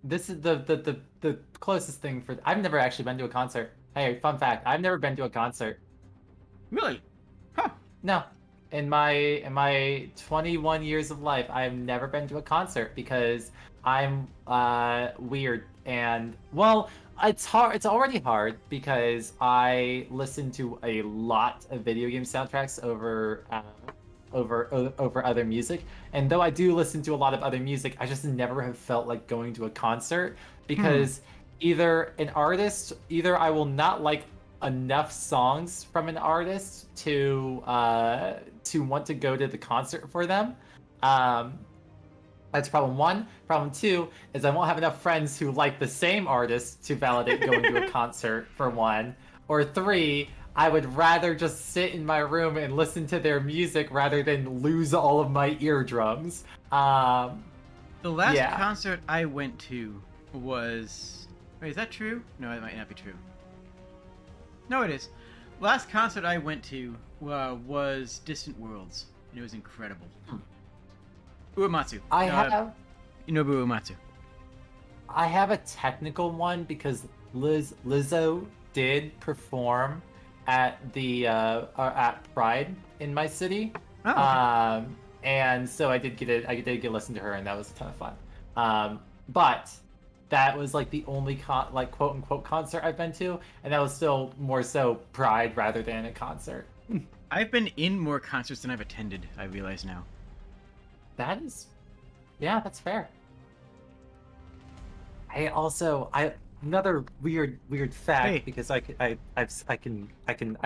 this is the closest thing for. I've never actually been to a concert. Hey, fun fact: I've never been to a concert. Really? Huh. No, in my 21 years of life, I've never been to a concert because I'm weird and well, it's hard. It's already hard because I listen to a lot of video game soundtracks over other music. And though I do listen to a lot of other music, I just never have felt like going to a concert because either I will not like enough songs from an artist to want to go to the concert for them. That's problem one. Problem two is I won't have enough friends who like the same artist to validate going to a concert for one. Or three, I would rather just sit in my room and listen to their music rather than lose all of my eardrums. The last Yeah. concert I went to was... Wait, is that true? No, it might not be true. No, it is. Last concert I went to was Distant Worlds. And it was incredible. Uematsu. I have Inobu Uematsu. I have a technical one because Lizzo did perform at the at Pride in my city. Oh, okay. And so I did get to listen to her, and that was a ton of fun. But that was like the only quote unquote concert I've been to, and that was still more so Pride rather than a concert. I've been in more concerts than I've attended, I realize now. That is, yeah, that's fair. Another weird fact Hey. because I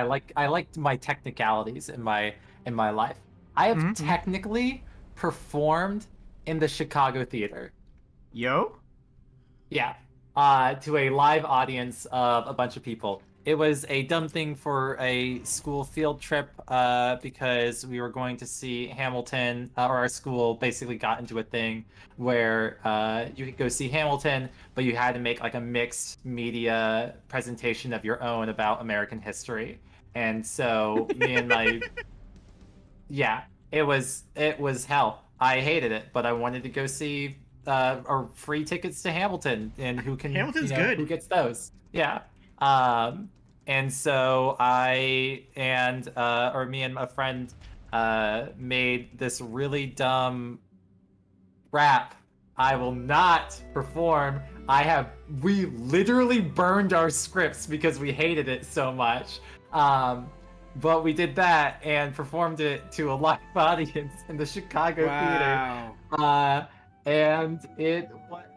like my technicalities in my life. I have Mhm. technically performed in the Chicago theater. Yo? Yeah, to a live audience of a bunch of people. It was a dumb thing for a school field trip because we were going to see Hamilton, or our school basically got into a thing where you could go see Hamilton, but you had to make like a mixed media presentation of your own about American history. And so me and my yeah, it was hell. I hated it, but I wanted to go see or free tickets to Hamilton, and who can Hamilton's good. who gets those? Yeah. And so me and a friend made this really dumb rap. I will not perform. We literally burned our scripts because we hated it so much. But we did that and performed it to a live audience in the Chicago theater. And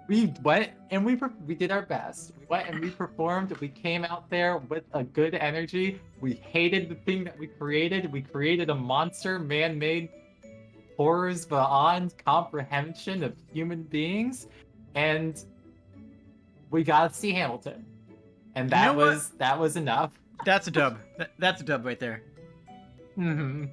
we went and we did our best. We went and we performed. We came out there with a good energy. We hated the thing that we created. We created a monster, man-made horrors beyond comprehension of human beings, and we got to see Hamilton. And that was enough. That's a dub. That's a dub right there. Mm-hmm.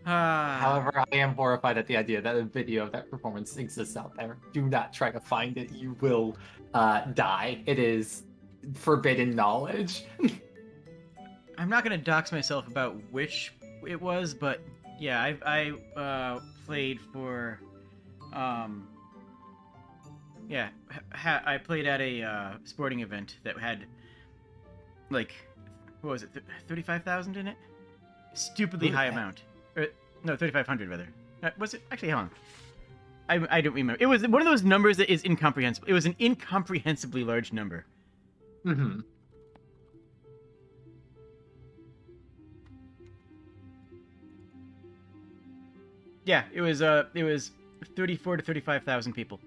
Ah. However, I am horrified at the idea that a video of that performance exists out there. Do not try to find it. You will die. It is forbidden knowledge. I'm not gonna dox myself about which it was, but yeah, I played for, yeah, I played at a sporting event that had, like, what was it, 35,000 in it? Stupidly high amount. Or, no, 3,500 rather. Was it? Actually, hold on. I don't remember. It was one of those numbers that is incomprehensible. It was an incomprehensibly large number. Mm-hmm. Yeah, it was 34 to 35,000 people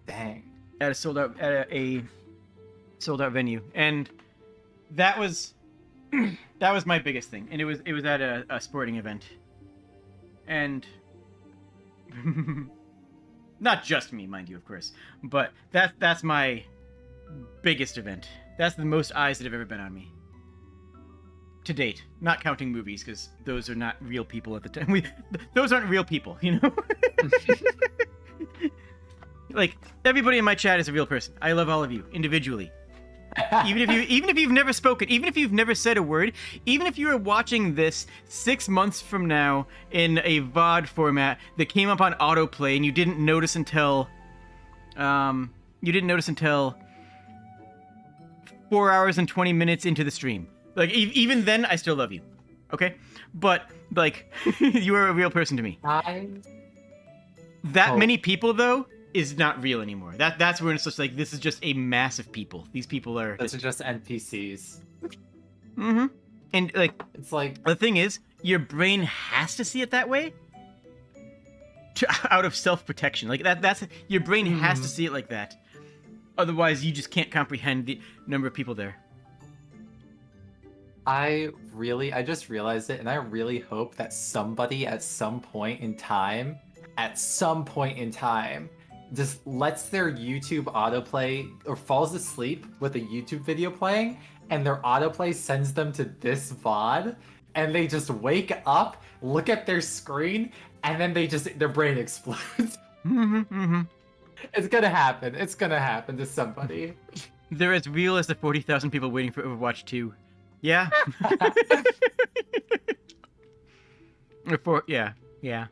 Dang. at a sold out venue, and that was my biggest thing. And it was at a sporting event, and not just me, mind you, of course, but that's my biggest event. That's the most eyes that have ever been on me to date, not counting movies, because those are not real people at the time. Those aren't real people, you know. Like, everybody in my chat is a real person. I love all of you individually. even if you've never spoken, even if you've never said a word, even if you were watching this 6 months from now in a VOD format that came up on autoplay and you didn't notice until 4 hours and 20 minutes into the stream. Like even then, I still love you. Okay, but like you are a real person to me. That many people though is not real anymore. That's when it's just like this is just a mass of people. These people are. Those are just NPCs. Mm-hmm. And like It's like the thing is, your brain has to see it that way. Out of self-protection, like that's your brain has to see it like that. Otherwise, you just can't comprehend the number of people there. I just realized it, and I really hope that somebody at some point in time, just lets their YouTube autoplay or falls asleep with a YouTube video playing, and their autoplay sends them to this VOD, and they just wake up, look at their screen, and then their brain explodes. It's gonna happen. It's gonna happen to somebody. They're as real as the 40,000 people waiting for Overwatch 2. Yeah. Yeah.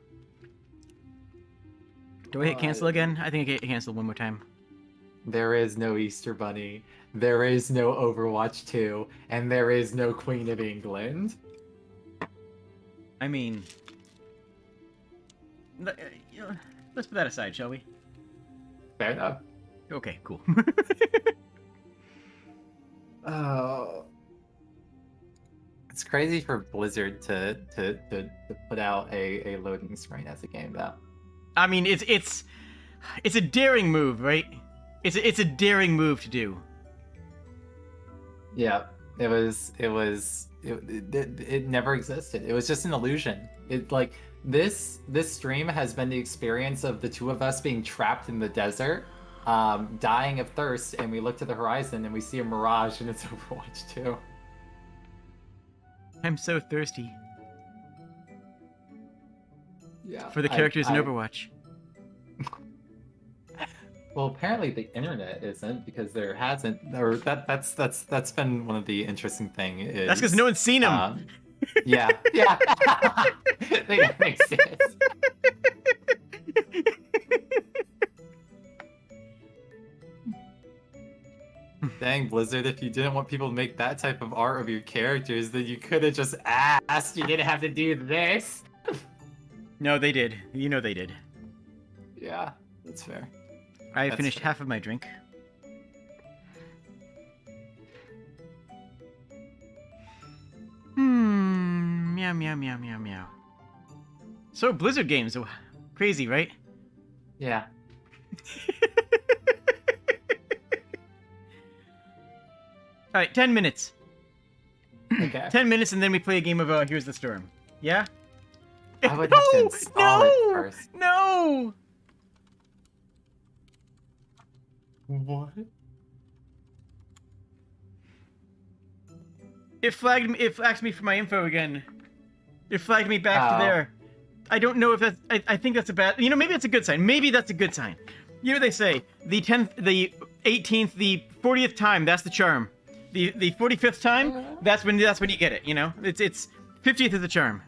Do I hit cancel again? I think I hit cancel one more time. There is no Easter Bunny. There is no Overwatch 2, and there is no Queen of England. I mean, let's put that aside, shall we? Fair enough. Okay, cool. Oh, it's crazy for Blizzard to put out a loading screen as a game, though. I mean, it's a daring move, right? It's a daring move to do. Yeah, it never existed. It was just an illusion. It like this stream has been the experience of the two of us being trapped in the desert, dying of thirst, and we look to the horizon and we see a mirage, and it's Overwatch 2. I'm so thirsty Yeah. for the characters in Overwatch. Well, apparently the internet isn't, because there hasn't, or that's been one of the interesting thing is That's because no one's seen them. Yeah. That makes sense. Dang, Blizzard, if you didn't want people to make that type of art of your characters, then you could have just asked. You didn't have to do this. No, they did. You know they did. Yeah, that's fair. I finished half of my drink. Meow, meow, meow, meow, meow. So, Blizzard games. Crazy, right? Yeah. Alright, 10 minutes. Okay. 10 minutes and then we play a game of Here's the Storm. Yeah? I would have to install it first. No! What? It flagged me for my info again. It flagged me back to there. I don't know if that's... I think that's a bad... You know, maybe that's a good sign. Maybe that's a good sign. You know, they say, the 10th, the 18th, the 40th time, that's the charm. The 45th time, that's when you get it, you know? It's 50th is the charm.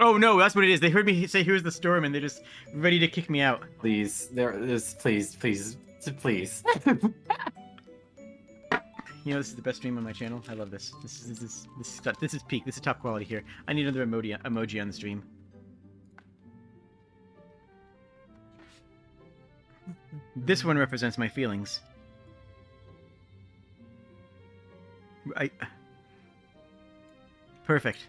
Oh no, that's what it is. They heard me say here's the storm and they're just ready to kick me out. Please, please. You know, this is the best stream on my channel. I love this. This is peak. This is top quality here. I need another emoji on the stream. This one represents my feelings. Perfect.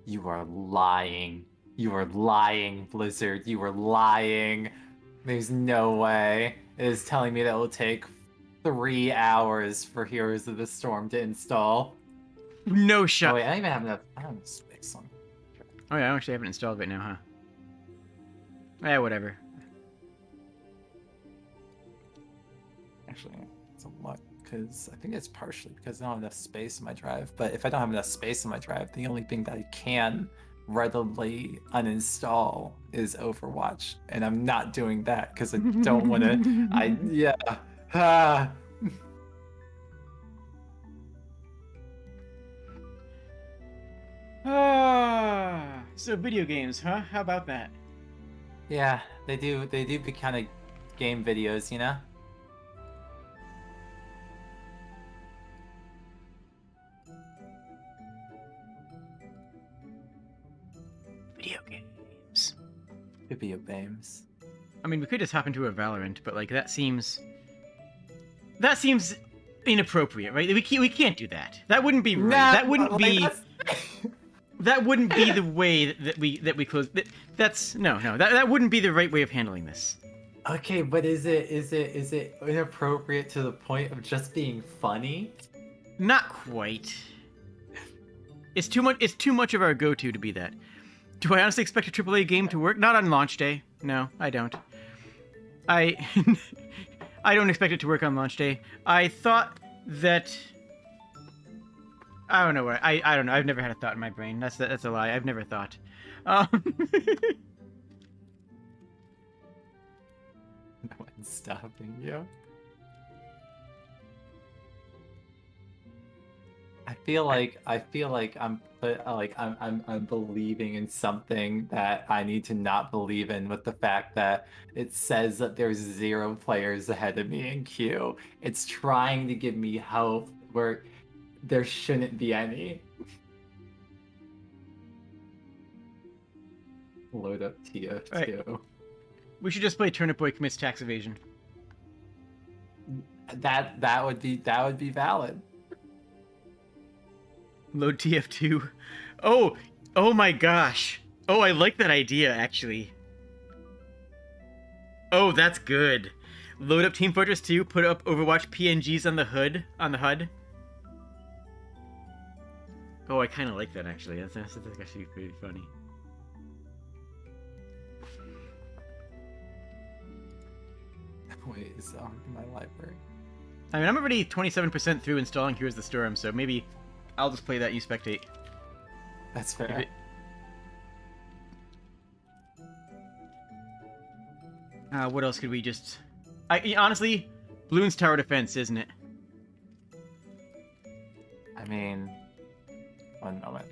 You are lying. You are lying, Blizzard. You are lying. There's no way. It is telling me that it will take 3 hours for Heroes of the Storm to install. No shot. Oh wait, I don't even have enough. I don't have space on. Oh yeah, I actually haven't installed it now, huh? Yeah, whatever. Actually, it's a lot, because I think it's partially because I don't have enough space in my drive. But if I don't have enough space in my drive, the only thing that I can readily uninstall is Overwatch, and I'm not doing that because I don't want to. Yeah. Ah. So video games, huh? How about that? Yeah, they do be kind of game videos, you know? Video games. Video games. I mean, we could just hop into a Valorant, but like that seems inappropriate, right? We can't do that. That wouldn't be right. That wouldn't be. That wouldn't be the way that we close. That's no. That wouldn't be the right way of handling this. Okay, but is it inappropriate to the point of just being funny? Not quite. It's too much. It's too much of our go-to to be that. Do I honestly expect a AAA game to work? Not on launch day. No, I don't. I don't expect it to work on launch day. I thought that. I don't know what I don't know. I've never had a thought in my brain. That's a lie. I've never thought. No one's stopping you. I feel like I'm believing in something that I need to not believe in, with the fact that it says that there's 0 players ahead of me in queue. It's trying to give me hope where there shouldn't be any. Load up TF2. Right. We should just play Turnip Boy Commits Tax Evasion. That would be valid. Load TF2. Oh my gosh. Oh, I like that idea, actually. Oh, that's good. Load up Team Fortress 2, put up Overwatch PNGs on the HUD. Oh, I kind of like that, actually. That's actually pretty funny. Wait, is in my library? I mean, I'm already 27% through installing Here's the Storm, so maybe I'll just play that, you spectate. That's fair. What else could we just... honestly, Bloons Tower Defense, isn't it? I mean, one moment.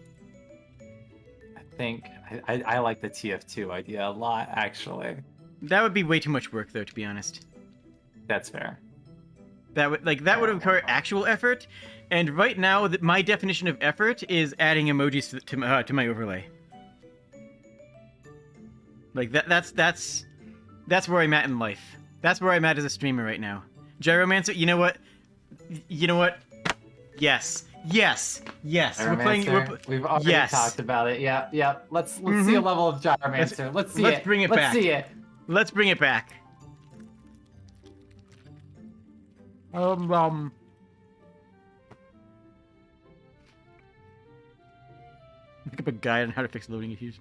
I think I like the TF2 idea a lot, actually. That would be way too much work, though, to be honest. That's fair. That would require actual effort, and right now, my definition of effort is adding emojis to my overlay. Like that's where I'm at in life. That's where I'm at as a streamer right now. Gyromancer, you know what? Yes. We're playing. We've already talked about it. Yep. Let's see a level of Gyromancer. Let's see it. Let's bring it back. See it. Let's bring it back. Look up a guide on how to fix loading issues.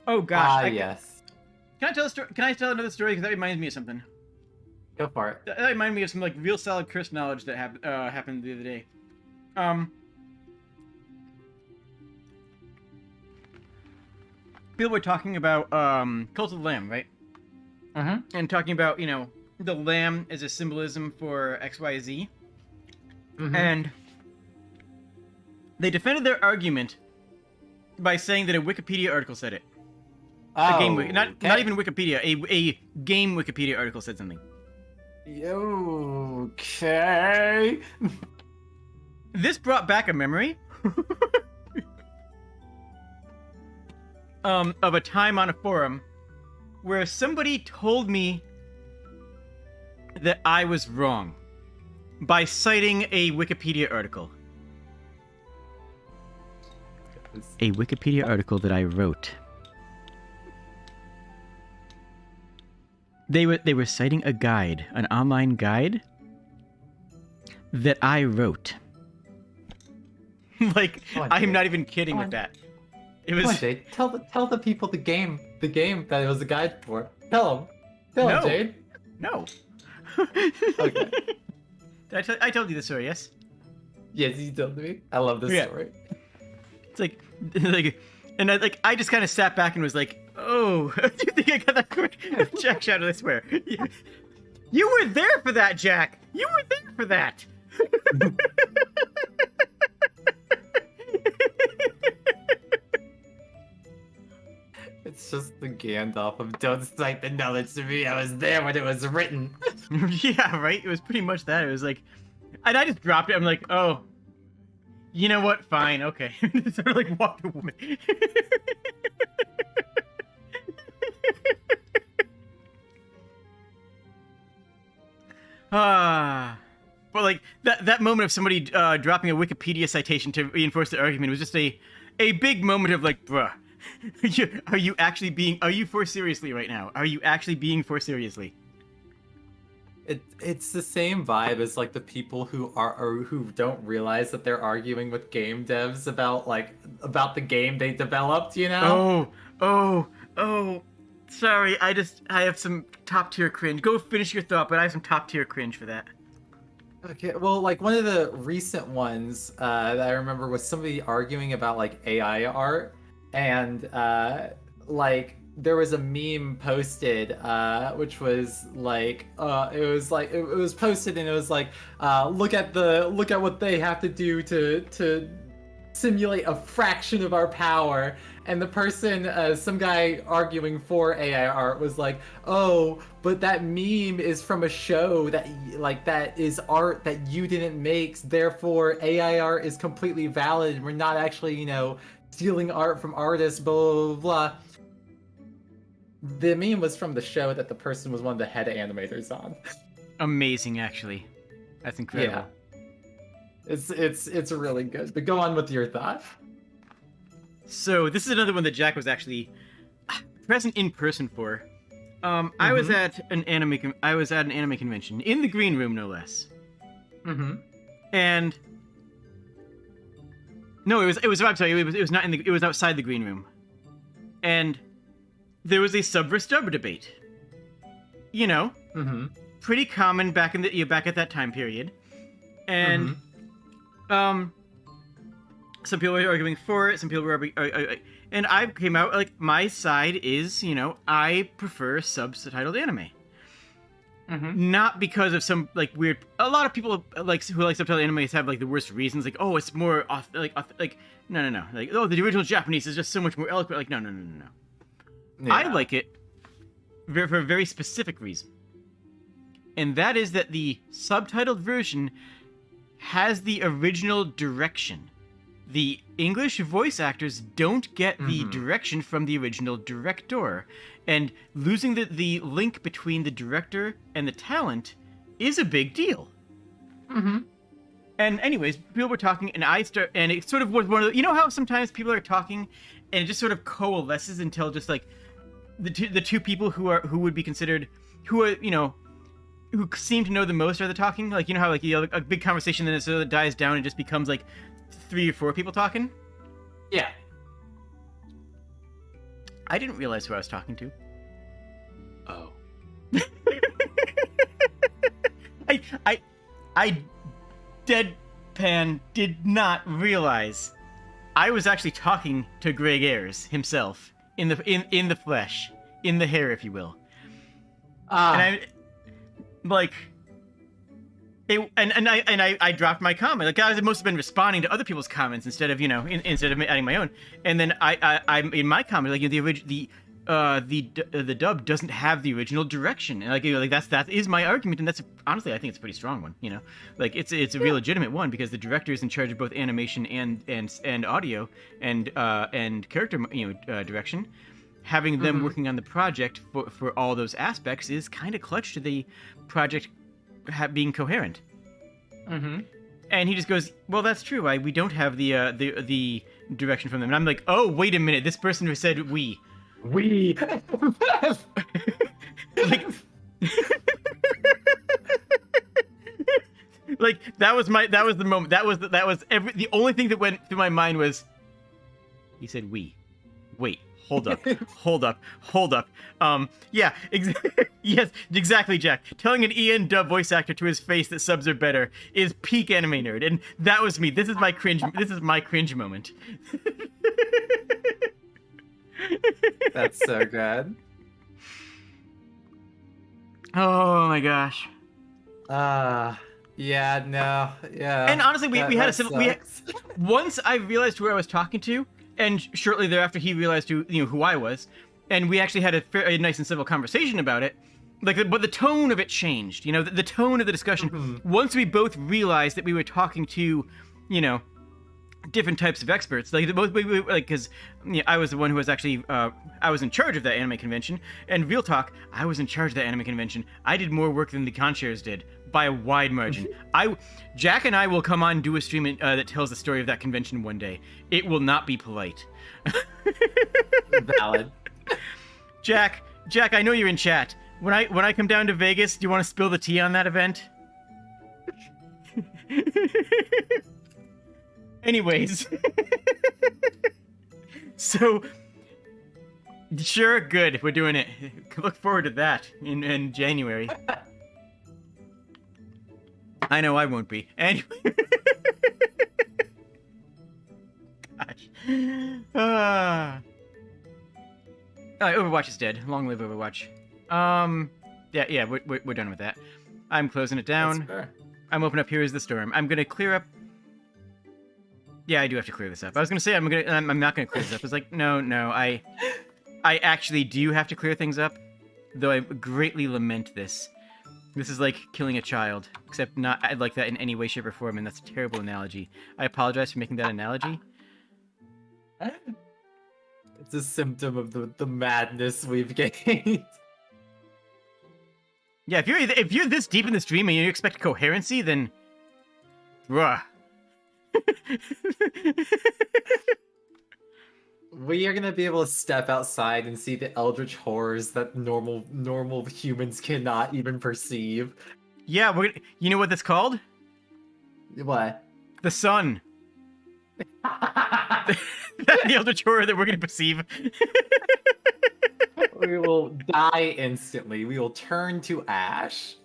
Oh gosh. Yes. Can I tell a story? Can I tell another story? Because that reminds me of something. Go for it. That reminded me of some like real solid curse knowledge that happened the other day. People were talking about Cult of the Lamb, right? And talking about, the lamb as a symbolism for XYZ. And they defended their argument by saying that a Wikipedia article said it. Not even Wikipedia. A game Wikipedia article said something. Okay. This brought back a memory of a time on a forum where somebody told me that I was wrong by citing a Wikipedia article. A Wikipedia article that I wrote. They were citing a guide, an online guide that I wrote. Like, I'm not even kidding with that. It was. Come on, Jade. Tell the people the game that it was a guide for. Tell them, Jade. No. Okay. I told you the story, yes? Yes, you told me. I love this Yeah. story. It's like, and I just kind of sat back and was like, oh, do you think I got that quick? Jack shouted, I swear. You were there for that, Jack. You were there for that. It's just the Gandalf of don't cite the knowledge to me. I was there when it was written. Yeah, right? It was pretty much that. It was like, and I just dropped it. I'm like, oh, you know what? Fine, okay. Sort of like walked away. But like that moment of somebody dropping a Wikipedia citation to reinforce their argument was just a big moment of like, bruh, are you for seriously right now? Are you actually being for seriously? It's the same vibe as like the people who are or who don't realize that they're arguing with game devs about the game they developed, you know? Oh. Sorry, I have some top tier cringe. Go finish your thought, but I have some top tier cringe for that. Okay, well, like one of the recent ones that I remember was somebody arguing about like AI art, and like there was a meme posted which was like it was posted and it was like look at what they have to do to simulate a fraction of our power. And the person, some guy arguing for AI art was like, oh, but that meme is from a show that is art that you didn't make, therefore AI art is completely valid. We're not actually, stealing art from artists, blah, blah, blah. The meme was from the show that the person was one of the head animators on. Amazing, actually. That's incredible. Yeah. It's really good. But go on with your thought. So this is another one that Jack was actually present in person for. I was at an anime convention in the green room, no less. Mm-hmm. And no, it was. I'm sorry. It was not in the. It was outside the green room, and there was a sub versus dub debate. Pretty common back at that time period, and some people were arguing for it, some people were and I came out, like, my side is, I prefer subtitled anime. Not because of some, like, weird... A lot of people, like, who like subtitled anime have, like, the worst reasons, like, oh, it's more, no. Like, oh, the original Japanese is just so much more eloquent. Like, no. Yeah. I like it for a very specific reason. And that is that the subtitled version has the original direction. The English voice actors don't get the direction from the original director, and losing the link between the director and the talent is a big deal. And anyways, people were talking, and and it sort of was one of the, how sometimes people are talking, and it just sort of coalesces until just like the two people who would be considered who seem to know the most are the talking, like how like a big conversation then it sort of dies down and just becomes like 3 or 4 people talking? Yeah. I didn't realize who I was talking to. Oh. I deadpan did not realize I was actually talking to Greg Ayres himself in the flesh, in the hair, if you will. And I like I dropped my comment. Like, I must have been responding to other people's comments instead of instead of adding my own. And then I'm in my comment, like, the dub doesn't have the original direction, and like that is my argument, and that's honestly I think it's a pretty strong one. Like it's a real legitimate one because the director is in charge of both animation and audio and character direction. Having them working on the project for all those aspects is kind of clutch to the project being coherent. And he just goes, well, that's true. We don't have the direction from them. And I'm like, oh, wait a minute. This person who said we. Like, like that was the moment. The only thing that went through my mind was, he said we. Wait, hold up, hold up, hold up. Yeah, yes, exactly, Jack. Telling an EN dub voice actor to his face that subs are better is peak anime nerd, and that was me. This is my cringe. This is my cringe moment. That's so good. Oh my gosh. Yeah, no, yeah. And honestly, we had a similar. sucks. Once I realized who I was talking to, and shortly thereafter he realized who I was, and we actually had a nice and civil conversation about it. But the tone of it changed. The tone of the discussion. Once we both realized that we were talking to, different types of experts. Because I was the one who was actually I was in charge of that anime convention. And real talk, I was in charge of that anime convention. I did more work than the concierge did by a wide margin. Jack and I will come on and do a stream that tells the story of that convention one day. It will not be polite. Valid. Jack, I know you're in chat. When I come down to Vegas, do you want to spill the tea on that event? Anyways. So, sure, good. We're doing it. Look forward to that in January. I know I won't be. Anyway. Gosh. Alright, Overwatch is dead. Long live Overwatch. Yeah, we're done with that. I'm closing it down. That's fair. I'm opening up Here Is the Storm. I'm gonna clear up. Yeah, I do have to clear this up. I was gonna say I'm not gonna clear this up. It's like no, I actually do have to clear things up, though I greatly lament this. This is like killing a child, except not like that in any way, shape, or form, and that's a terrible analogy. I apologize for making that analogy. It's a symptom of the madness we've gained. Yeah, if you're this deep in the stream and you expect coherency, then, bruh. We are gonna be able to step outside and see the eldritch horrors that normal humans cannot even perceive. Yeah, you know what that's called? What? The sun. That's the eldritch horror that we're gonna perceive. We will die instantly. We will turn to ash.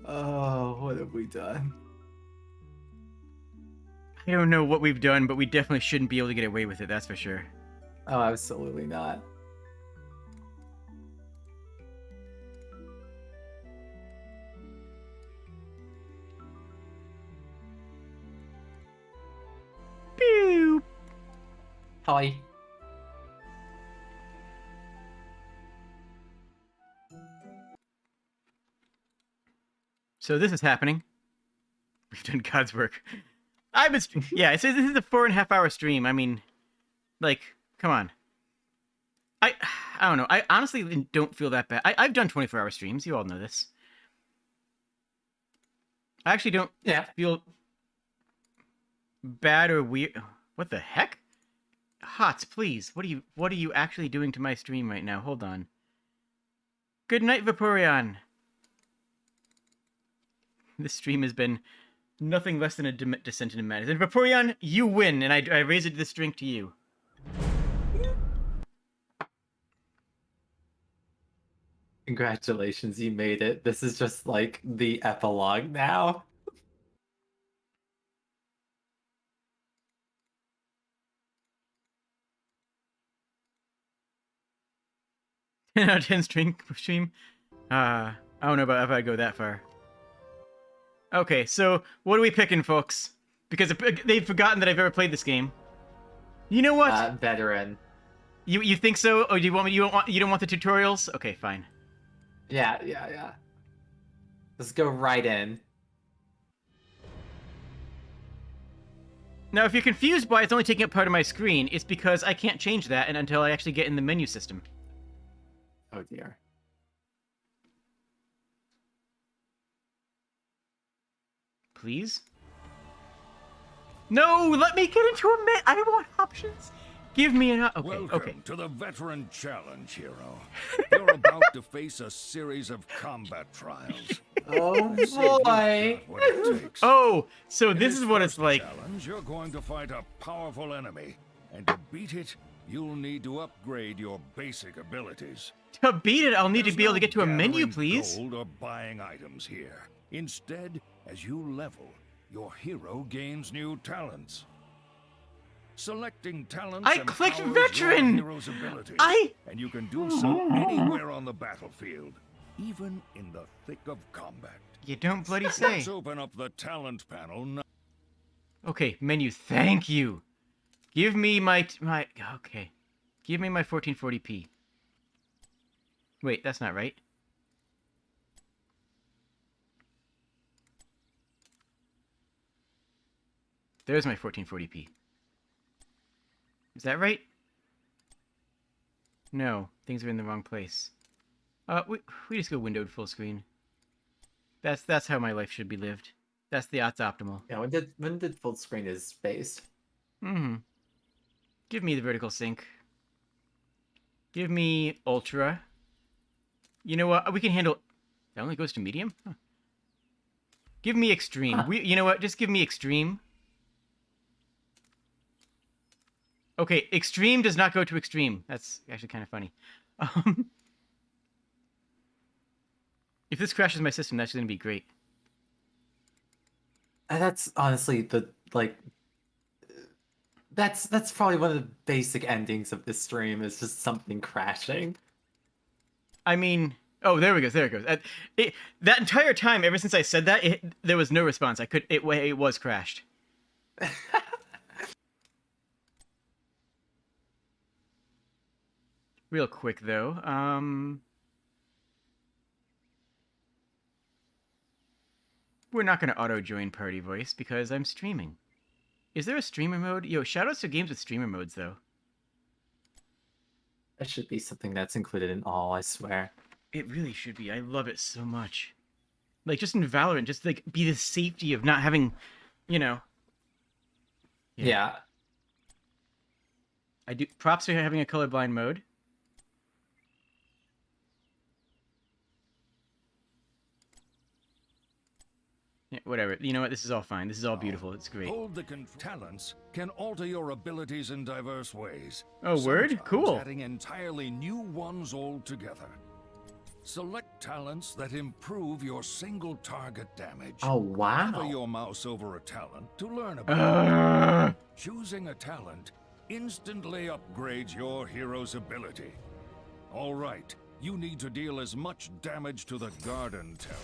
Oh, what have we done? I don't know what we've done, but we definitely shouldn't be able to get away with it, that's for sure. Oh, absolutely not. Pew! Hi. So this is happening. We've done God's work. Yeah, so this is a 4.5 hour stream. I mean, like, come on. I don't know. I honestly don't feel that bad. I've done 24-hour streams. You all know this. I actually don't feel bad or weird. What the heck? Hots, please. What are you actually doing to my stream right now? Hold on. Good night, Vaporeon. This stream has been nothing less than a descent into madness. And Vaporeon, you win, and I raise this drink to you. Congratulations, you made it. This is just like the epilogue now. 10 out of 10 stream. I don't know about if I go that far. Okay, so what are we picking, folks? Because they've forgotten that I've ever played this game. You know what? Veteran. You think so? Or do you want me? You don't want the tutorials? Okay, fine. Yeah. Let's go right in. Now, if you're confused why it's only taking up part of my screen, it's because I can't change that until I actually get in the menu system. Oh dear. Please? No, let me get into a menu. I want options. Give me an okay. Welcome to the Veteran Challenge, hero. You're about to face a series of combat trials. Oh boy! What it takes. Oh, so In this is what it's first like. Challenge, you're going to fight a powerful enemy, and to beat it, you'll need to upgrade your basic abilities. To beat it, I'll need to There's be able to no get to a menu, gathering please. Gold or buying items here. Instead, as you level, your hero gains new talents. Selecting talents I clicked empowers veteran! your hero's abilities, I- and you can do so anywhere on the battlefield, even in the thick of combat. You don't bloody say. Let's open up the talent panel now. Okay, menu, thank you. Give me my okay. Give me my 1440p. Wait, that's not right. There's my 1440p. Is that right? No, things are in the wrong place. We just go windowed full screen. That's how my life should be lived. That's optimal. Yeah, when did full screen is spaced? Mm-hmm. Give me the vertical sync. Give me ultra. You know what? We can handle. That only goes to medium. Huh. Give me extreme. Huh. You know what? Just give me extreme. Okay, extreme does not go to extreme. That's actually kind of funny. If this crashes my system, that's going to be great. That's honestly that's probably one of the basic endings of this stream is just something crashing. I mean, oh, there we go. There it goes. That entire time, ever since I said that, there was no response. It was crashed. Real quick though, we're not gonna auto join party voice because I'm streaming. Is there a streamer mode? Yo, shoutouts to games with streamer modes though. That should be something that's included in all, I swear. It really should be. I love it so much. Like, just in Valorant, just, like, be the safety of not having, you know... Yeah. I do... Props for having a colorblind mode. Yeah, whatever. You know what? This is all fine. This is all beautiful. It's great. Hold the talents can alter your abilities in diverse ways. Oh, word? Sometimes Cool. adding entirely new ones altogether. Select talents that improve your single target damage. Oh Hover wow. your mouse over a talent to learn about it. Choosing a talent instantly upgrades your hero's ability. All right, you need to deal as much damage to the Garden Terror.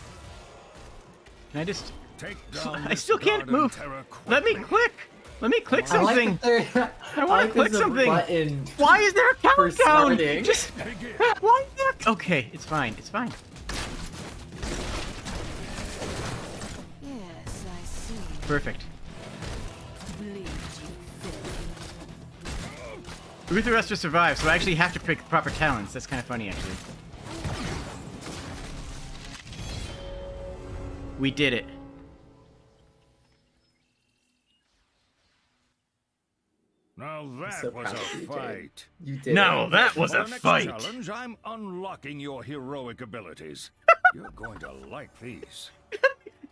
Can I just... Take down I this still can't Garden move. Terror Let me quickly. click! Let me click I like something! that there- I wanna like click there's a something. button Why is there a for countdown? starting. Just... Begin. Why is there... Okay, it's fine. It's fine. Yes, I see. Perfect. Bleed, you filth. Uther has to survive, so I actually have to pick proper talents. That's kind of funny, actually. We did it. Now that so was proud of you, a Jade. fight. You did Now it. that was For a the next fight. challenge, I'm unlocking your heroic abilities. You're going to like these.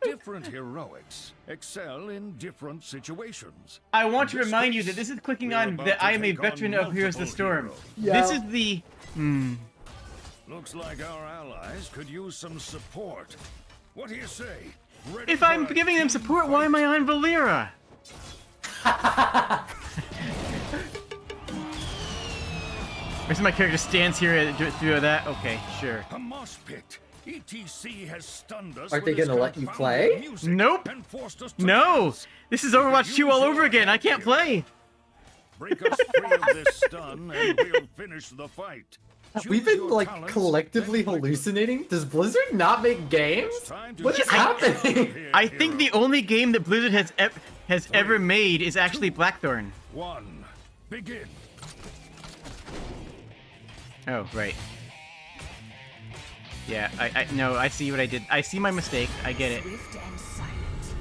Different heroics excel in different situations. I want to In this remind you case, that this is clicking we're on about that to I am a take on veteran of Heroes of the multiple Storm. heroes. Yeah. This is the... Looks like our allies could use some support. What do you say? Ready If for I'm a giving them team support, why am I on Valera? Where's my character stands here and through that? Okay, sure. A mosh pit. ETC has stunned us. Aren't with they its gonna let you confounded play? music Nope. and forced us to No! dance. This is Overwatch 2 all over again. I can't play. Break us free of this stun and we'll finish the fight. We've Choose been your like talents, collectively then click the- hallucing. Does Blizzard not make games? It's time to What is choose happening? your I think the hero. only game that Blizzard has ever made is actually Blackthorn. One. Begin. Oh, right. Yeah, no, I see what I did. I see my mistake. I get it. Swift and silent.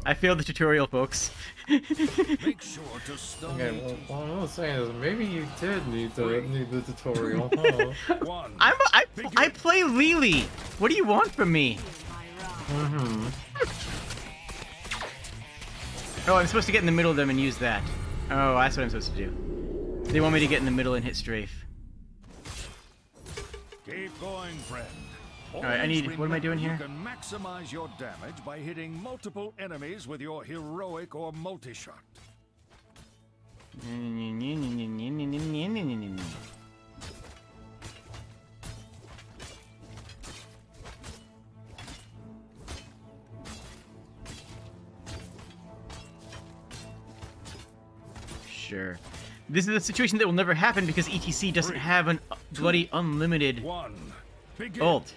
I failed the tutorial, folks. Make sure to stun Okay, the well, what I'm saying is maybe you did need the tutorial, huh? one. I play Lily. What do you want from me? Mm-hmm. Oh, I'm supposed to get in the middle of them and use that. Oh, that's what I'm supposed to do. They want me to get in the middle and hit strafe. Keep going, friend. Alright, I need... What am I doing here? You can maximize your damage by hitting multiple enemies with your heroic or multi-shot. Sure. This is a situation that will never happen because ETC doesn't have an bloody unlimited One. Begin. ult.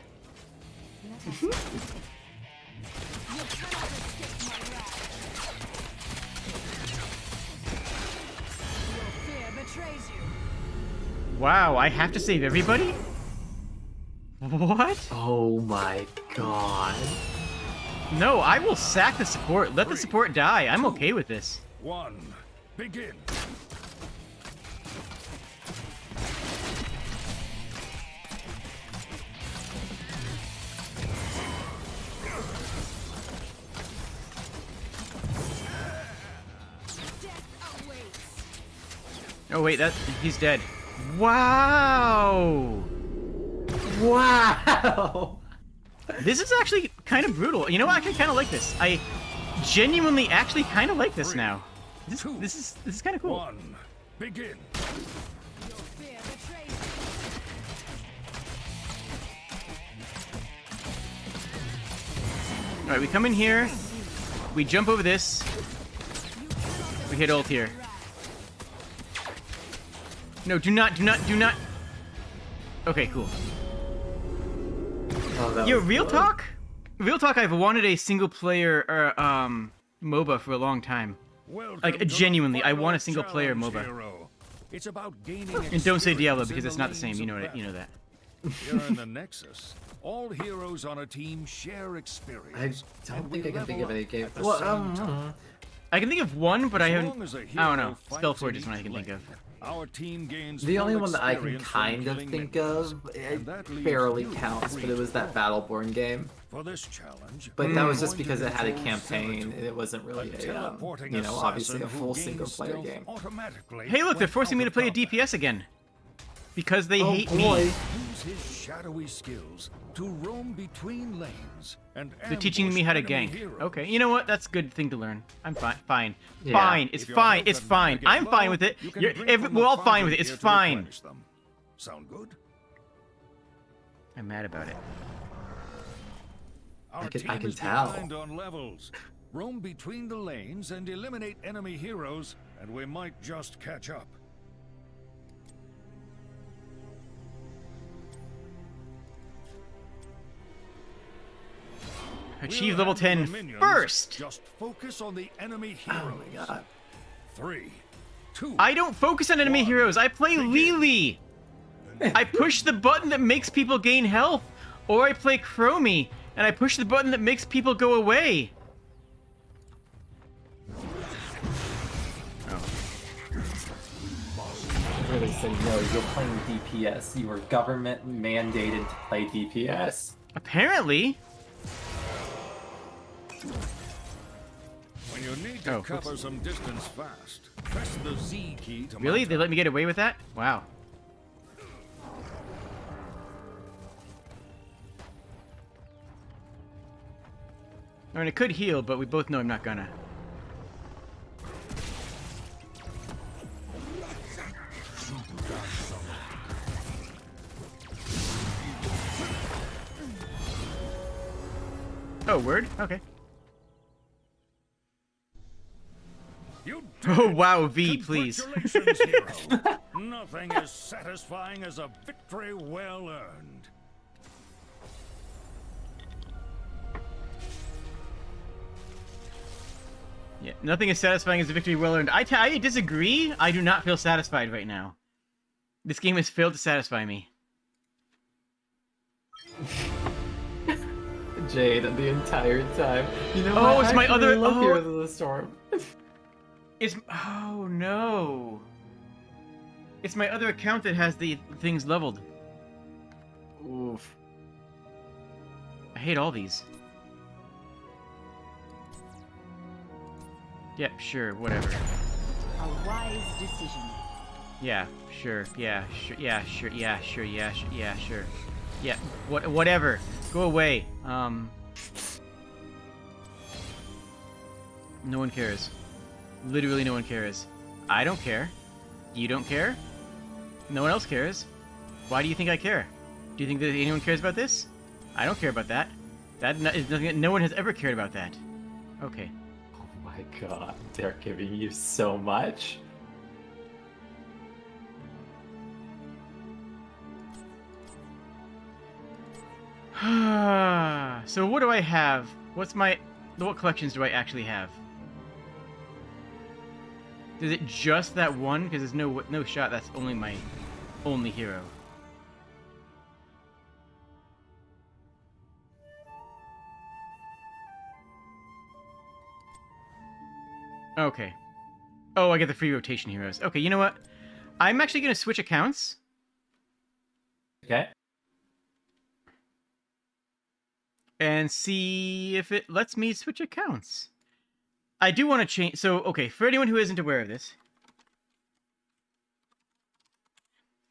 Wow, I have to save everybody? What? Oh my god. No, I will sack the support. Let the support die. I'm okay with this. One. Begin. Oh wait, he's dead. Wow! Wow! This is actually kind of brutal. You know what? I actually kind of like this. I genuinely actually kind of like this now. This is kind of cool. One. Begin. Alright, we come in here. We jump over this. We hit ult here. No, do not. Okay, cool. Oh, Yo, real talk? Real talk, I've wanted a single-player, MOBA for a long time. Welcome Like, to genuinely, the I want a final single-player challenge, MOBA. hero. It's about gaining And don't say Diablo, experience because in it's not the same. lanes You know of it. You know that. battle. Here in the Nexus, all heroes on a team share I experience. don't and we think I can think of level any up game. at the Well, same time. I can think of one, but I As haven't... long as a I don't hero know. fights Spellforge in is one I each can think lane, of. Our team gains The only full one that I can experience from kind of killing think minions. of, And it that leaves barely you counts, free but it was to that roll. Battleborn game. For this challenge, But Mm. that we're was just going to because it had a control campaign, servitude. and it wasn't really a, Teleporting you know, obviously a assassin full who single gains player stealth game. automatically Hey, look, they're when forcing out me to of play a combat. DPS again. Because they Oh hate boy. me. Use his shadowy skills to roam between lanes and They're teaching me ambush how to enemy gank. heroes. Okay, you know what? That's a good thing to learn. I'm fine. Yeah. Fine. It's If your fine. health It's and fine. mana get I'm fine low, with it. you can drink from We're the all fine with it. fountain It's here to fine. replenish them. Sound good? I'm mad about it. Our I can team is tell. behind on levels. Roam between the lanes and eliminate enemy heroes, and we might just catch up. Achieve We'll level handle 10 the minions. first. Just focus on the enemy heroes. Oh my god. 3, 2. I don't focus on enemy One. heroes. I play Begin. Lily. I push the button that makes people gain health. Or I play Chromie, and I push the button that makes people go away. Really said no, you're playing DPS. You were government mandated to play DPS. Apparently. When you need to Oh, cover some distance fast, press the Z key to Really? mount They up. let me get away with that? Wow. I mean, it could heal, but we both know I'm not gonna. Oh, word? Okay. You did Oh, it. wow, V, please. Congratulations, hero. Nothing as satisfying as a victory well earned. Yeah, nothing as satisfying as a victory well earned. I disagree. I do not feel satisfied right now. This game has failed to satisfy me. Jade the entire time. You know Oh, what? it's I my actually other- love oh. Heroes of the Storm. Oh no. It's my other account that has the things leveled. Oof. I hate all these. Yep, sure, whatever. A wise decision. Yeah, sure, yeah, sure, yeah, sure, yeah, sure, yeah, sure, yeah, sure. Yeah, whatever. Go away. No one cares. Literally no one cares. I don't care. You don't care? No one else cares. Why do you think I care? Do you think that anyone cares about this? I don't care about that. That is nothing. No one has ever cared about that. Okay. Oh my god, they're giving you so much. So what do I have? What collections do I actually have? Is it just that one? Because there's no shot that's only my only hero. Okay. Oh, I get the free rotation heroes. Okay, you know what? I'm actually going to switch accounts. Okay. And see if it lets me switch accounts. I do want to change... So, okay, for anyone who isn't aware of this,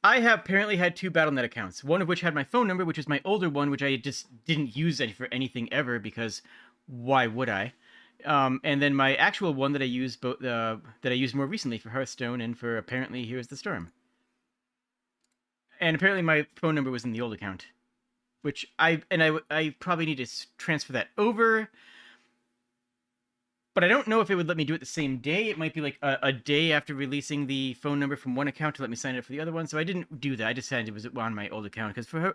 I have apparently had 2 BattleNet accounts, one of which had my phone number, which is my older one, which I just didn't use for anything ever, because why would I? And then my actual one that I use that I used more recently for Hearthstone and for apparently Here's the Storm. And apparently my phone number was in the old account, which I probably need to transfer that over. But I don't know if it would let me do it the same day. It might be like a day after releasing the phone number from one account to let me sign it up for the other one. So I didn't do that. I decided it was on my old account because for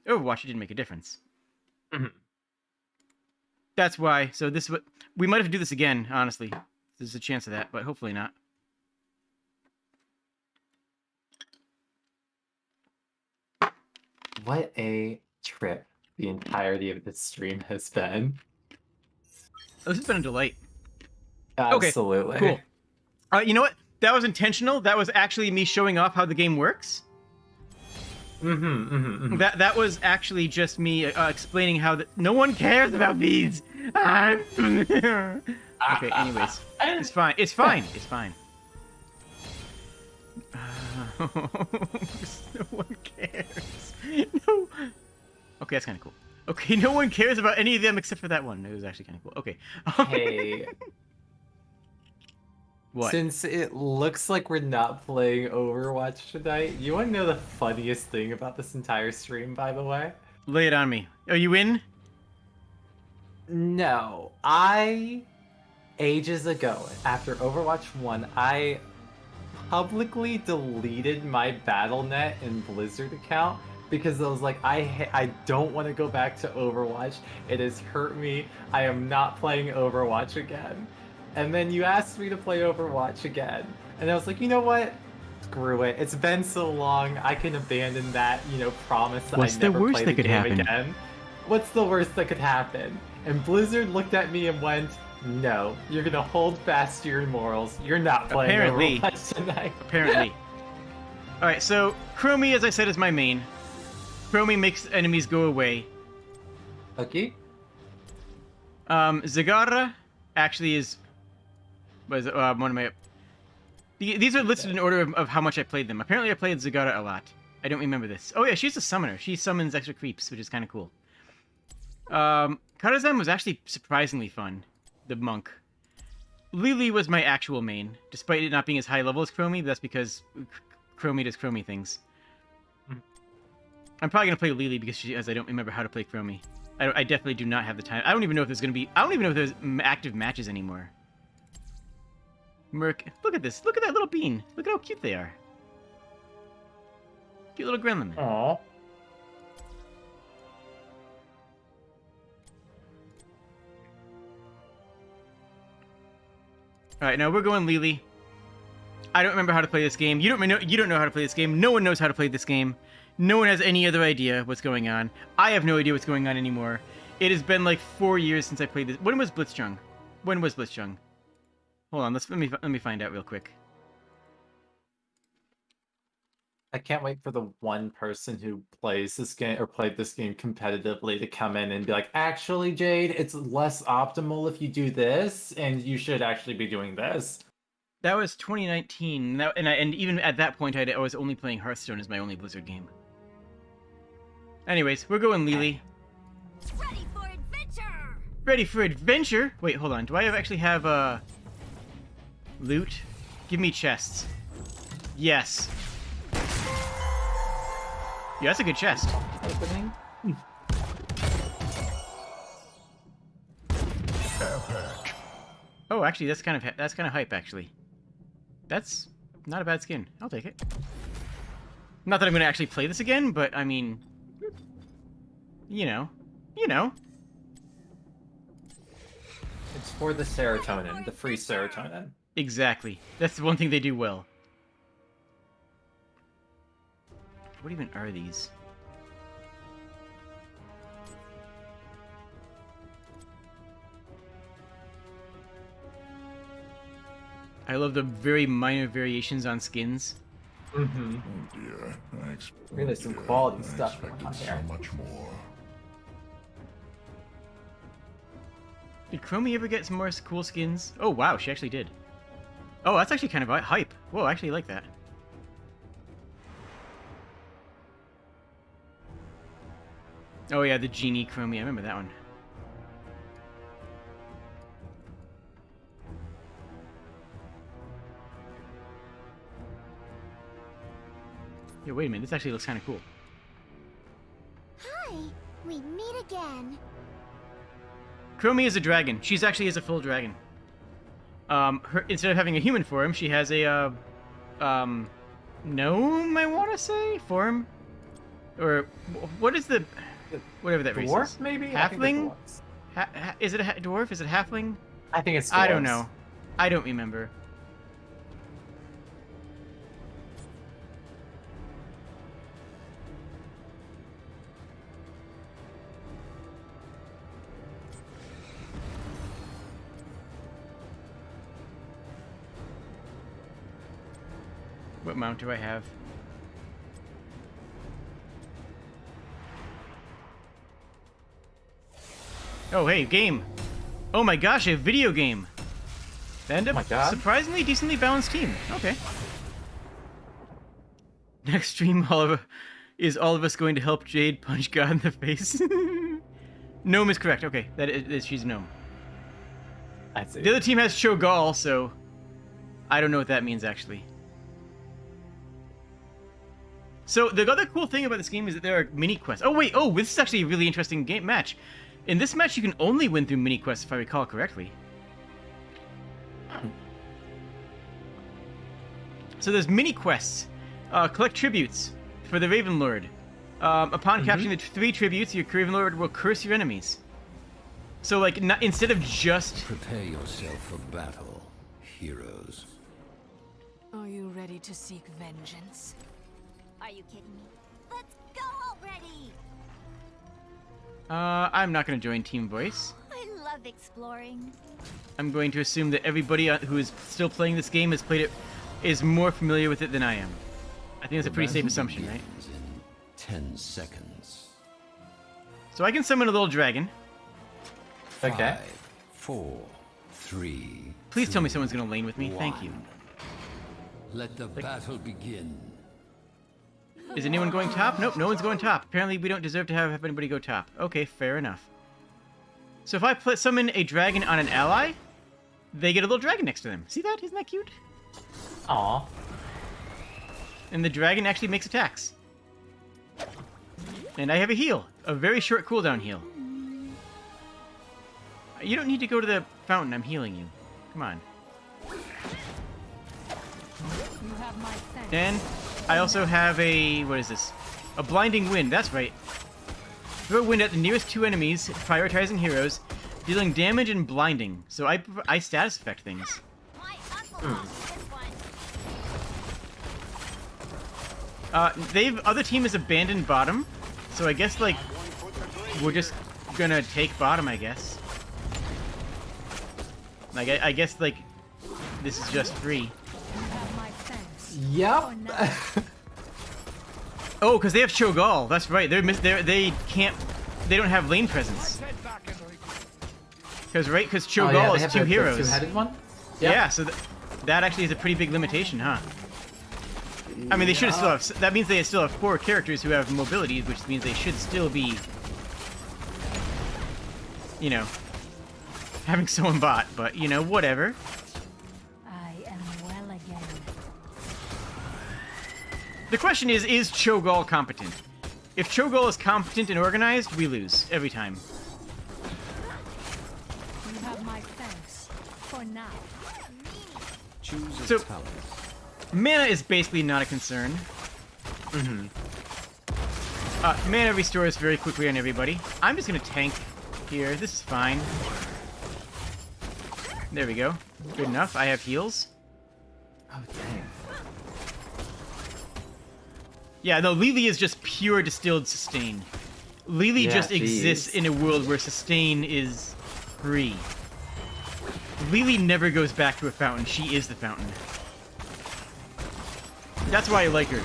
Overwatch, it didn't make a difference. Mm-hmm. That's why. So we might have to do this again. Honestly, there's a chance of that, but hopefully not. What a trip the entirety of this stream has been. Oh, this has been a delight. Absolutely. Okay, cool. You know what? That was intentional. That was actually me showing off how the game works. That was actually just me explaining how no one cares about these. Okay, anyways, it's fine. It's fine. It's fine. No one cares. No. Okay, that's kind of cool. Okay, no one cares about any of them except for that one. It was actually kind of cool. Okay. Hey. What? Since it looks like we're not playing Overwatch tonight, you want to know the funniest thing about this entire stream, by the way? Lay it on me. Are you in? No. Ages ago, after Overwatch 1, I publicly deleted my BattleNet and Blizzard account because I was like, I don't want to go back to Overwatch. It has hurt me. I am not playing Overwatch again. And then you asked me to play Overwatch again. And I was like, you know what? Screw it. It's been so long. I can abandon that, promise that What's I the never worst play that the could game happen? again. What's the worst that could happen? And Blizzard looked at me and went, no, you're gonna hold fast to your morals. You're not playing Apparently. Overwatch tonight. Apparently. Alright, so Chromie, as I said, is my main. Chromie makes enemies go away. Okay. Zagara actually was one of my... These are listed in order of how much I played them. Apparently I played Zagara a lot. I don't remember this. Oh yeah, she's a summoner. She summons extra creeps, which is kind of cool. Karazhan was actually surprisingly fun. The monk. Lily was my actual main, despite it not being as high level as Chromie, but that's because Chromie does Chromie things. I'm probably going to play Lily because I don't remember how to play Chromie. I definitely do not have the time. I don't even know if there's going to be... I don't even know if there's active matches anymore. Merc. Look at this. Look at that little bean. Look at how cute they are. Cute little gremlin. Aww. Alright, now we're going Lily. I don't remember how to play this game. You don't know how to play this game. No one knows how to play this game. No one has any other idea what's going on. I have no idea what's going on anymore. It has been like 4 years since I played this. When was Blitzchung? When was Blitzchung? Hold on, let me find out real quick. I can't wait for the one person who plays this game or played this game competitively to come in and be like, actually, Jade, it's less optimal if you do this, and you should actually be doing this. That was 2019, and even at that point, I was only playing Hearthstone as my only Blizzard game. Anyways, we're going Lily. Ready for adventure! Ready for adventure? Wait, hold on. Do I actually have loot? Give me chests. Yes. Yeah, that's a good chest. Opening. Oh, actually, that's kind of hype. Actually, that's not a bad skin. I'll take it. Not that I'm going to actually play this again, but I mean, you know. It's for the serotonin, the free serotonin. Exactly. That's the one thing they do well. What even are these? I love the very minor variations on skins. Mm-hmm. Oh dear. Really some quality stuff going on so here. much more. Did Chromie ever get some more cool skins? Oh wow, she actually did. Oh, that's actually kind of hype. Whoa, I actually like that. Oh yeah, the Genie Chromie. I remember that one. Yeah, wait a minute. This actually looks kind of cool. Hi, we meet again. Chromie is a dragon. She's actually is a full dragon. Instead of having a human form, she has a gnome, I want to say, form, or what is the whatever that race Dwarf, is. maybe? Halfling? Is it a dwarf? Is it halfling? I think it's dwarves. I don't know. I don't remember. What mount do I have? Oh, hey, game. Oh my gosh, a video game. And Oh my God. surprisingly decently balanced team. Okay. Next stream, is all of us going to help Jade punch God in the face? Gnome is correct. Okay, she's a gnome. I see. The other team has Cho'Gall, so I don't know what that means actually. So the other cool thing about this game is that there are mini quests. Oh wait, this is actually a really interesting match. In this match, you can only win through mini quests, if I recall correctly. So there's mini quests. Collect tributes for the Raven Lord. Upon capturing the 3 tributes, your Raven Lord will curse your enemies. So like, instead of just Prepare yourself for battle, heroes. Are you ready to seek vengeance? Are you kidding me? Let's go already! I'm not going to join Team Voice. I love exploring. I'm going to assume that everybody who is still playing this game has played it, is more familiar with it than I am. I think that's a pretty safe assumption, right? In 10 seconds. So I can summon a little dragon. Okay. 5, 4, 3. Please tell me 2, someone's going to lane with me. Thank you. 1. Let the battle begin. Is anyone going top? Nope, no one's going top. Apparently we don't deserve to have anybody go top. Okay, fair enough. So if I summon a dragon on an ally, they get a little dragon next to them. See that? Isn't that cute? Aw. And the dragon actually makes attacks. And I have a heal. A very short cooldown heal. You don't need to go to the fountain. I'm healing you. Come on. You have my thanks. And I also have a... what is this? A blinding wind. That's right. Throw wind at the nearest 2 enemies, prioritizing heroes, dealing damage and blinding. So I status effect things. My uncle lost this one. Other team has abandoned bottom, so I guess like we're just gonna take bottom. I guess. Like I guess like this is just free. Yep. Oh, because they have Cho'Gall. That's right. They don't have lane presence. Because Cho'Gall is two heroes. The two-headed one? Yep. Yeah, so that actually is a pretty big limitation, huh? I mean, they should still have. That means they still have 4 characters who have mobility, which means they should still be, you know, having someone bot. But you know, whatever. I am well again. The question is Cho'Gall competent? If Cho'Gall is competent and organized, we lose every time. You have my thanks for now. Choose a So- talent. Mana is basically not a concern. Mana restores very quickly on everybody. I'm just gonna tank here. This is fine. There we go. Good enough. I have heals. Oh, dang. Yeah, no, Lily is just pure distilled sustain. Lily Yeah, just exists jeez. in a world where sustain is free. Lily never goes back to a fountain. She is the fountain. That's why I like her.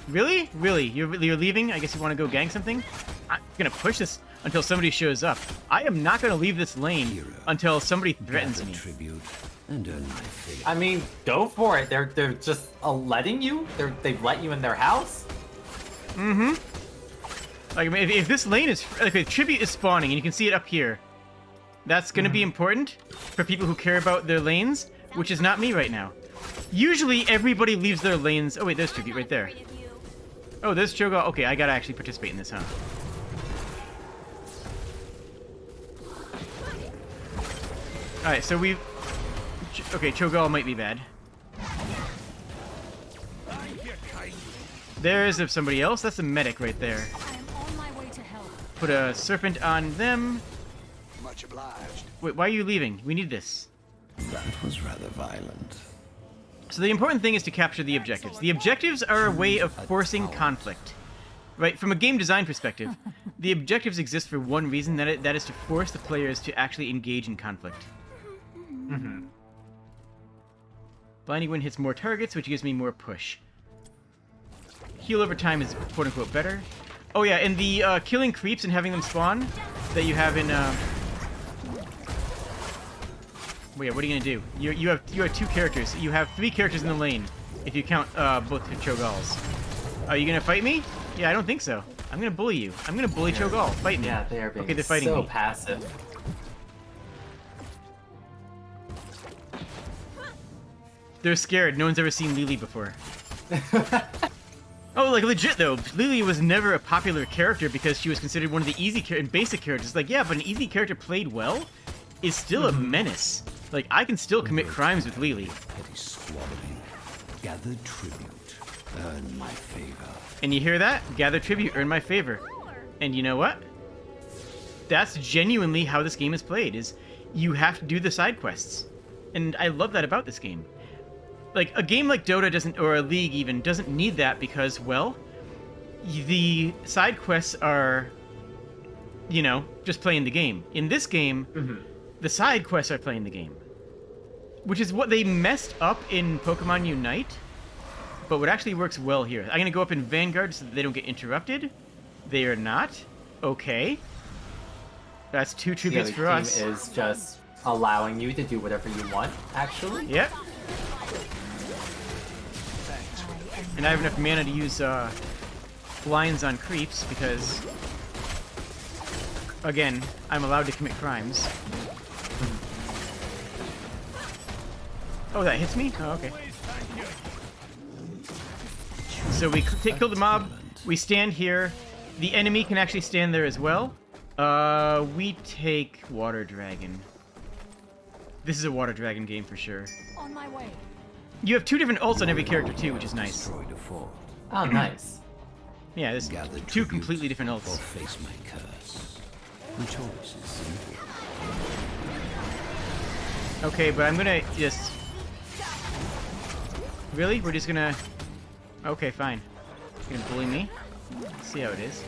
Really? Really? You're leaving? I guess you want to go gang something? I'm gonna push this until somebody shows up. I am not gonna leave this lane until somebody threatens Gather me. tribute and earn my favor. I mean, go for it. They're just letting you. They've let you in their house. Like, I mean, if this lane is like a tribute is spawning, and you can see it up here, that's gonna be important for people who care about their lanes, which is not me right now. Usually, everybody leaves their lanes. Oh wait, there's tribute right there. Oh, there's Cho'Gall. Okay, I gotta actually participate in this, huh? All right, so we've. Okay, Cho'Gall might be bad. There's somebody else. That's a medic right there. I am on my way to help. Put a serpent on them. Much obliged. Wait, why are you leaving? We need this. That was rather violent. So the important thing is to capture the objectives. The objectives are a way of forcing conflict. Right, from a game design perspective, the objectives exist for one reason, that is to force the players to actually engage in conflict. Blinding Wind hits more targets, which gives me more push. Heal over time is quote-unquote better. Oh yeah, and the killing creeps and having them spawn that you have in... Wait, what are you gonna do? You have 2 characters. You have 3 characters in the lane, if you count both Cho'Galls. Are you gonna fight me? Yeah, I don't think so. I'm gonna bully you. I'm gonna bully Cho'Gall. Fight me. Yeah, they are being Okay, they're fighting so me. passive. They're scared. No one's ever seen Lily before. Oh, like legit though, Lily was never a popular character because she was considered one of the easy and basic characters. Like, yeah, but an easy character played well is still a menace. Like, I can still commit crimes with Lily. Petty squabbling. Gather tribute. Earn my favor. And you hear that? Gather tribute, earn my favor. And you know what? That's genuinely how this game is played, is you have to do the side quests. And I love that about this game. Like, a game like Dota doesn't, or a League even, doesn't need that because, well, the side quests are, you know, just playing the game. In this game, the side quests are playing the game. Which is what they messed up in Pokemon Unite, but what actually works well here. I'm going to go up in Vanguard so that they don't get interrupted. They are not. Okay. That's 2 tributes for us. The other team is just allowing you to do whatever you want, actually. Yep. And I have enough mana to use blinds on creeps because, again, I'm allowed to commit crimes. Oh, that hits me? Oh, okay. So we kill the mob, we stand here, the enemy can actually stand there as well. We take Water Dragon. This is a Water Dragon game for sure. On my way. You have 2 different ults on every character too, which is nice. Destroy default. Oh, nice. Yeah, there's Gather 2 tribute completely different Or ults. face my curse. The choice is simple. Okay, but I'm gonna just... Really? We're just gonna... Okay, fine. You're gonna bully me? Let's see how it is.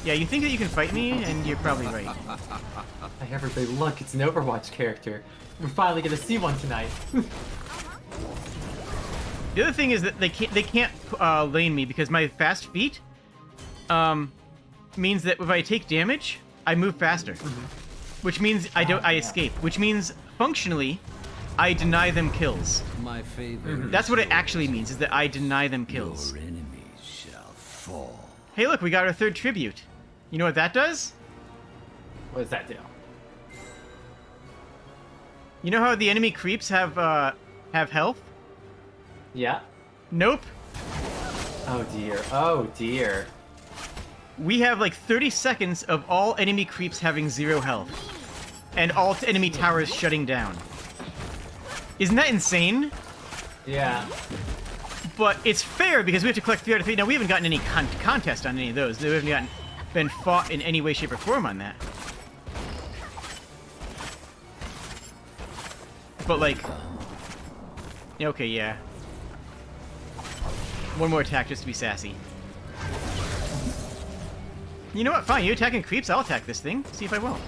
Yeah, you think that you can fight me, and you're probably right. Hey everybody, look, it's an Overwatch character. We're finally gonna see one tonight. The other thing is that they can't lane me because my fast feet means that if I take damage, I move faster. Which means I escape. Which means functionally, I deny them kills. My favor. That's what it actually means, is that I deny them kills. Your enemies shall fall. Hey, look, we got our third tribute. You know what that does? What does that do? You know how the enemy creeps have health? Yeah. Nope. Oh dear. Oh dear. We have like 30 seconds of all enemy creeps having 0 health. And all enemy towers shutting down. Isn't that insane? Yeah. But it's fair because we have to collect 3 out of 3. Now, we haven't gotten any contest on any of those. We haven't been fought in any way, shape, or form on that. But, like... Okay, yeah. One more attack just to be sassy. You know what? Fine, you attacking creeps, I'll attack this thing. See if I won't.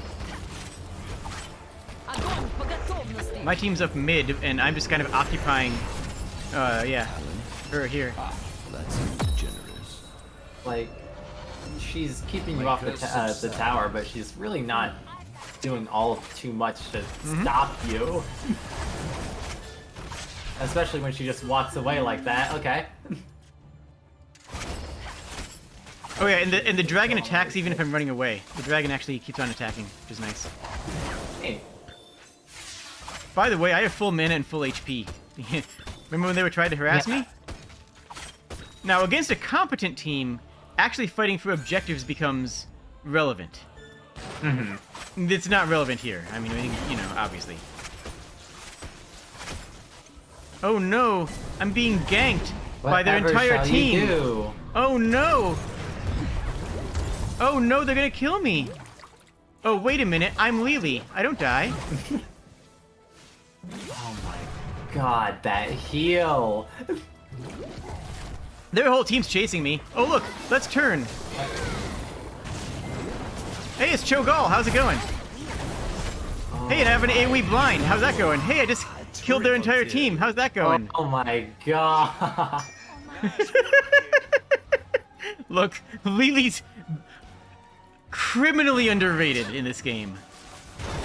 My team's up mid, and I'm just kind of occupying... yeah. Her here. That seems generous. Like, she's keeping you off the tower, but she's really not doing all too much to stop you. Especially when she just walks away like that. Okay. Oh yeah, and the dragon attacks even if I'm running away. The dragon actually keeps on attacking, which is nice. Hey. By the way, I have full mana and full HP. Remember when they were trying to harass me? Now, against a competent team, actually fighting for objectives becomes relevant. It's not relevant here. I mean, you know, obviously. Oh no! I'm being ganked by their entire team! Oh no! Oh no, they're gonna kill me! Oh, wait a minute, I'm Lily. I don't die. Oh my god, that heal! Their whole team's chasing me. Oh look, let's turn. Hey, it's Cho'Gall. How's it going? Hey, and I have an AoE blind. How's that going? Hey, I just killed their entire team. How's that going? Oh my god! Look, Lily's criminally underrated in this game.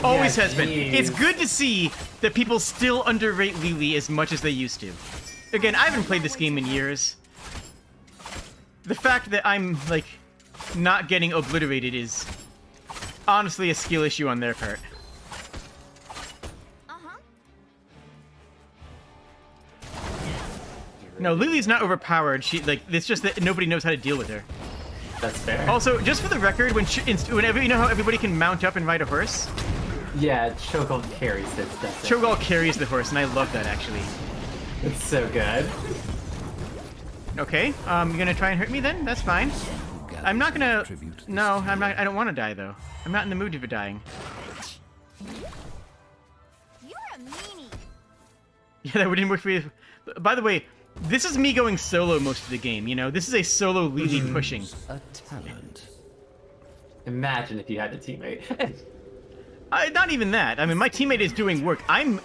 Always has been. It's good to see that people still underrate Lily as much as they used to. Again, I haven't played this game in years. The fact that I'm, like, not getting obliterated is honestly a skill issue on their part. No, Lily's not overpowered. It's just that nobody knows how to deal with her. That's fair. Also, just for the record, whenever you know how everybody can mount up and ride a horse? Yeah, Cho'Gall carries it. Cho'Gall carries the horse, and I love that, actually. It's so good. Okay, you're gonna try and hurt me then? That's fine. I'm not gonna... No, I'm not. I don't want to die, though. I'm not in the mood for dying. You're a meanie. Yeah, that didn't work for you. By the way, this is me going solo most of the game, you know? This is a solo Lily pushing. A talent. Imagine if you had a teammate. Not even that. I mean, my teammate is doing work. I'm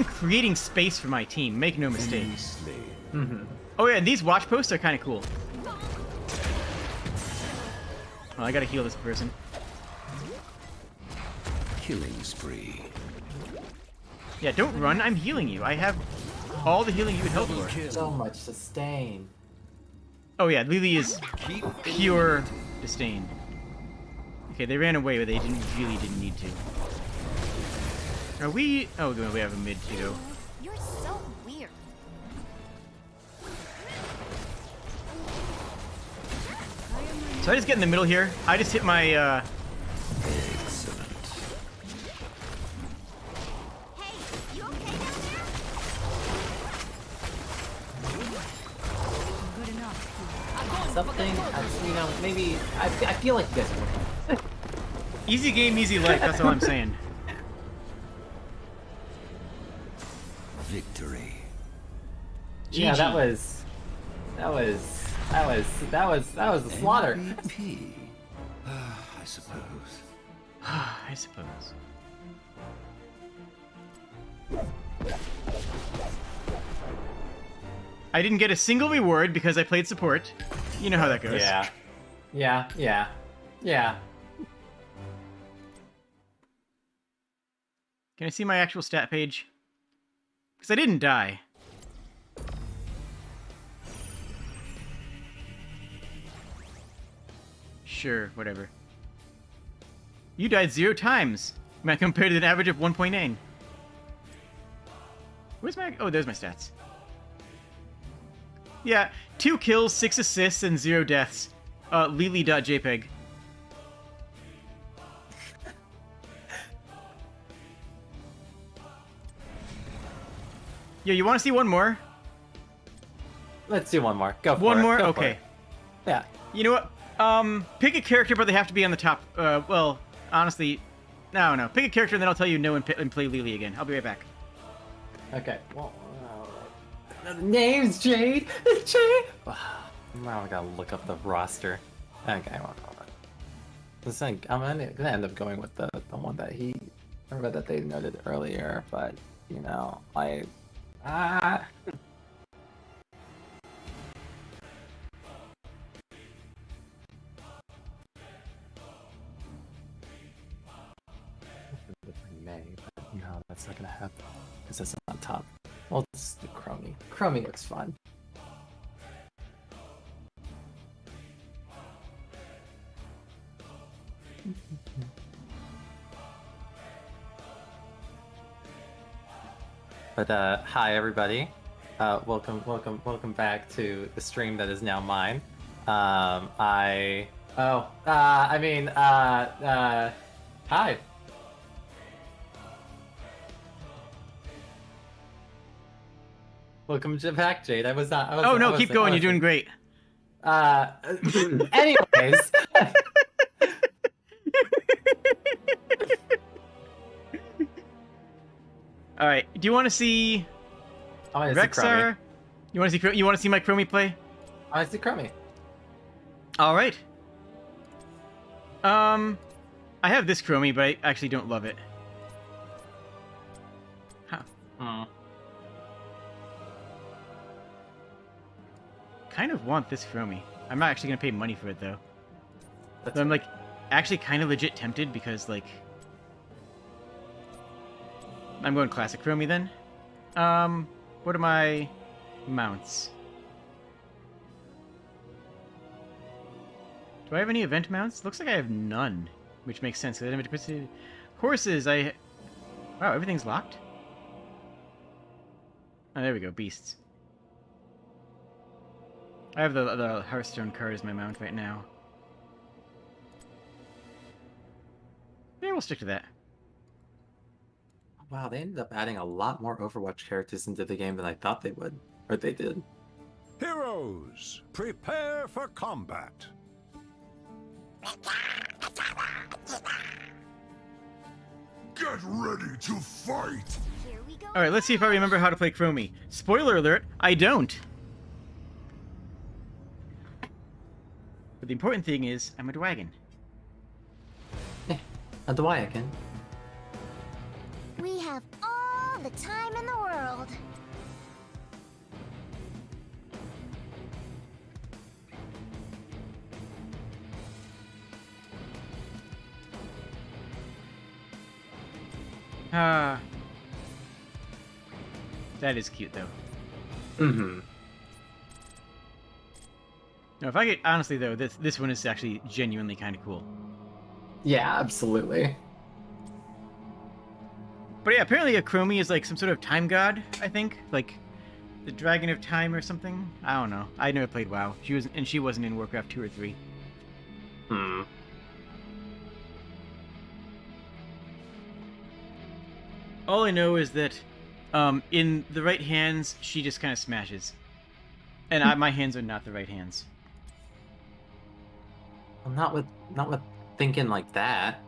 creating space for my team. Make no mistake. Oh yeah, and these watch posts are kind of cool. Well, I gotta heal this person. Killing spree. Yeah, don't run. I'm healing you. I have all the healing you would hope for. So much sustain. Oh yeah, Lily is pure disdain. Okay, they ran away, but they really didn't need to. Are we... Oh, we have a mid to go. You're so weird. So I just get in the middle here. I just hit my, Excellent. Hey, you okay down there? Good enough. Something, you know, maybe... I feel like you guys win. Easy game, easy life. That's all I'm saying. victory. Yeah, that was a slaughter. MVP. I suppose. I suppose. I didn't get a single reward because I played support. You know how that goes. Yeah. Can I see my actual stat page? Because I didn't die. Sure, whatever. You died 0 times. Compared to an average of 1.9. Where's my... Oh, there's my stats. Yeah, 2 kills, 6 assists, and 0 deaths. Lily.jpg. Yeah, you want to see one more? Let's do one more. Go for it. One more? Go for Okay. it. Yeah. You know what? Pick a character, but they have to be on the top. Well, honestly, no. Pick a character, and then I'll tell you no and play Lily again. I'll be right back. Okay. Well, name's Jade. It's Jade. Now I gotta look up the roster. Okay, hold on. Listen, I'm gonna end up going with the one that that they noted earlier, but you know, May, but no, that's not gonna happen because that's not on top. Well, let's do Chromie. Chromie looks fun. But hi everybody. Welcome back to the stream that is now mine. Hi. Welcome back, Jade. Oh no, keep going. You're doing great. Anyways. All right. Do you want to see I want to see Chromie. Rexar? You want to see my Chromie play? I want to see Chromie. All right. I have this Chromie, but I actually don't love it. Huh. Kind of want this Chromie. I'm not actually gonna pay money for it though. But I'm like actually kind of legit tempted because like I'm going classic Chromie then. What are my mounts? Do I have any event mounts? Looks like I have none, which makes sense. Horses, wow, everything's locked. Oh, there we go, beasts. I have the Hearthstone card as my mount right now. Yeah, we'll stick to that. Wow, they ended up adding a lot more Overwatch characters into the game than I thought they would. Or they did. Heroes, prepare for combat. Get ready to fight! Here we go. Alright, let's see if I remember how to play Chromie. Spoiler alert, I don't. But the important thing is, I'm a dragon. A Dwyakin. We have all the time in the world. That is cute though. Mm-hmm. No, if I get honestly though, this one is actually genuinely kind of cool. Yeah, absolutely. But yeah, apparently a Chromie is like some sort of time god, I think. Like the Dragon of Time or something. I don't know. I never played WoW. She wasn't in Warcraft 2 or 3. Hmm. All I know is that in the right hands, she just kind of smashes. And my hands are not the right hands. Well, not with thinking like that.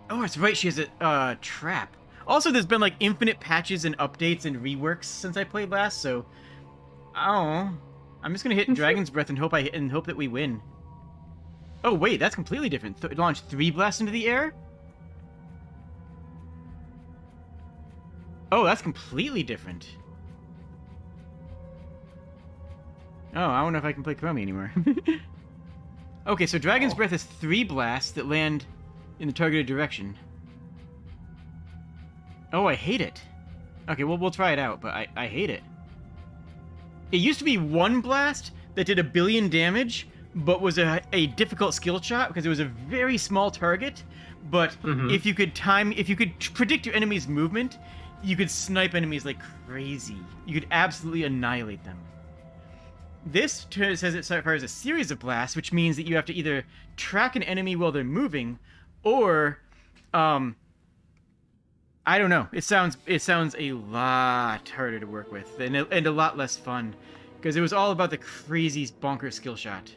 Oh, it's right. She has a trap. Also, there's been like infinite patches and updates and reworks since I played last, so I don't know. I'm just gonna hit Dragon's Breath and hope that we win. Oh wait, that's completely different. Launch 3 blasts into the air? Oh, that's completely different. Oh, I don't know if I can play Chromie anymore. Okay, so Dragon's Breath is 3 blasts that land in the targeted direction. Oh, I hate it. Okay, well, we'll try it out, but I hate it. It used to be 1 blast that did 1 billion damage, but was a difficult skill shot because it was a very small target. But if you could predict your enemy's movement, you could snipe enemies like crazy. You could absolutely annihilate them. This says it fires a series of blasts, which means that you have to either track an enemy while they're moving, or, I don't know. It sounds a lot harder to work with, and a lot less fun, because it was all about the crazy bonkers skill shot.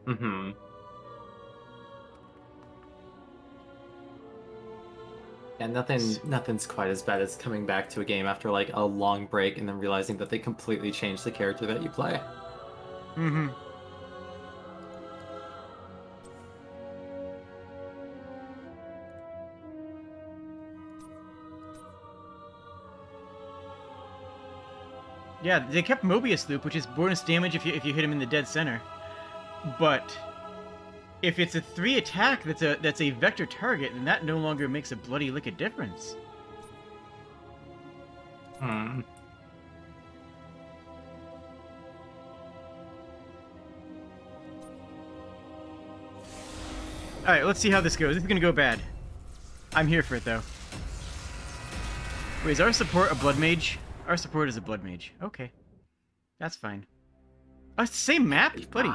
Mm-hmm. And nothing's quite as bad as coming back to a game after like a long break and then realizing that they completely changed the character that you play. Mm-hmm. Yeah, they kept Mobius Loop, which is bonus damage if you hit him in the dead center. But if it's a 3 attack that's a vector target, then that no longer makes a bloody lick of difference. Hmm. Alright, let's see how this goes. This is gonna go bad. I'm here for it, though. Wait, is our support a blood mage? Our support is a blood mage. Okay. That's fine. Oh, it's the same map? Buddy.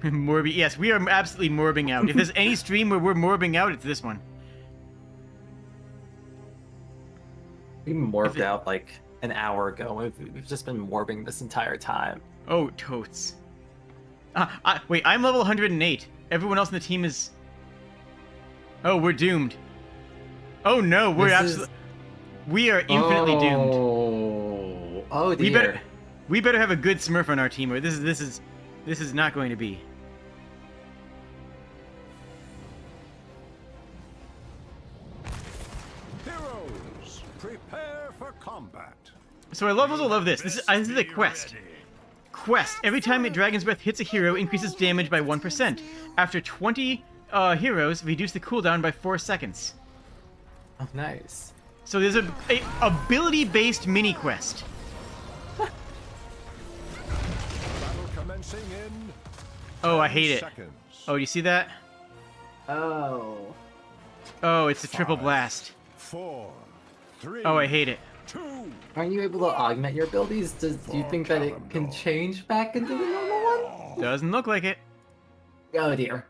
Morbi. Yes, we are absolutely morbing out. If there's any stream where we're morbing out, it's this one. We morbed out like an hour ago. We've just been morbing this entire time. Oh, totes. Wait, I'm level 108. Everyone else in the team is... Oh, we're doomed. Oh no, we're absolutely... We are infinitely doomed. Oh dear. We better have a good Smurf on our team, or this is not going to be. Heroes, prepare for combat. So I also love this. This is a quest. Quest. Every time a Dragon's Breath hits a hero, increases damage by 1%. After 20 heroes, reduce the cooldown by 4 seconds. Oh, nice. So there's a ability-based mini quest. Battle commencing in Oh, I hate it. seconds. Oh, do you see that? Oh. Oh, it's a triple blast. 4, 3, Oh, I hate it. 2. Aren't you able to augment your abilities? Do you think that it can change back into the normal one? Doesn't look like it. Oh dear.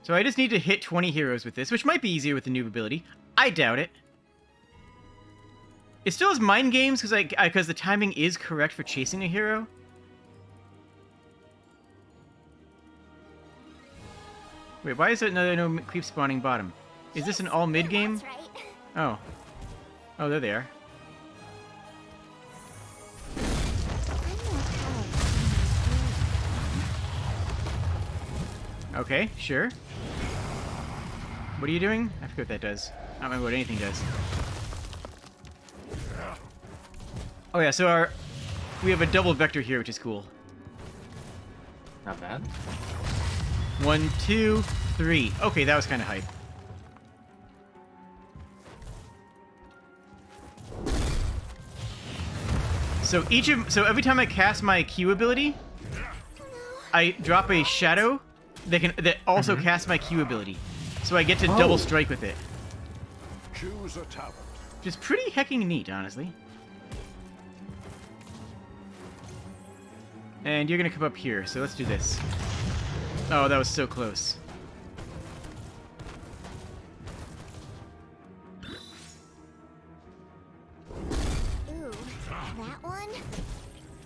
So I just need to hit 20 heroes with this, which might be easier with the new ability. I doubt it. It still has mind games because the timing is correct for chasing a hero. Wait, why is there no creep spawning bottom? Is this an all mid game? That's right. Oh. Oh, there they are. Okay, sure. What are you doing? I forget what that does. I don't remember what anything does. Oh yeah, so we have a double vector here, which is cool. Not bad. 1, 2, 3. Okay, that was kind of hype. So every time I cast my Q ability, I drop a shadow that also casts my Q ability. So I get to double strike with it. Choose a talent. Which is pretty hecking neat, honestly. And you're gonna come up here, so let's do this. Oh, that was so close. Ooh, that one?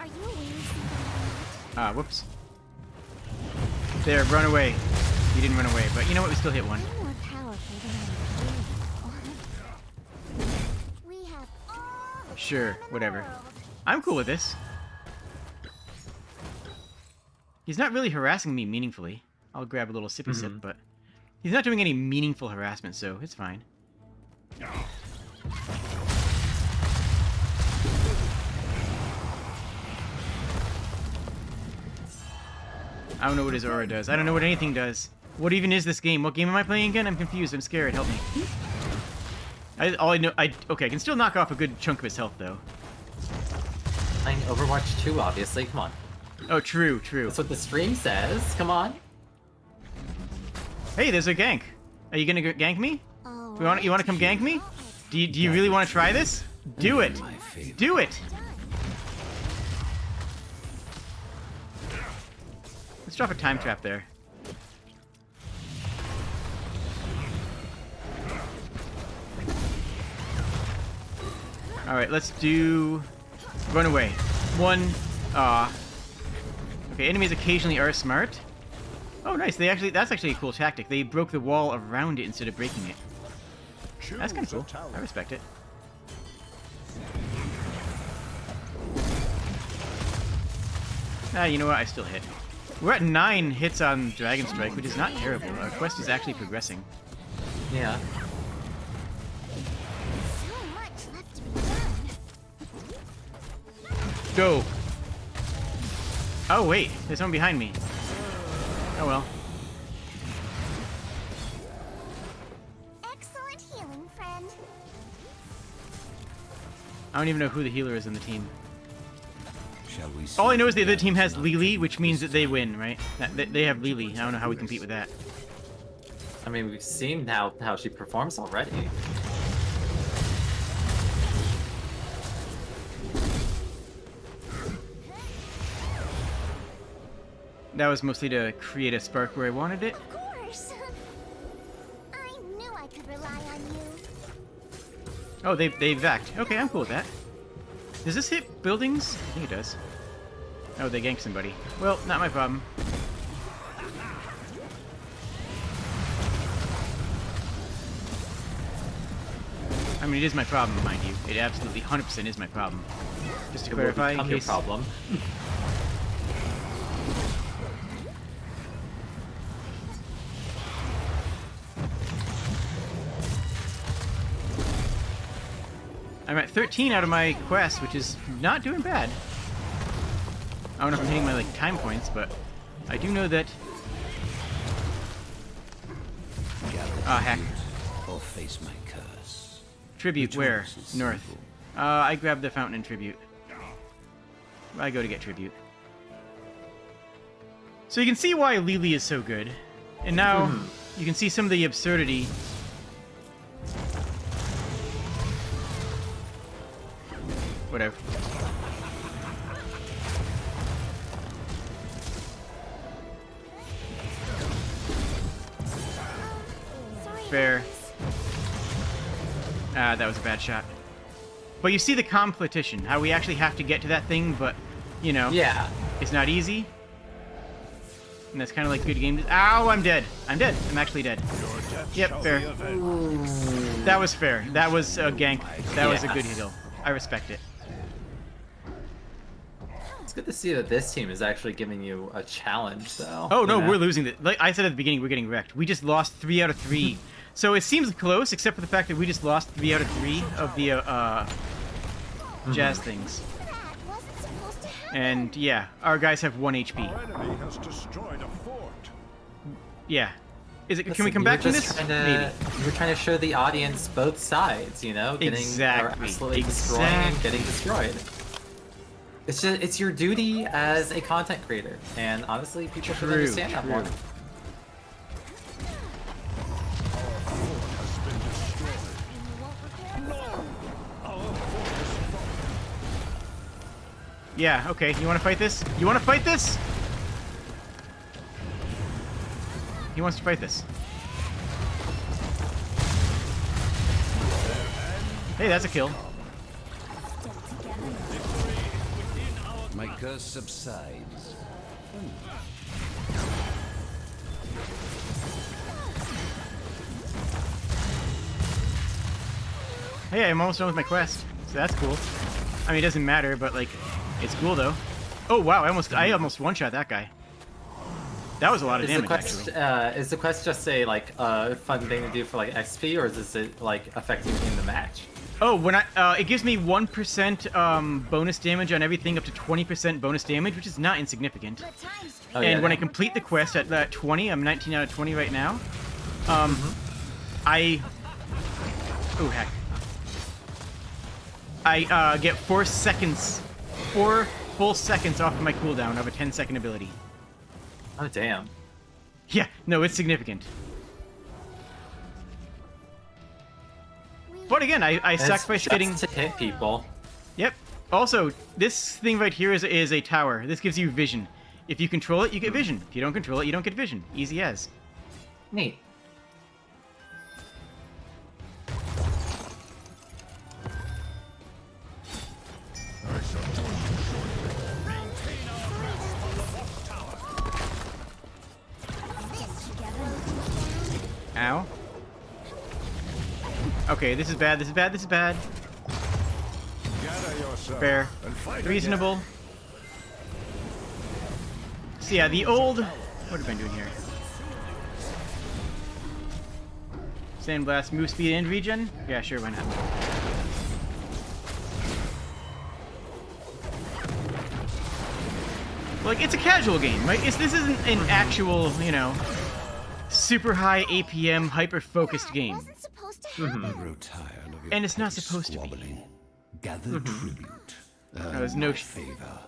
Are you aware of something? Ah, whoops. There, run away. he didn't run away, but you know what? We still hit one. Way more powerful than I feel. We have all the Sure, time in the whatever. world. I'm cool with this. He's not really harassing me meaningfully. I'll grab a little sippy sip, but he's not doing any meaningful harassment, so it's fine. I don't know what his aura does. I don't know what anything does. What even is this game? What game am I playing again? I'm confused. I'm scared. Help me. All I know... okay, I can still knock off a good chunk of his health, though. Playing Overwatch 2, obviously. Come on. Oh, true, true. That's what the stream says. Come on. Hey, there's a gank. Are you gonna gank me? All You wanna come gank me? Do you really want to try this? Do it. Do it. Let's drop a time trap there. Alright, let's do... Run away. One... Okay, enemies occasionally are smart. Oh, nice. That's actually a cool tactic. They broke the wall around it instead of breaking it. That's kind of cool. I respect it. Ah, you know what? I still hit. We're at 9 hits on Dragon Strike, which is not terrible. Our quest is actually progressing. Yeah. so much left to be done. Go! Oh, wait. There's someone behind me. Oh, well. Excellent healing, friend. I don't even know who the healer is in the team. Shall we All I know is the other see team has what Lily, which means that they win, right? They have Lily. I don't know how we compete with that. I mean, we've seen how she performs already. That was mostly to create a spark where I wanted it. Of course. I knew I could rely on you. Oh, they vacked. Okay, I'm cool with that. Does this hit buildings? I think it does. Oh, they ganked somebody. Well, not my problem. I mean, it is my problem, mind you. It absolutely 100% is my problem. Just to It will clarify, in become your case... problem. I'm at 13 out of my quest, which is not doing bad. I don't know if I'm hitting my like time points, but I do know that. Ah, heck. or face my curse? Tribute Which where? one is North. simple? I grabbed the fountain in tribute. I go to get tribute. So you can see why Lily is so good, and now you can see some of the absurdity. Whatever. Sorry. Fair. Ah, that was a bad shot. But you see the competition, how we actually have to get to that thing, but, you know, Yeah. it's not easy. And that's kind of like good game. Ow, I'm dead. I'm dead. I'm actually dead. Yep, fair. That was fair. That was a gank. That was a good heal. I respect it. It's good to see that this team is actually giving you a challenge, though. Oh, no, you know? we're losing it. Like I said at the beginning, we're getting wrecked. We just lost 3 out of 3. So it seems close, except for the fact that we just lost 3 out of 3 of the jazz things. That wasn't supposed to happen. And yeah, our guys have 1 HP. Our enemy has destroyed a fort. Yeah. Is it? Can Listen, we come you back were from just this? trying to- Maybe. You were trying to show the audience both sides, you know? Getting or Exactly. absolutely destroying and getting destroyed. It's just, it's your duty as a content creator, and honestly, people should True, understand that more. true. Yeah, okay. You want to fight this? You want to fight this? He wants to fight this. Hey, that's a kill. My curse subsides. Hey, I'm almost done with my quest, so that's cool. I mean, it doesn't matter, but like, it's cool though. Oh wow, I almost one-shot that guy. That was a lot of damage, actually. Is the quest just a like fun thing to do for like XP, or is it like affecting in the match? Oh, when it gives me 1% bonus damage on everything up to 20% bonus damage, which is not insignificant. Oh, And yeah, when I complete the quest at that 20, I'm 19 out of 20 right now. I get 4 full seconds off of my cooldown of a 10-second ability. Oh damn. Yeah, no, it's significant. But again, I sacrificed getting to hit people. Yep. Also, this thing right here is a tower. This gives you vision. If you control it, you get vision. If you don't control it, you don't get vision. Easy as. Neat. Ow. Okay, this is bad, this is bad, this is bad. Fair. Reasonable. So yeah, the old... What have I been doing here? Sandblast, move speed, and regen? Yeah, sure, why not? Like, it's a casual game, right? This isn't an actual, you know, super high APM, hyper-focused game. And it's not supposed to be. Gather tribute. There's no favor.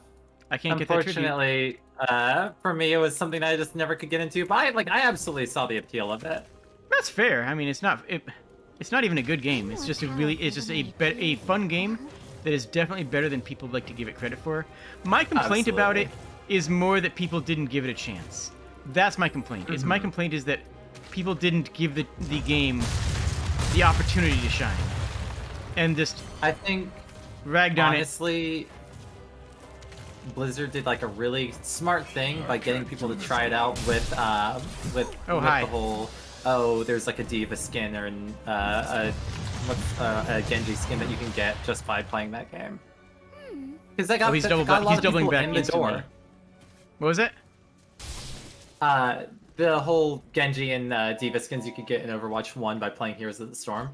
I can't get that tribute. Unfortunately, for me, it was something I just never could get into. But I absolutely saw the appeal of it. That's fair. I mean, it's not even a good game. It's just a fun game that is definitely better than people like to give it credit for. My complaint about it is more that people didn't give it a chance. That's my complaint. My complaint is that people didn't give the game the opportunity to shine, and just I think ragged on honestly, Blizzard did like a really smart thing by getting people to try it out with the whole there's like a Diva skin or a Genji skin that you can get just by playing that game. Because they got, he's got a lot of doubling people back in the instantly. door. What was it? The whole Genji and Diva skins you could get in Overwatch 1 by playing Heroes of the Storm.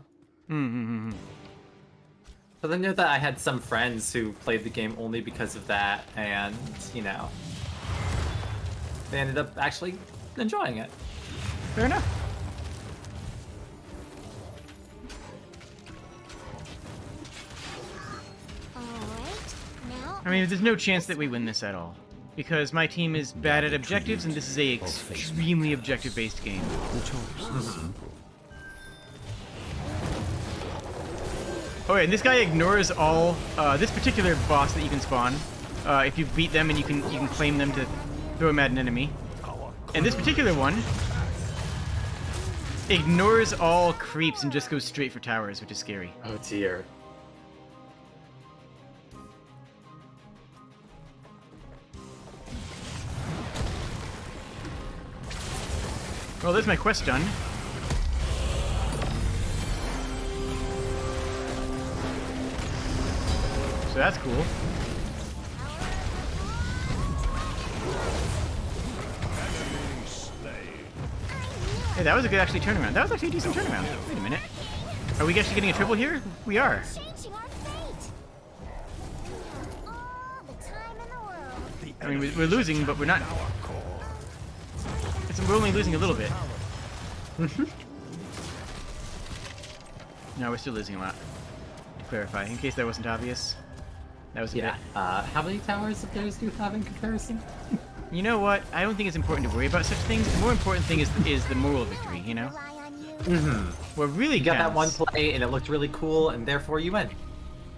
But I know that I had some friends who played the game only because of that, and, you know, they ended up actually enjoying it. Fair enough. I mean, there's no chance that we win this at all. Because my team is bad at objectives, and this is a extremely objective-based game. Oh, yeah, and this guy ignores all... this particular boss that you can spawn, if you beat them and you can claim them to throw them at an enemy. And this particular one ignores all creeps and just goes straight for towers, which is scary. Oh dear. Well, there's my quest done. So that's cool. Hey, that was a good actually turnaround. That was actually a decent turnaround. Wait a minute. Are we actually getting a triple here? We are. I mean, we're losing, but we're not. We're only losing a little bit. No, we're still losing a lot. To clarify, in case that wasn't obvious. That was a bit. How many towers of those do you have in comparison? You know what? I don't think it's important to worry about such things. The more important thing is the moral victory, you know? What really You got that one counts. play and it looked really cool and therefore you win.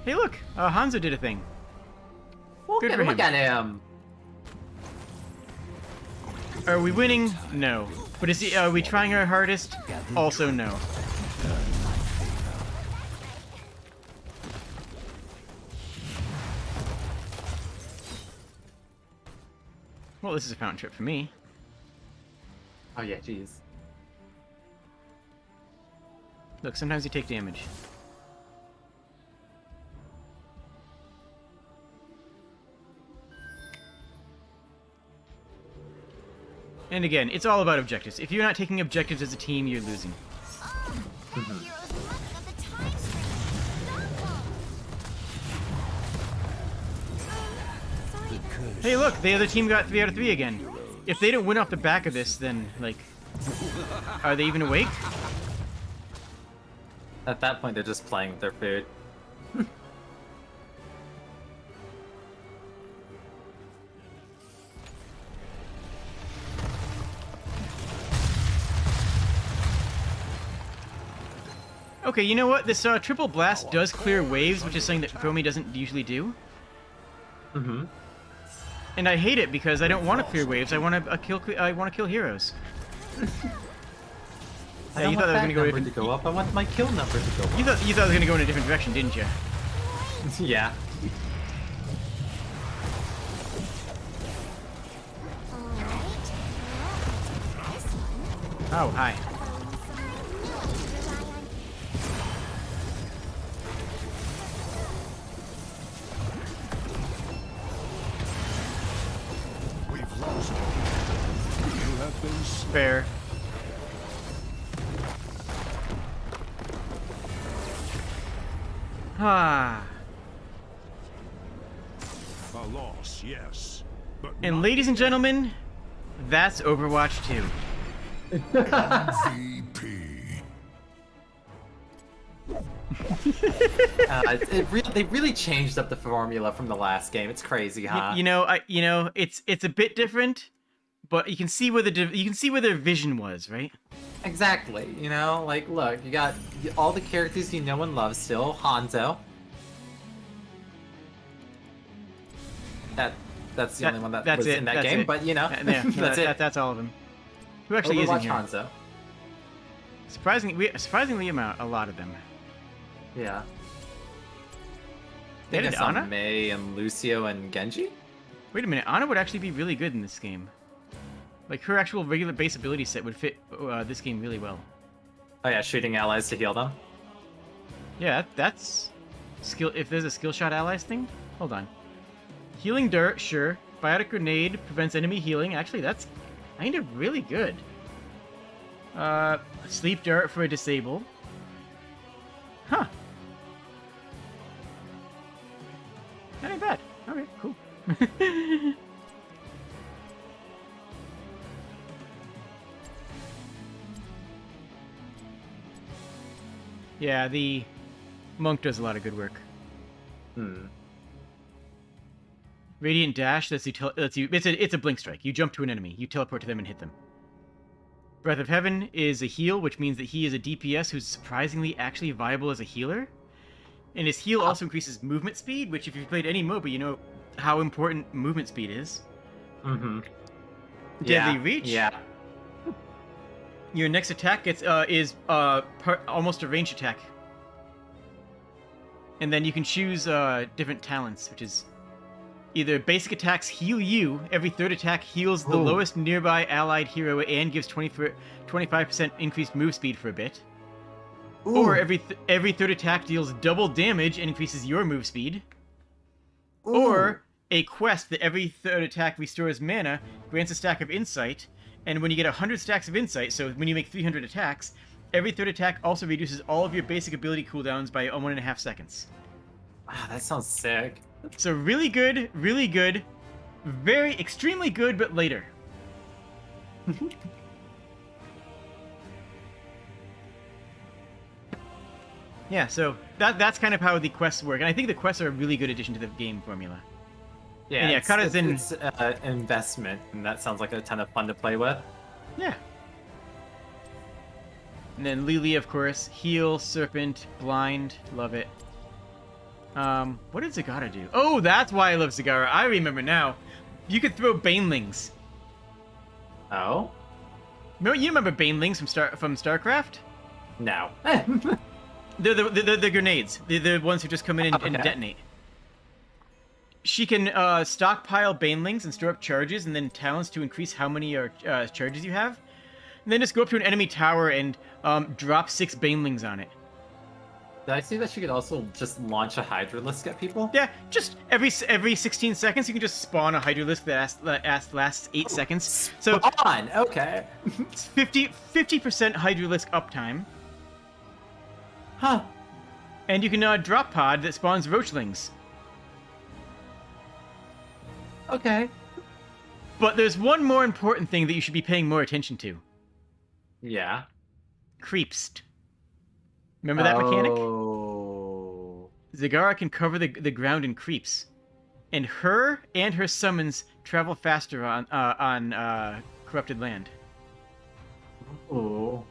Hey look! Hanzo did a thing. Good for him. Look at him! Are we winning? No. But are we trying our hardest? Also no. Well, this is a fountain trip for me. Oh yeah, jeez. Look, sometimes you take damage. And again, it's all about objectives. If you're not taking objectives as a team, you're losing. Oh, that hero's mucking up the time stream. Stop them. Sorry. Hey, look, the other team got 3 out of 3 again. If they don't win off the back of this, then, like, are they even awake? At that point, they're just playing with their food. Okay, you know what? This triple blast does clear waves, which is something that Chromie doesn't usually do. Mm-hmm. And I hate it because I don't want to clear waves. I want to kill heroes. I Yeah, don't you want thought that was that gonna go number in- to go up. I want my kill number to go up. You thought it was gonna go in a different direction, didn't you? Yeah. Alright. Well, this one. Oh, hi. I knew I could rely on We've lost. You have been slain. Fair. Ah. A loss, yes. But And not ladies and gentlemen, that's Overwatch 2. VP. They really changed up the formula from the last game. It's crazy, huh? You know, it's a bit different, but you can see where their vision was, right? Exactly. You know, like, look, you got all the characters you know and love still. Hanzo. That's the only one that was in that that's game, it. but you know, Yeah, that's it. That's all of them. Who actually is in Overwatch here? Hanzo. Surprisingly amount, a lot of them. Yeah. They I think did I saw Ana? Mei and Lucio and Genji. Wait a minute, Ana would actually be really good in this game. Like, her actual regular base ability set would fit this game really well. Oh yeah, shooting allies to heal them. Yeah, that's skill. If there's a skill shot allies thing, hold on. Healing dirt, sure. Biotic grenade prevents enemy healing. Actually, that's kind of really good. Sleep dart for a disable. Huh. That ain't bad. Okay, cool. Yeah, the monk does a lot of good work. Radiant dash lets you it's a blink strike. You jump to an enemy, you teleport to them and hit them. Breath of Heaven is a heal, which means that he is a DPS who's surprisingly actually viable as a healer. And his heal also increases movement speed, which if you've played any MOBA, you know how important movement speed is. Mm-hmm. Deadly Reach. Yeah. Your next attack is almost a ranged attack. And then you can choose different talents, which is either basic attacks heal you. Every third attack heals the lowest nearby allied hero and gives 25% increased move speed for a bit. Ooh. Or every third attack deals double damage and increases your move speed. Ooh. Or a quest that every third attack restores mana, grants a stack of insight, and when you get 100 stacks of insight, so when you make 300 attacks, every third attack also reduces all of your basic ability cooldowns by 1.5 seconds. Wow, that sounds sick. So really good, very extremely good, but later. Yeah, so that's kind of how the quests work, and I think the quests are a really good addition to the game formula. Yeah, And yeah, Kata's in. It's investment, and that sounds like a ton of fun to play with. Yeah. And then Lily, of course, heal, serpent, blind, love it. What did Zagara do? Oh, that's why I love Zagara. I remember now. You could throw banelings. Oh? You remember banelings from StarCraft? No. They're the grenades. They're the ones who just come in and detonate. She can stockpile banelings and store up charges, and then talents to increase how many charges you have. And then just go up to an enemy tower and drop 6 banelings on it. Did I see that you could also just launch a Hydralisk at people? Yeah, just every 16 seconds you can just spawn a Hydralisk that lasts 8 seconds. So On, okay. it's 50% Hydralisk uptime. Huh. And you can drop pod that spawns Roachlings. Okay. But there's one more important thing that you should be paying more attention to. Yeah. Creeps. Remember that mechanic? Oh. Zagara can cover the ground in creeps. And her summons travel faster on corrupted land. Ooh.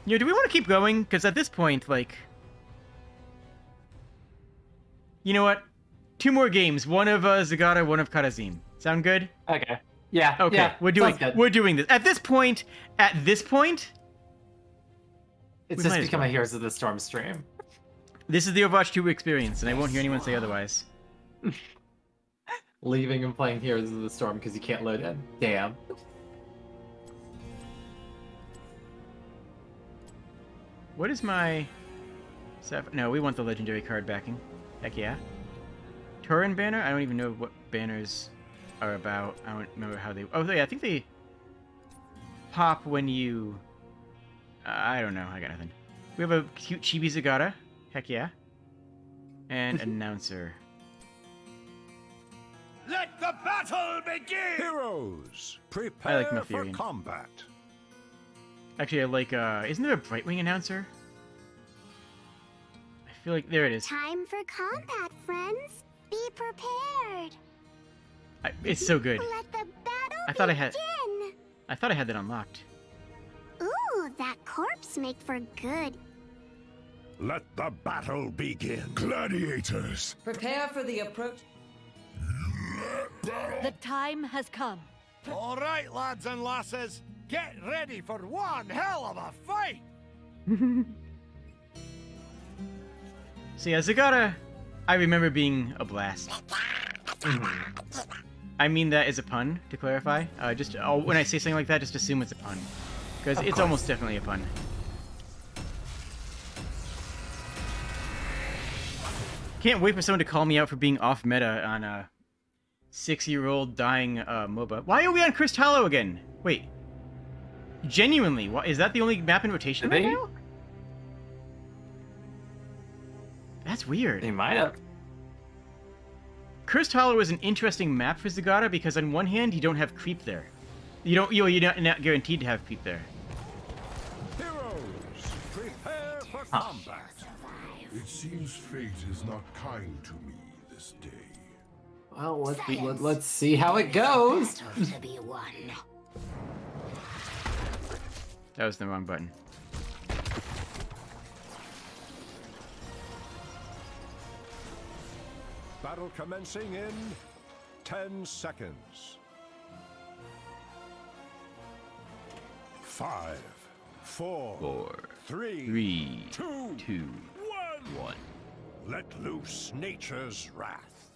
You know, do we want to keep going? Because at this point, like... You know what? 2 more games. One of Zagara, one of Karazim. Sound good? Okay. Yeah. Okay, yeah, we're doing this. At this point, it's we just might as become well. a Heroes of the Storm stream. This is the Overwatch 2 experience, and I won't hear anyone say otherwise. Leaving and playing Heroes of the Storm because you can't load in. Damn. What is my... No, we want the legendary card backing. Heck yeah. Turin banner? I don't even know what banners are about. I don't remember how they... Oh, yeah, I think they pop when you... I don't know. I got nothing. We have a cute chibi Zagara. Heck yeah. And announcer. Let the battle begin! Heroes, prepare I like for Malfurion. combat. Actually, I like... Isn't there a Brightwing announcer? I feel like... There it is. Time for combat, friends. Be prepared. It's so good. Let the battle I thought I had... begin. I thought I had that unlocked. Ooh, that corpse make for good. Let the battle begin. Gladiators, Prepare for the approach. The time has come. All right, lads and lasses, get ready for one hell of a fight! So yeah, Zagara, I remember being a blast. I mean that as a pun, to clarify. When I say something like that, just assume it's a pun. Because it's almost definitely a pun. Can't wait for someone to call me out for being off meta on a 6-year-old dying MOBA. Why are we on Cursed Hollow again? Wait. Genuinely, is that the only map in rotation right now? That's weird. They might have. Cursed Hollow is an interesting map for Zagara because on one hand you don't have creep there. You're not guaranteed to have creep there. Heroes, prepare for combat. it seems fate is not kind to me this day. Well, let's see how it goes. To be won. That was the wrong button. Battle commencing in 10 seconds. 5, 4, 3, 2, 1. Let loose nature's wrath.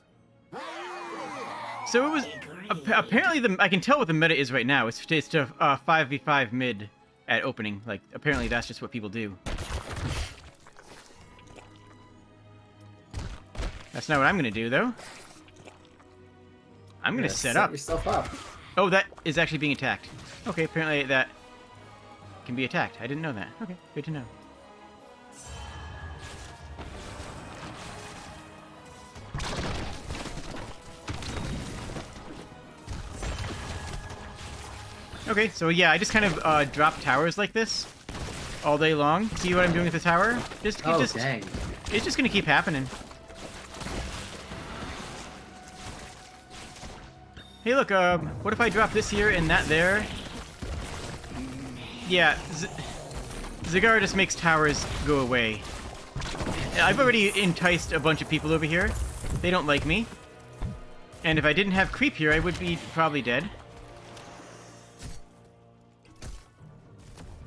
So it was apparently I can tell what the meta is right now. It's to 5v5 mid at opening. Like apparently that's just what people do. That's not what I'm gonna do though. I'm gonna set up. Yourself up. Oh, that is actually being attacked. Okay, apparently that can be attacked. I didn't know that. Okay, good to know. Okay, so yeah, I just kind of drop towers like this all day long. See what I'm doing with the tower? Dang. It's just gonna keep happening. Hey, look, what if I drop this here and that there? Yeah, Zagara just makes towers go away. I've already enticed a bunch of people over here. They don't like me. And if I didn't have creep here, I would be probably dead.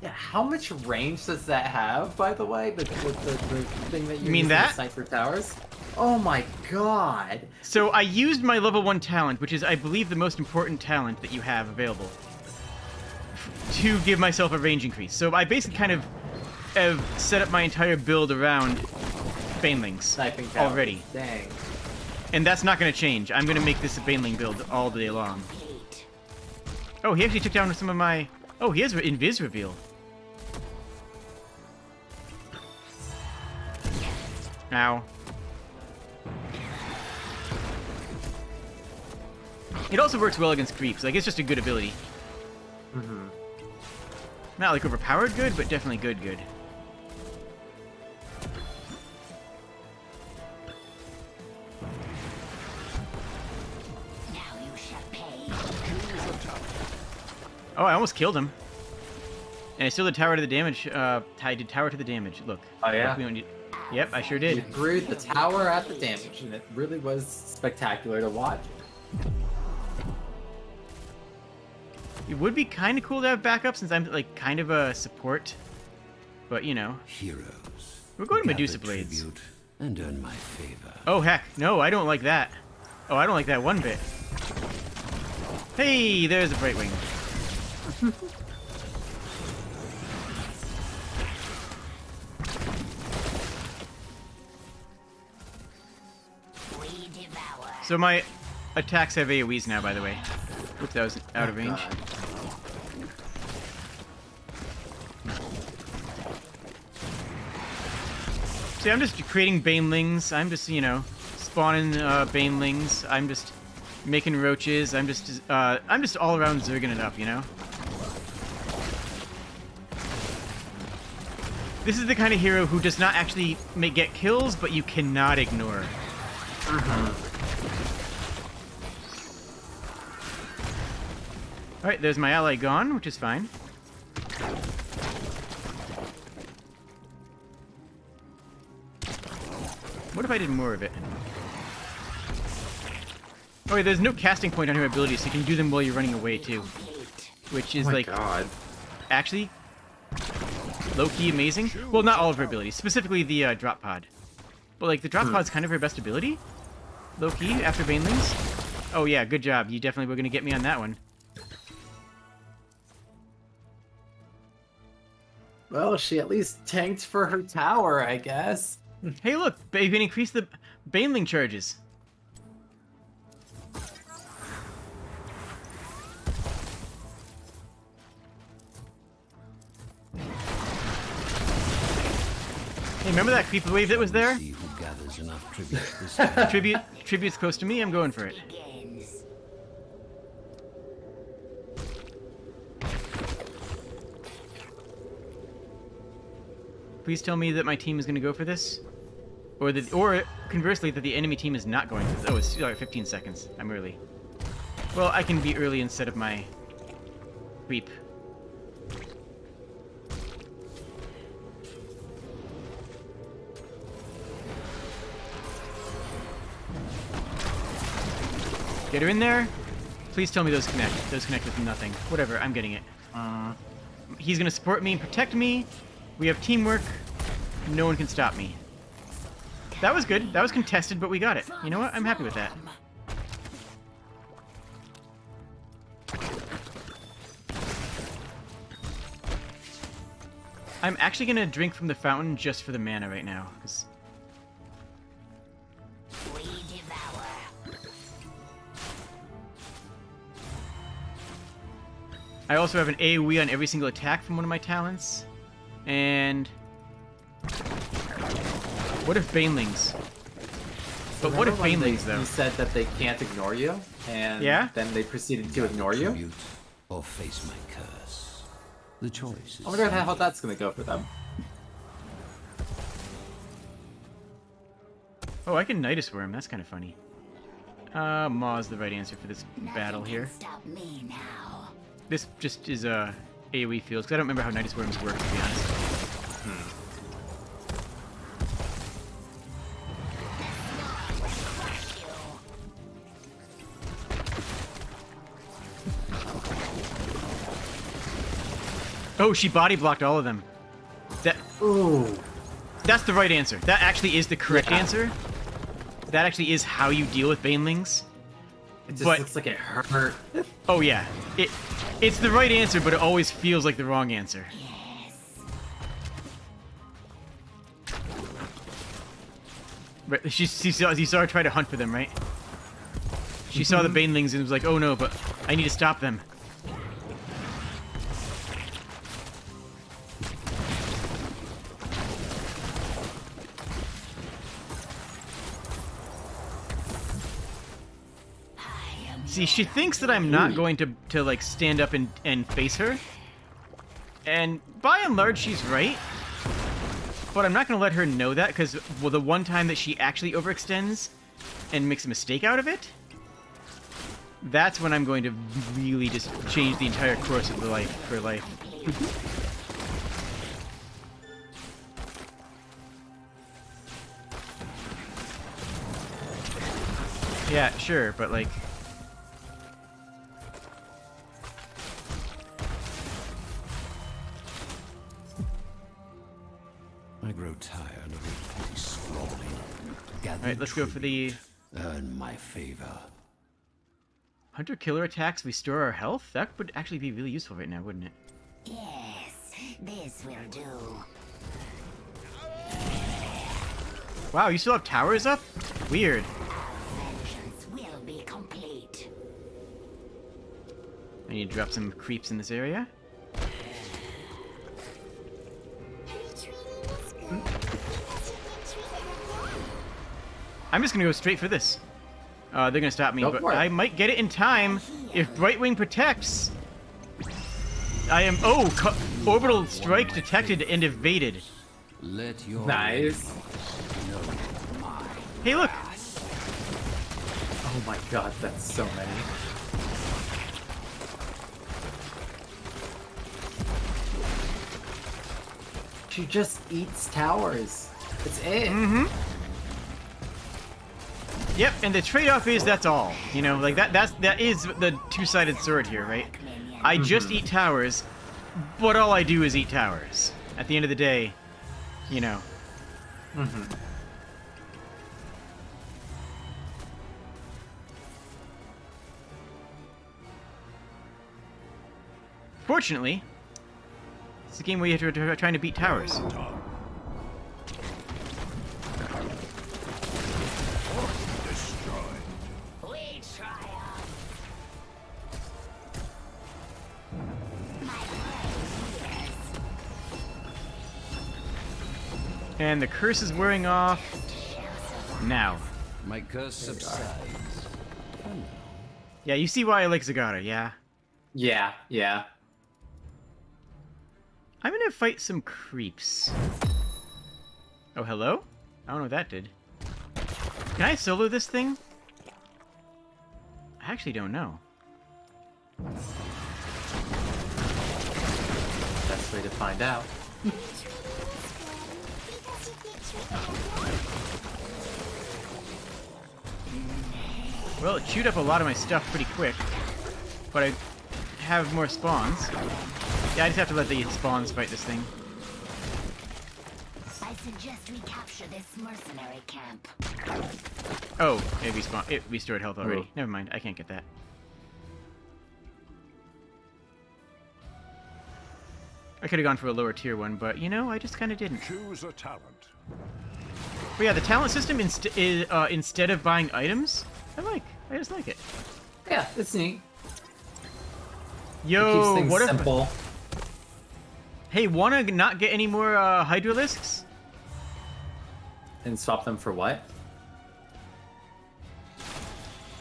Yeah, how much range does that have, by the way? The thing that you mean use in that? the sniper towers? Oh my god. So I used my level 1 talent, which is, I believe, the most important talent that you have available, to give myself a range increase. So I basically kind of have set up my entire build around banelings Sniping tower. already. Dang. And that's not going to change. I'm going to make this a baneling build all day long. Oh, he actually took down some of my... Oh, he has invis reveal. Ow. It also works well against creeps. Like, it's just a good ability. Mm-hmm. Not like overpowered good, but definitely good. Oh, I almost killed him. And I still did tower to the damage. I did tower to the damage. Look. Oh, yeah? Yep, I sure You did. threw the tower at the damage, and it really was spectacular to watch. It would be kind of cool to have backup since I'm like kind of a support. But you know. Heroes. We're going to gather Medusa Blades. tribute and earn my favor. Oh heck, no, I don't like that. Oh, I don't like that one bit. Hey, there's a Brightwing. So my attacks have AoEs now, by the way. Oops, that was out of range. See, I'm just creating banelings. I'm just, you know, spawning banelings. I'm just making roaches. I'm just all around zerging it up, you know. This is the kind of hero who does not actually get kills, but you cannot ignore. Alright, there's my ally gone, which is fine. What if I did more of it? Oh, wait, there's no casting point on her abilities, so you can do them while you're running away, too. Which is, like, God. actually low-key amazing. Well, not all of her abilities, specifically the drop pod. But, like, the drop pod's kind of her best ability? Low-key, after Banelings? Oh, yeah, good job. You definitely were going to get me on that one. Well, she at least tanked for her tower, I guess. Hey, look! You can increase the Baneling charges. Hey, remember that creep wave that was there? See who gathers enough tribute this time. Tribute's close to me, I'm going for it. Please tell me that my team is going to go for this. Or conversely, that the enemy team is not going for this. Oh, it's 15 seconds. I'm early. Well, I can be early instead of my creep. Get her in there. Please tell me those connect. Those connect with nothing. Whatever, I'm getting it. He's gonna support me and protect me. We have teamwork. No one can stop me. That was good. That was contested, but we got it. You know what? I'm happy with that. I'm actually gonna drink from the fountain just for the mana right now, 'cause I also have an AoE on every single attack from one of my talents. And what if Banelings? But what if Banelings, though? You said that they can't ignore you, and then they proceeded to ignore you? Tribute or face my curse. The choice is I wonder how that's gonna go for them. Oh, I can Nidus Worm. That's kind of funny. Maw's the right answer for this battle here. Stop me now. This just is AoE fields, because I don't remember how Nidus Worms work, to be honest. Oh, she body blocked all of them. Ooh. That's the right answer. That actually is the correct answer. That actually is how you deal with Banelings. It just looks like it hurt. Oh yeah. It's the right answer, but it always feels like the wrong answer. Right, she saw her try to hunt for them, right? She saw the banelings and was like, oh no, but I need to stop them. See, she thinks that I'm not going to like stand up and face her. And by and large, she's right. But I'm not going to let her know that, because, well, the one time that she actually overextends and makes a mistake out of it, that's when I'm going to really just change the entire course of her life. Yeah, sure, but like... I grow tired of the scrolling. Alright, let's go for the... Earn my favor. Hunter-killer attacks restore our health? That would actually be really useful right now, wouldn't it? Yes, this will do. Wow, you still have towers up? Weird. Our vengeance will be complete. I need to drop some creeps in this area. I'm just gonna go straight for this. They're gonna stop me, Go but for it. I might get it in time if Brightwing protects. I am... Oh! Orbital strike detected and evaded. Let your Nice. Hey, look! Oh my god, that's so many. She just eats towers. It's it. Mm-hmm. Yep, and the trade-off is that's all. You know, like that is the two-sided sword here, right? I just eat towers, but all I do is eat towers. At the end of the day, you know. Fortunately, it's a game where you have to trying to beat towers. We triumph. And the curse is wearing off now. My curse subsides. Yeah, you see why I like Zagata, yeah? Yeah, yeah. I'm gonna fight some creeps. Oh, hello? I don't know what that did. Can I solo this thing? I actually don't know. Best way to find out. Well, it chewed up a lot of my stuff pretty quick, but I have more spawns. Yeah, I just have to let the spawns fight this thing. I suggest we capture this mercenary camp. Oh, it restored health already. Never mind, I can't get that. I could have gone for a lower tier one, but you know, I just kind of didn't. Choose a talent. But yeah, the talent system instead of buying items, I just like it. Yeah, it's neat. Keeps Yo, things what if? simple. Hey, wanna not get any more Hydralisks? And swap them for what?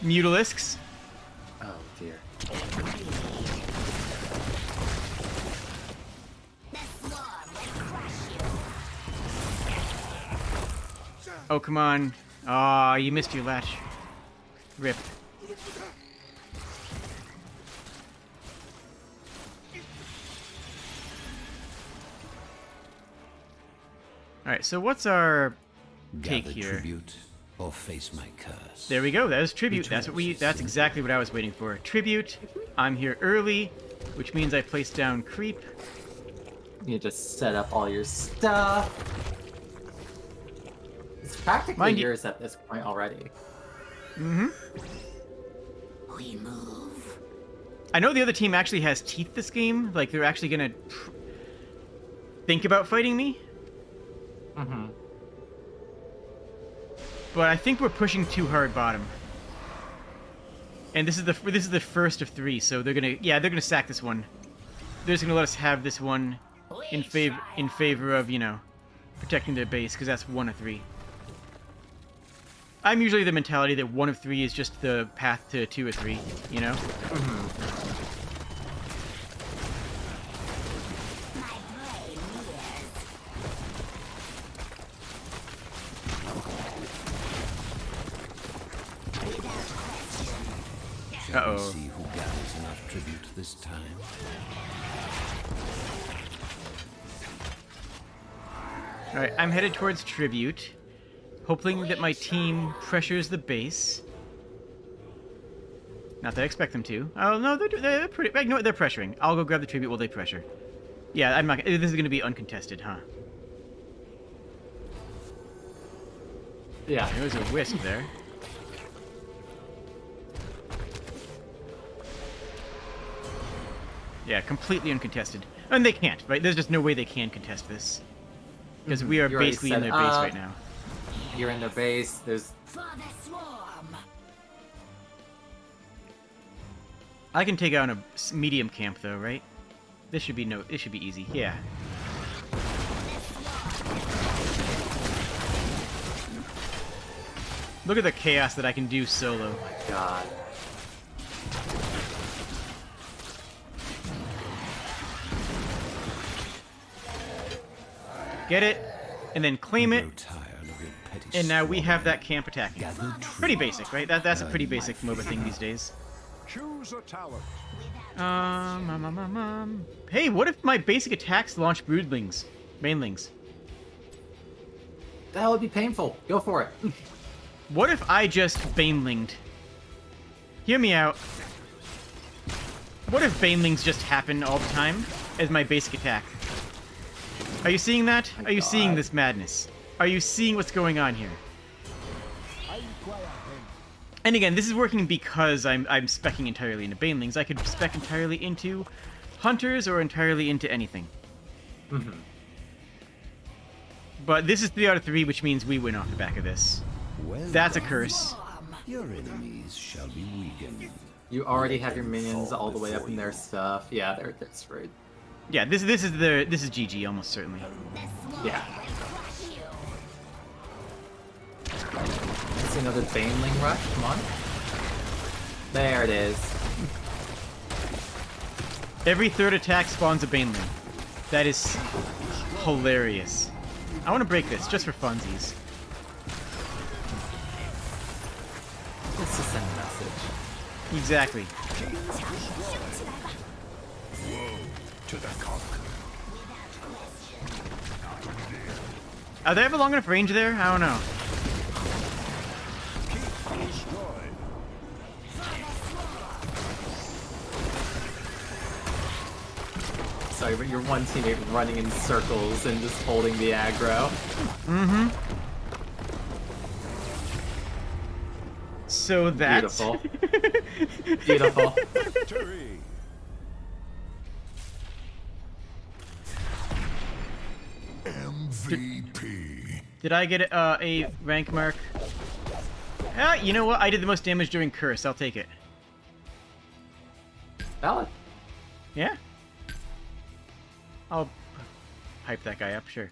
Mutalisks? Oh dear. Oh, come on. Aw, you missed your lash. Rip. Alright, so what's our take Gather here? tribute or face my curse. There we go, that was tribute. That's exactly what I was waiting for. Tribute. I'm here early, which means I place down creep. You just set up all your stuff. It's practically Mind you- yours at this point already. Mm-hmm. We move. I know the other team actually has teeth this game. Like, they're actually gonna think about fighting me. Mm-hmm. But I think we're pushing too hard bottom. And this is the first of 3, so they're gonna sack this one. They're just gonna let us have this one in favor of, you know, protecting their base, because that's 1 of 3. I'm usually the mentality that 1 of 3 is just the path to 2 or 3, you know? Shall we see who gathers enough tribute this time? Alright, I'm headed towards tribute, hoping that my team pressures the base. Not that I expect them to. Oh, no, they're pretty... You know what? They're pressuring. I'll go grab the tribute while they pressure. Yeah, I'm not... This is going to be uncontested, huh? Yeah. There was a wisp there. Yeah, completely uncontested. And they can't, right? There's just no way they can contest this. Because we are You already basically in said, their base right now. You're in their base. There's... I can take out a medium camp, though, right? This should be easy. Yeah. Look at the chaos that I can do solo. Oh my god. Get it, and then claim it, and now we have that camp attacking. Pretty basic, right? That's a pretty basic MOBA thing these days. Choose a talent. Hey, what if my basic attacks launch broodlings? Mainlings? That would be painful. Go for it. What if I just Banelinged? Hear me out. What if Banelings just happen all the time as my basic attack? Are you seeing that? Are you seeing this madness? Are you seeing what's going on here? And again, this is working because I'm speccing entirely into Banelings. I could spec entirely into Hunters or entirely into anything. But this is 3 out of 3, which means we win off the back of this. Well That's a done. curse. Your enemies shall be weakened. You already have your minions all the way up in their stuff. Yeah, they're screwed. Yeah, this is GG almost certainly. Yeah. Let's see another Baneling rush. Come on. There it is. Every 3rd attack spawns a Baneling. That is hilarious. I want to break this just for funsies. Let's just send a message. Exactly. To the conqueror. Are they have a long enough range there? I don't know. Sorry, but your one teammate running in circles and just holding the aggro. So that's... Beautiful. Beautiful. Victory. MVP. Did I get a rank mark? You know what? I did the most damage during Curse. I'll take it. Valid. Yeah. I'll hype that guy up, sure.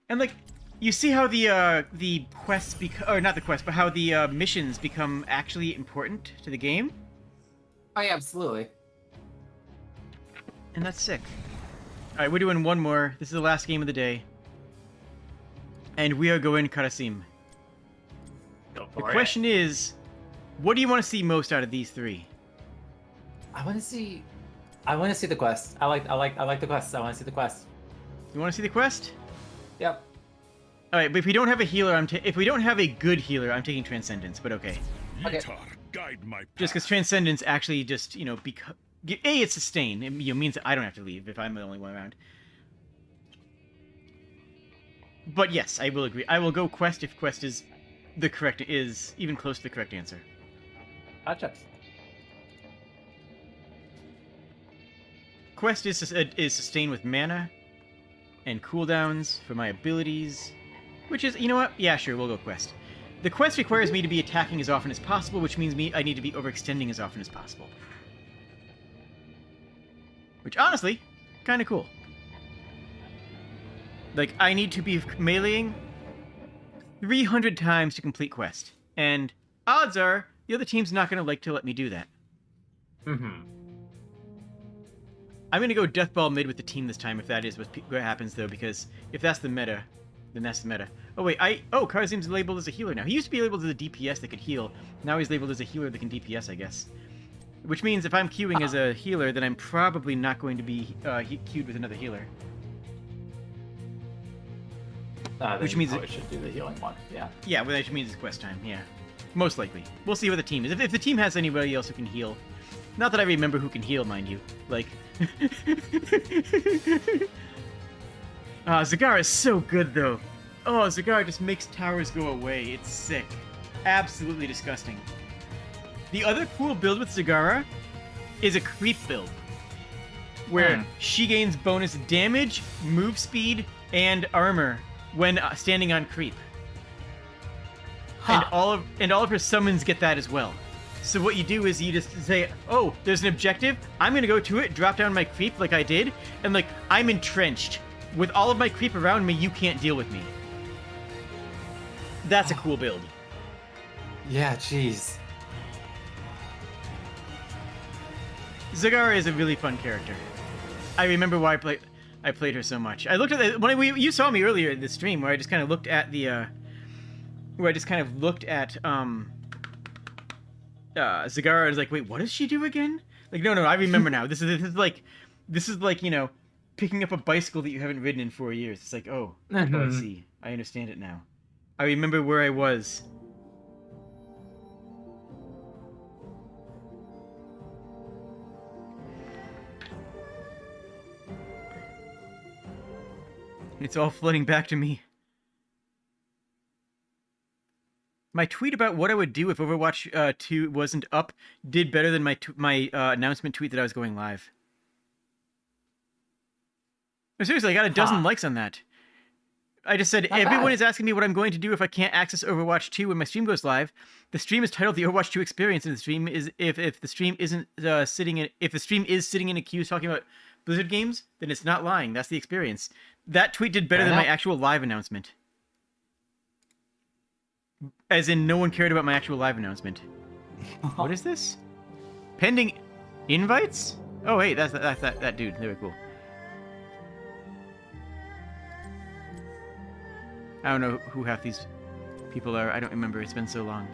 And like, you see how the quests or not the quests, but how the missions become actually important to the game, Oh yeah, absolutely. and that's sick. All right, we're doing one more. This is the last game of the day, and we are going Karasim. Go The for it. question is, what do you want to see most out of these 3? I want to see the quest. I like the quest. I want to see the quest. You want to see the quest? Yep. All right, but if we don't have a healer, if we don't have a good healer, I'm taking Transcendence. But okay, Okay. Yitar, guide my path. just because Transcendence actually just it's sustain. It means that I don't have to leave if I'm the only one around. But yes, I will agree. I will go quest if quest is even close to the correct answer. Gotcha. Quest is sustain with mana. and cooldowns for my abilities, which is, you know what? Yeah, sure, we'll go quest. The quest requires me to be attacking as often as possible, which means I need to be overextending as often as possible. Which, honestly, kind of cool. Like, I need to be meleeing 300 times to complete quest. And odds are, the other team's not going to like to let me do that. Mm-hmm. I'm going to go Deathball mid with the team this time, if that is what happens, though, because if that's the meta, then that's the meta. Oh, wait, Karazim's labeled as a healer now. He used to be labeled as a DPS that could heal. Now he's labeled as a healer that can DPS, I guess. Which means if I'm queuing as a healer, then I'm probably not going to be queued with another healer. Which means it should do the healing one, yeah. Yeah, well, that means it's quest time, yeah. Most likely. We'll see what the team is. If the team has anybody else who can heal. Not that I remember who can heal, mind you. Like... Zagara is so good, though. Oh, Zagara just makes towers go away. It's sick. Absolutely disgusting. The other cool build with Zagara is a creep build. Where she gains bonus damage, move speed, and armor when standing on creep. And all of her summons get that as well. So what you do is you just say, oh, there's an objective, I'm gonna go to it, drop down my creep like I did, and like, I'm entrenched. With all of my creep around me, you can't deal with me. That's a cool build. Yeah, jeez. Zagara is a really fun character. I remember why I played her so much. I looked at the, you saw me earlier in the stream where I just kind of looked at the Zagara. I was like, wait, what does she do again? Like, no, I remember now. This is like, you know, picking up a bicycle that you haven't ridden in 4 years. It's like, oh, I see. I understand it now. I remember where I was. It's all flooding back to me. My tweet about what I would do if Overwatch 2 wasn't up did better than my announcement tweet that I was going live. No, seriously, I got a dozen likes on that. I just said, everyone is asking me what I'm going to do if I can't access Overwatch 2 when my stream goes live. The stream is titled the Overwatch 2 Experience, and the stream is if the stream isn't sitting in a queue talking about Blizzard games, then it's not lying. That's the experience. That tweet did better than my actual live announcement. As in, no one cared about my actual live announcement. What is this? Pending invites? Oh, hey, that's that dude. Very cool. I don't know who half these people are. I don't remember. It's been so long.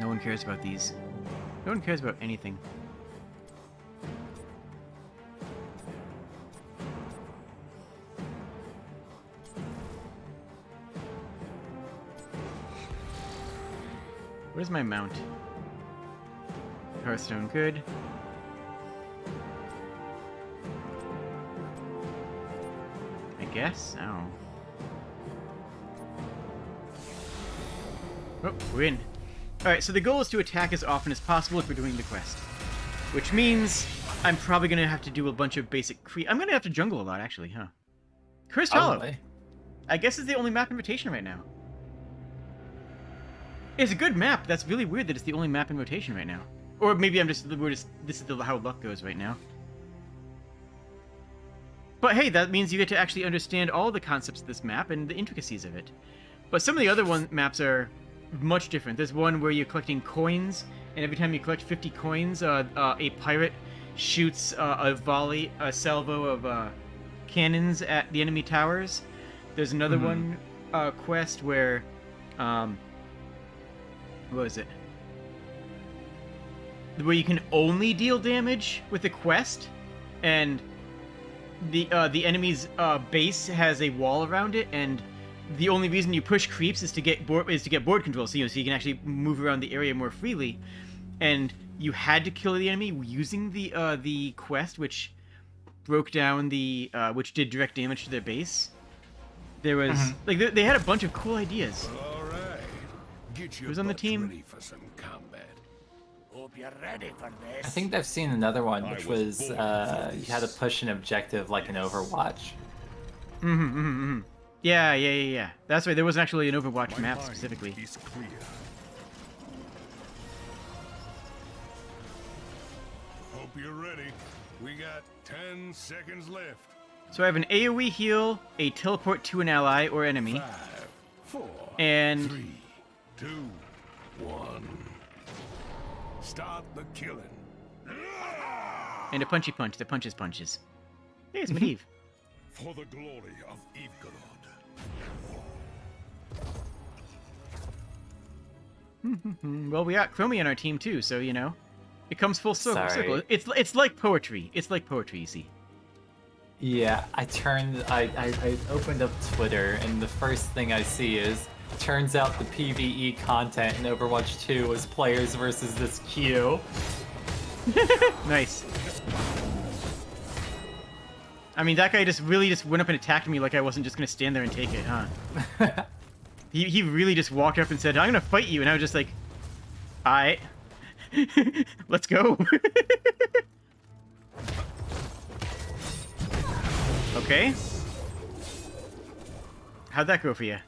No one cares about these. No one cares about anything. Where's my mount? Hearthstone, good. I guess? Oh. Oh, we're in. Alright, so the goal is to attack as often as possible if we're doing the quest. Which means I'm probably going to have to do a bunch of basic I'm going to have to jungle a lot, actually, huh? Cursed Hollow. I guess it's the only map invitation right now. It's a good map. That's really weird that it's the only map in rotation right now. Or maybe this is how luck goes right now. But hey, that means you get to actually understand all the concepts of this map and the intricacies of it. But some of the other maps are much different. There's one where you're collecting coins, and every time you collect 50 coins, a pirate shoots a salvo of cannons at the enemy towers. There's another one quest where what is it? Where you can only deal damage with a quest, and the enemy's base has a wall around it, and the only reason you push creeps is to get board control, so you can actually move around the area more freely. And you had to kill the enemy using the quest, which broke down which did direct damage to their base. There was like they had a bunch of cool ideas. All right. Get your Who's on the team? Ready for some combat. you're ready for this. I think I've seen another one, I which was was born for you had to this. push an objective like in Overwatch. Yeah. That's right. There wasn't actually an Overwatch My map mind specifically. is clear. Hope you're ready. We got 10 seconds left. So I have an AoE heal, a teleport to an ally or enemy, 5, 4, and 3, 2, 1. Start the killing. a punchy punch that punches punches. Hey, it's Medivh. For the glory of Ivgarod. Well, we got Chromie on our team too, so you know, it comes full circle. Sorry. It's like poetry. It's like poetry, you see. Yeah, I opened up Twitter, and the first thing I see is, turns out the PvE content in Overwatch 2 was players versus this queue. Nice. I mean, that guy just went up and attacked me like I wasn't just gonna stand there and take it, huh? He really just walked up and said, "I'm gonna fight you," and I was just like, "Alright, let's go." Okay. How'd that go for you?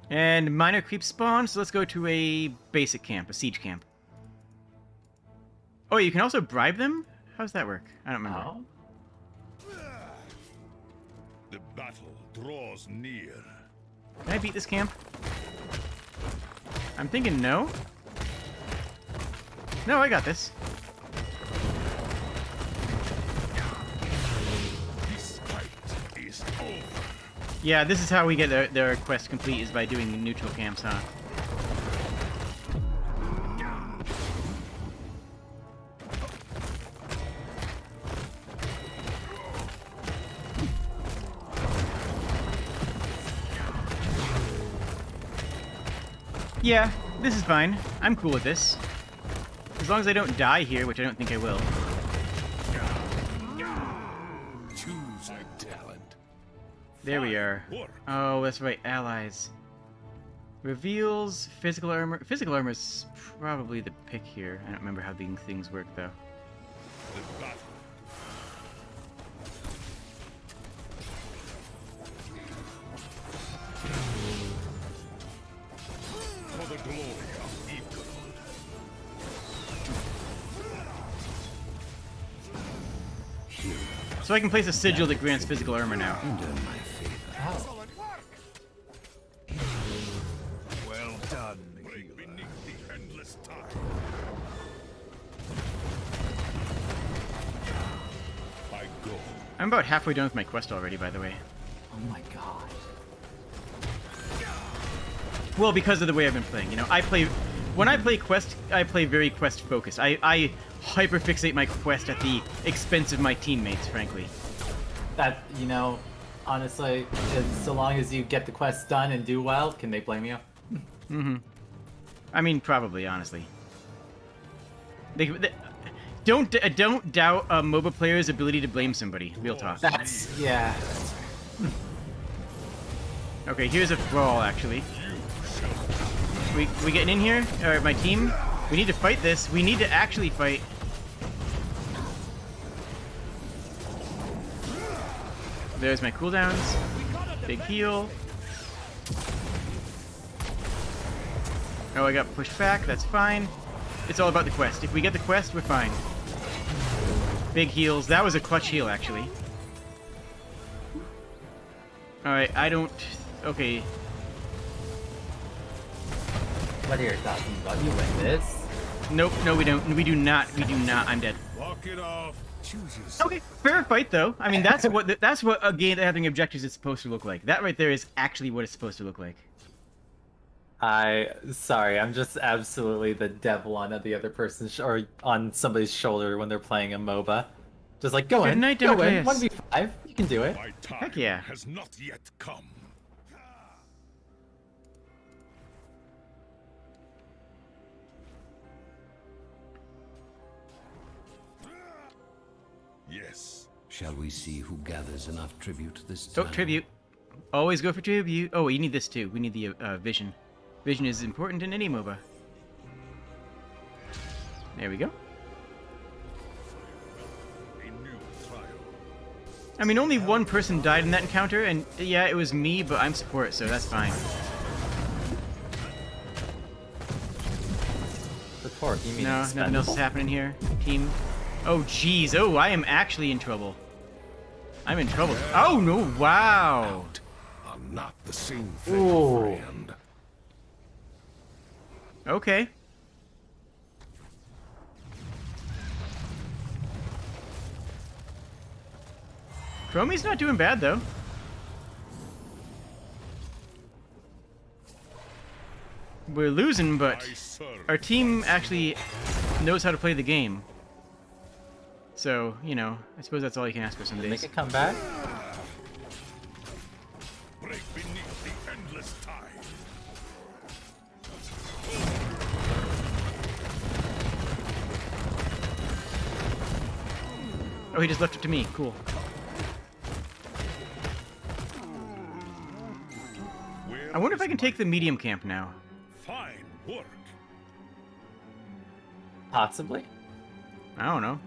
And minor creep spawn, so let's go to a basic camp, a siege camp. Oh, you can also bribe them? How does that work? I don't remember. Oh. The battle draws near. Can I beat this camp? I'm thinking no. No, I got this. This fight is over. Yeah, this is how we get their quest complete, is by doing neutral camps, huh? Yeah, this is fine. I'm cool with this. As long as I don't die here, which I don't think I will. Choose a talent. There we are. Oh, that's right, allies. Reveals physical armor. Physical armor is probably the pick here. I don't remember how these things work, though. The battle. For the glory of Ivgarod. So I can place a sigil that grants physical armor now. Under my favor. Well done, healer. Beneath the endless tide. I go. I'm about halfway done with my quest already, by the way. Oh my god. Well, because of the way I've been playing. You know, when I play quest, I play very quest focused. I hyperfixate my quest at the expense of my teammates, frankly. That, you know, honestly, so long as you get the quest done and do well, can they blame you? I mean, probably, honestly. They don't doubt a MOBA player's ability to blame somebody. Real talk. That's, yeah. Okay, here's a brawl, actually. We getting in here? Alright, my team. We need to fight this. We need to actually fight. There's my cooldowns. Big heal. Oh, I got pushed back. That's fine. It's all about the quest. If we get the quest, we're fine. Big heals. That was a clutch heal, actually. Alright, I don't... Okay. What are you talking about? You win this. Nope, no, we don't. We do not. We do not. I'm dead. Walk it off. Choose yourself. Okay, fair fight though. I mean, that's what a game having objectives is supposed to look like. That right there is actually what it's supposed to look like. Sorry, I'm just absolutely the devil on the other person's or on somebody's shoulder when they're playing a MOBA. Just like, go Good in, night, go in, Demetrius. 1v5, you can do it. My time Heck yeah. has not yet come. Yes, Shall we see who gathers enough tribute this Oh, time? tribute. Always go for tribute. Oh, you need this too. We need the vision. Vision is important in any MOBA. There we go. I mean, only one person died in that encounter, and yeah, it was me, but I'm support, so that's fine. Support, you mean No, nothing else is expendable? happening here. Team. Oh, jeez. Oh, I am actually in trouble. I'm in trouble. Oh, no. Wow. I'm not the same thing, Ooh. friend. Okay. Chromie's not doing bad, though. We're losing, but our team actually knows how to play the game. So, you know, I suppose that's all you can ask for some Make days. it come back? Break beneath the endless tide. Oh, he just left it to me. Cool. I wonder if I can take the medium camp now. Fine work. Possibly. I don't know.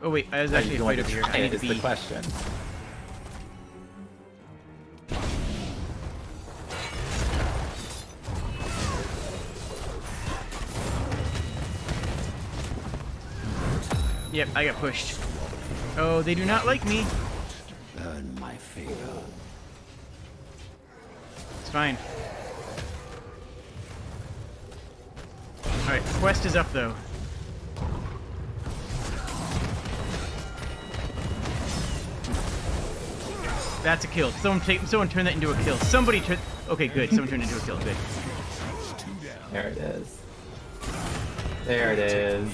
Oh wait, there's Are actually you a going fight to over here. try I it need to is the be. question. Yep, I got pushed. Oh, they do not like me. Earn my favor. It's fine. Alright, quest is up though. That's a kill. Someone turn that into a kill. Somebody turn. Okay, good. Someone turned it into a kill. Good. There it is. There it is.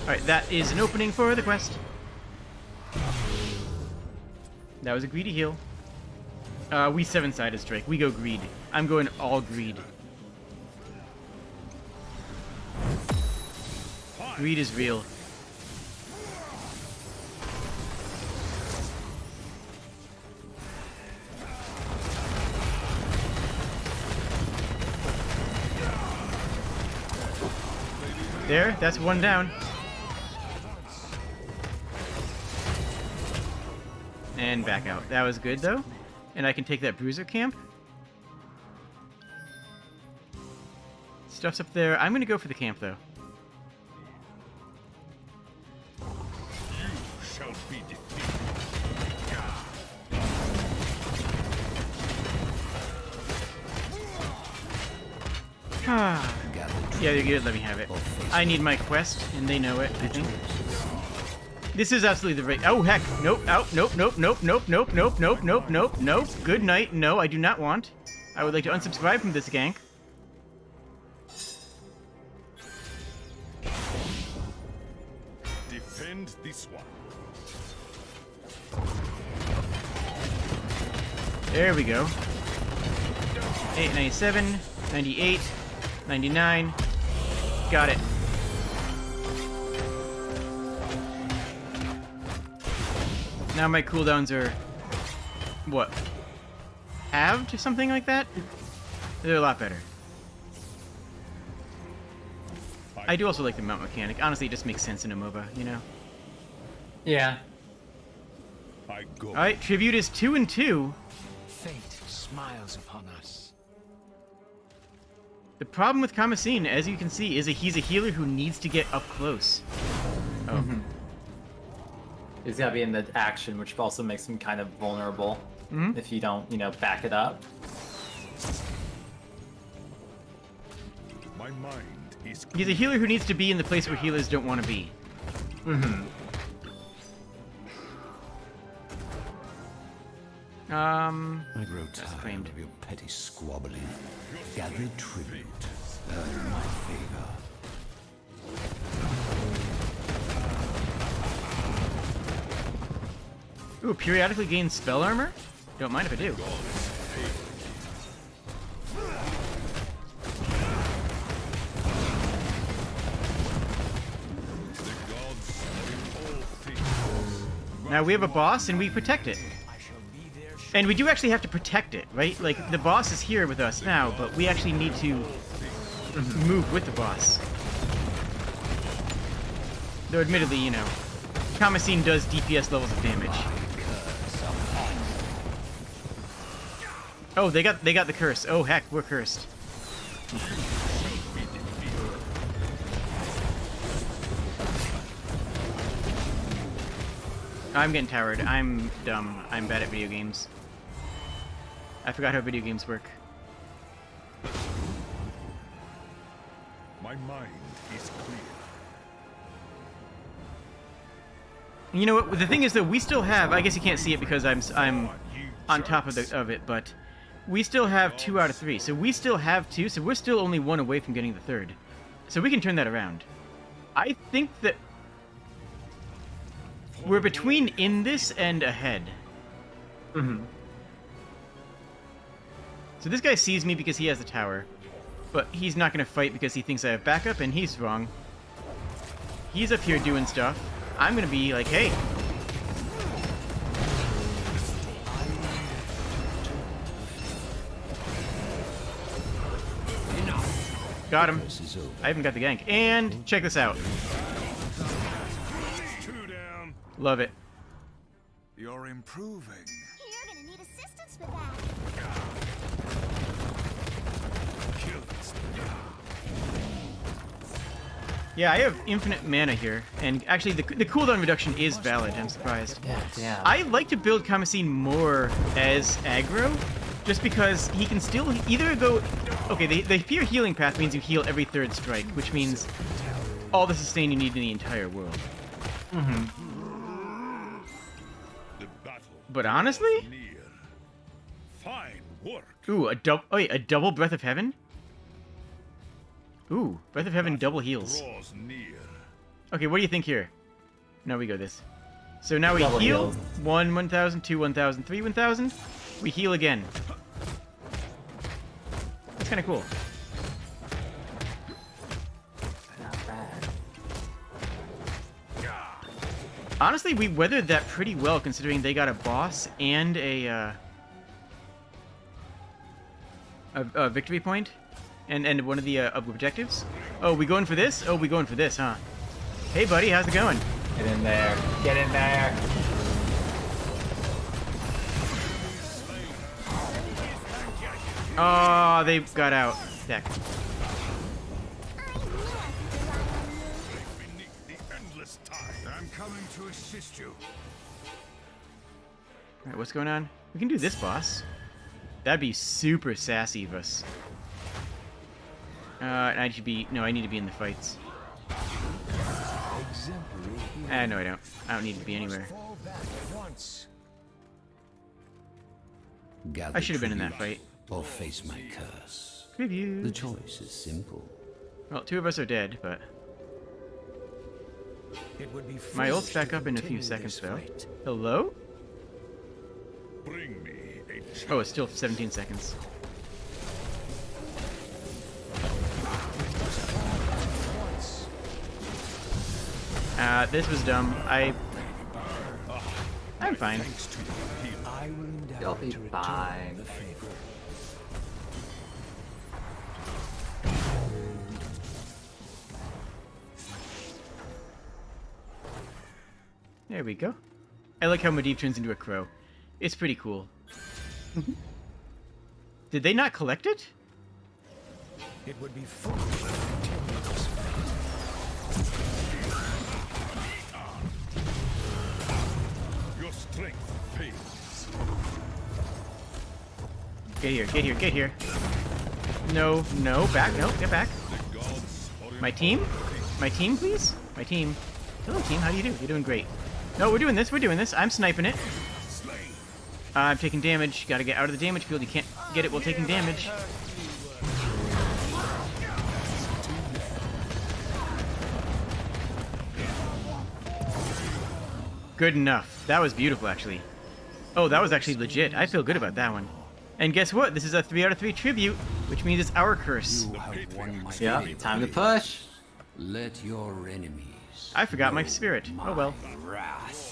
Alright, that is an opening for the quest. That was a greedy heal. We seven-sided strike. We go greed. I'm going all greed. Greed is real. There, that's one down. And back out. That was good, though. And I can take that bruiser camp. Stuff's up there. I'm gonna go for the camp, though. Shall be defeated. Ah. Gather Yeah, they're good. Let me have it. I need my quest, and they know it, I think. This is absolutely the right. Oh, heck. Nope. Oh, nope, nope, nope, nope, nope, nope, nope, nope, nope, nope. Good night. No, I do not want. I would like to unsubscribe from this gank. Defend this one. There we go. 897, 98, 99. Got it. Now my cooldowns are... what? Halved or something like that? They're a lot better. I do also like the mount mechanic. Honestly, it just makes sense in a MOBA, you know? Yeah. I go. Alright, tribute is 2 and 2. Fate smiles upon us. The problem with Kamasin, as you can see, is he's a healer who needs to get up close. Oh. He's gotta be in the action, which also makes him kind of vulnerable if you don't, you know, back it up. My mind is He's a healer who needs to be in the place where healers don't want to be. I grow That's tired claimed. of your petty squabbling. Gather tribute. Earn my favor. Ooh, periodically gain spell armor? Don't mind if I do. the gods in all Now we have a boss and we protect it. And we do actually have to protect it, right? Like, the boss is here with us now, but we actually need to move with the boss. Though admittedly, you know, Kamisine does DPS levels of damage. Oh, they got the curse. Oh heck, we're cursed. I'm getting towered. I'm dumb. I'm bad at video games. I forgot how video games work. My mind is clear. You know what? The thing is, though, we still have. I guess you can't see it because I'm on top of it, but we still have 2 out of 3. So we still have 2. So we're still only 1 away from getting the 3rd. So we can turn that around. I think that we're between in this and ahead. So this guy sees me because he has the tower, but he's not going to fight because he thinks I have backup, and he's wrong. He's up here doing stuff. I'm going to be like, hey. Got him. I haven't got the gank. And check this out. Love it. You're improving. You're gonna need assistance for that. Yeah, I have infinite mana here, and actually the cooldown reduction is valid. I'm surprised. Yeah. I like to build Kamisine more as aggro, just because he can still either go... Okay, the pure healing path means you heal every 3rd strike, which means all the sustain you need in the entire world. But honestly... Fine work. Ooh, a double Breath of Heaven? Ooh, Breath of Heaven double heals. Okay, what do you think here? Now we go this. So now we Double heal. heals. 1, 1,000, 2, 1,000, 3, 1,000. We heal again. That's kind of cool. Not bad. Honestly, we weathered that pretty well, considering they got a boss and a victory point, and one of the objectives. Oh, we going for this? Oh, we going for this, huh? Hey, buddy, how's it going? Get in there. Get in there. Oh, they got out. Deck. I'm coming to assist you. Alright, what's going on? We can do this, boss. That'd be super sassy of us. I should be... No, I need to be in the fights. No, I don't. I don't need to be anywhere. I should have been in that fight. Or face my curse. Preview. The choice is simple. Well, 2 of us are dead, but... My ult's back up in a few seconds, though. Hello? Bring me a Oh, it's still 17 seconds. This was dumb. I'm fine. You'll be fine. There we go. I like how Medivh turns into a crow. It's pretty cool. Did they not collect it? It would be foolish to continue this fight. Your strength fails. Get here, get here, get here. No, no, back, no, get back. My team? My team, please? My team. Hello, team, how do you do? You're doing great. No, we're doing this, we're doing this. I'm sniping it. I'm taking damage. Gotta get out of the damage field. You can't get it while taking damage. Good enough. That was beautiful, actually. Oh, that was actually legit. I feel good about that one. And guess what? This is a 3 out of 3 tribute, which means it's our curse. You have won my Yeah, favor. time to push. Let your enemies. I forgot my spirit. Oh well. Wrath.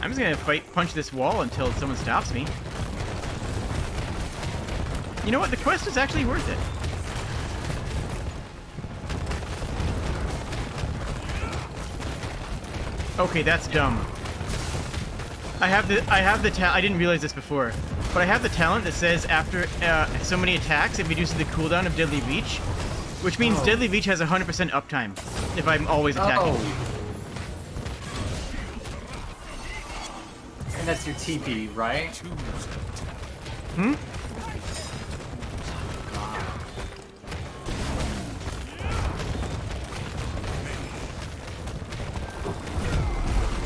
I'm just gonna punch this wall until someone stops me. You know what? The quest is actually worth it. Okay, that's dumb. I have the I didn't realize this before, but I have the talent that says after so many attacks, it reduces the cooldown of Deadly Reach, which means Deadly Reach has 100% uptime if I'm always attacking. And that's your TP, right? Hmm?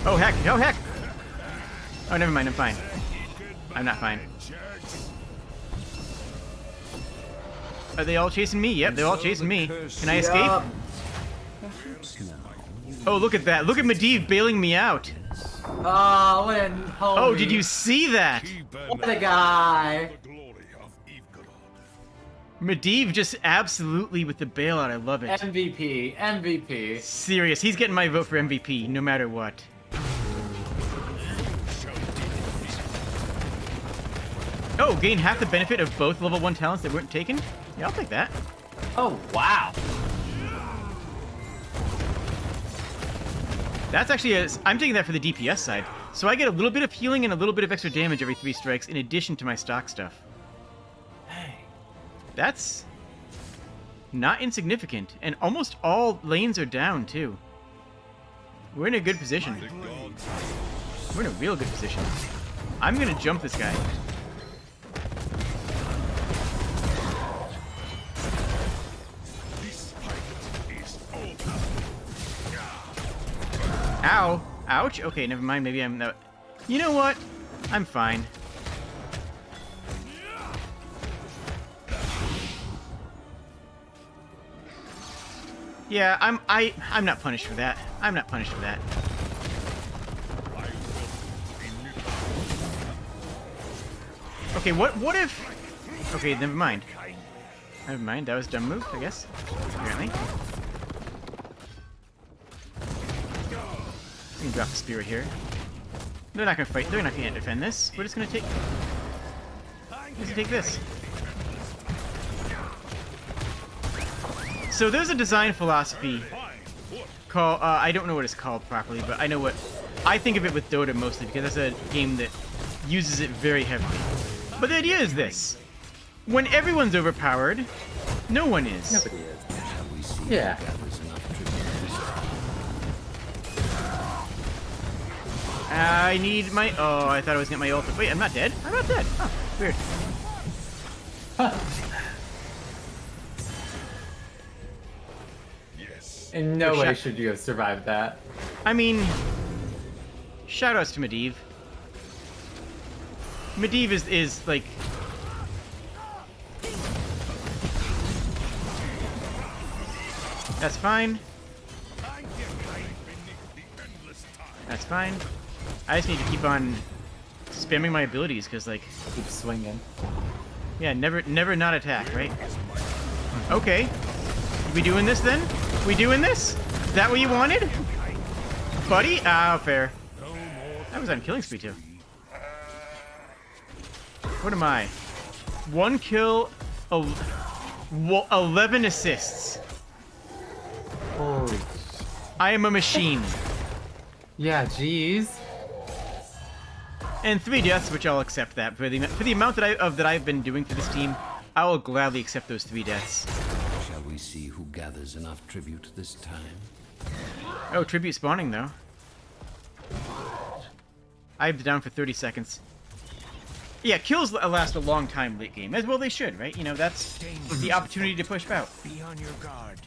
Oh heck! Oh heck! Oh, never mind. I'm fine. I'm not fine. Are they all chasing me? Yep, they're all chasing me. Can I escape? Oh, look at that! Look at Medivh bailing me out. Oh, what a homie. Oh, did you see that? What a guy! Medivh just absolutely with the bailout. I love it. MVP, MVP. Serious. He's getting my vote for MVP, no matter what. Oh, gain half the benefit of both level 1 talents that weren't taken? Yeah, I'll take that. Oh, wow. That's actually I'm taking that for the DPS side. So I get a little bit of healing and a little bit of extra damage every 3 strikes in addition to my stock stuff. Hey. That's not insignificant. And almost all lanes are down, too. We're in a good position. We're in a real good position. I'm gonna jump this guy. Ow! Ouch! Okay, never mind. Maybe I'm not. You know what? I'm fine. Yeah, I'm not punished for that. I'm not punished for that. Okay, what if... Okay, never mind. Never mind, that was a dumb move, I guess. Apparently. I'm gonna drop the spear here. They're not gonna fight. They're not gonna defend this. We're just gonna take... Let's take this. So there's a design philosophy called... I don't know what it's called properly, but I know what... I think of it with Dota mostly, because that's a game that uses it very heavily. But the idea is this. When everyone's overpowered, no one is. Nobody is. Yeah. I need my... Oh, I thought I was getting my ult. Wait, I'm not dead? I'm not dead. Oh, weird. Yes. In no way should you have survived that. I mean... Shoutouts to Medivh. Medivh is like... That's fine. That's fine. I just need to keep on spamming my abilities, because, like... Keep swinging. Yeah, never not attack, right? Okay. We doing this, then? We doing this? Is that what you wanted? Buddy? Ah, fair. I was on killing spree, too. What am I? 1 kill, 11 assists. Holy. I am a machine. Yeah, jeez. And 3 deaths, which I'll accept that for the amount that I've been doing for this team. I will gladly accept those 3 deaths. Shall we see who gathers enough tribute this time? Oh, tribute spawning though. I've down for 30 seconds. Yeah, kills last a long time late game, as well they should, right? You know, that's the opportunity to push out. Be on your guard.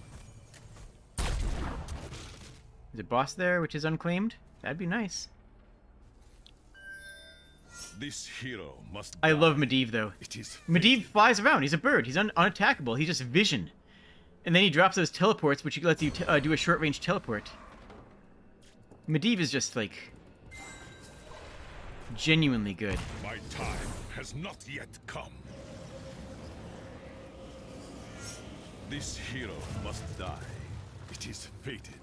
There's a boss there, which is unclaimed. That'd be nice. This hero must I love Medivh, though. Medivh flies around. He's a bird. He's unattackable. He's just vision. And then he drops those teleports, which lets you do a short-range teleport. Medivh is just, like... genuinely good. My time has not yet come. This hero must die. It is fated.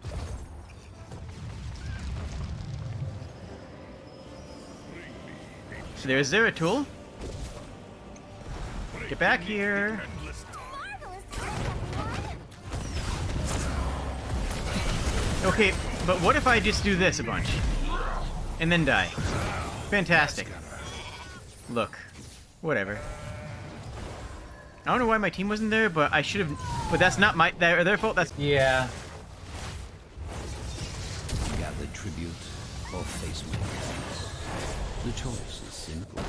So there's Zeratul. Get back here. Okay, but what if I just do this a bunch? And then die? Fantastic. Look. Whatever. I don't know why my team wasn't there, but I should have... But that's not their fault, that's... Yeah. Gather tribute or face my enemies. The choice is simple.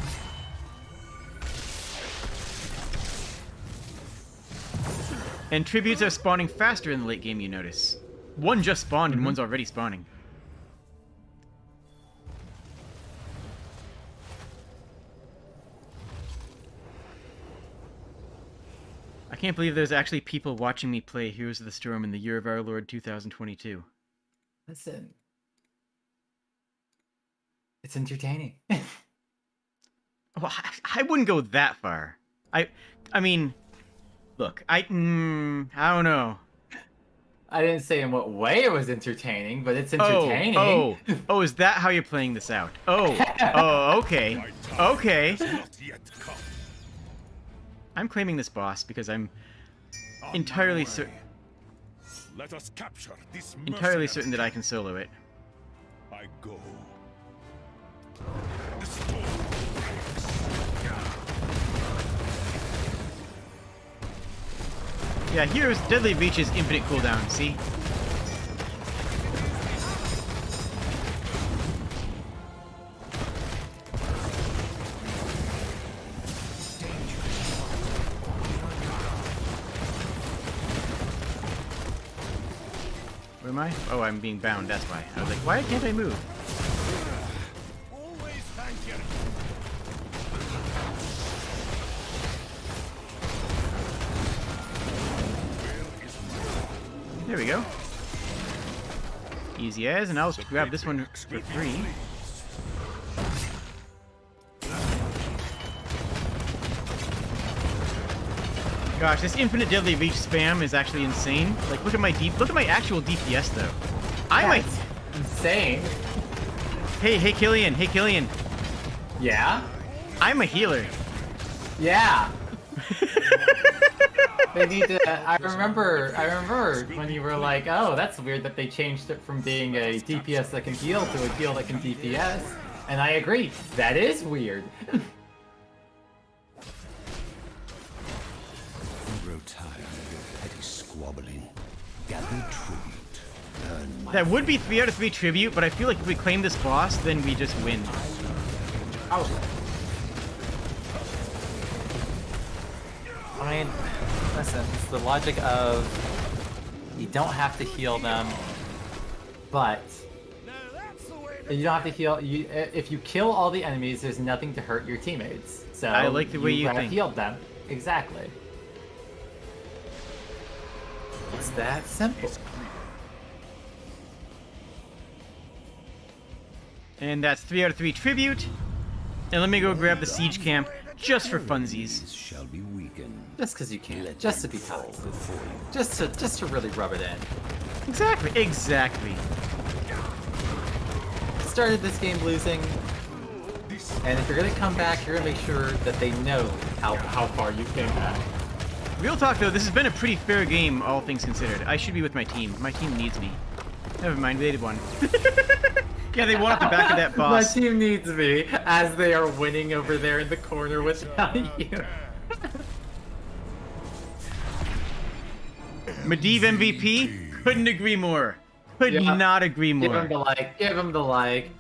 And tributes are spawning faster in the late game, you notice. One just spawned and one's already spawning. I can't believe there's actually people watching me play Heroes of the Storm in the year of our Lord 2022. Listen. It's entertaining. Well, I wouldn't go that far. I mean, look, I don't know. I didn't say in what way it was entertaining, but it's entertaining. Oh, is that how you're playing this out? Oh, okay. Okay. I'm claiming this boss because I'm entirely certain. Let us capture this Entirely certain that I can solo it. I go. Yeah, here's Deadly Reach's infinite cooldown, see? Where am I? Oh, I'm being bound, that's why. I was like, why can't I move? Always thank you. There we go. Easy as, and I'll grab this one for free. Gosh, this infinite deadly reach spam is actually insane. Like, look at my actual DPS though. I might insane. Hey Killian, hey Killian. Yeah? I'm a healer. Yeah. They need to. I remember when you were like, "Oh, that's weird that they changed it from being a DPS that can heal to a heal that can DPS." And I agree, that is weird. Grow tired of your petty squabbling. Gather tribute. Earn my That would be 3 out of 3 tribute, but I feel like if we claim this boss, then we just win. Oh. I mean, listen, it's the logic of you don't have to heal them, But you don't have to heal. If you kill all the enemies, there's nothing to hurt your teammates. So I like the way you have think. healed them. Exactly. it's that simple. And that's 3 out of 3 tribute. And let me go grab the siege camp just for funsies. shall be weakened. Just because you can. Just to be tough. Before you. Just to really rub it in. Exactly. Started this game losing, and if you're gonna come back, you're gonna make sure that they know how far you came back. Real talk though, this has been a pretty fair game, all things considered. I should be with my team. My team needs me. Never mind, they won. Yeah, they won at the back of that boss. My team needs me, as they are winning over there in the corner without you. Medivh MVP? Couldn't agree more. Could not agree more. Give him the like. Give him the like.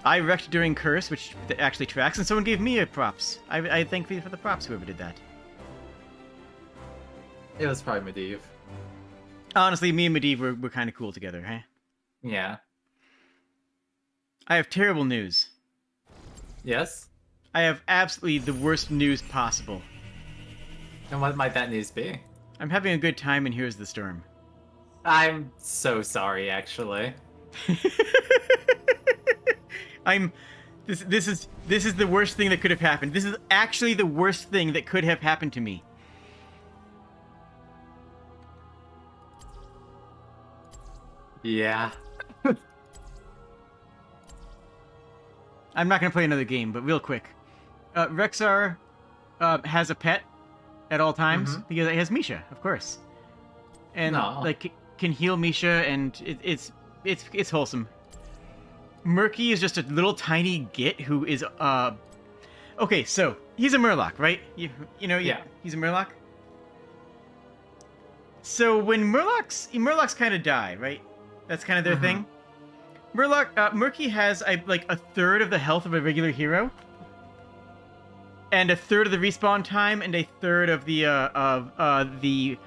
I wrecked during Curse, which actually tracks, and someone gave me a props. I thank you for the props, whoever did that. It was probably Medivh. Honestly, me and Medivh were kind of cool together, huh? Yeah. I have terrible news. Yes? I have absolutely the worst news possible. And what might that news be? I'm having a good time, and here's the storm. I'm so sorry, actually. This is the worst thing that could have happened. This is actually the worst thing that could have happened to me. Yeah. I'm not gonna play another game, but real quick, Rexar has a pet at all times because it has Misha, of course, and like can heal Misha, and it's wholesome. Murky is just a little tiny git who is okay, so he's a Murloc, right? You know, he's a Murloc. So when Murlocs kind of die, right? That's kind of their thing. Murky has like a third of the health of a regular hero, and a third of the respawn time, and a third of the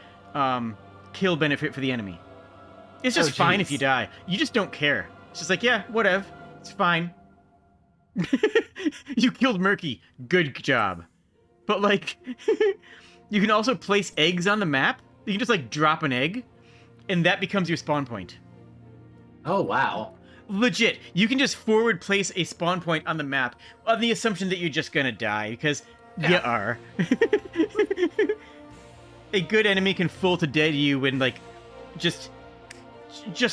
kill benefit for the enemy. It's just fine if you die. You just don't care. It's just like, yeah, whatever. It's fine. You killed Murky. Good job. But like, you can also place eggs on the map. You can just like drop an egg, and that becomes your spawn point. Oh wow. Legit, you can just forward place a spawn point on the map on the assumption that you're just gonna die, because you are. A good enemy can full to dead you when, like, just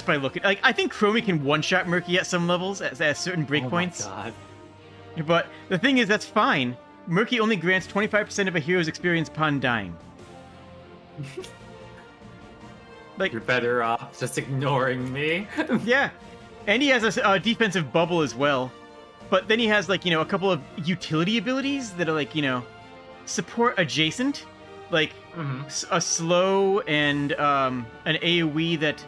by looking. Like, I think Chromie can one-shot Murky at some levels at certain breakpoints. Oh my god. But the thing is, that's fine. Murky only grants 25% of a hero's experience upon dying. Like, you're better off just ignoring me. Yeah. And he has a defensive bubble as well. But then he has, like, you know, a couple of utility abilities that are, like, you know, support adjacent. Like, a slow and an AoE that...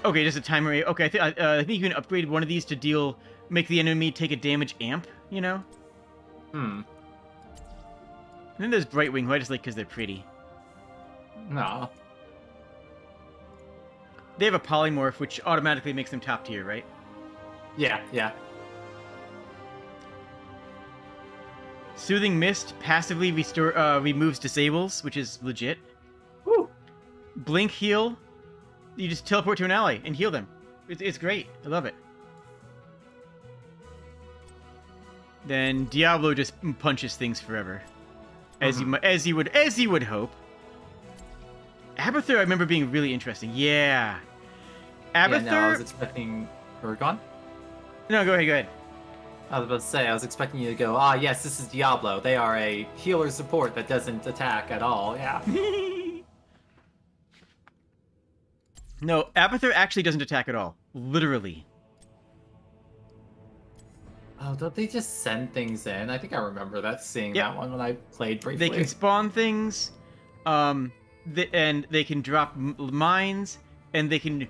Okay, just a timer. Okay, I think you can upgrade one of these to make the enemy take a damage amp, you know? And then there's Brightwing, who I just like because they're pretty. No. They have a polymorph, which automatically makes them top tier, right? Yeah, yeah. Soothing Mist passively removes disables, which is legit. Woo. Blink Heal, you just teleport to an ally and heal them. It's great. I love it. Then Diablo just punches things forever, as you would hope. Abathur, I remember being really interesting. Yeah. Abathur... Yeah, no, I was expecting... We're gone? No, go ahead. I was about to say, I was expecting you to go, yes, this is Diablo. They are a healer support that doesn't attack at all, yeah. No, Abathur actually doesn't attack at all. Literally. Oh, don't they just send things in? I think I remember seeing that one when I played briefly. They can spawn things, and they can drop mines, and they can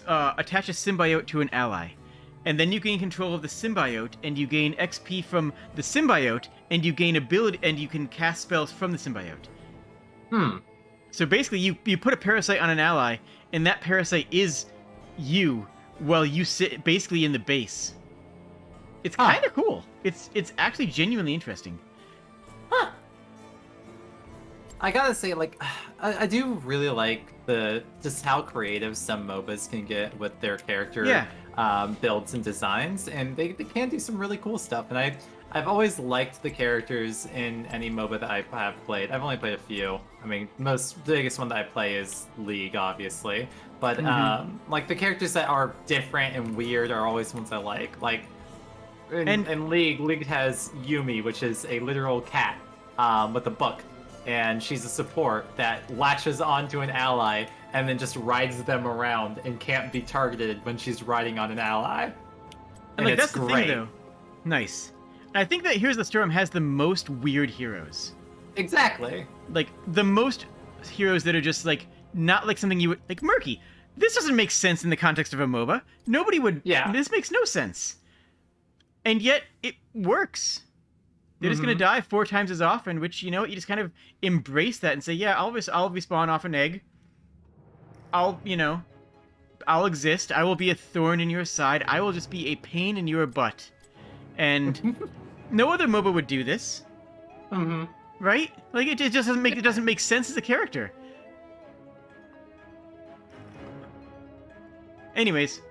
attach a symbiote to an ally. And then you gain control of the symbiote, and you gain XP from the symbiote, and you gain ability, and you can cast spells from the symbiote. So basically, you put a parasite on an ally, and that parasite is you, while you sit basically in the base. It's kind of cool. It's actually genuinely interesting. I gotta say, like, I do really like just how creative some MOBAs can get with their character builds and designs, and they can do some really cool stuff. And I've always liked the characters in any MOBA that I have played. I've only played a few. I mean, the biggest one that I play is League, obviously. But like the characters that are different and weird are always ones I like. Like in League has Yumi, which is a literal cat with a book. And she's a support that latches onto an ally and then just rides them around and can't be targeted when she's riding on an ally. And like, that's the thing, though. Nice. And I think that Heroes of the Storm has the most weird heroes. Exactly. Like, the most heroes that are just, like, not like something you would... Like, Murky. This doesn't make sense in the context of a MOBA. Nobody would... Yeah. This makes no sense. And yet, it works. They're just going to die 4 times as often, which, you know, you just kind of embrace that and say, yeah, I'll respawn off an egg. I'll exist. I will be a thorn in your side. I will just be a pain in your butt. And no other MOBA would do this. Right? Like, it just doesn't make sense as a character. Anyways.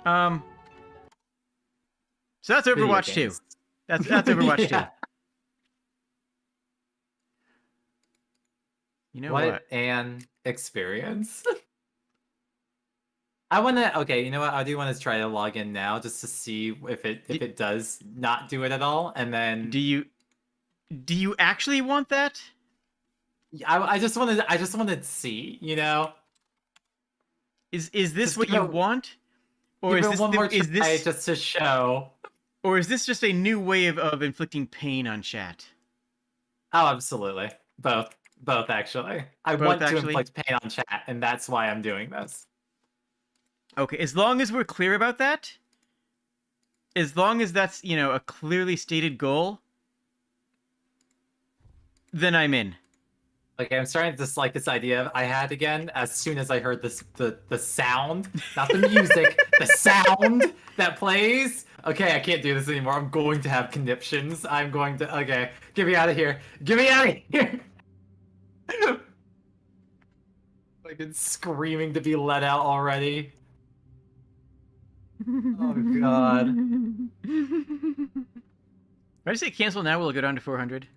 So that's Overwatch 2. That's Overwatch 2. You know what? An experience. I wanna. Okay, you know what? I do want to try to log in now just to see if it does not do it at all, and then. Do you actually want that? I just wanted to see, you know. Is this Just what give you it- want, or Give is it this one more is try this just to show? or is this just a new way of inflicting pain on chat? Oh, absolutely. Both actually. I Both, want to actually? inflict pain on chat, and that's why I'm doing this. Okay, as long as we're clear about that, as long as that's, you know, a clearly stated goal, then I'm in. Okay, I'm starting to dislike this idea I had again as soon as I heard the sound, not the music, the sound that plays. Okay, I can't do this anymore. I'm going to have conniptions. I'm going to. Okay, get me out of here. Get me out of here. Fucking screaming to be let out already. Oh god. If I say cancel now, will it go down to 400?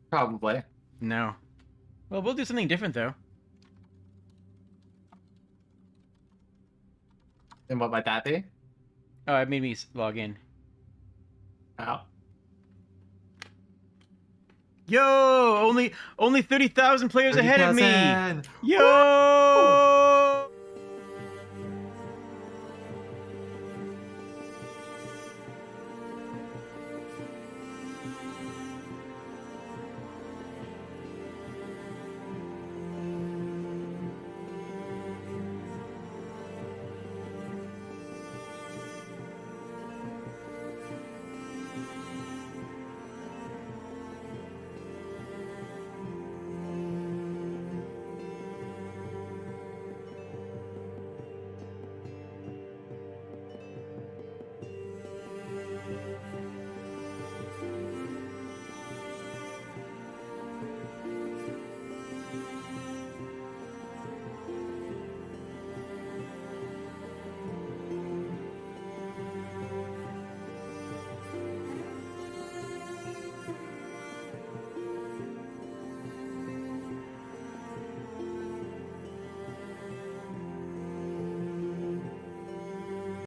Probably. No. Well, we'll do something different, though. And what might that be? Oh, it made me log in. Oh. Yo! Only 30,000 players ahead of me! 30,000. Yo!